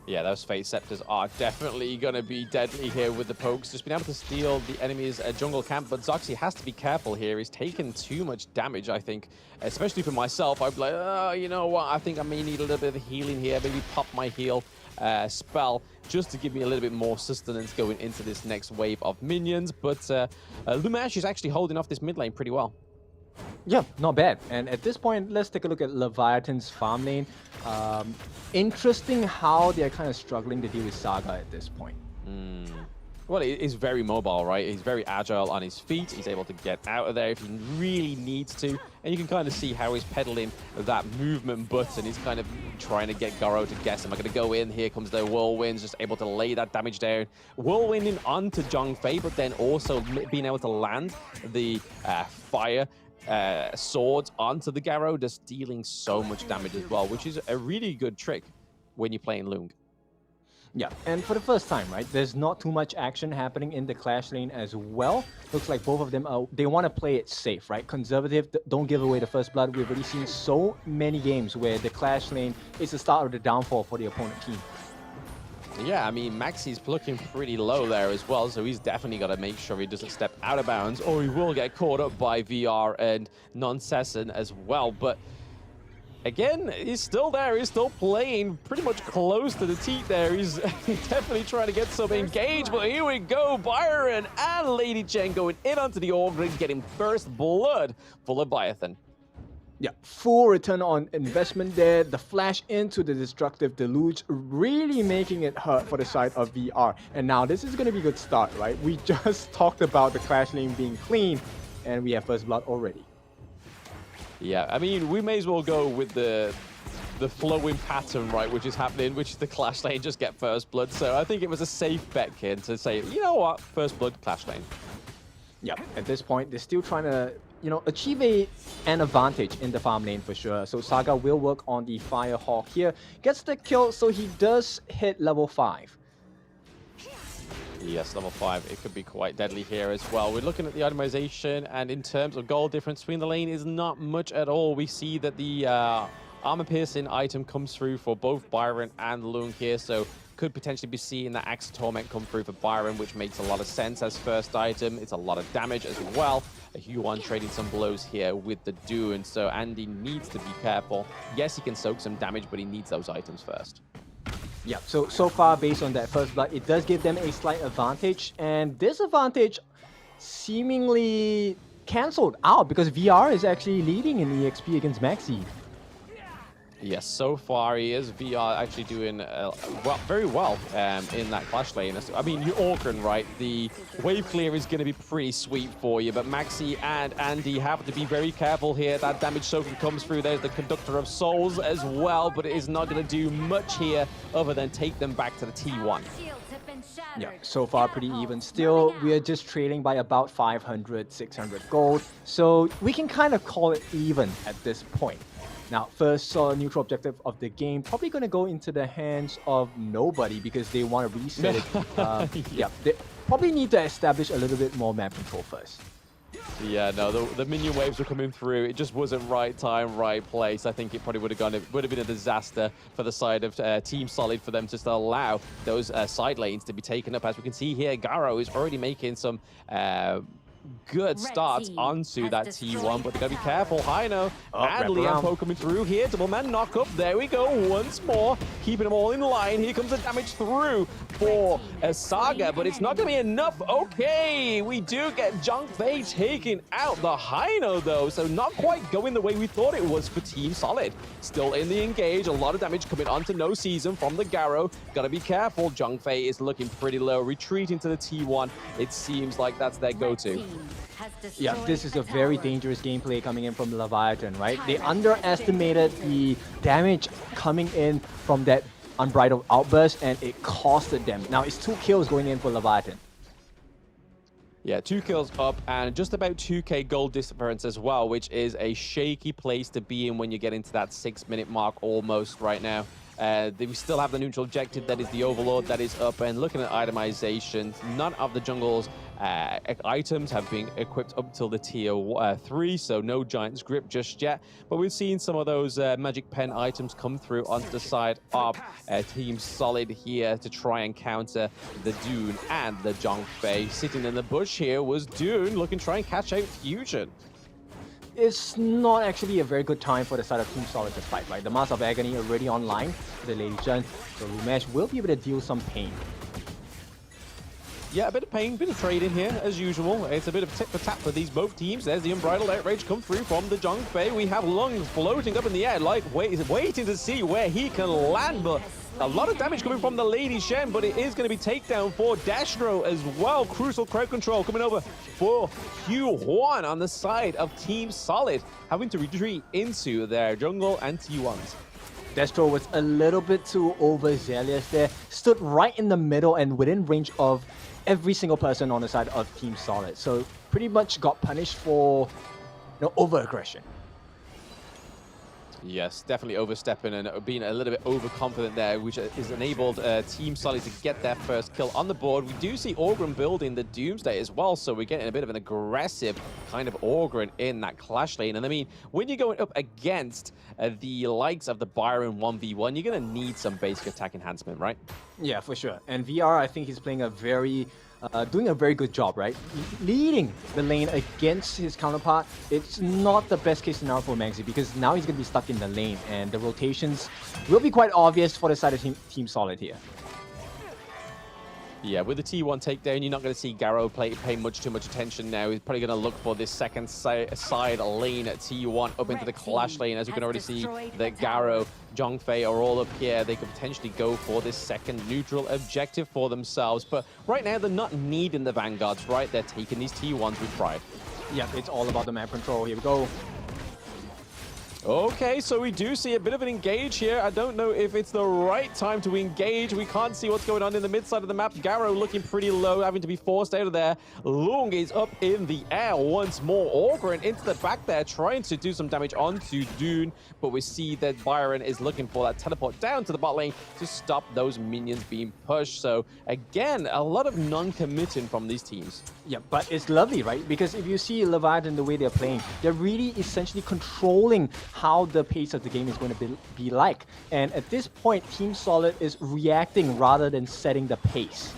Yeah, those Fate Scepters are definitely going to be deadly here with the pokes. Just been able to steal the enemy's jungle camp, but Zoxy has to be careful here. He's taken too much damage, I think, especially for myself. I'd be like, oh, you know what, I think I may need a little bit of healing here. Maybe pop my heal spell just to give me a little bit more sustenance going into this next wave of minions. But Lumash is actually holding off this mid lane pretty well. Yeah, not bad. And at this point, let's take a look at Leviatan's farm lane. Interesting how they're kind of struggling to deal with Saga at this point. Well, he's very mobile, right? He's very agile on his feet. He's able to get out of there if he really needs to. And you can kind of see how he's pedaling that movement button. He's kind of trying to get Garo to guess, am I going to go in? Here comes the Whirlwinds, just able to lay that damage down. Whirlwinding onto Zhongfei, but then also being able to land the fire swords onto the Garo, just dealing so much damage as well, which is a really good trick when you're playing Lung. Yeah, and for the first time, right, there's not too much action happening in the Clash lane as well. Looks like both of them, they want to play it safe, right? Conservative, don't give away the first blood. We've already seen so many games where the Clash lane is the start of the downfall for the opponent team. Yeah, I mean, Maxi's looking pretty low there as well, so he's definitely got to make sure he doesn't step out of bounds, or he will get caught up by VR and Non-Cessan as well. But again, he's still there. He's still playing pretty much close to the teeth there. He's definitely trying to get some engagement. Here we go. Byron and Lady Chen going in onto the Orgrim, getting first blood for Leviathan. Yeah, full return on investment there. The flash into the destructive deluge, really making it hurt for the side of VR. And now this is going to be a good start, right? We just talked about the Clash lane being clean, and we have first blood already. Yeah, I mean, we may as well go with the flowing pattern, right, which is happening, which is the Clash lane, just get first blood. So I think it was a safe bet, kid, to say, you know what, first blood, Clash lane. Yeah, at this point, they're still trying to, you know, achieve an advantage in the farm lane for sure. So Saga will work on the Fire Hawk here. Gets the kill, so he does hit level 5. Yes, level 5. It could be quite deadly here as well. We're looking at the itemization, and in terms of gold difference between the lane is not much at all. We see that the armor-piercing item comes through for both Byron and Lung here, so could potentially be seeing the Axe of Torment come through for Byron, which makes a lot of sense as first item. It's a lot of damage as well. Huan trading some blows here with the Dune, so Andy needs to be careful. Yes, he can soak some damage, but he needs those items first. Yeah, so far, based on that first blood, it does give them a slight advantage, and this advantage seemingly cancelled out because VR is actually leading in EXP against Maxi. Yes, so far he is. VR actually doing very well in that Clash lane. I mean, you Orkan, right? The wave clear is going to be pretty sweet for you, but Maxi and Andy have to be very careful here. That damage soaking comes through. There's the Conductor of Souls as well, but it is not going to do much here other than take them back to the T1. Yeah, so far pretty even. Still, we're just trading by about 500, 600 gold, so we can kind of call it even at this point. Now, first neutral objective of the game, probably going to go into the hands of nobody because they want to reset it. Yeah, they probably need to establish a little bit more map control first. Yeah, no, the minion waves were coming through. It just wasn't right time, right place. I think it probably would have been a disaster for the side of Team Solid for them just to allow those side lanes to be taken up. As we can see here, Garo is already making some good starts onto that T1, but they gotta be careful. Hino and Liampo coming through here. Double man knock up. There we go. Once more, keeping them all in line. Here comes the damage through for a Saga, but it's not gonna be enough. Okay, we do get Zhongfei taking out the Hino though, so not quite going the way we thought it was for Team Solid. Still in the engage. A lot of damage coming onto No Season from the Garo. Gotta be careful. Zhongfei is looking pretty low, retreating to the T1. It seems like that's their go-to. Yeah, this is a very dangerous gameplay coming in from Leviathan, right? They underestimated the damage coming in from that Unbridled Outburst, and it costed them. Now, it's 2 kills going in for Leviathan. Yeah, 2 kills up and just about 2k gold difference as well, which is a shaky place to be in when you get into that 6-minute mark almost right now. We still have the neutral objective, that is the Overlord, that is up. And looking at itemization, none of the jungle's items have been equipped up till the tier 3, so no Giant's Grip just yet. But we've seen some of those Magic Pen items come through onto the side of Team Solid here to try and counter the Dune and the Zhongfei. Sitting in the bush here was Dune, looking to try and catch out Fusion. It's not actually a very good time for the side of Team Solid to fight, right? The Mask of Agony already online for the Lady Chen, so Lumesh will be able to deal some pain. Yeah, a bit of pain, bit of trading here, as usual. It's a bit of tit for tat for these both teams. There's the Unbridled Outrage come through from the Zhongfei. We have Lungs floating up in the air, like waiting to see where he can land, but a lot of damage coming from the Lady Shen, but it is going to be takedown for Destro as well. Crucial crowd control coming over for Q1 on the side of Team Solid, having to retreat into their jungle and T1s. Destro was a little bit too overzealous there, stood right in the middle and within range of every single person on the side of Team Solid. So pretty much got punished for, over-aggression. Yes, definitely overstepping and being a little bit overconfident there, which has enabled Team Solid to get their first kill on the board. We do see Orgrim building the Doomsday as well, so we're getting a bit of an aggressive kind of Orgrim in that clash lane. And I mean, when you're going up against the likes of the Byron 1v1, you're going to need some basic attack enhancement, right? Yeah, for sure. And VR, I think he's playing a very doing a very good job, right? Leading the lane against his counterpart. It's not the best case scenario for Maxi because now he's going to be stuck in the lane and the rotations will be quite obvious for the side of Team Solid here. Yeah, with the T1 takedown, you're not going to see Garo pay much too much attention now. He's probably going to look for this second side lane at T1 up into the clash lane. As we can already see that Garo, Zhongfei are all up here. They could potentially go for this second neutral objective for themselves. But right now, they're not needing the Vanguards, right? They're taking these T1s with pride. Yeah, it's all about the map control. Here we go. Okay, so we do see a bit of an engage here. I don't know if it's the right time to engage. We can't see what's going on in the mid side of the map. Garo looking pretty low, having to be forced out of there. Lung is up in the air once more. Orgrim into the back there, trying to do some damage onto Dune. But we see that Byron is looking for that teleport down to the bot lane to stop those minions being pushed. So again, a lot of non-committing from these teams. Yeah, but it's lovely, right? Because if you see Leviatan the way they're playing, they're really essentially controlling how the pace of the game is going to be like. And at this point, Team Solid is reacting rather than setting the pace.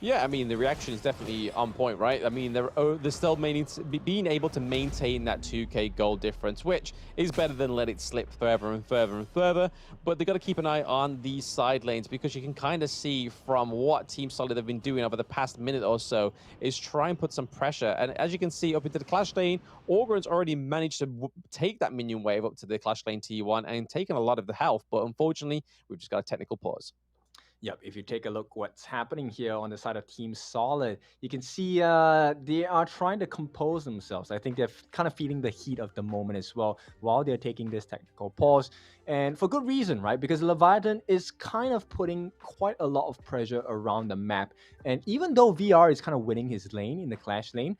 Yeah, I mean, the reaction is definitely on point, right? I mean, they're still being able to maintain that 2k gold difference, which is better than let it slip further and further and further. But they've got to keep an eye on these side lanes because you can kind of see from what Team Solid have been doing over the past minute or so is try and put some pressure. And as you can see up into the clash lane, Orgrim's already managed to take that minion wave up to the clash lane T1 and taken a lot of the health. But unfortunately, we've just got a technical pause. Yep, if you take a look what's happening here on the side of Team Solid, you can see they are trying to compose themselves. I think they're kind of feeling the heat of the moment as well while they're taking this technical pause. And for good reason, right? Because Leviatan is kind of putting quite a lot of pressure around the map. And even though VR is kind of winning his lane in the clash lane,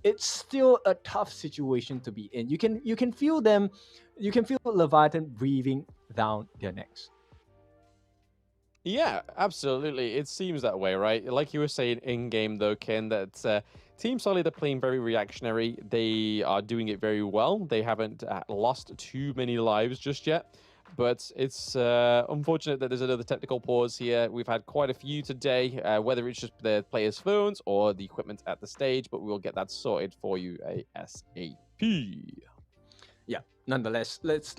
it's still a tough situation to be in. You can feel them, you can feel Leviatan breathing down their necks. Yeah, absolutely. It seems that way, right? Like you were saying in-game, though, Ken, that Team Solid are playing very reactionary. They are doing it very well. They haven't lost too many lives just yet. But it's unfortunate that there's another technical pause here. We've had quite a few today, whether it's just the players' phones or the equipment at the stage, but we'll get that sorted for you ASAP. Yeah, nonetheless, let's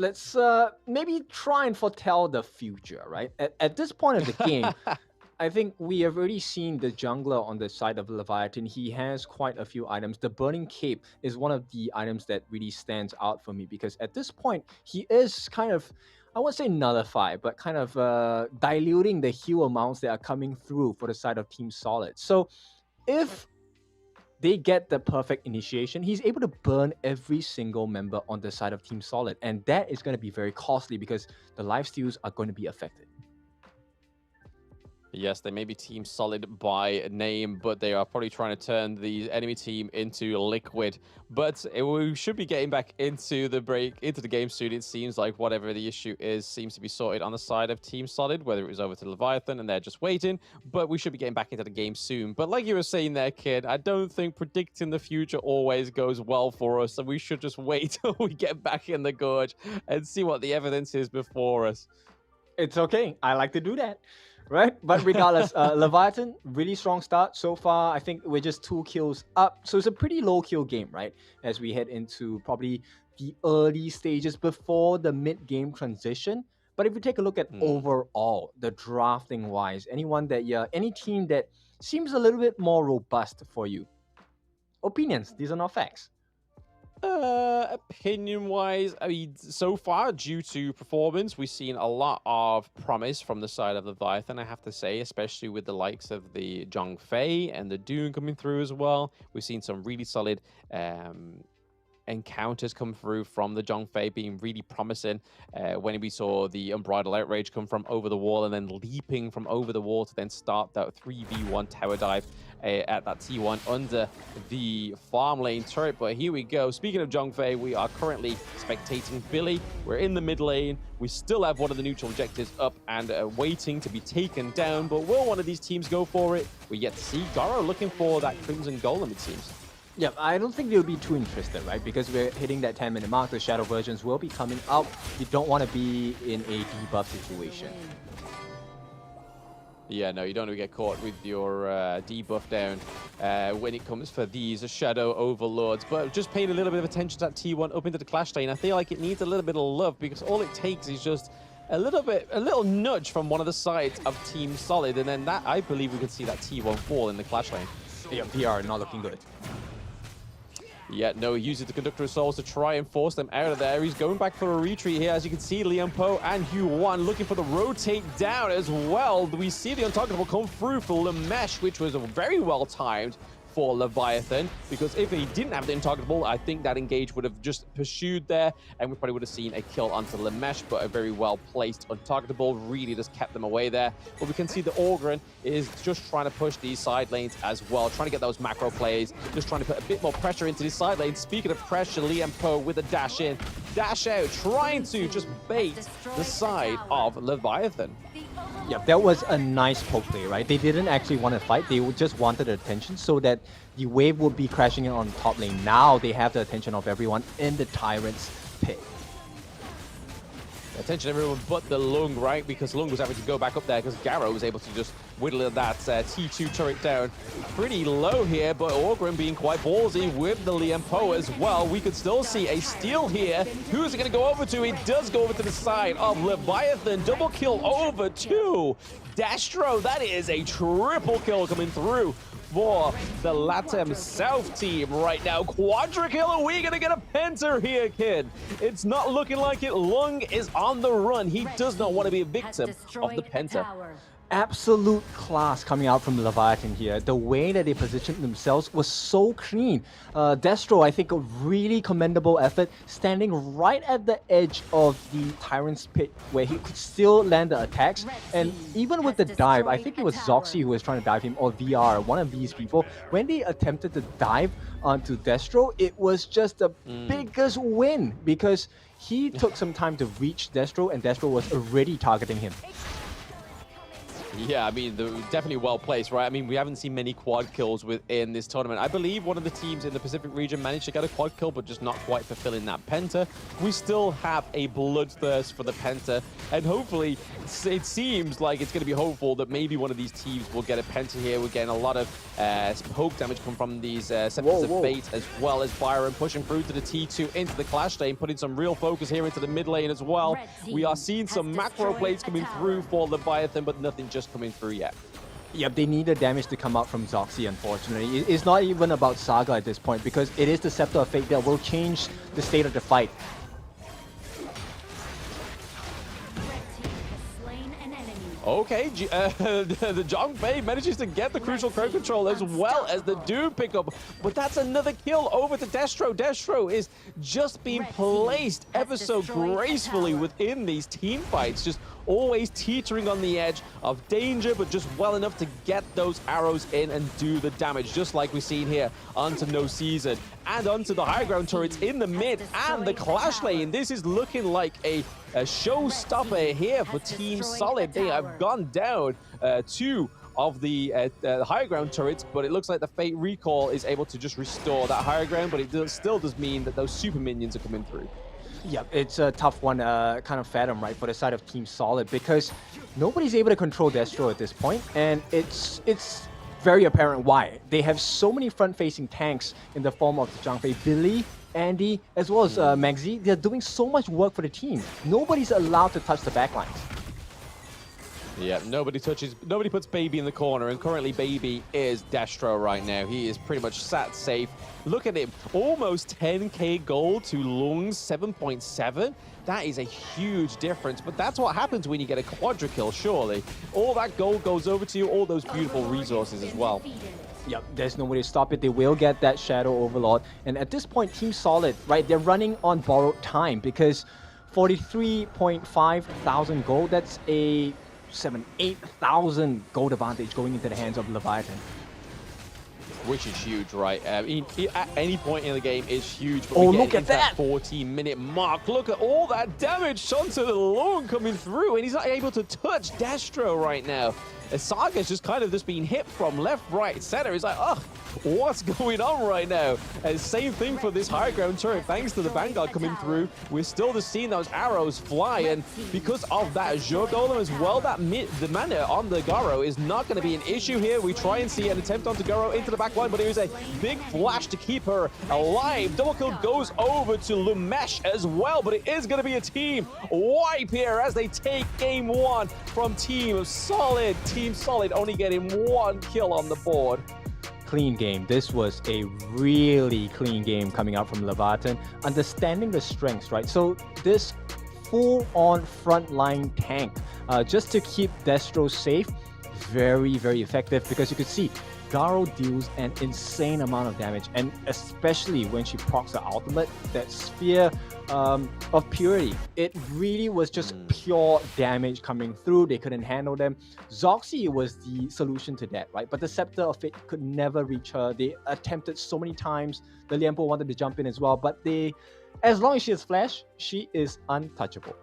maybe try and foretell the future, right? At this point of the game, I think we have already seen the jungler on the side of Leviatan. He has quite a few items. The Burning Cape is one of the items that really stands out for me because at this point, he is kind of, I won't say nullify, but kind of diluting the heal amounts that are coming through for the side of Team Solid. So if they get the perfect initiation, he's able to burn every single member on the side of Team Solid. And that is going to be very costly because the lifesteals are going to be affected. Yes, they may be Team Solid by name, but they are probably trying to turn the enemy team into liquid. But we should be getting back into the game soon. It seems like whatever the issue is seems to be sorted on the side of Team Solid, whether it was over to Leviathan and they're just waiting. But we should be getting back into the game soon. But like you were saying there, kid, I don't think predicting the future always goes well for us. So we should just wait till we get back in the gorge and see what the evidence is before us. It's okay. I like to do that. Right? But regardless, Leviathan, really strong start so far. I think we're just 2 kills up. So it's a pretty low kill game, right? As we head into probably the early stages before the mid-game transition. But if you take a look at overall, the drafting wise, any team that seems a little bit more robust for you. Opinions, these are not facts. Opinion-wise, I mean, so far, due to performance, we've seen a lot of promise from the side of Leviathan, I have to say, especially with the likes of the Zhongfei and the Dune coming through as well. We've seen some really solid encounters come through from the Zhongfei, being really promising. When we saw the Unbridled Outrage come from over the wall and then leaping from over the wall to then start that 3v1 tower dive at that T1 under the farm lane turret. But here we go. Speaking of Zhongfei, we are currently spectating Billy. We're in the mid lane. We still have one of the neutral objectives up and waiting to be taken down. But will one of these teams go for it? We're yet to see. Garo looking for that Crimson Golem, it seems. Yeah, I don't think they'll be too interested, right? Because we're hitting that 10-minute mark. The Shadow versions will be coming out. You don't want to be in a debuff situation. Yeah, no, you don't want to get caught with your debuff down when it comes for these Shadow Overlords. But just paying a little bit of attention to that T1 up into the clash lane, I feel like it needs a little bit of love, because all it takes is just a little nudge from one of the sides of Team Solid, and then that, I believe we could see that T1 fall in the clash lane. Yeah, PR not looking good. Yeah, no, he uses the Conductor of Souls to try and force them out of there. He's going back for a retreat here. As you can see, Liam Poe and Hugh Wan looking for the rotate down as well. We see the Untargetable come through for Lamesh, which was very well timed for Leviathan, because if he didn't have the Untargetable, I think that engage would have just pursued there, and we probably would have seen a kill onto Lamesh, but a very well-placed Untargetable really just kept them away there. But we can see the Orgren is just trying to push these side lanes as well, trying to get those macro plays, just trying to put a bit more pressure into these side lanes. Speaking of pressure, Liam Poe with a dash in, dash out, trying to just bait the side of Leviathan. Yeah, that was a nice poke play, right? They didn't actually want to fight. They just wanted attention so that the wave would be crashing in on top lane. Now they have the attention of everyone in the Tyrant's pit. Attention everyone but the Lung, right? Because Lung was having to go back up there because Garo was able to just whittle that T2 turret down pretty low here, but Orgren being quite ballsy with the Liam Poe as well. We could still see a steal here. Who's it going to go over to? It does go over to the side of Leviathan. Double kill over to Destro. That is a triple kill coming through for the Latam South team right now. Quadra kill, are we gonna get a penta here, kid? It's not looking like it. Lung is on the run. He does not want to be a victim of the penta. Absolute class coming out from Leviathan here. The way that they positioned themselves was so clean. Destro, I think, a really commendable effort, standing right at the edge of the Tyrant's pit where he could still land the attacks. And even with the dive, I think it was Zoxy who was trying to dive him, or VR, one of these people. When they attempted to dive onto Destro, it was just the biggest win, because he took some time to reach Destro, and Destro was already targeting him. Yeah, I mean, definitely well placed, right? I mean, we haven't seen many quad kills within this tournament. I believe one of the teams in the Pacific region managed to get a quad kill, but just not quite fulfilling that penta. We still have a bloodthirst for the penta, and hopefully, it seems like it's going to be hopeful that maybe one of these teams will get a penta here. We're getting a lot of poke damage come from these Scepters of Fate, as well as Byron pushing through to the T2 into the clash lane, putting some real focus here into the mid lane as well. We are seeing some macro plays coming through for Leviathan, but nothing just coming through yet. Yep, they need the damage to come out from Zoxy, unfortunately. It's not even about Saga at this point, because it is the Scepter of Fate that will change the state of the fight. Red team has slain an enemy. Okay, the Zhongfei manages to get the crucial crowd control as well as the Doom pickup, but that's another kill over to Destro. Destro is just being placed ever so gracefully within these team fights, just always teetering on the edge of danger, but just well enough to get those arrows in and do the damage, just like we've seen here onto No Season and onto the high ground turrets in the mid and the clash lane. This is looking like a showstopper here for Team Solid. They have gone down two of the higher ground turrets, but it looks like the Fate Recall is able to just restore that higher ground, but it still does mean that those super minions are coming through. Yeah, it's a tough one, kind of fathom, right, for the side of Team Solid, because nobody's able to control Destro at this point, and it's very apparent why. They have so many front-facing tanks in the form of Zhangfei, Billy, Andy, as well as Maxi. They're doing so much work for the team. Nobody's allowed to touch the backlines. Yeah, nobody puts Baby in the corner, and currently Baby is Destro right now. He is pretty much sat safe. Look at him, almost 10k gold to Lung's 7.7. That is a huge difference, but that's what happens when you get a quadra kill, surely. All that gold goes over to you, all those beautiful resources as well. Yep, there's no way to stop it. They will get that Shadow Overlord. And at this point, Team Solid, right, they're running on borrowed time, because 43.5 thousand gold, that's a 8,000 gold advantage going into the hands of Leviatan. Which is huge, right? At any point in the game is huge. But look at that 14-minute mark. Look at all that damage onto the Lubong coming through, and he's not able to touch Destro right now. Saga's just kind of just being hit from left, right, center. He's like, oh, what's going on right now? And same thing for this high ground turret. Thanks to the Vanguard coming through, we're still just seeing those arrows fly. And because of that Azure Golem as well, the mana on the Garo is not going to be an issue here. We try and see an attempt onto Garo into the back line, but it was a big flash to keep her alive. Double kill goes over to Lumesh as well, but it is going to be a team wipe here as they take game one from Team Solid. Team Solid only getting one kill on the board. Clean game. This was a really clean game coming out from Leviatan. Understanding the strengths, right? So this full-on frontline tank, just to keep Destro safe, very, very effective, because you could see Garo deals an insane amount of damage, and especially when she procs the ultimate, that Sphere of Purity, it really was just pure damage coming through. They couldn't handle them. Zoxy was the solution to that, right? But the Scepter of Fate could never reach her. They attempted so many times. The Lianpo wanted to jump in as well, but as long as she has Flash, she is untouchable.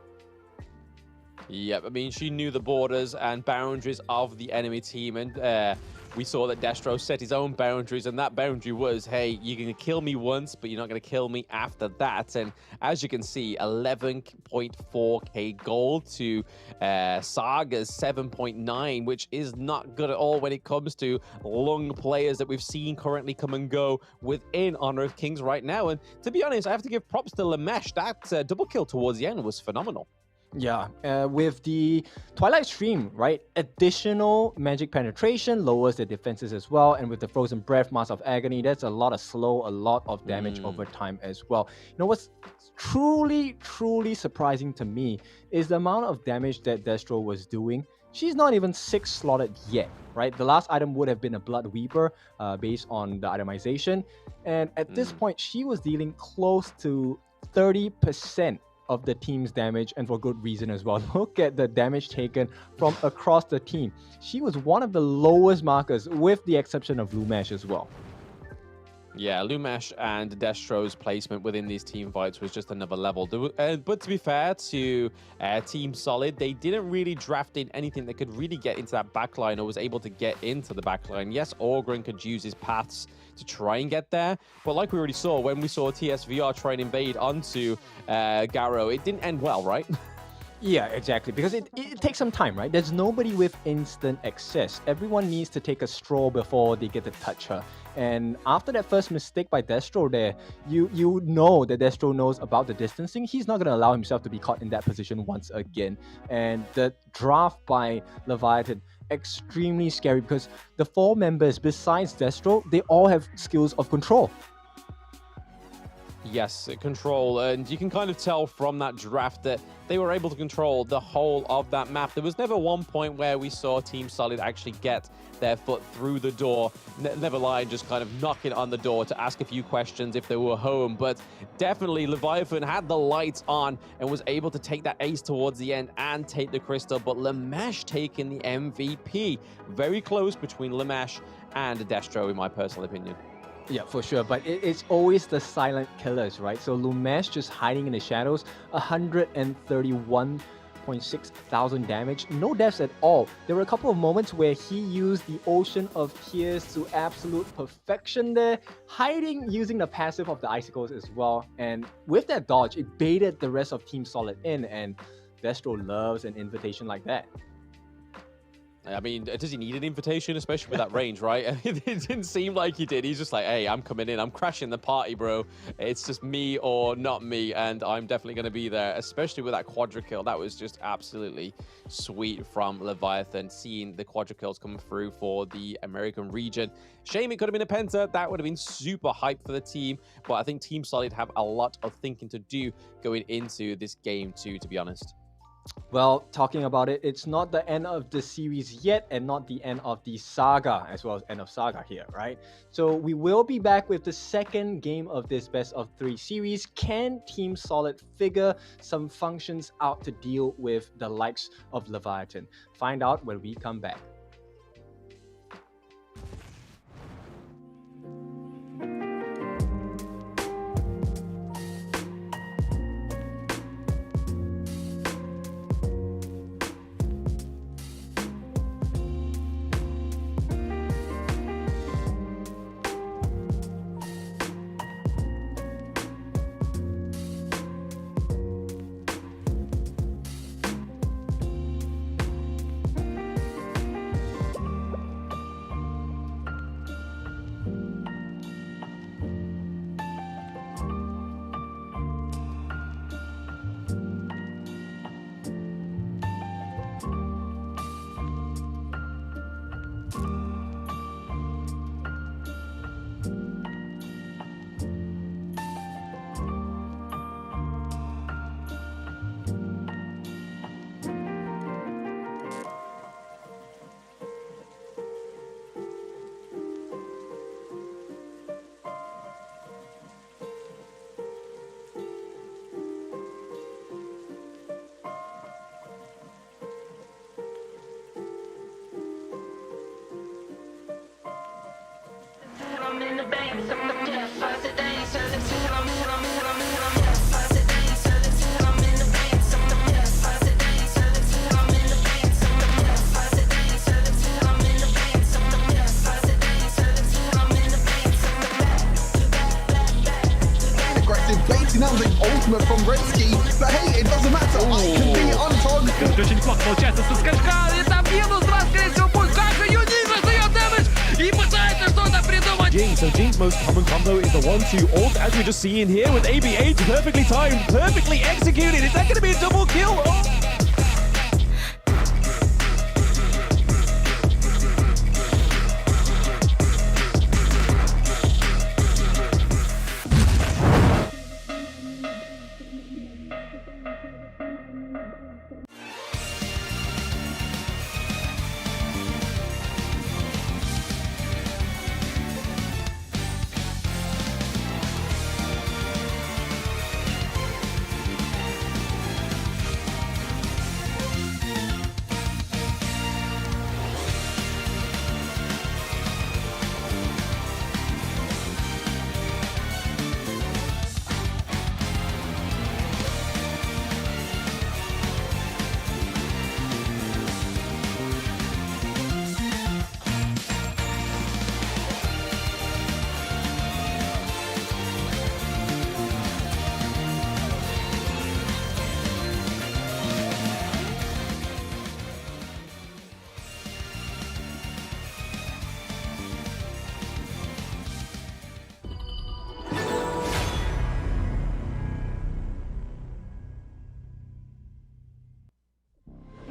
Yep, I mean, she knew the borders and boundaries of the enemy team, and we saw that Destro set his own boundaries, and that boundary was, hey, you're going to kill me once, but you're not going to kill me after that. And as you can see, 11.4k gold to Saga's 7.9, which is not good at all when it comes to Lung players that we've seen currently come and go within Honor of Kings right now. And to be honest, I have to give props to Lamesh. That double kill towards the end was phenomenal. Yeah, with the Twilight Stream, right? Additional magic penetration lowers the defenses as well. And with the Frozen Breath, Mask of Agony, that's a lot of damage over time as well. You know what's truly surprising to me is the amount of damage that Destro was doing. She's not even 6 slotted yet, right? The last item would have been a Blood Weeper based on the itemization. And at this point, she was dealing close to 30% of the team's damage, and for good reason as well. Look at the damage taken from across the team. She was one of the lowest markers, with the exception of Lumesh as well. Yeah, Lumesh and Destro's placement within these team fights was just another level. But to be fair to Team Solid, they didn't really draft in anything that could really get into that backline or was able to get into the backline. Yes, Orgren could use his paths to try and get there, but like we already saw when we saw TSVR try and invade onto Garo, it didn't end well, right? Yeah, exactly, because it takes some time, right? There's nobody with instant access. Everyone needs to take a stroll before they get to touch her. And after that first mistake by Destro there, you know that Destro knows about the distancing. He's not going to allow himself to be caught in that position once again. And the draft by Leviatan, extremely scary, because the 4 members besides Destro, they all have skills of control. Yes, control, and you can kind of tell from that draft that they were able to control the whole of that map. There was never one point where we saw Team Solid actually get their foot through the door, never mind just kind of knocking on the door to ask a few questions if they were home. But definitely Leviathan had the lights on and was able to take that ace towards the end and take the crystal, but Lemash taking the MVP. Very close between Lemash and Destro in my personal opinion. Yeah, for sure, but it's always the silent killers, right? So Lumesh just hiding in the shadows, 131.6 thousand damage, no deaths at all. There were a couple of moments where he used the Ocean of Tears to absolute perfection there, hiding using the passive of the Icicles as well. And with that dodge, it baited the rest of Team Solid in, and Destro loves an invitation like that. I mean, does he need an invitation, especially with that range, right? It didn't seem like he did. He's just like, hey, I'm coming in. I'm crashing the party, bro. It's just me or not me, and I'm definitely going to be there, especially with that quadra kill. That was just absolutely sweet from Leviathan, seeing the quadra kills come through for the American region. Shame it could have been a penta. That would have been super hype for the team, but I think Team Solid have a lot of thinking to do going into this game too, to be honest. Well, talking about it, it's not the end of the series yet, and not the end of the saga, as well as end of saga here, right? So we will be back with the second game of this best of 3 series. Can Team Solid figure some functions out to deal with the likes of Leviathan? Find out when we come back. Now the ultimate from Redski, but hey, it doesn't matter. I can be on target. Очень неплохо получается со скачка. Летавинус раскрылся путь. Как же Юнит раздает дэмэдж и пытается что-то придумать. So Jin's most common combo is the 1-2 ult, as we're just seeing here with AB8 perfectly timed, perfectly executed. Is that going to be a double kill? Oh.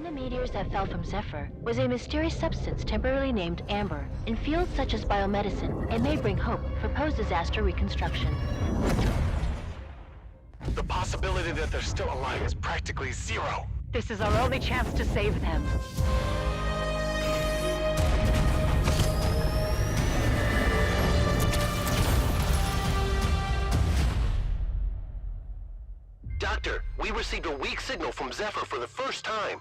The meteors that fell from Zephyr was a mysterious substance temporarily named Amber. In fields such as biomedicine, it may bring hope for post-disaster reconstruction. The possibility that they're still alive is practically zero. This is our only chance to save them. Doctor, we received a weak signal from Zephyr for the first time.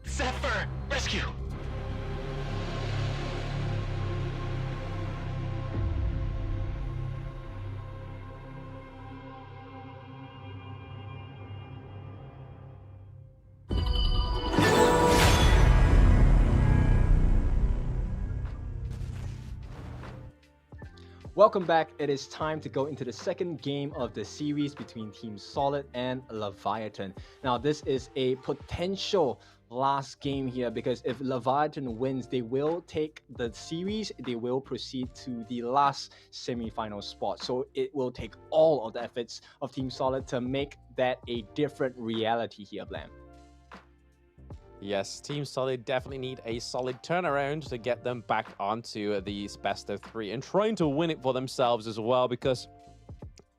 Zephyr, rescue! Welcome back. It is time to go into the second game of the series between Team Solid and Leviatan. Now, this is a potential last game here because if Leviatan wins, they will take the series. They will proceed to the last semi-final spot. So it will take all of the efforts of Team Solid to make that a different reality here, Blam. Yes, Team Solid definitely need a solid turnaround to get them back onto these best of 3 and trying to win it for themselves as well, because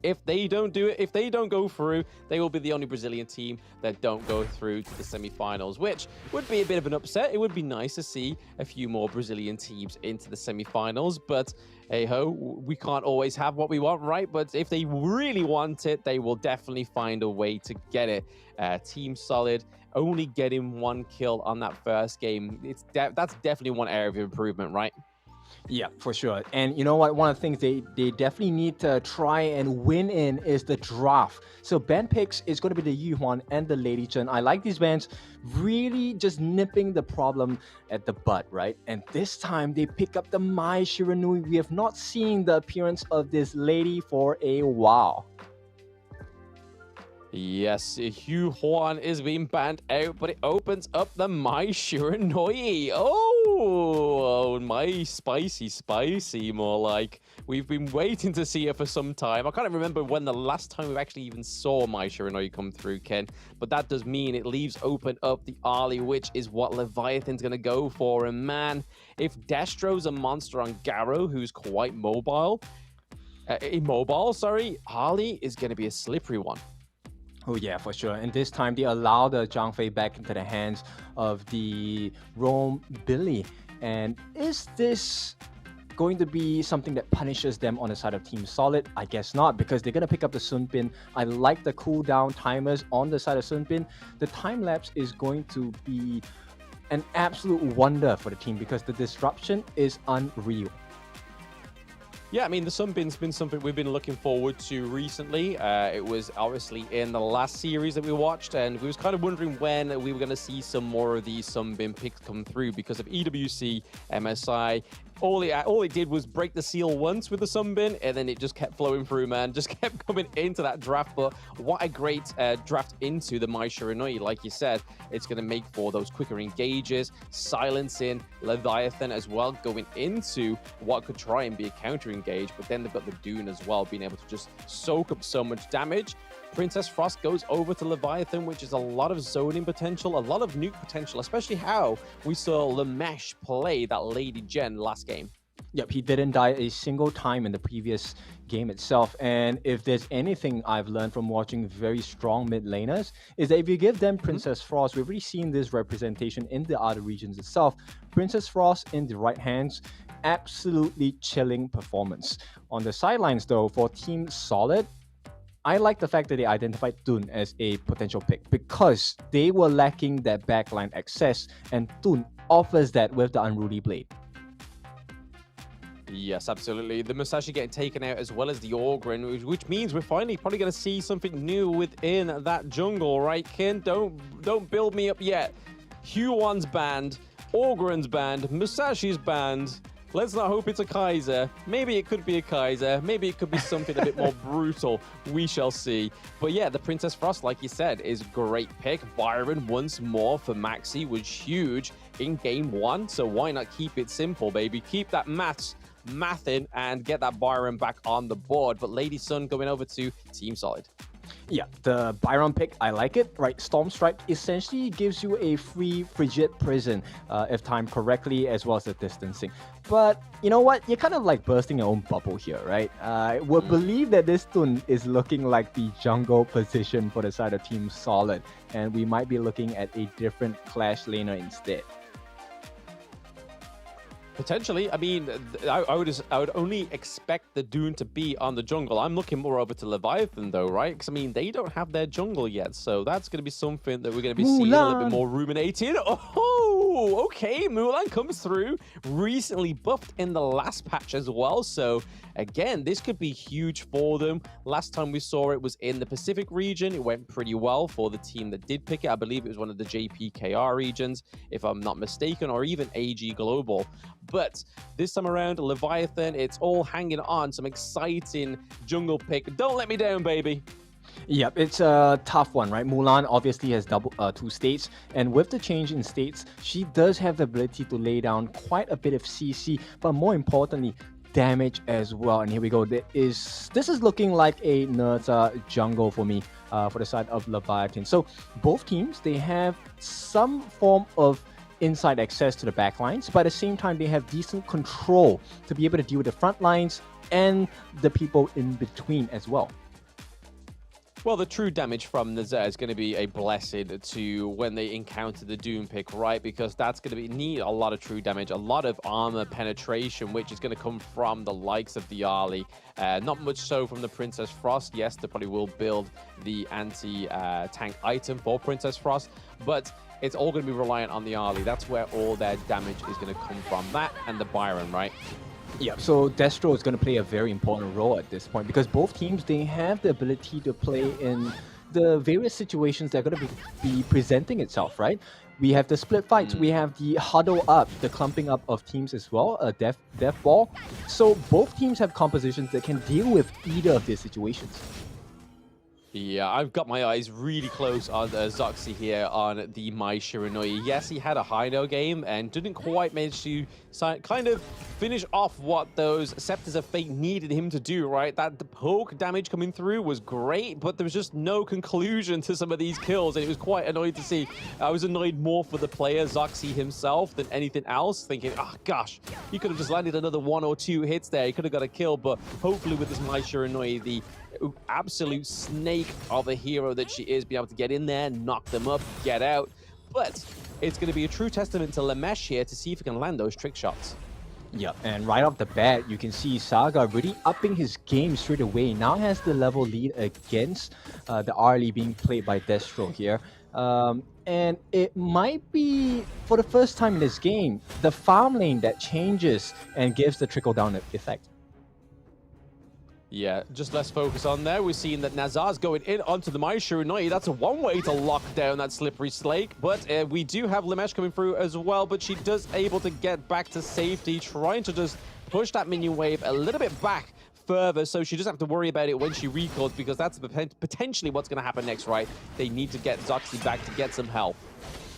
if they don't do it, if they don't go through, they will be the only Brazilian team that don't go through to the semi-finals, which would be a bit of an upset. It would be nice to see a few more Brazilian teams into the semi-finals, but hey ho, we can't always have what we want, right? But if they really want it, they will definitely find a way to get it. Team Solid only getting 1 kill on that first game, that's definitely one area of improvement, right? Yeah, for sure. And you know what? One of the things they definitely need to try and win in is the draft. So band picks is going to be the Yuhuan and the Lady Chen. I like these bands really just nipping the problem at the butt, right? And this time they pick up the Mai Shiranui. We have not seen the appearance of this lady for a while. Yes, Hugh Huan is being banned out, but it opens up the Mai Shiranui. Oh, my spicy, more like. We've been waiting to see her for some time. I can't remember when the last time we actually even saw Mai Shiranui come through, Ken. But that does mean it leaves open up the AYLO, which is what Leviathan's going to go for. And man, if Destro's a monster on Garo, who's quite immobile, Harley is going to be a slippery one. Oh yeah, for sure. And this time they allow the Zhang Fei back into the hands of the Rome Billy. And is this going to be something that punishes them on the side of Team Solid? I guess not, because they're going to pick up the Sun Bin. I like the cooldown timers on the side of Sun Bin. The time lapse is going to be an absolute wonder for the team because the disruption is unreal. Yeah, I mean, the Sunbin's been something we've been looking forward to recently. It was obviously in the last series that we watched, and we was kind of wondering when we were going to see some more of these Sunbin picks come through because of EWC, MSI. All it did was break the seal once with the Sunbin, and then it just kept flowing through, man. Just kept coming into that draft. But what a great draft into the Mai Shiranui. Like you said, it's going to make for those quicker engages, silencing Leviathan as well, going into what could try and be a counter engage. But then they've got the Dune as well, being able to just soak up so much damage. Princess Frost goes over to Leviathan, which is a lot of zoning potential, a lot of nuke potential, especially how we saw Lamesh play that Lady Jen last game. Yep, he didn't die a single time in the previous game itself. And if there's anything I've learned from watching very strong mid laners, is that if you give them Princess Frost, we've already seen this representation in the other regions itself. Princess Frost in the right hands, absolutely chilling performance. On the sidelines though, for Team Solid, I like the fact that they identified Dun as a potential pick because they were lacking that backline access, and Dun offers that with the Unruly Blade. Yes, absolutely. The Musashi getting taken out as well as the Orgrin, which means we're finally probably going to see something new within that jungle, right, Kin? Don't build me up yet. Huon's banned, Orgrin's banned, Musashi's banned. Let's not hope it's a Kaiser. Maybe it could be a Kaiser. Maybe it could be something a bit more brutal. We shall see. But yeah, the Princess Frost, like you said, is a great pick. Byron once more for Maxi was huge in game 1. So why not keep it simple, baby? Keep that mathing and get that Byron back on the board. But Lady Sun going over to Team Solid. Yeah, the Byron pick, I like it. Right, Storm Strike essentially gives you a free Frigid Prison, if timed correctly, as well as the distancing. But you know what? You're kind of like bursting your own bubble here, right? I would believe that this tune is looking like the jungle position for the side of Team Solid, and we might be looking at a different Clash laner instead. Potentially. I mean, I would only expect the Dune to be on the jungle. I'm looking more over to Leviathan though, right? Because I mean, they don't have their jungle yet, so that's going to be something that we're going to be seeing a little bit more ruminating. Oh, okay, Mulan comes through. Recently buffed in the last patch as well, so again, this could be huge for them. Last time we saw it was in the Pacific region. It went pretty well for the team that did pick it. I believe it was one of the JPKR regions, if I'm not mistaken, or even AG Global. But this time around, Leviathan, it's all hanging on some exciting jungle pick. Don't let me down, baby. Yep, it's a tough one, right? Mulan obviously has two states, and with the change in states, she does have the ability to lay down quite a bit of CC, but more importantly, damage as well. And here we go. This is looking like a Nerta jungle for me, for the side of Leviathan. So both teams, they have some form of inside access to the back lines, but at the same time they have decent control to be able to deal with the front lines and the people in between as well. Well, the true damage from Nazar is going to be a blessing to when they encounter the Doom pick, right? Because that's going to need a lot of true damage, a lot of armor penetration, which is going to come from the likes of the Arlie. Not much so from the Princess Frost. Yes, they probably will build the anti-tank item for Princess Frost, but it's all going to be reliant on the Arlie. That's where all their damage is going to come from. That and the Byron, right? Yeah, so Destro is going to play a very important role at this point because both teams, they have the ability to play in the various situations that are going to be presenting itself, right? We have the split fights, we have the huddle up, the clumping up of teams as well, a death ball. So both teams have compositions that can deal with either of these situations. Yeah, I've got my eyes really close on Zoxy here on the Mai Shiranui. Yes, he had a high no game and didn't quite manage to kind of finish off what those Scepters of Fate needed him to do, right? That the poke damage coming through was great, but there was just no conclusion to some of these kills, and it was quite annoying to see. I was annoyed more for the player, Zoxy himself, than anything else, thinking, oh gosh, he could have just landed another 1 or 2 hits there. He could have got a kill, but hopefully with this Mai Shiranui, the absolute snake of a hero that she is, be able to get in there, knock them up, get out. But it's going to be a true testament to Lamesh here to see if he can land those trick shots. Yeah, and right off the bat, you can see Saga really upping his game straight away. Now has the level lead against the Arlie being played by Destro here. And it might be, for the first time in this game, the farm lane that changes and gives the trickle-down effect. Yeah, just less focus on there. We're seeing that Nazar's going in onto the Mai Shiranui. That's a one way to lock down that slippery slate. But we do have Lamesh coming through as well, but she does able to get back to safety, trying to just push that minion wave a little bit back further, so she doesn't have to worry about it when she recalls, because that's potentially what's going to happen next, right? They need to get Zoxy back to get some health.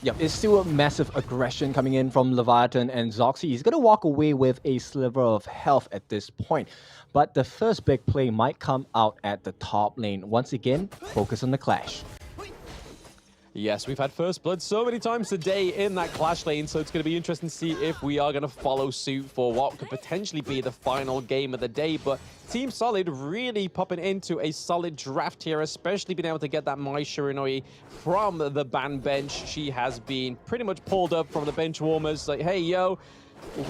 Yep, it's still a massive aggression coming in from Leviathan, and Zoxy is going to walk away with a sliver of health at this point. But the first big play might come out at the top lane. Once again, focus on the clash. Yes, we've had first blood so many times today in that clash lane, so it's going to be interesting to see if we are going to follow suit for what could potentially be the final game of the day. But Team Solid really popping into a solid draft here, especially being able to get that Mai Shiranui from the ban bench. She has been pretty much pulled up from the bench warmers, like, hey, yo,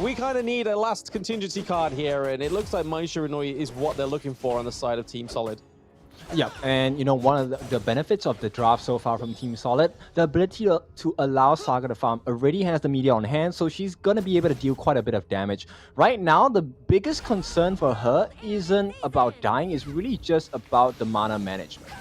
we kind of need a last contingency card here, and it looks like Mai Shiranui is what they're looking for on the side of Team Solid. Yeah, and you know, one of the benefits of the draft so far from Team Solid, the ability to allow Saga to farm already has the media on hand, so she's going to be able to deal quite a bit of damage. Right now, the biggest concern for her isn't about dying, it's really just about the mana management.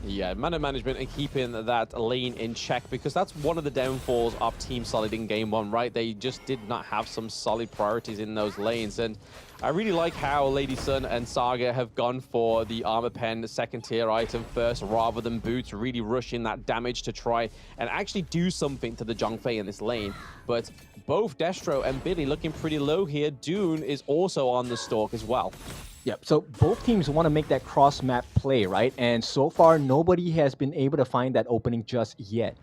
Yeah, mana management and keeping that lane in check, because that's one of the downfalls of Team Solid in Game 1, right? They just did not have some solid priorities in those lanes, and I really like how Lady Sun and Saga have gone for the armor pen, the second tier item first, rather than boots, really rushing that damage to try and actually do something to the Zhongfei in this lane. But both Destro and Billy looking pretty low here. Dune is also on the stalk as well. Yep, so both teams want to make that cross-map play, right? And so far, nobody has been able to find that opening just yet.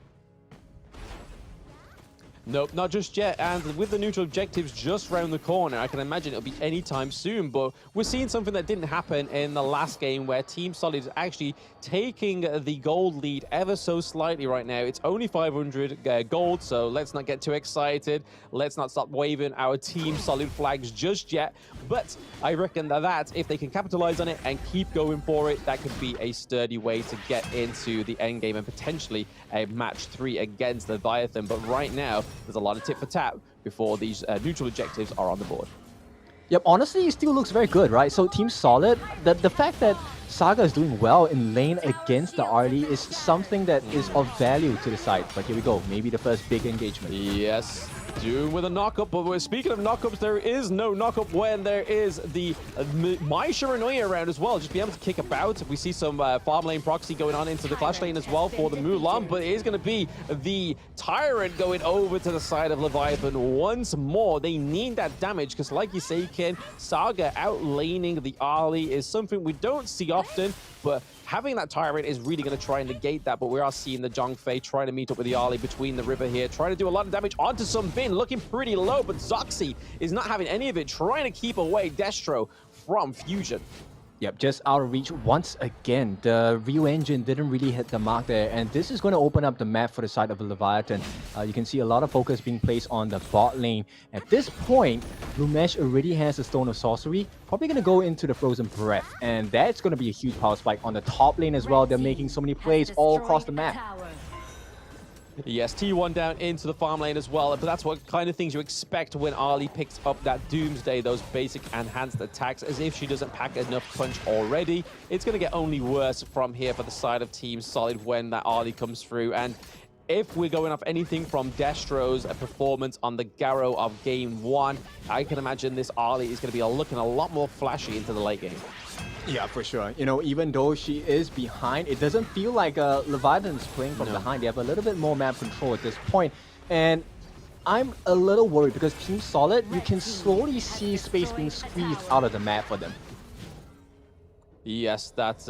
Nope, not just yet. And with the neutral objectives just round the corner, I can imagine it'll be any time soon. But we're seeing something that didn't happen in the last game where Team Solid is actually taking the gold lead ever so slightly right now. It's only 500 gold, so let's not get too excited. Let's not stop waving our Team Solid flags just yet. But I reckon that if they can capitalize on it and keep going for it, that could be a sturdy way to get into the end game and potentially a match 3 against Leviathan. But right now, there's a lot of tit for tat before these neutral objectives are on the board. Yep, honestly, it still looks very good, right? So Team Solid, the fact that Saga is doing well in lane against the Arlie is something that is of value to the side. But here we go, maybe the first big engagement. Yes. Dune with a knockup, but we're speaking of knockups, there is no knockup when there is the Mai Shiranui around as well. Just be able to kick about. We see some farm lane proxy going on into the clash lane as well for the Mulan, but it is going to be the Tyrant going over to the side of Leviathan once more. They need that damage because, like you say, Ken, Saga outlaning the Arlie is something we don't see often, but having that Tyrant is really going to try and negate that. But we are seeing the Zhongfei trying to meet up with the Arlie between the river here, trying to do a lot of damage onto some Bin, looking pretty low, but Zoxy is not having any of it, trying to keep away Destro from Fusion. Yep, just out of reach once again. The Ryu engine didn't really hit the mark there, and this is going to open up the map for the side of Leviathan. You can see a lot of focus being placed on the bot lane. At this point, Lumesh already has the Stone of Sorcery, probably going to go into the Frozen Breath, and that's going to be a huge power spike on the top lane as well. They're making so many plays all across the map. Yes, T1 down into the farm lane as well, but that's what kind of things you expect when Arlie picks up that Doomsday, those basic enhanced attacks, as if she doesn't pack enough punch already. It's going to get only worse from here for the side of Team Solid when that Arlie comes through. And if we're going off anything from Destro's performance on the Garo of Game 1, I can imagine this Arlie is going to be looking a lot more flashy into the late game. Yeah, for sure. You know, even though she is behind, it doesn't feel like Leviathan's playing from behind. They have a little bit more map control at this point. And I'm a little worried because Team Solid, you can slowly see space being squeezed out of the map for them. Yes, that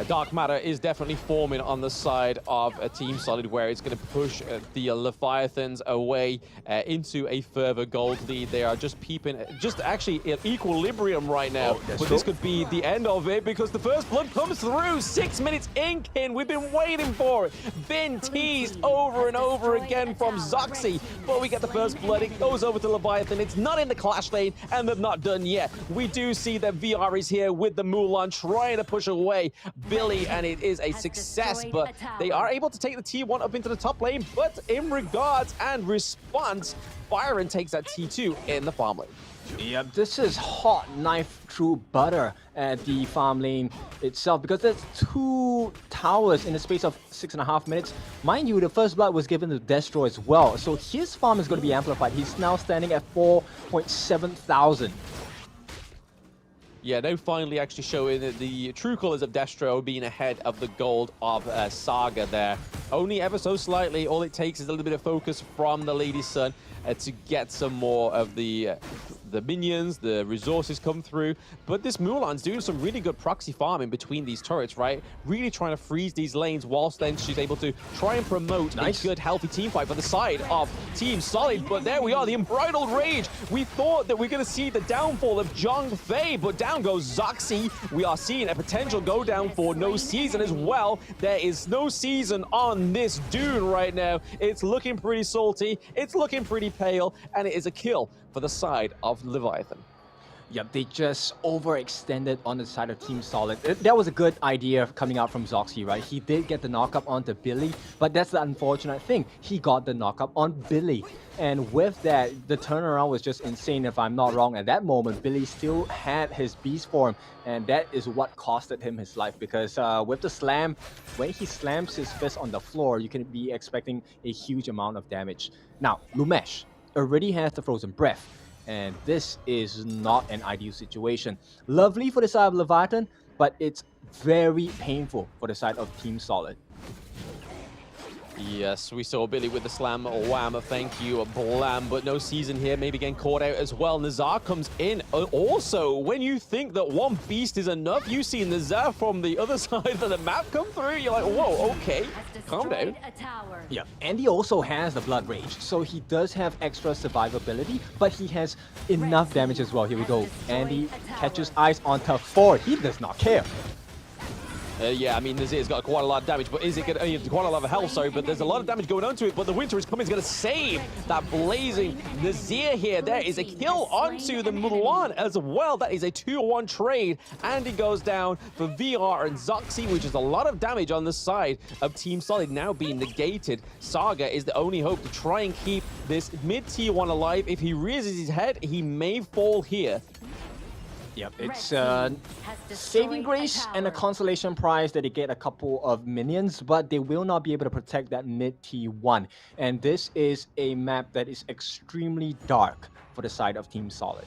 Dark Matter is definitely forming on the side of Team Solid, where it's going to push the Leviathans away into a further gold lead. They are just peeping, just actually at equilibrium right now. But this could be the end of it because the first blood comes through. 6 minutes in, Kin. We've been waiting for it. Been teased over and over again from Zoxy. But we get the first blood. It goes over to Leviathan. It's not in the clash lane, and they're not done yet. We do see that VR is here with the Mulan trying to push away Billy, and it is a success, but they are able to take the T1 up into the top lane. But in regards and response, Byron takes that T2 in the farm lane. Yep, this is hot knife through butter at the farm lane itself because there's 2 towers in the space of 6.5 minutes. Mind you, the first blood was given to Destro as well, so his farm is going to be amplified. He's now standing at 4.7 thousand. Yeah, now finally actually showing the true colors of Destro being ahead of the gold of Saga there. Only ever so slightly. All it takes is a little bit of focus from the Lady Sun to get some more of the minions, the resources come through. But this Mulan's doing some really good proxy farming between these turrets, right? Really trying to freeze these lanes whilst then she's able to try and promote a good, healthy team fight for the side of Team Solid. But there we are, the Unbridled Rage. We thought that we're going to see the downfall of Zhongfei, but down goes Zoxy. We are seeing a potential go down for No Season as well. There is no season on this Dune right now. It's looking pretty salty. It's looking pretty pale, and it is a kill for the side of Leviathan. Yep, they just overextended on the side of Team Solid. That was a good idea coming out from Zoxy, right? He did get the knockup onto Billy, but that's the unfortunate thing. He got the knockup on Billy. And with that, the turnaround was just insane if I'm not wrong. At that moment, Billy still had his beast form, and that is what costed him his life because with the slam, when he slams his fist on the floor, you can be expecting a huge amount of damage. Now, Lumesh already has the Frozen Breath. And this is not an ideal situation. Lovely for the side of Leviatan, but it's very painful for the side of Team Solid. Yes, we saw Billy with the slam, wham, thank you, blam, but no season here, maybe getting caught out as well. Nazar comes in. Also, when you think that one beast is enough, you see Nazar from the other side of the map come through, you're like, whoa, okay, calm down. Yeah, Andy also has the Blood Rage, so he does have extra survivability, but he has enough damage as well. Here we go. Andy catches eyes on Tough 4. He does not care. Yeah, I mean, Nazir's got quite a lot of damage, but is it going to... quite a lot of health, sorry, but there's a lot of damage going onto it, but the Winter is coming, is going to save that blazing Nazir here. There is a kill onto the Mulan as well. That is a 2-1 trade, and it goes down for VR and Zoxy, which is a lot of damage on the side of Team Solid now being negated. Saga is the only hope to try and keep this mid-tier 1 alive. If he raises his head, he may fall here. Yep, it's saving grace and a consolation prize that they get a couple of minions, but they will not be able to protect that mid T1. And this is a map that is extremely dark for the side of Team Solid.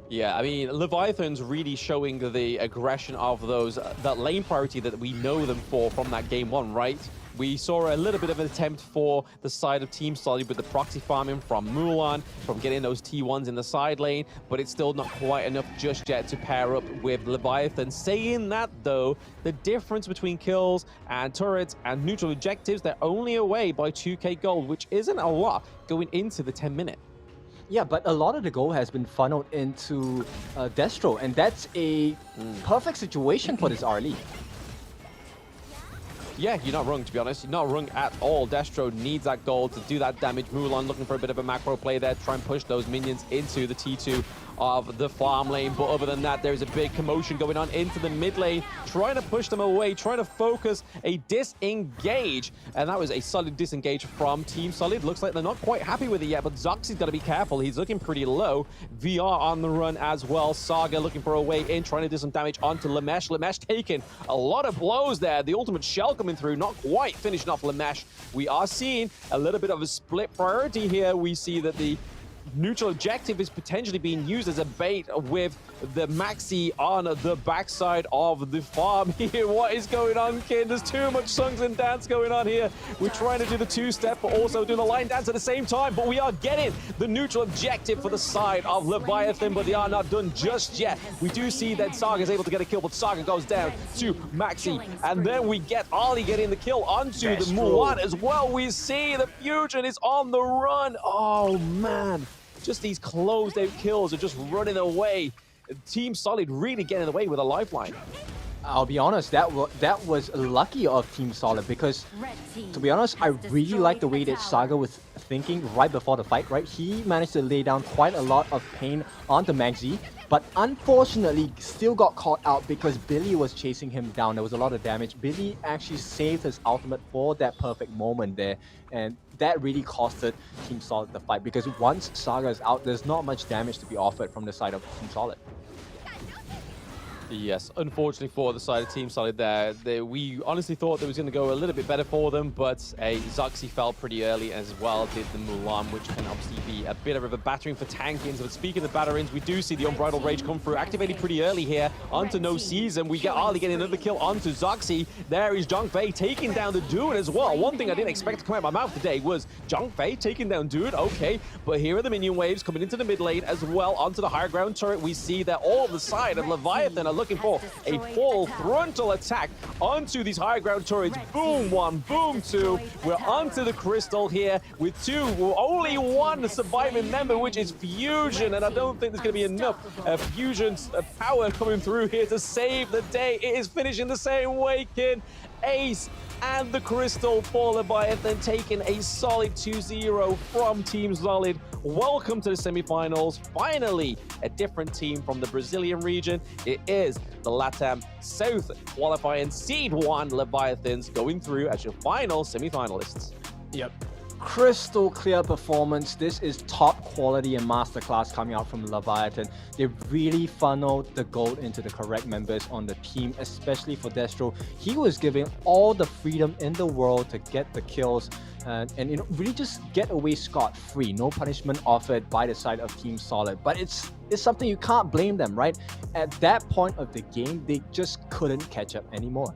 Yeah, I mean, Leviathan's really showing the aggression of those, that lane priority that we know them for from that game 1, right? We saw a little bit of an attempt for the side of Team Solid with the proxy farming from Mulan, from getting those T1s in the side lane, but it's still not quite enough just yet to pair up with Leviathan. Saying that, though, the difference between kills and turrets and neutral objectives, they're only away by 2k gold, which isn't a lot going into the 10-minute. Yeah, but a lot of the goal has been funneled into Destro, and that's a perfect situation for this RLE. Yeah, you're not wrong, to be honest. You're not wrong at all. Destro needs that gold to do that damage. Mulan looking for a bit of a macro play there, try and push those minions into the T2 of the farm lane. But other than that, there's a big commotion going on into the mid lane, trying to push them away, trying to focus a disengage. And that was a solid disengage from Team Solid. Looks like they're not quite happy with it yet, but Zoxy's got to be careful. He's looking pretty low. VR on the run as well. Saga looking for a way in, trying to do some damage onto Lamesh. Lamesh taking a lot of blows there. The ultimate shell coming through, not quite finishing off Lamesh. We are seeing a little bit of a split priority here. We see that the neutral objective is potentially being used as a bait with the Maxi on the backside of the farm here. What is going on, kid? There's too much songs and dance going on here. We're trying to do the two-step, but also do the line dance at the same time, but we are getting the neutral objective for the side of Leviathan, but they are not done just yet. We do see that Saga is able to get a kill, but Saga goes down to Maxi, and then we get Ali getting the kill onto the Mulan as well. We see the Fusion is on the run. Oh, man. Just these closed out kills are just running away. Team Solid really getting away with a lifeline. I'll be honest, that was lucky of Team Solid, because to be honest, I really like the way that Saga was thinking right before the fight, right? He managed to lay down quite a lot of pain onto Maxi, but unfortunately still got caught out because Billy was chasing him down. There was a lot of damage. Billy actually saved his ultimate for that perfect moment there, and that really costed Team Solid the fight, because once Saga is out, there's not much damage to be offered from the side of Team Solid. Yes, unfortunately for the side of Team Solid there, we honestly thought it was going to go a little bit better for them, but Zoxy fell pretty early as well, did the Mulan, which can obviously be a bit of a battering for tankings. But speaking of batterings, we do see the Unbridled Rage come through, activated pretty early here onto No Season. We get Ali getting another kill onto Zoxy. There is Zhang Fei taking down the Dude as well. One thing I didn't expect to come out of my mouth today was Zhang Fei taking down Dude, okay, but here are the minion waves coming into the mid lane as well onto the higher ground turret. We see that all the side of Leviathan are looking for a full frontal attack onto these high ground turrets. Boom one, boom two. We're onto the crystal here with only one surviving member, which is Fusion, and I don't think there's going to be enough Fusion's power coming through here to save the day. It is finishing the same way, kid. Ace and the crystal for Leviathan, taking a solid 2-0 from Team Solid. Welcome to the semifinals. Finally, a different team from the Brazilian region. It is the LATAM South qualifying Seed 1 Leviathans going through as your final semifinalists. Yep. crystal clear performance. This is top quality and masterclass coming out from Leviatan. They really funneled the gold into the correct members on the team, especially for Destro. He was given all the freedom in the world to get the kills and you know, really just get away scot-free. No punishment offered by the side of Team Solid. But it's something you can't blame them, right? At that point of the game, they just couldn't catch up anymore.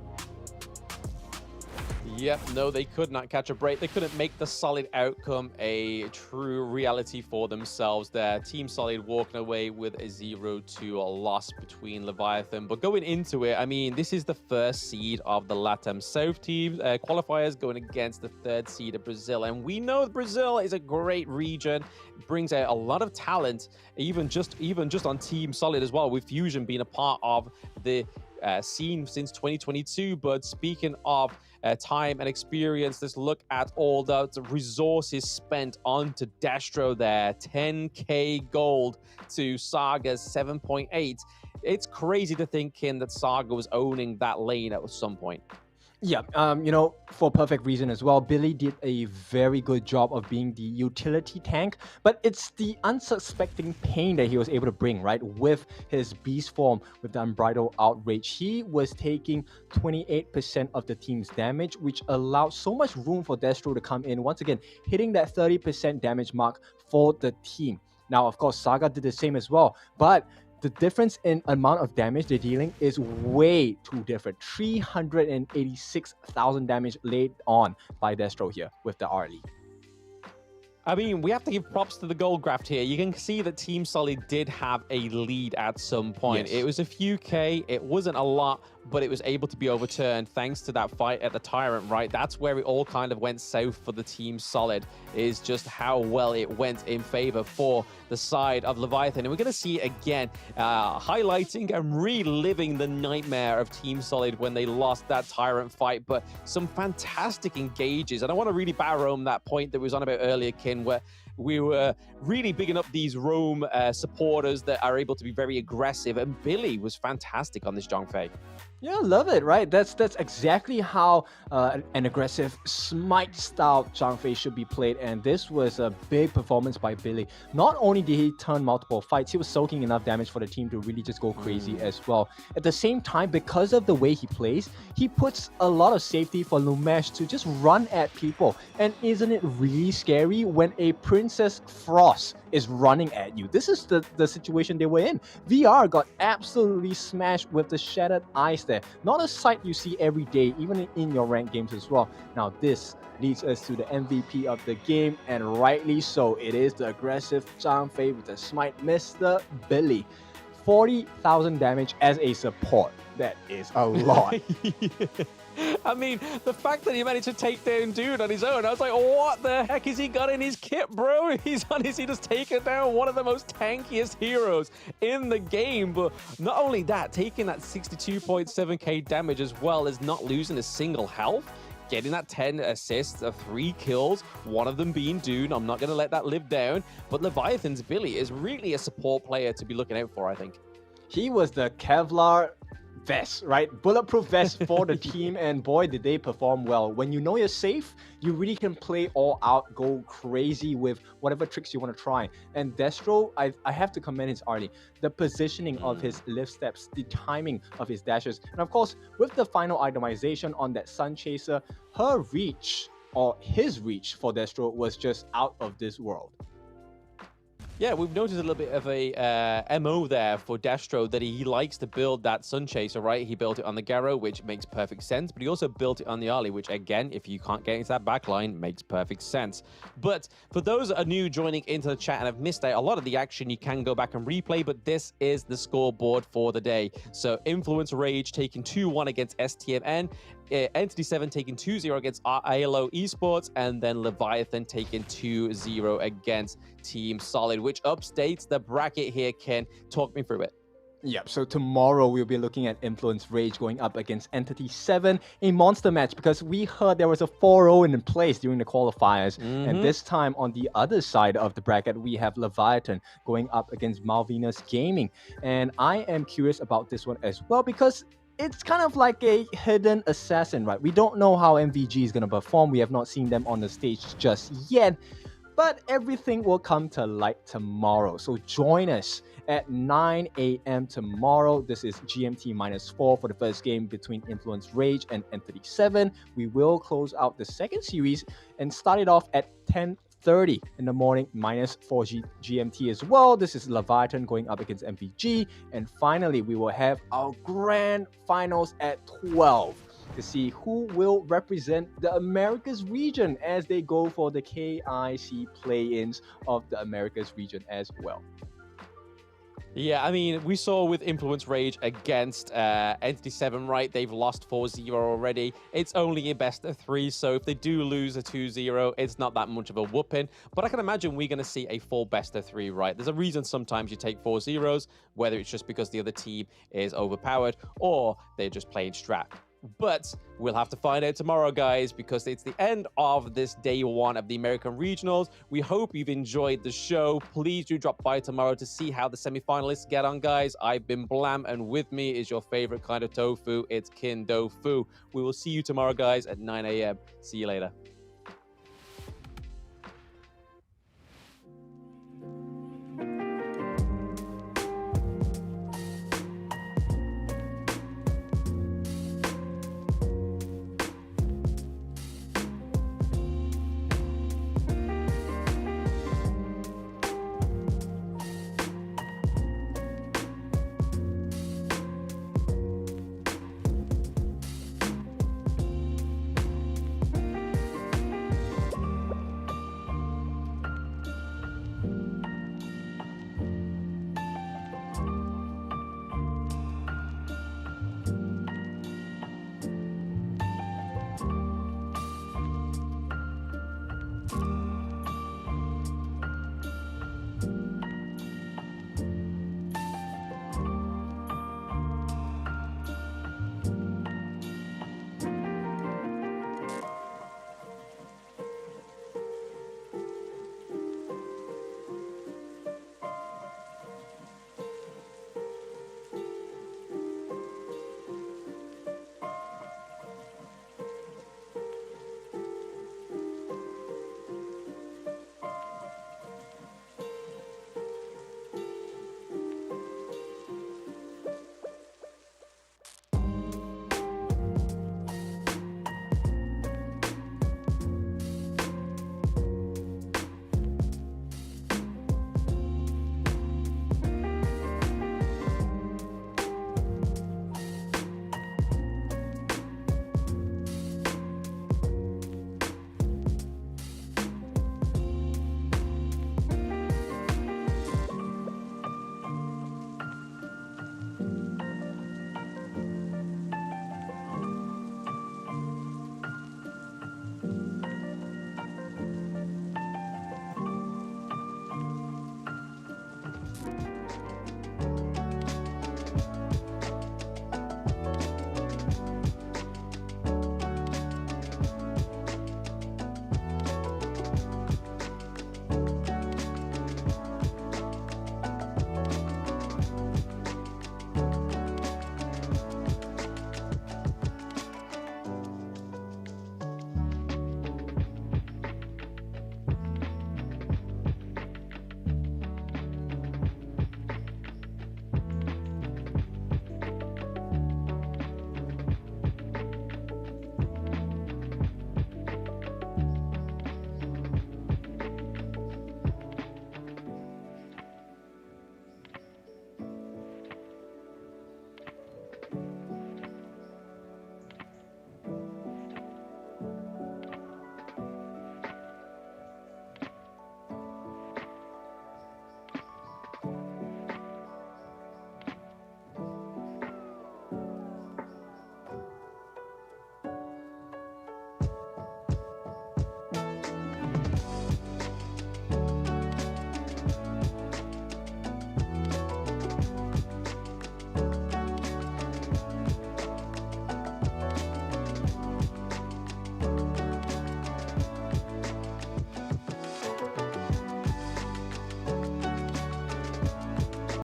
Yep, no, they could not catch a break. They couldn't make the Solid outcome a true reality for themselves there. Team Solid walking away with a 0-2 loss between Leviathan. But going into it, I mean, this is the first seed of the LATAM South team qualifiers going against the third seed of Brazil. And we know Brazil is a great region. It brings out a lot of talent, even just on Team Solid as well, with Fusion being a part of the scene since 2022. But speaking of time and experience, let's look at all the resources spent onto Destro there. 10k gold to Saga's 7.8. It's crazy to think, Kin, that Saga was owning that lane at some point. Yeah, you know, for perfect reason as well. Billy did a very good job of being the utility tank, but it's the unsuspecting pain that he was able to bring, right? With his beast form, with the Unbridled Outrage, he was taking 28% of the team's damage, which allowed so much room for Destro to come in, once again, hitting that 30% damage mark for the team. Now, of course, Saga did the same as well, but the difference in amount of damage they're dealing is way too different. 386,000 damage laid on by Destro here with the R lead. I mean, we have to give props to the gold graft here. You can see that Team Solid did have a lead at some point. Yes. It was a few K, it wasn't a lot, but it was able to be overturned thanks to that fight at the Tyrant, right? That's where it all kind of went south for the Team Solid, is just how well it went in favor for the side of Leviathan. And we're going to see it again, highlighting and reliving the nightmare of Team Solid when they lost that Tyrant fight. But some fantastic engages. And I want to really barrow home that point that was on about earlier, Kin, where we were really bigging up these Rome supporters that are able to be very aggressive. And Billy was fantastic on this Zhongfei. Yeah, love it, right? That's exactly how an aggressive smite style Zhongfei should be played, and this was a big performance by Billy. Not only did he turn multiple fights, he was soaking enough damage for the team to really just go crazy as well. At the same time, because of the way he plays, he puts a lot of safety for Lumesh to just run at people. And isn't it really scary when a Princess Frost is running at you? This is the situation they were in. VR got absolutely smashed with the Shattered Eyes there. Not a sight you see every day, even in your ranked games as well. Now this leads us to the MVP of the game, and rightly so. It is the aggressive Zhongfei with the smite, Mr. Billy. 40,000 damage as a support. That is a lot. I mean, the fact that he managed to take down Dude on his own, I was like, what the heck has he got in his kit, bro? He's just taken down one of the most tankiest heroes in the game. But not only that, taking that 62.7k damage as well as not losing a single health, getting that 10 assists, 3 kills, one of them being Dune. I'm not going to let that live down. But Leviathan's Billy is really a support player to be looking out for, I think. He was the Kevlar vest, right? Bulletproof vest for the team, and boy, did they perform well. When you know you're safe, you really can play all out, go crazy with whatever tricks you want to try. And Destro, I have to commend his early. The positioning of his lift steps, the timing of his dashes, and of course, with the final itemization on that Sun Chaser, her reach, or his reach for Destro was just out of this world. Yeah, we've noticed a little bit of a MO there for Destro, that he likes to build that Sun Chaser, right? He built it on the Garo, which makes perfect sense, but he also built it on the Ali, which again, if you can't get into that backline, makes perfect sense. But for those that are new joining into the chat and have missed out a lot of the action, you can go back and replay, but this is the scoreboard for the day. So Influence Rage taking 2-1 against STMN, Entity 7 taking 2-0 against AYLO Esports, and then Leviathan taking 2-0 against Team Solid, which updates the bracket here. Ken, talk me through it. Yep, so tomorrow we'll be looking at Influence Rage going up against Entity 7, a monster match, because we heard there was a 4-0 in place during the qualifiers. And this time on the other side of the bracket, we have Leviatan going up against Malvinas Gaming. And I am curious about this one as well, because it's kind of like a hidden assassin, right? We don't know how MVG is going to perform. We have not seen them on the stage just yet, but everything will come to light tomorrow. So join us at 9 a.m. tomorrow. This is GMT -4 for the first game between Influence Rage and N37. We will close out the second series and start it off at 10:30 in the morning, -4 GMT as well. This is Leviatan going up against MVG. And finally, we will have our grand finals at 12 to see who will represent the Americas region as they go for the KIC play-ins of the Americas region as well. Yeah, I mean, we saw with Influence Rage against Entity 7, right? They've lost 4-0 already. It's only a best of 3, so if they do lose a 2-0, it's not that much of a whooping. But I can imagine we're going to see a full best of 3, right? There's a reason sometimes you take 4-0s, whether it's just because the other team is overpowered or they're just playing strat. But we'll have to find out tomorrow, guys, because it's the end of this day 1 of the American Regionals. We hope you've enjoyed the show. Please do drop by tomorrow to see how the semi-finalists get on, guys. I've been Blam, and with me is your favorite kind of tofu. It's Kin Dofu. We will see you tomorrow, guys, at 9 a.m. See you later.